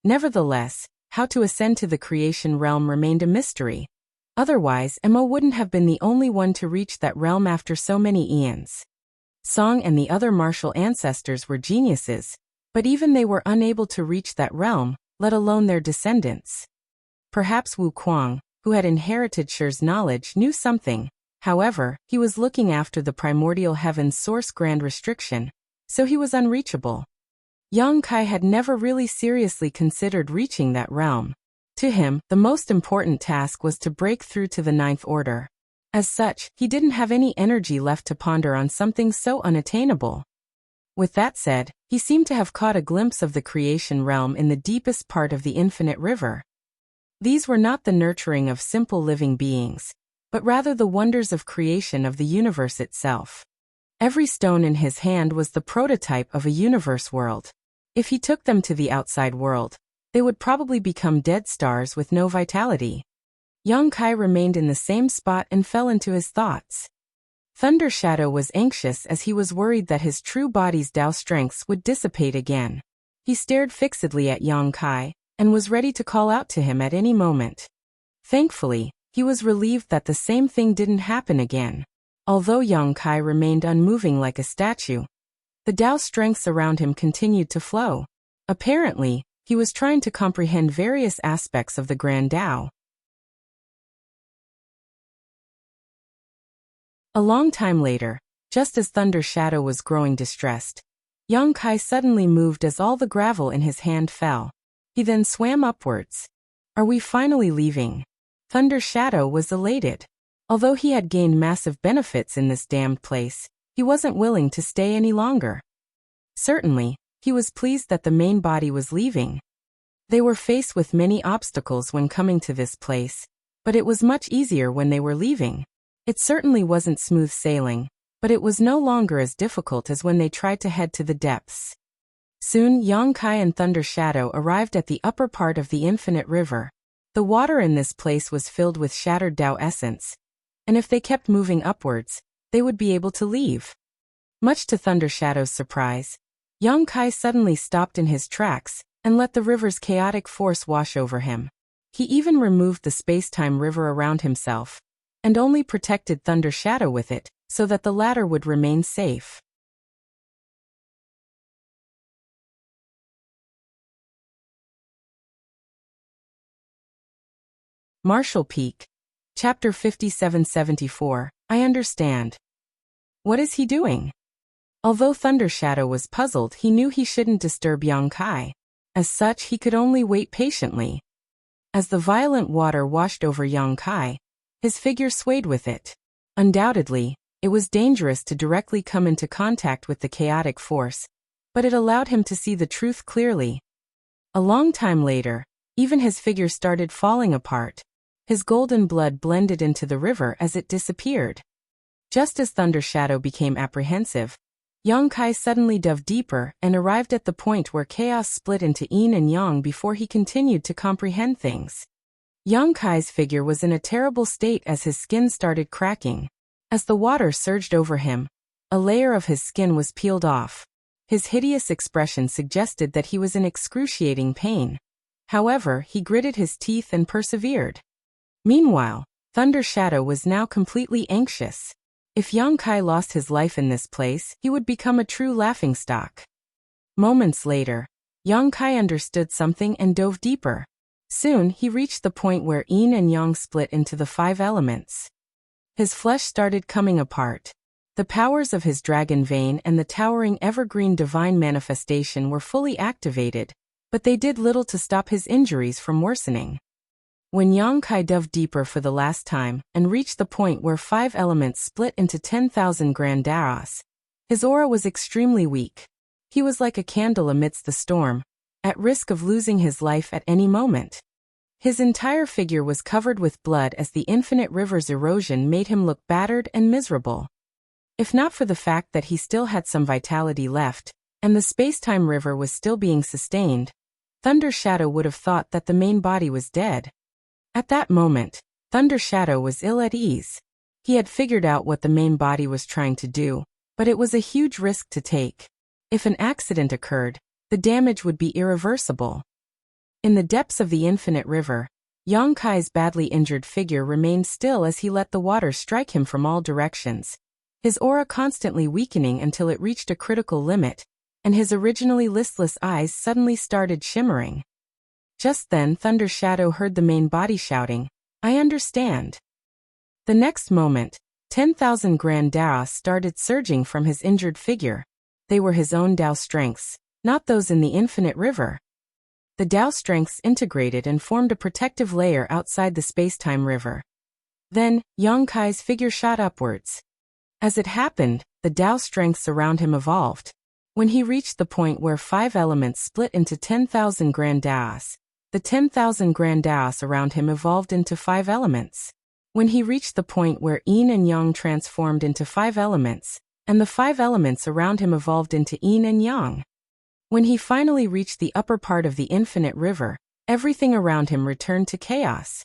Nevertheless, how to ascend to the creation realm remained a mystery. Otherwise, Mo wouldn't have been the only one to reach that realm after so many eons. Song and the other martial ancestors were geniuses, but even they were unable to reach that realm, let alone their descendants. Perhaps Wu Kuang, who had inherited Shi's knowledge, knew something. However, he was looking after the primordial heaven's source grand restriction, so he was unreachable. Yang Kai had never really seriously considered reaching that realm. To him, the most important task was to break through to the 9th order. As such, he didn't have any energy left to ponder on something so unattainable. With that said, he seemed to have caught a glimpse of the creation realm in the deepest part of the infinite river. These were not the nurturing of simple living beings, but rather the wonders of creation of the universe itself. Every stone in his hand was the prototype of a universe world. If he took them to the outside world, they would probably become dead stars with no vitality. Yang Kai remained in the same spot and fell into his thoughts. Thunder Shadow was anxious as he was worried that his true body's Tao strengths would dissipate again. He stared fixedly at Yang Kai, and was ready to call out to him at any moment. Thankfully, he was relieved that the same thing didn't happen again. Although Yang Kai remained unmoving like a statue, the Tao strengths around him continued to flow. Apparently, he was trying to comprehend various aspects of the Grand Tao. A long time later, just as Thunder Shadow was growing distressed, Yang Kai suddenly moved as all the gravel in his hand fell. He then swam upwards. "Are we finally leaving?" Thunder Shadow was elated. Although he had gained massive benefits in this damned place, he wasn't willing to stay any longer. Certainly, he was pleased that the main body was leaving. They were faced with many obstacles when coming to this place, but it was much easier when they were leaving. It certainly wasn't smooth sailing, but it was no longer as difficult as when they tried to head to the depths. Soon Yang Kai and Thunder Shadow arrived at the upper part of the infinite river. The water in this place was filled with shattered Tao essence, and if they kept moving upwards, they would be able to leave. Much to Thunder Shadow's surprise, Yang Kai suddenly stopped in his tracks and let the river's chaotic force wash over him. He even removed the space-time river around himself, and only protected Thunder Shadow with it, so that the latter would remain safe. Marshall Peak. Chapter 5774. I understand. What is he doing? Although Thunder Shadow was puzzled, he knew he shouldn't disturb Yang Kai. As such, he could only wait patiently. As the violent water washed over Yang Kai, his figure swayed with it. Undoubtedly, it was dangerous to directly come into contact with the chaotic force, but it allowed him to see the truth clearly. A long time later, even his figure started falling apart. His golden blood blended into the river as it disappeared. Just as Thunder Shadow became apprehensive, Yang Kai suddenly dove deeper and arrived at the point where chaos split into yin and yang before he continued to comprehend things. Yang Kai's figure was in a terrible state as his skin started cracking. As the water surged over him, a layer of his skin was peeled off. His hideous expression suggested that he was in excruciating pain. However, he gritted his teeth and persevered. Meanwhile, Thunder Shadow was now completely anxious. If Yang Kai lost his life in this place, he would become a true laughingstock. Moments later, Yang Kai understood something and dove deeper. Soon, he reached the point where yin and yang split into the 5 elements. His flesh started coming apart. The powers of his dragon vein and the towering evergreen divine manifestation were fully activated, but they did little to stop his injuries from worsening. When Yang Kai dove deeper for the last time and reached the point where 5 elements split into 10,000 grand Taos, his aura was extremely weak. He was like a candle amidst the storm, at risk of losing his life at any moment. His entire figure was covered with blood as the infinite river's erosion made him look battered and miserable. If not for the fact that he still had some vitality left, and the space-time river was still being sustained, Thunder Shadow would have thought that the main body was dead. At that moment, Thunder Shadow was ill at ease. He had figured out what the main body was trying to do, but it was a huge risk to take. If an accident occurred, the damage would be irreversible. In the depths of the infinite river, Yang Kai's badly injured figure remained still as he let the water strike him from all directions, his aura constantly weakening until it reached a critical limit, and his originally listless eyes suddenly started shimmering. Just then Thunder Shadow heard the main body shouting, "I understand." The next moment, 10,000 grand Taos started surging from his injured figure. They were his own Tao strengths, not those in the infinite river. The Tao strengths integrated and formed a protective layer outside the space-time river. Then, Yang Kai's figure shot upwards. As it happened, the Tao strengths around him evolved. When he reached the point where 5 elements split into 10,000 grand Taos, the 10,000 grand Taos around him evolved into 5 elements. When he reached the point where yin and yang transformed into 5 elements, and the 5 elements around him evolved into yin and yang. When he finally reached the upper part of the infinite river, everything around him returned to chaos.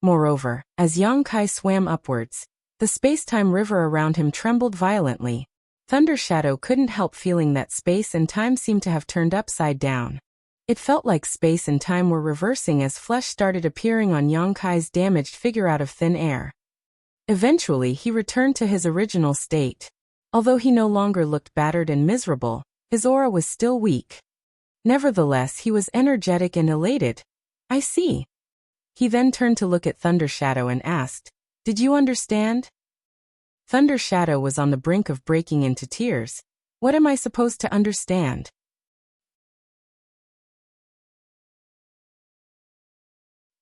Moreover, as Yang Kai swam upwards, the space-time river around him trembled violently. Thunder Shadow couldn't help feeling that space and time seemed to have turned upside down. It felt like space and time were reversing as flesh started appearing on Yang Kai's damaged figure out of thin air. Eventually, he returned to his original state. Although he no longer looked battered and miserable, his aura was still weak. Nevertheless, he was energetic and elated. I see. He then turned to look at Thunder Shadow and asked, "Did you understand?" Thunder Shadow was on the brink of breaking into tears. What am I supposed to understand?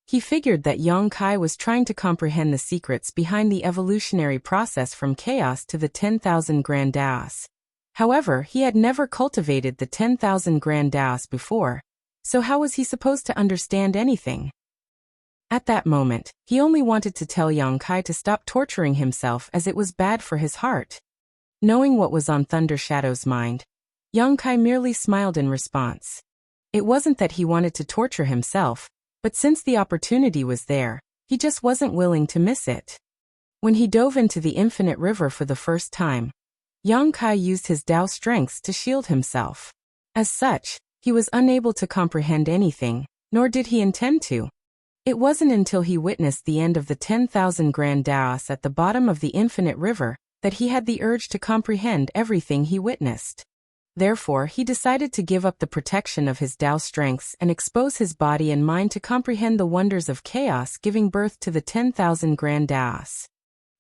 He figured that Yang Kai was trying to comprehend the secrets behind the evolutionary process from chaos to the 10,000 Grand Daos. However, he had never cultivated the 10,000 Grand Daos before, so how was he supposed to understand anything? At that moment, he only wanted to tell Yang Kai to stop torturing himself as it was bad for his heart. Knowing what was on Thunder Shadow's mind, Yang Kai merely smiled in response. It wasn't that he wanted to torture himself, but since the opportunity was there, he just wasn't willing to miss it. When he dove into the infinite river for the first time, Yang Kai used his Dao strengths to shield himself. As such, he was unable to comprehend anything, nor did he intend to. It wasn't until he witnessed the end of the 10,000 Grand Daos at the bottom of the infinite river that he had the urge to comprehend everything he witnessed. Therefore, he decided to give up the protection of his Dao strengths and expose his body and mind to comprehend the wonders of chaos giving birth to the 10,000 Grand Daos.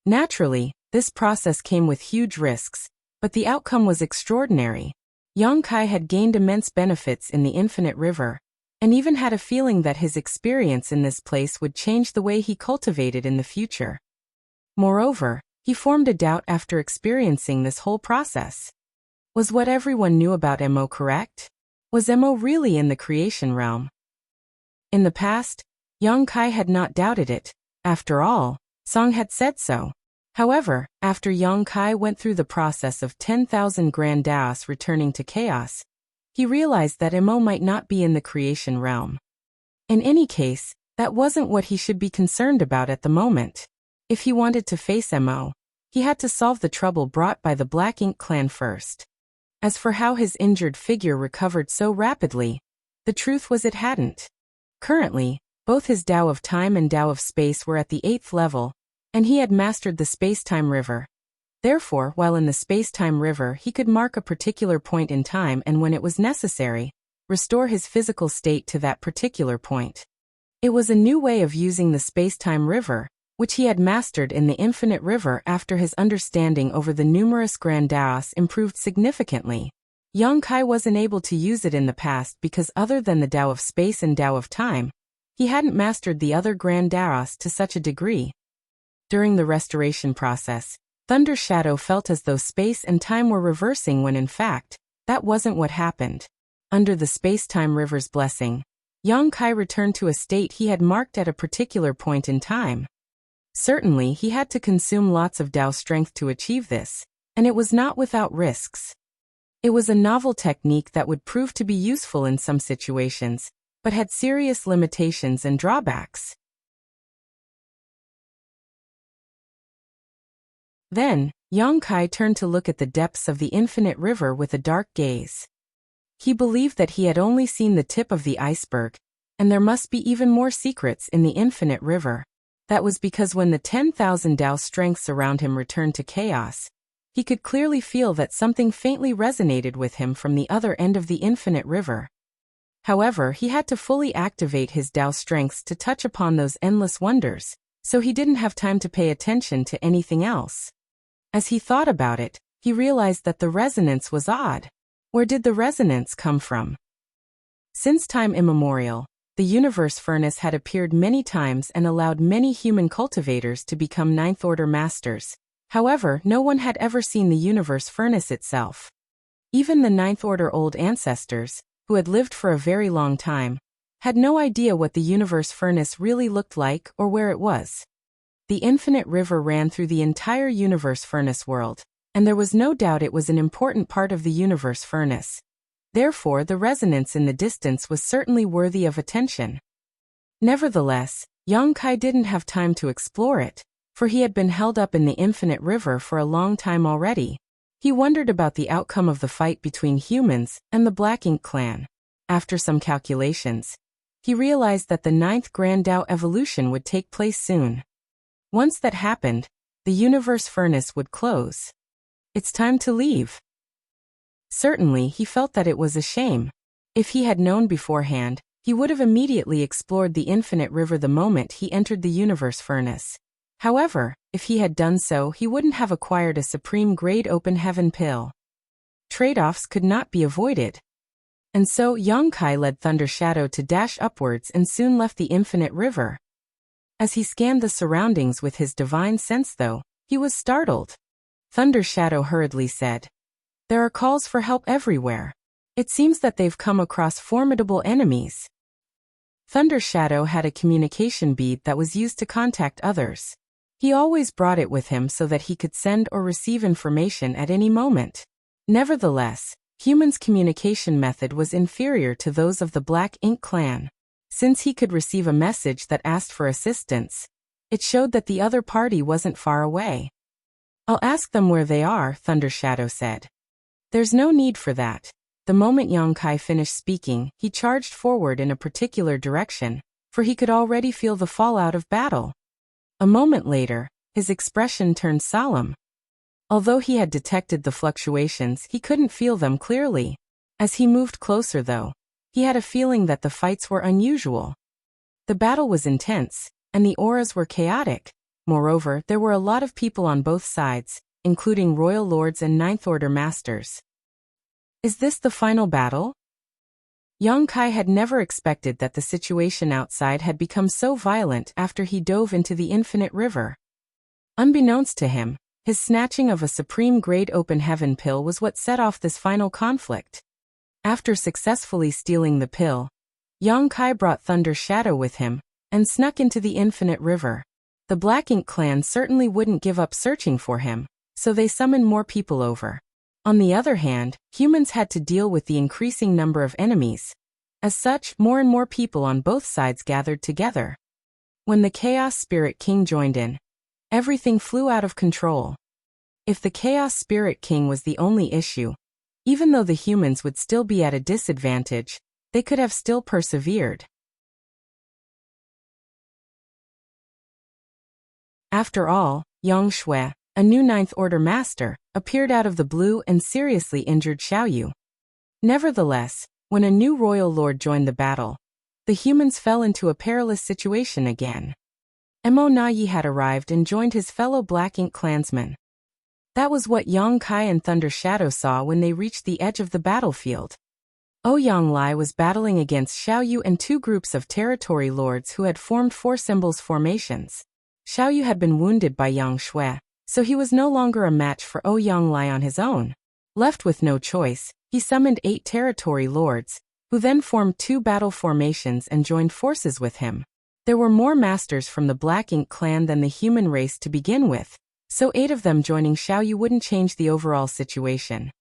Naturally, this process came with huge risks, but the outcome was extraordinary. Yang Kai had gained immense benefits in the infinite river, and even had a feeling that his experience in this place would change the way he cultivated in the future. Moreover, he formed a doubt after experiencing this whole process. Was what everyone knew about Mo correct? Was Mo really in the creation realm? In the past, Yang Kai had not doubted it. After all, Song had said so. However, after Yang Kai went through the process of 10,000 Grand Daos returning to chaos, he realized that Mo might not be in the creation realm. In any case, that wasn't what he should be concerned about at the moment. If he wanted to face Mo, he had to solve the trouble brought by the Black Ink clan first. As for how his injured figure recovered so rapidly, the truth was it hadn't. Currently, both his Dao of Time and Dao of Space were at the 8th level, and he had mastered the space-time river. Therefore, while in the space-time river he could mark a particular point in time and when it was necessary, restore his physical state to that particular point. It was a new way of using the space-time river, which he had mastered in the infinite river after his understanding over the numerous Grand Daos improved significantly. Yang Kai wasn't able to use it in the past because other than the Dao of Space and Dao of Time, he hadn't mastered the other Grand Daos to such a degree. During the restoration process, Thunder Shadow felt as though space and time were reversing when in fact, that wasn't what happened. Under the space-time river's blessing, Yang Kai returned to a state he had marked at a particular point in time. Certainly, he had to consume lots of Dao strength to achieve this, and it was not without risks. It was a novel technique that would prove to be useful in some situations, but had serious limitations and drawbacks. Then, Yang Kai turned to look at the depths of the infinite river with a dark gaze. He believed that he had only seen the tip of the iceberg, and there must be even more secrets in the infinite river. That was because when the 10,000 Dao strengths around him returned to chaos, he could clearly feel that something faintly resonated with him from the other end of the infinite river. However, he had to fully activate his Dao strengths to touch upon those endless wonders, so he didn't have time to pay attention to anything else. As he thought about it, he realized that the resonance was odd. Where did the resonance come from? Since time immemorial, the universe furnace had appeared many times and allowed many human cultivators to become ninth-order masters. However, no one had ever seen the universe furnace itself. Even the ninth-order old ancestors, who had lived for a very long time, had no idea what the universe furnace really looked like or where it was. The infinite river ran through the entire universe furnace world, and there was no doubt it was an important part of the universe furnace. Therefore, the resonance in the distance was certainly worthy of attention. Nevertheless, Yang Kai didn't have time to explore it, for he had been held up in the infinite river for a long time already. He wondered about the outcome of the fight between humans and the Black Ink clan. After some calculations, he realized that the 9th Grand Tao evolution would take place soon. Once that happened, the universe furnace would close. It's time to leave. Certainly, he felt that it was a shame. If he had known beforehand, he would have immediately explored the infinite river the moment he entered the universe furnace. However, if he had done so, he wouldn't have acquired a supreme grade open heaven pill. Trade-offs could not be avoided. And so Yang Kai led Thunder Shadow to dash upwards and soon left the infinite river. As he scanned the surroundings with his divine sense though, he was startled. Thunder Shadow hurriedly said, "There are calls for help everywhere. It seems that they've come across formidable enemies." Thunder Shadow had a communication bead that was used to contact others. He always brought it with him so that he could send or receive information at any moment. Nevertheless, humans' communication method was inferior to those of the Black Ink clan. Since he could receive a message that asked for assistance, it showed that the other party wasn't far away. "I'll ask them where they are," Thunder Shadow said. "There's no need for that." The moment Yang Kai finished speaking, he charged forward in a particular direction, for he could already feel the fallout of battle. A moment later, his expression turned solemn. Although he had detected the fluctuations, he couldn't feel them clearly. As he moved closer though, he had a feeling that the fights were unusual. The battle was intense, and the auras were chaotic. Moreover, there were a lot of people on both sides, including royal lords and Ninth Order masters. Is this the final battle? Yang Kai had never expected that the situation outside had become so violent after he dove into the infinite river. Unbeknownst to him, his snatching of a supreme grade open heaven pill was what set off this final conflict. After successfully stealing the pill, Yang Kai brought Thunder Shadow with him, and snuck into the infinite river. The Black Ink clan certainly wouldn't give up searching for him, so they summoned more people over. On the other hand, humans had to deal with the increasing number of enemies. As such, more and more people on both sides gathered together. When the Chaos Spirit King joined in, everything flew out of control. If the Chaos Spirit King was the only issue, even though the humans would still be at a disadvantage, they could have still persevered. After all, Yang Shui, a new Ninth Order master, appeared out of the blue and seriously injured Xiaoyu. Nevertheless, when a new royal lord joined the battle, the humans fell into a perilous situation again. Mo Nayi had arrived and joined his fellow Black Ink clansmen. That was what Yang Kai and Thunder Shadow saw when they reached the edge of the battlefield. Ouyang Lai was battling against Xiaoyu and two groups of territory lords who had formed four symbols formations. Xiaoyu had been wounded by Yang Shui, so he was no longer a match for Ouyang Lai on his own. Left with no choice, he summoned 8 territory lords, who then formed 2 battle formations and joined forces with him. There were more masters from the Black Ink clan than the human race to begin with, so 8 of them joining Xiaoyu wouldn't change the overall situation.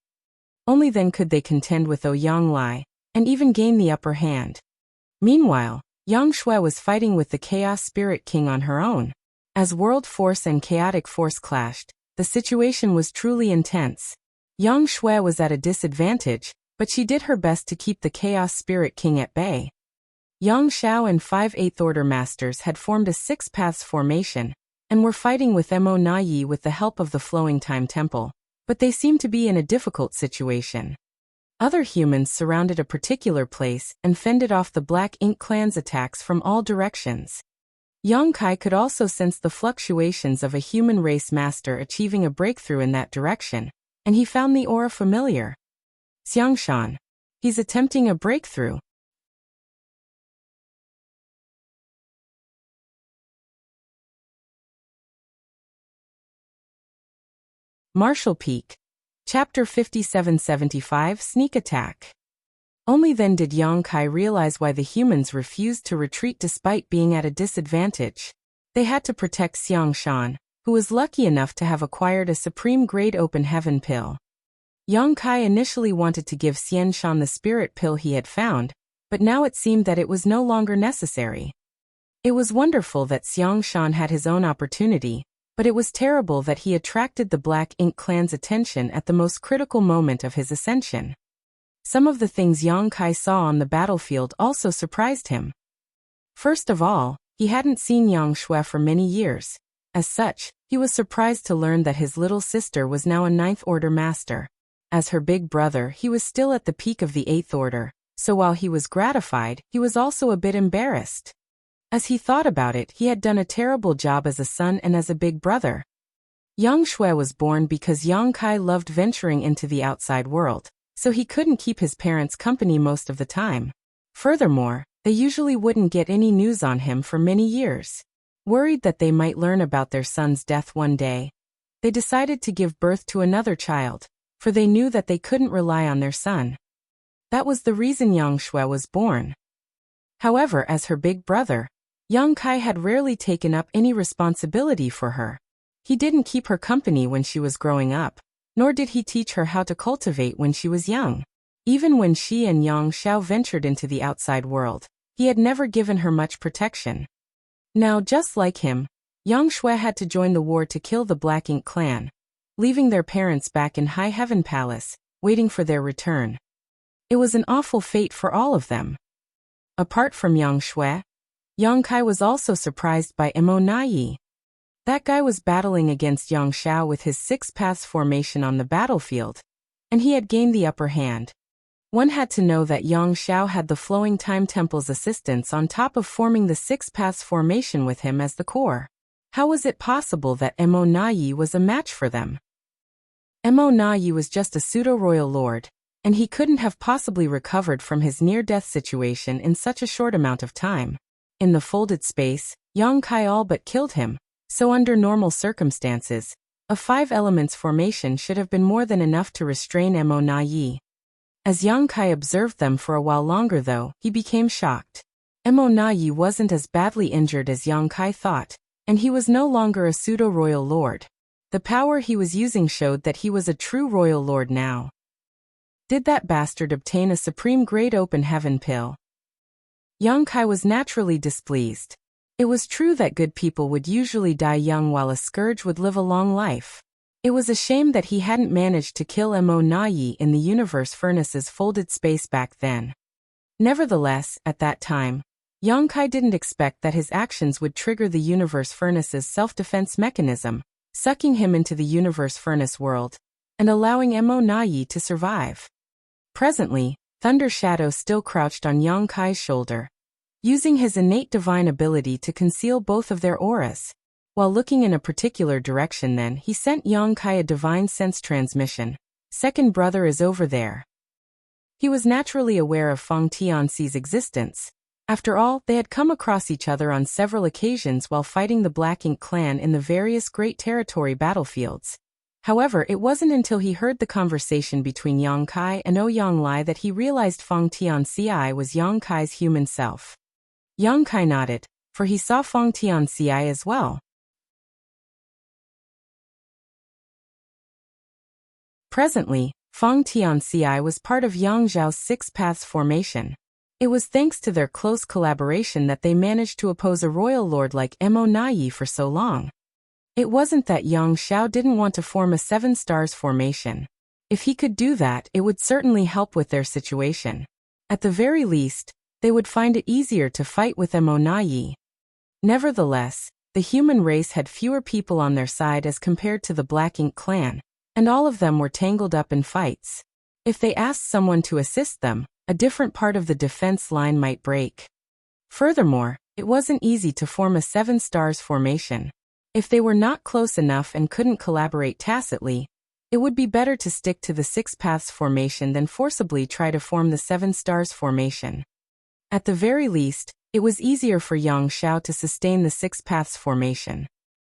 Only then could they contend with Ouyang Lai, and even gain the upper hand. Meanwhile, Yang Shui was fighting with the Chaos Spirit King on her own. As world force and chaotic force clashed, the situation was truly intense. Yang Shui was at a disadvantage, but she did her best to keep the Chaos Spirit King at bay. Yang Xiao and 5 Eighth Order masters had formed a 6 paths formation, and were fighting with Mo Nayi with the help of the Flowing Time Temple, but they seemed to be in a difficult situation. Other humans surrounded a particular place and fended off the Black Ink clan's attacks from all directions. Yang Kai could also sense the fluctuations of a human race master achieving a breakthrough in that direction, and he found the aura familiar. Xiangshan. He's attempting a breakthrough. Martial Peak. Chapter 5775 Sneak Attack. Only then did Yang Kai realize why the humans refused to retreat despite being at a disadvantage. They had to protect Xiangshan, who was lucky enough to have acquired a supreme grade open heaven pill. Yang Kai initially wanted to give Xiangshan the spirit pill he had found, but now it seemed that it was no longer necessary. It was wonderful that Xiangshan had his own opportunity, but it was terrible that he attracted the Black Ink clan's attention at the most critical moment of his ascension. Some of the things Yang Kai saw on the battlefield also surprised him. First of all, he hadn't seen Yang Shui for many years. As such, he was surprised to learn that his little sister was now a Ninth Order master. As her big brother, he was still at the peak of the Eighth Order, so while he was gratified, he was also a bit embarrassed. As he thought about it, he had done a terrible job as a son and as a big brother. Yang Shui was born because Yang Kai loved venturing into the outside world, so he couldn't keep his parents company most of the time. Furthermore, they usually wouldn't get any news on him for many years. Worried that they might learn about their son's death one day, they decided to give birth to another child, for they knew that they couldn't rely on their son. That was the reason Yang Shui was born. However, as her big brother, Yang Kai had rarely taken up any responsibility for her. He didn't keep her company when she was growing up, nor did he teach her how to cultivate when she was young. Even when she and Yang Xiao ventured into the outside world, he had never given her much protection. Now, just like him, Yang Shui had to join the war to kill the Black Ink clan, leaving their parents back in High Heaven Palace, waiting for their return. It was an awful fate for all of them. Apart from Yang Shui, Yang Kai was also surprised by Mo Nai. That guy was battling against Yang Xiao with his Six Paths formation on the battlefield, and he had gained the upper hand. One had to know that Yang Xiao had the Flowing Time Temple's assistance on top of forming the Six Paths formation with him as the core. How was it possible that Mo Nai was a match for them? Mo Nai was just a pseudo-royal lord, and he couldn't have possibly recovered from his near-death situation in such a short amount of time. In the folded space, Yang Kai all but killed him, so under normal circumstances, a 5 elements formation should have been more than enough to restrain Mo Nai. As Yang Kai observed them for a while longer though, he became shocked. Mo Nai wasn't as badly injured as Yang Kai thought, and he was no longer a pseudo-royal lord. The power he was using showed that he was a true royal lord now. Did that bastard obtain a supreme grade open heaven pill? Yang Kai was naturally displeased. It was true that good people would usually die young while a scourge would live a long life. It was a shame that he hadn't managed to kill Mo Nai in the universe furnace's folded space back then. Nevertheless, at that time, Yang Kai didn't expect that his actions would trigger the universe furnace's self-defense mechanism, sucking him into the universe furnace world, and allowing Mo Nai to survive. Presently, Thunder Shadow still crouched on Yang Kai's shoulder, using his innate divine ability to conceal both of their auras. While looking in a particular direction then, he sent Yang Kai a divine sense transmission. Second brother is over there. He was naturally aware of Feng Tianxi's existence. After all, they had come across each other on several occasions while fighting the Black Ink clan in the various Great Territory battlefields. However, it wasn't until he heard the conversation between Yang Kai and Ouyang Lai that he realized Feng Tianxi was Yang Kai's human self. Yang Kai nodded, for he saw Feng Tianxi as well. Presently, Feng Tianxi was part of Yang Zhao's Six Paths formation. It was thanks to their close collaboration that they managed to oppose a royal lord like Mo Nai for so long. It wasn't that Yang Xiao didn't want to form a 7 stars formation. If he could do that, it would certainly help with their situation. At the very least, they would find it easier to fight with Mo Nai. Nevertheless, the human race had fewer people on their side as compared to the Black Ink clan, and all of them were tangled up in fights. If they asked someone to assist them, a different part of the defense line might break. Furthermore, it wasn't easy to form a 7 stars formation. If they were not close enough and couldn't collaborate tacitly, it would be better to stick to the Six Paths formation than forcibly try to form the 7 stars formation. At the very least, it was easier for Yang Xiao to sustain the Six Paths formation.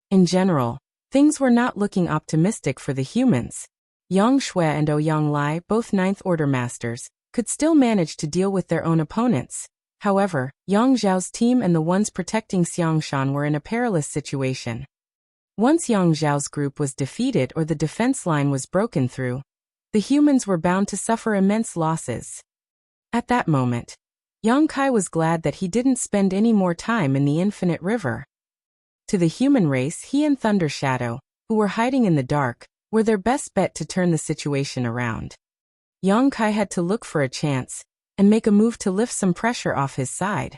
In general, things were not looking optimistic for the humans. Yang Shui and Ouyang Lai, both Ninth Order masters, could still manage to deal with their own opponents. However, Yang Zhao's team and the ones protecting Xiangshan were in a perilous situation. Once Yang Zhao's group was defeated or the defense line was broken through, the humans were bound to suffer immense losses. At that moment, Yang Kai was glad that he didn't spend any more time in the infinite river. To the human race, he and Thunder Shadow, who were hiding in the dark, were their best bet to turn the situation around. Yang Kai had to look for a chance and make a move to lift some pressure off his side.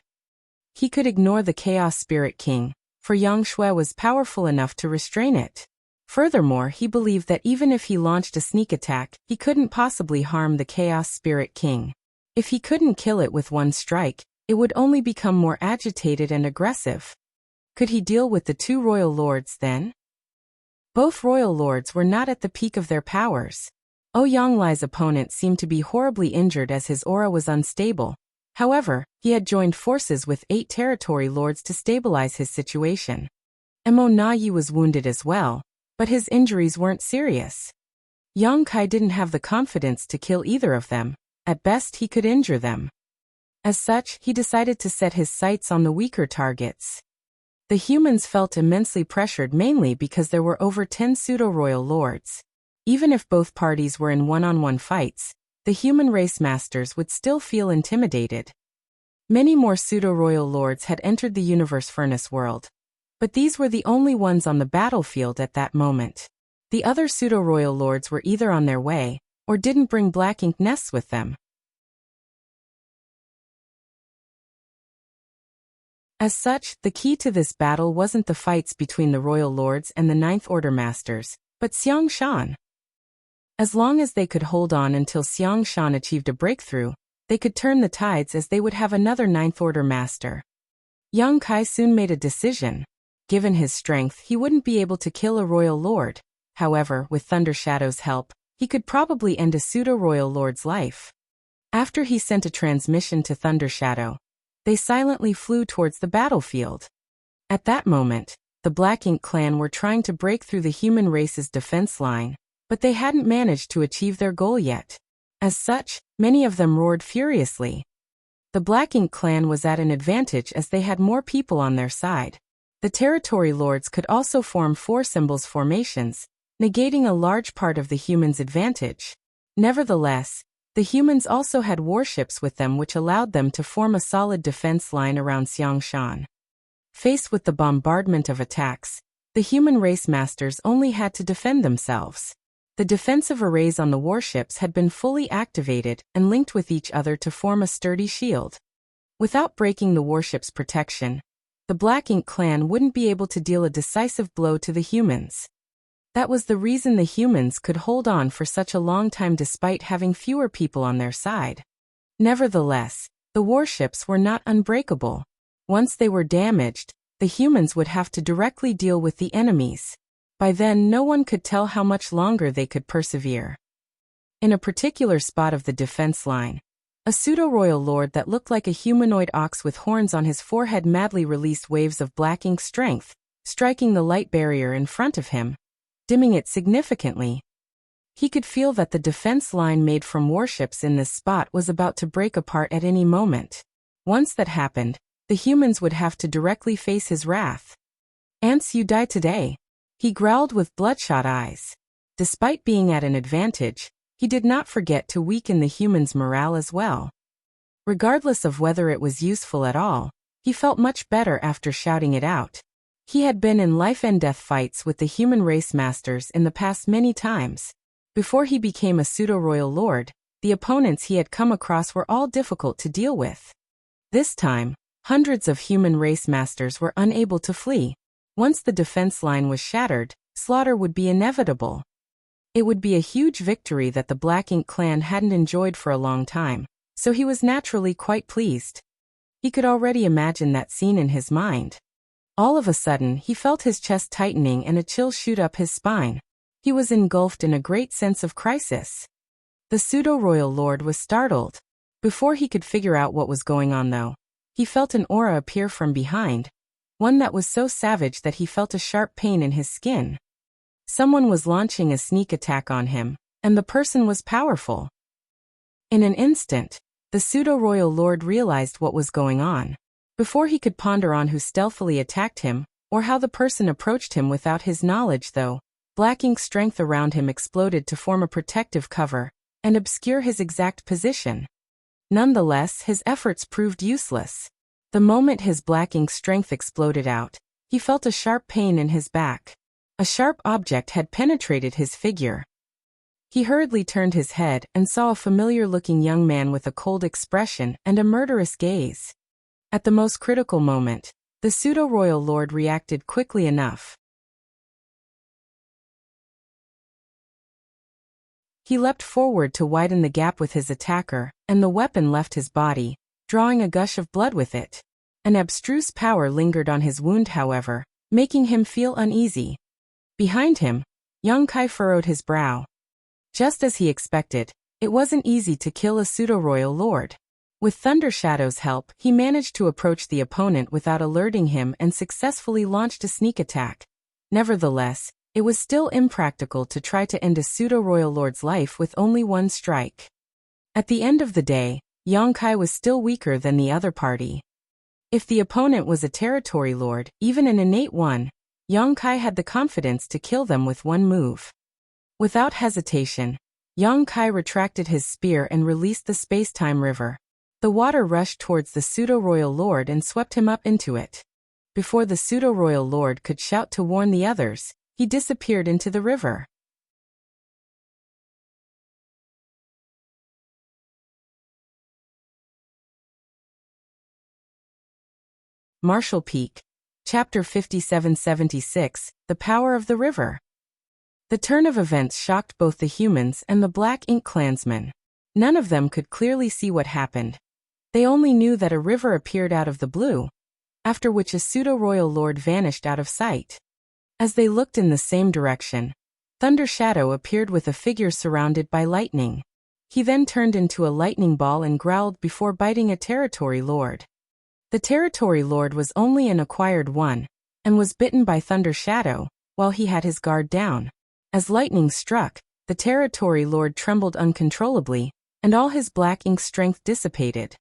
He could ignore the Chaos Spirit King, for Yang Shui was powerful enough to restrain it. Furthermore, he believed that even if he launched a sneak attack, he couldn't possibly harm the Chaos Spirit King. If he couldn't kill it with one strike, it would only become more agitated and aggressive. Could he deal with the two royal lords then? Both royal lords were not at the peak of their powers. Yonglai's opponent seemed to be horribly injured as his aura was unstable. However, he had joined forces with 8 territory lords to stabilize his situation. Mo Na Yi was wounded as well, but his injuries weren't serious. Yang Kai didn't have the confidence to kill either of them. At best, he could injure them. As such, he decided to set his sights on the weaker targets. The humans felt immensely pressured mainly because there were over 10 pseudo-royal lords. Even if both parties were in one-on-one fights, the human race masters would still feel intimidated. Many more pseudo-royal lords had entered the universe furnace world, but these were the only ones on the battlefield at that moment. The other pseudo-royal lords were either on their way, or didn't bring black ink nests with them. As such, the key to this battle wasn't the fights between the royal lords and the Ninth Order masters, but Xiang Shan. As long as they could hold on until Xiang Shan achieved a breakthrough, they could turn the tides as they would have another Ninth Order master. Yang Kai soon made a decision. Given his strength, he wouldn't be able to kill a royal lord. However, with Thunder Shadow's help, he could probably end a pseudo-royal lord's life. After he sent a transmission to Thunder Shadow, they silently flew towards the battlefield. At that moment, the Black Ink clan were trying to break through the human race's defense line, but they hadn't managed to achieve their goal yet. As such, many of them roared furiously. The Black Ink clan was at an advantage as they had more people on their side. The territory lords could also form 4 symbols formations, negating a large part of the humans' advantage. Nevertheless, the humans also had warships with them which allowed them to form a solid defense line around Xiangshan. Faced with the bombardment of attacks, the human race masters only had to defend themselves. The defensive arrays on the warships had been fully activated and linked with each other to form a sturdy shield. Without breaking the warship's protection, the Black Ink clan wouldn't be able to deal a decisive blow to the humans. That was the reason the humans could hold on for such a long time despite having fewer people on their side. Nevertheless, the warships were not unbreakable. Once they were damaged, the humans would have to directly deal with the enemies. By then, no one could tell how much longer they could persevere. In a particular spot of the defense line, a pseudo-royal lord that looked like a humanoid ox with horns on his forehead madly released waves of black ink strength, striking the light barrier in front of him, dimming it significantly. He could feel that the defense line made from warships in this spot was about to break apart at any moment. Once that happened, the humans would have to directly face his wrath. "Ants, you die today," he growled with bloodshot eyes. Despite being at an advantage, he did not forget to weaken the humans' morale as well. Regardless of whether it was useful at all, he felt much better after shouting it out. He had been in life-and-death fights with the human race masters in the past many times. Before he became a pseudo-royal lord, the opponents he had come across were all difficult to deal with. This time, hundreds of human race masters were unable to flee. Once the defense line was shattered, slaughter would be inevitable. It would be a huge victory that the Black Ink clan hadn't enjoyed for a long time, so he was naturally quite pleased. He could already imagine that scene in his mind. All of a sudden, he felt his chest tightening and a chill shoot up his spine. He was engulfed in a great sense of crisis. The pseudo-royal lord was startled. Before he could figure out what was going on though, he felt an aura appear from behind, one that was so savage that he felt a sharp pain in his skin. Someone was launching a sneak attack on him, and the person was powerful. In an instant, the pseudo-royal lord realized what was going on. Before he could ponder on who stealthily attacked him, or how the person approached him without his knowledge though, black ink strength around him exploded to form a protective cover and obscure his exact position. Nonetheless, his efforts proved useless. The moment his black ink strength exploded out, he felt a sharp pain in his back. A sharp object had penetrated his figure. He hurriedly turned his head and saw a familiar-looking young man with a cold expression and a murderous gaze. At the most critical moment, the pseudo-royal lord reacted quickly enough. He leapt forward to widen the gap with his attacker, and the weapon left his body, drawing a gush of blood with it. An abstruse power lingered on his wound, however, making him feel uneasy. Behind him, Yang Kai furrowed his brow. Just as he expected, it wasn't easy to kill a pseudo-royal lord. With Thunder Shadow's help, he managed to approach the opponent without alerting him and successfully launched a sneak attack. Nevertheless, it was still impractical to try to end a pseudo-royal lord's life with only one strike. At the end of the day, Yang Kai was still weaker than the other party. If the opponent was a territory lord, even an innate one, Yang Kai had the confidence to kill them with one move. Without hesitation, Yang Kai retracted his spear and released the space-time river. The water rushed towards the pseudo-royal lord and swept him up into it. Before the pseudo-royal lord could shout to warn the others, he disappeared into the river. Marshall Peak. Chapter 5776, The Power of the River. The turn of events shocked both the humans and the Black Ink clansmen. None of them could clearly see what happened. They only knew that a river appeared out of the blue, after which a pseudo-royal lord vanished out of sight. As they looked in the same direction, Thunder Shadow appeared with a figure surrounded by lightning. He then turned into a lightning ball and growled before biting a territory lord. The territory lord was only an acquired one, and was bitten by Thunder Shadow, while he had his guard down. As lightning struck, the territory lord trembled uncontrollably, and all his black ink strength dissipated.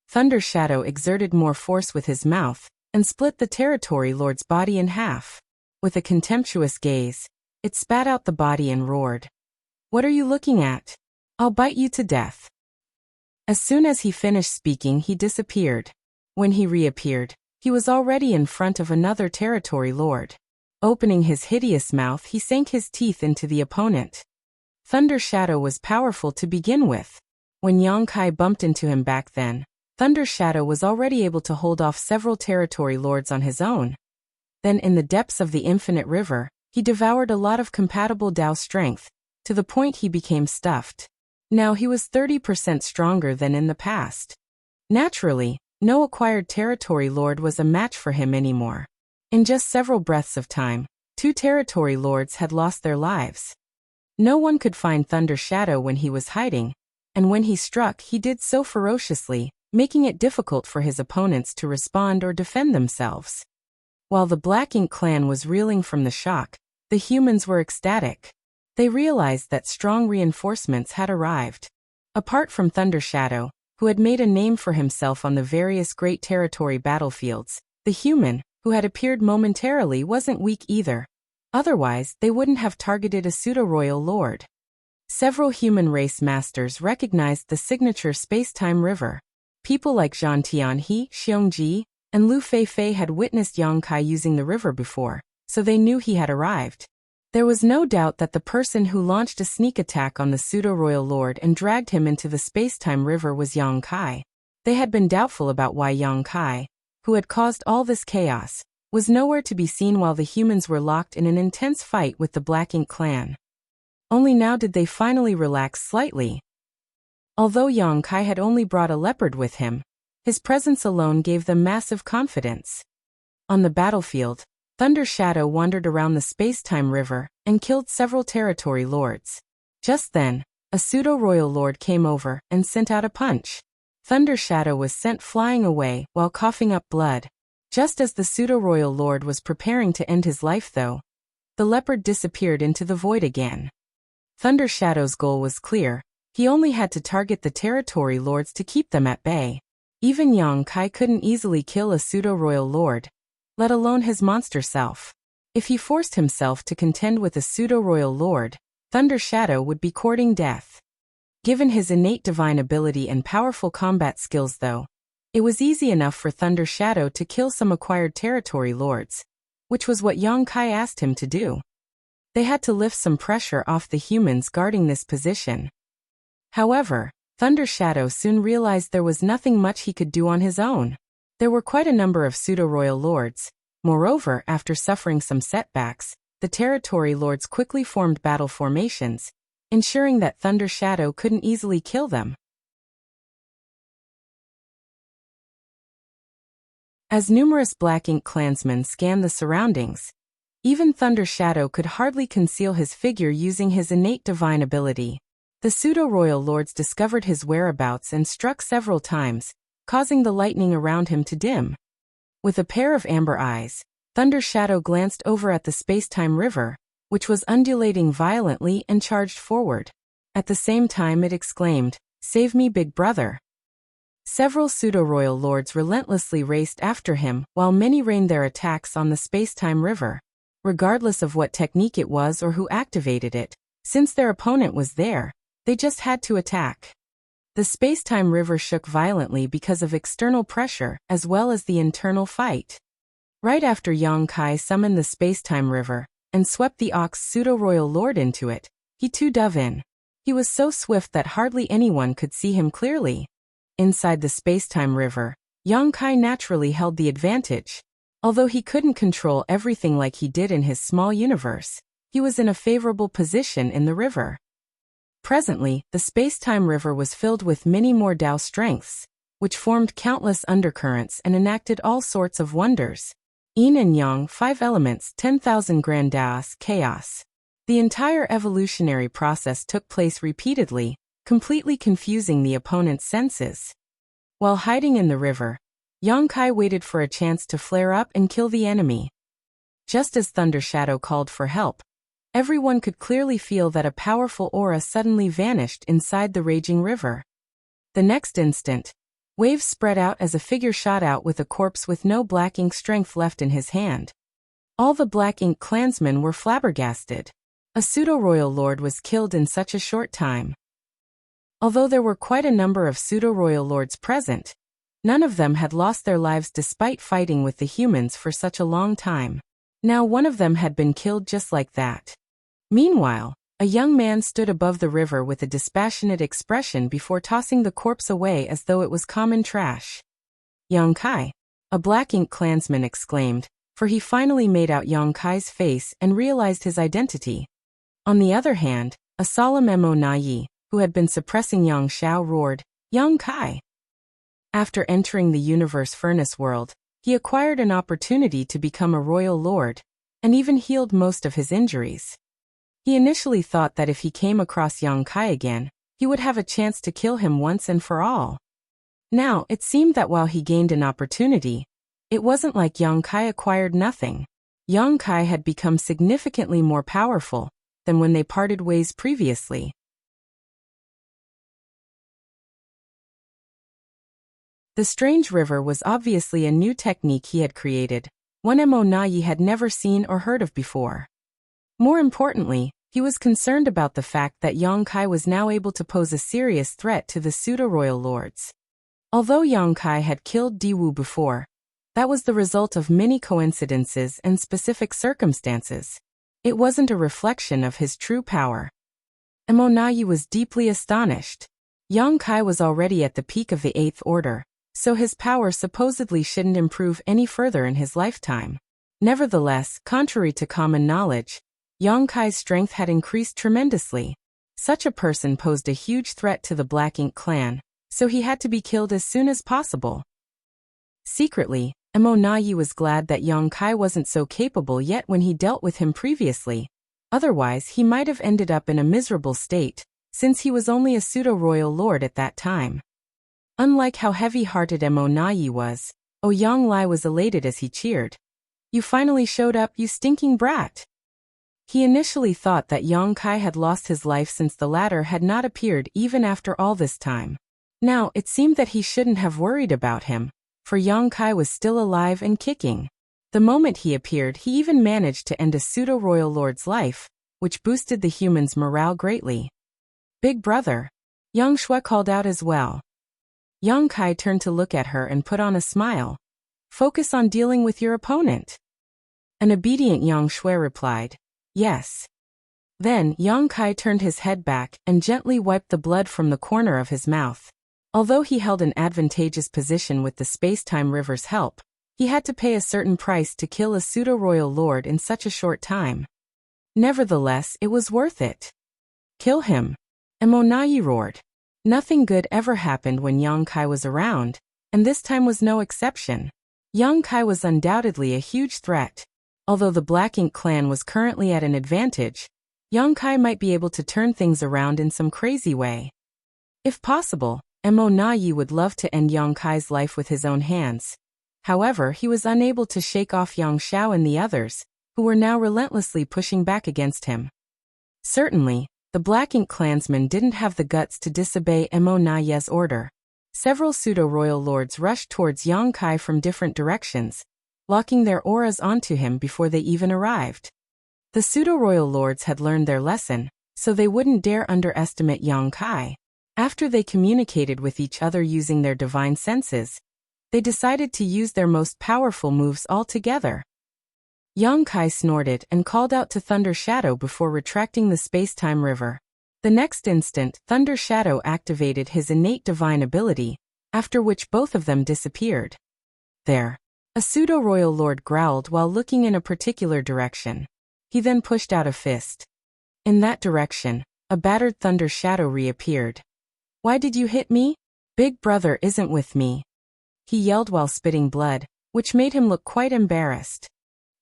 Thunder Shadow exerted more force with his mouth, and split the territory lord's body in half. With a contemptuous gaze, it spat out the body and roared, "What are you looking at? I'll bite you to death." As soon as he finished speaking, he disappeared. When he reappeared, he was already in front of another territory lord. Opening his hideous mouth, he sank his teeth into the opponent. Thunder Shadow was powerful to begin with. When Yang Kai bumped into him back then, Thunder Shadow was already able to hold off several territory lords on his own. Then in the depths of the infinite river, he devoured a lot of compatible Dao strength, to the point he became stuffed. Now he was 30% stronger than in the past. Naturally, no acquired territory lord was a match for him anymore. In just several breaths of time, 2 territory lords had lost their lives. No one could find Thunder Shadow when he was hiding, and when he struck, he did so ferociously, making it difficult for his opponents to respond or defend themselves. While the Black Ink clan was reeling from the shock, the humans were ecstatic. They realized that strong reinforcements had arrived. Apart from Thunder Shadow, who had made a name for himself on the various great territory battlefields, the human, who had appeared momentarily, wasn't weak either. Otherwise, they wouldn't have targeted a pseudo-royal lord. Several human race masters recognized the signature space-time river. People like Zhang Tianhe, Xiongji, and Lu Feifei had witnessed Yang Kai using the river before, so they knew he had arrived. There was no doubt that the person who launched a sneak attack on the pseudo-royal lord and dragged him into the space-time river was Yang Kai. They had been doubtful about why Yang Kai, who had caused all this chaos, was nowhere to be seen while the humans were locked in an intense fight with the Black Ink clan. Only now did they finally relax slightly. Although Yang Kai had only brought a leopard with him, his presence alone gave them massive confidence. On the battlefield, Thunder Shadow wandered around the space-time river and killed several territory lords. Just then, a pseudo-royal lord came over and sent out a punch. Thunder Shadow was sent flying away while coughing up blood. Just as the pseudo-royal lord was preparing to end his life though, the leopard disappeared into the void again. Thunder Shadow's goal was clear. He only had to target the territory lords to keep them at bay. Even Yang Kai couldn't easily kill a pseudo-royal lord, let alone his monster self. If he forced himself to contend with a pseudo-royal lord, Thunder Shadow would be courting death. Given his innate divine ability and powerful combat skills though, it was easy enough for Thunder Shadow to kill some acquired territory lords, which was what Yang Kai asked him to do. They had to lift some pressure off the humans guarding this position. However, Thunder Shadow soon realized there was nothing much he could do on his own. There were quite a number of pseudo-royal lords. Moreover, after suffering some setbacks, the territory lords quickly formed battle formations, ensuring that Thunder Shadow couldn't easily kill them. As numerous Black Ink clansmen scanned the surroundings, even Thunder Shadow could hardly conceal his figure using his innate divine ability. The pseudo-royal lords discovered his whereabouts and struck several times, causing the lightning around him to dim. With a pair of amber eyes, Thunder Shadow glanced over at the space-time river, which was undulating violently and charged forward. At the same time it exclaimed, "Save me, big brother." Several pseudo-royal lords relentlessly raced after him, while many rained their attacks on the space-time river. Regardless of what technique it was or who activated it, since their opponent was there, they just had to attack. The space-time river shook violently because of external pressure as well as the internal fight. Right after Yang Kai summoned the space-time river and swept the Ox pseudo-royal lord into it, he too dove in. He was so swift that hardly anyone could see him clearly. Inside the space-time river, Yang Kai naturally held the advantage. Although he couldn't control everything like he did in his small universe, he was in a favorable position in the river. Presently, the space-time river was filled with many more Tao strengths, which formed countless undercurrents and enacted all sorts of wonders. Yin and Yang, 5 elements, 10,000 grand Taos, chaos. The entire evolutionary process took place repeatedly, completely confusing the opponent's senses. While hiding in the river, Yang Kai waited for a chance to flare up and kill the enemy. Just as Thunder Shadow called for help, everyone could clearly feel that a powerful aura suddenly vanished inside the raging river. The next instant, waves spread out as a figure shot out with a corpse with no Black Ink strength left in his hand. All the Black Ink clansmen were flabbergasted. A pseudo-royal lord was killed in such a short time. Although there were quite a number of pseudo-royal lords present, none of them had lost their lives despite fighting with the humans for such a long time. Now one of them had been killed just like that. Meanwhile, a young man stood above the river with a dispassionate expression before tossing the corpse away as though it was common trash. "Yang Kai," a Black Ink clansman exclaimed, for he finally made out Yang Kai's face and realized his identity. On the other hand, a solemn Mo Nai, who had been suppressing Yang Xiao, roared, "Yang Kai!" After entering the universe furnace world, he acquired an opportunity to become a royal lord, and even healed most of his injuries. He initially thought that if he came across Yang Kai again, he would have a chance to kill him once and for all. Now, it seemed that while he gained an opportunity, it wasn't like Yang Kai acquired nothing. Yang Kai had become significantly more powerful than when they parted ways previously. The strange river was obviously a new technique he had created, one Mo Nai had never seen or heard of before. More importantly, he was concerned about the fact that Yang Kai was now able to pose a serious threat to the pseudo-royal lords. Although Yang Kai had killed Diwu before, that was the result of many coincidences and specific circumstances. It wasn't a reflection of his true power. Mo Nai was deeply astonished. Yang Kai was already at the peak of the 8th order, so his power supposedly shouldn't improve any further in his lifetime. Nevertheless, contrary to common knowledge, Yang Kai's strength had increased tremendously. Such a person posed a huge threat to the Black Ink clan, so he had to be killed as soon as possible. Secretly, Mo Nai was glad that Yang Kai wasn't so capable yet when he dealt with him previously. Otherwise, he might have ended up in a miserable state, since he was only a pseudo-royal lord at that time. Unlike how heavy-hearted Mo Nai was, Yang Lai was elated as he cheered. "You finally showed up, you stinking brat!" He initially thought that Yang Kai had lost his life since the latter had not appeared even after all this time. Now, it seemed that he shouldn't have worried about him, for Yang Kai was still alive and kicking. The moment he appeared, he even managed to end a pseudo-royal lord's life, which boosted the humans' morale greatly. "Big brother, Yang Shui called out as well. Yang Kai turned to look at her and put on a smile. Focus on dealing with your opponent. An obedient Yang Shui replied, yes. Then Yang Kai turned his head back and gently wiped the blood from the corner of his mouth. Although he held an advantageous position with the space-time river's help, he had to pay a certain price to kill a pseudo-royal lord in such a short time. Nevertheless, it was worth it. Kill him. Emonayi roared. Nothing good ever happened when Yang Kai was around, and this time was no exception. Yang Kai was undoubtedly a huge threat. Although the Black Ink clan was currently at an advantage, Yang Kai might be able to turn things around in some crazy way. If possible, Emonayi would love to end Yang Kai's life with his own hands. However, he was unable to shake off Yang Xiao and the others, who were now relentlessly pushing back against him. Certainly, the Black Ink clansmen didn't have the guts to disobey Emonayi's order. Several pseudo-royal lords rushed towards Yang Kai from different directions, locking their auras onto him before they even arrived. The pseudo-royal lords had learned their lesson, so they wouldn't dare underestimate Yang Kai. After they communicated with each other using their divine senses, they decided to use their most powerful moves altogether. Yang Kai snorted and called out to Thunder Shadow before retracting the space-time river. The next instant, Thunder Shadow activated his innate divine ability, after which both of them disappeared. There. A pseudo-royal lord growled while looking in a particular direction. He then pushed out a fist. In that direction, a battered Thunder Shadow reappeared. Why did you hit me? Big brother isn't with me. He yelled while spitting blood, which made him look quite embarrassed.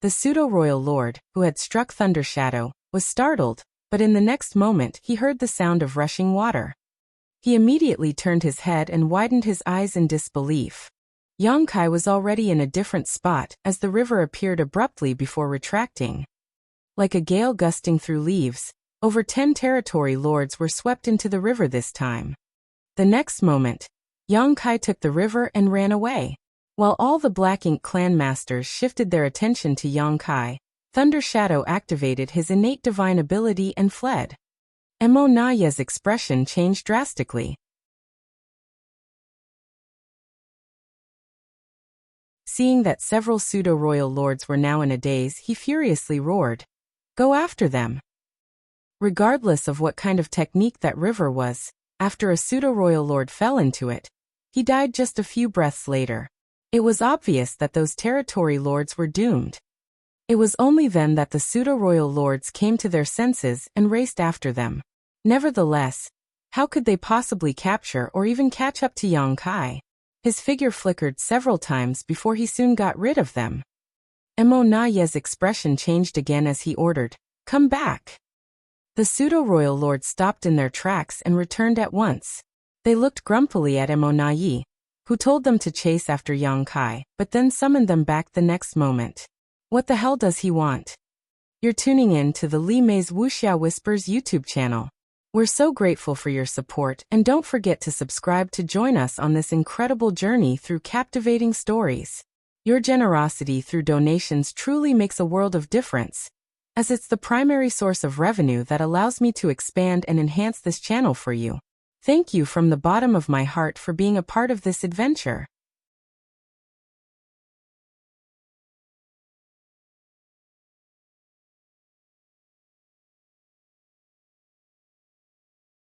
The pseudo-royal lord, who had struck Thunder Shadow, was startled, but in the next moment he heard the sound of rushing water. He immediately turned his head and widened his eyes in disbelief. Yang Kai was already in a different spot as the river appeared abruptly before retracting. Like a gale gusting through leaves, over 10 territory lords were swept into the river this time. The next moment, Yang Kai took the river and ran away. While all the Black Ink clan masters shifted their attention to Yang Kai, Thunder Shadow activated his innate divine ability and fled. Emonayi's expression changed drastically. Seeing that several pseudo-royal lords were now in a daze, he furiously roared, "Go after them!" Regardless of what kind of technique that river was, after a pseudo-royal lord fell into it, he died just a few breaths later. It was obvious that those territory lords were doomed. It was only then that the pseudo-royal lords came to their senses and raced after them. Nevertheless, how could they possibly capture or even catch up to Yang Kai? His figure flickered several times before he soon got rid of them. Emonayi's expression changed again as he ordered, "Come back!" The pseudo-royal lords stopped in their tracks and returned at once. They looked grumpily at Emonayi, who told them to chase after Yang Kai, but then summoned them back the next moment. What the hell does he want? You're tuning in to the Li Mei's Wuxia Whispers YouTube channel. We're so grateful for your support, and don't forget to subscribe to join us on this incredible journey through captivating stories. Your generosity through donations truly makes a world of difference, as it's the primary source of revenue that allows me to expand and enhance this channel for you. Thank you from the bottom of my heart for being a part of this adventure.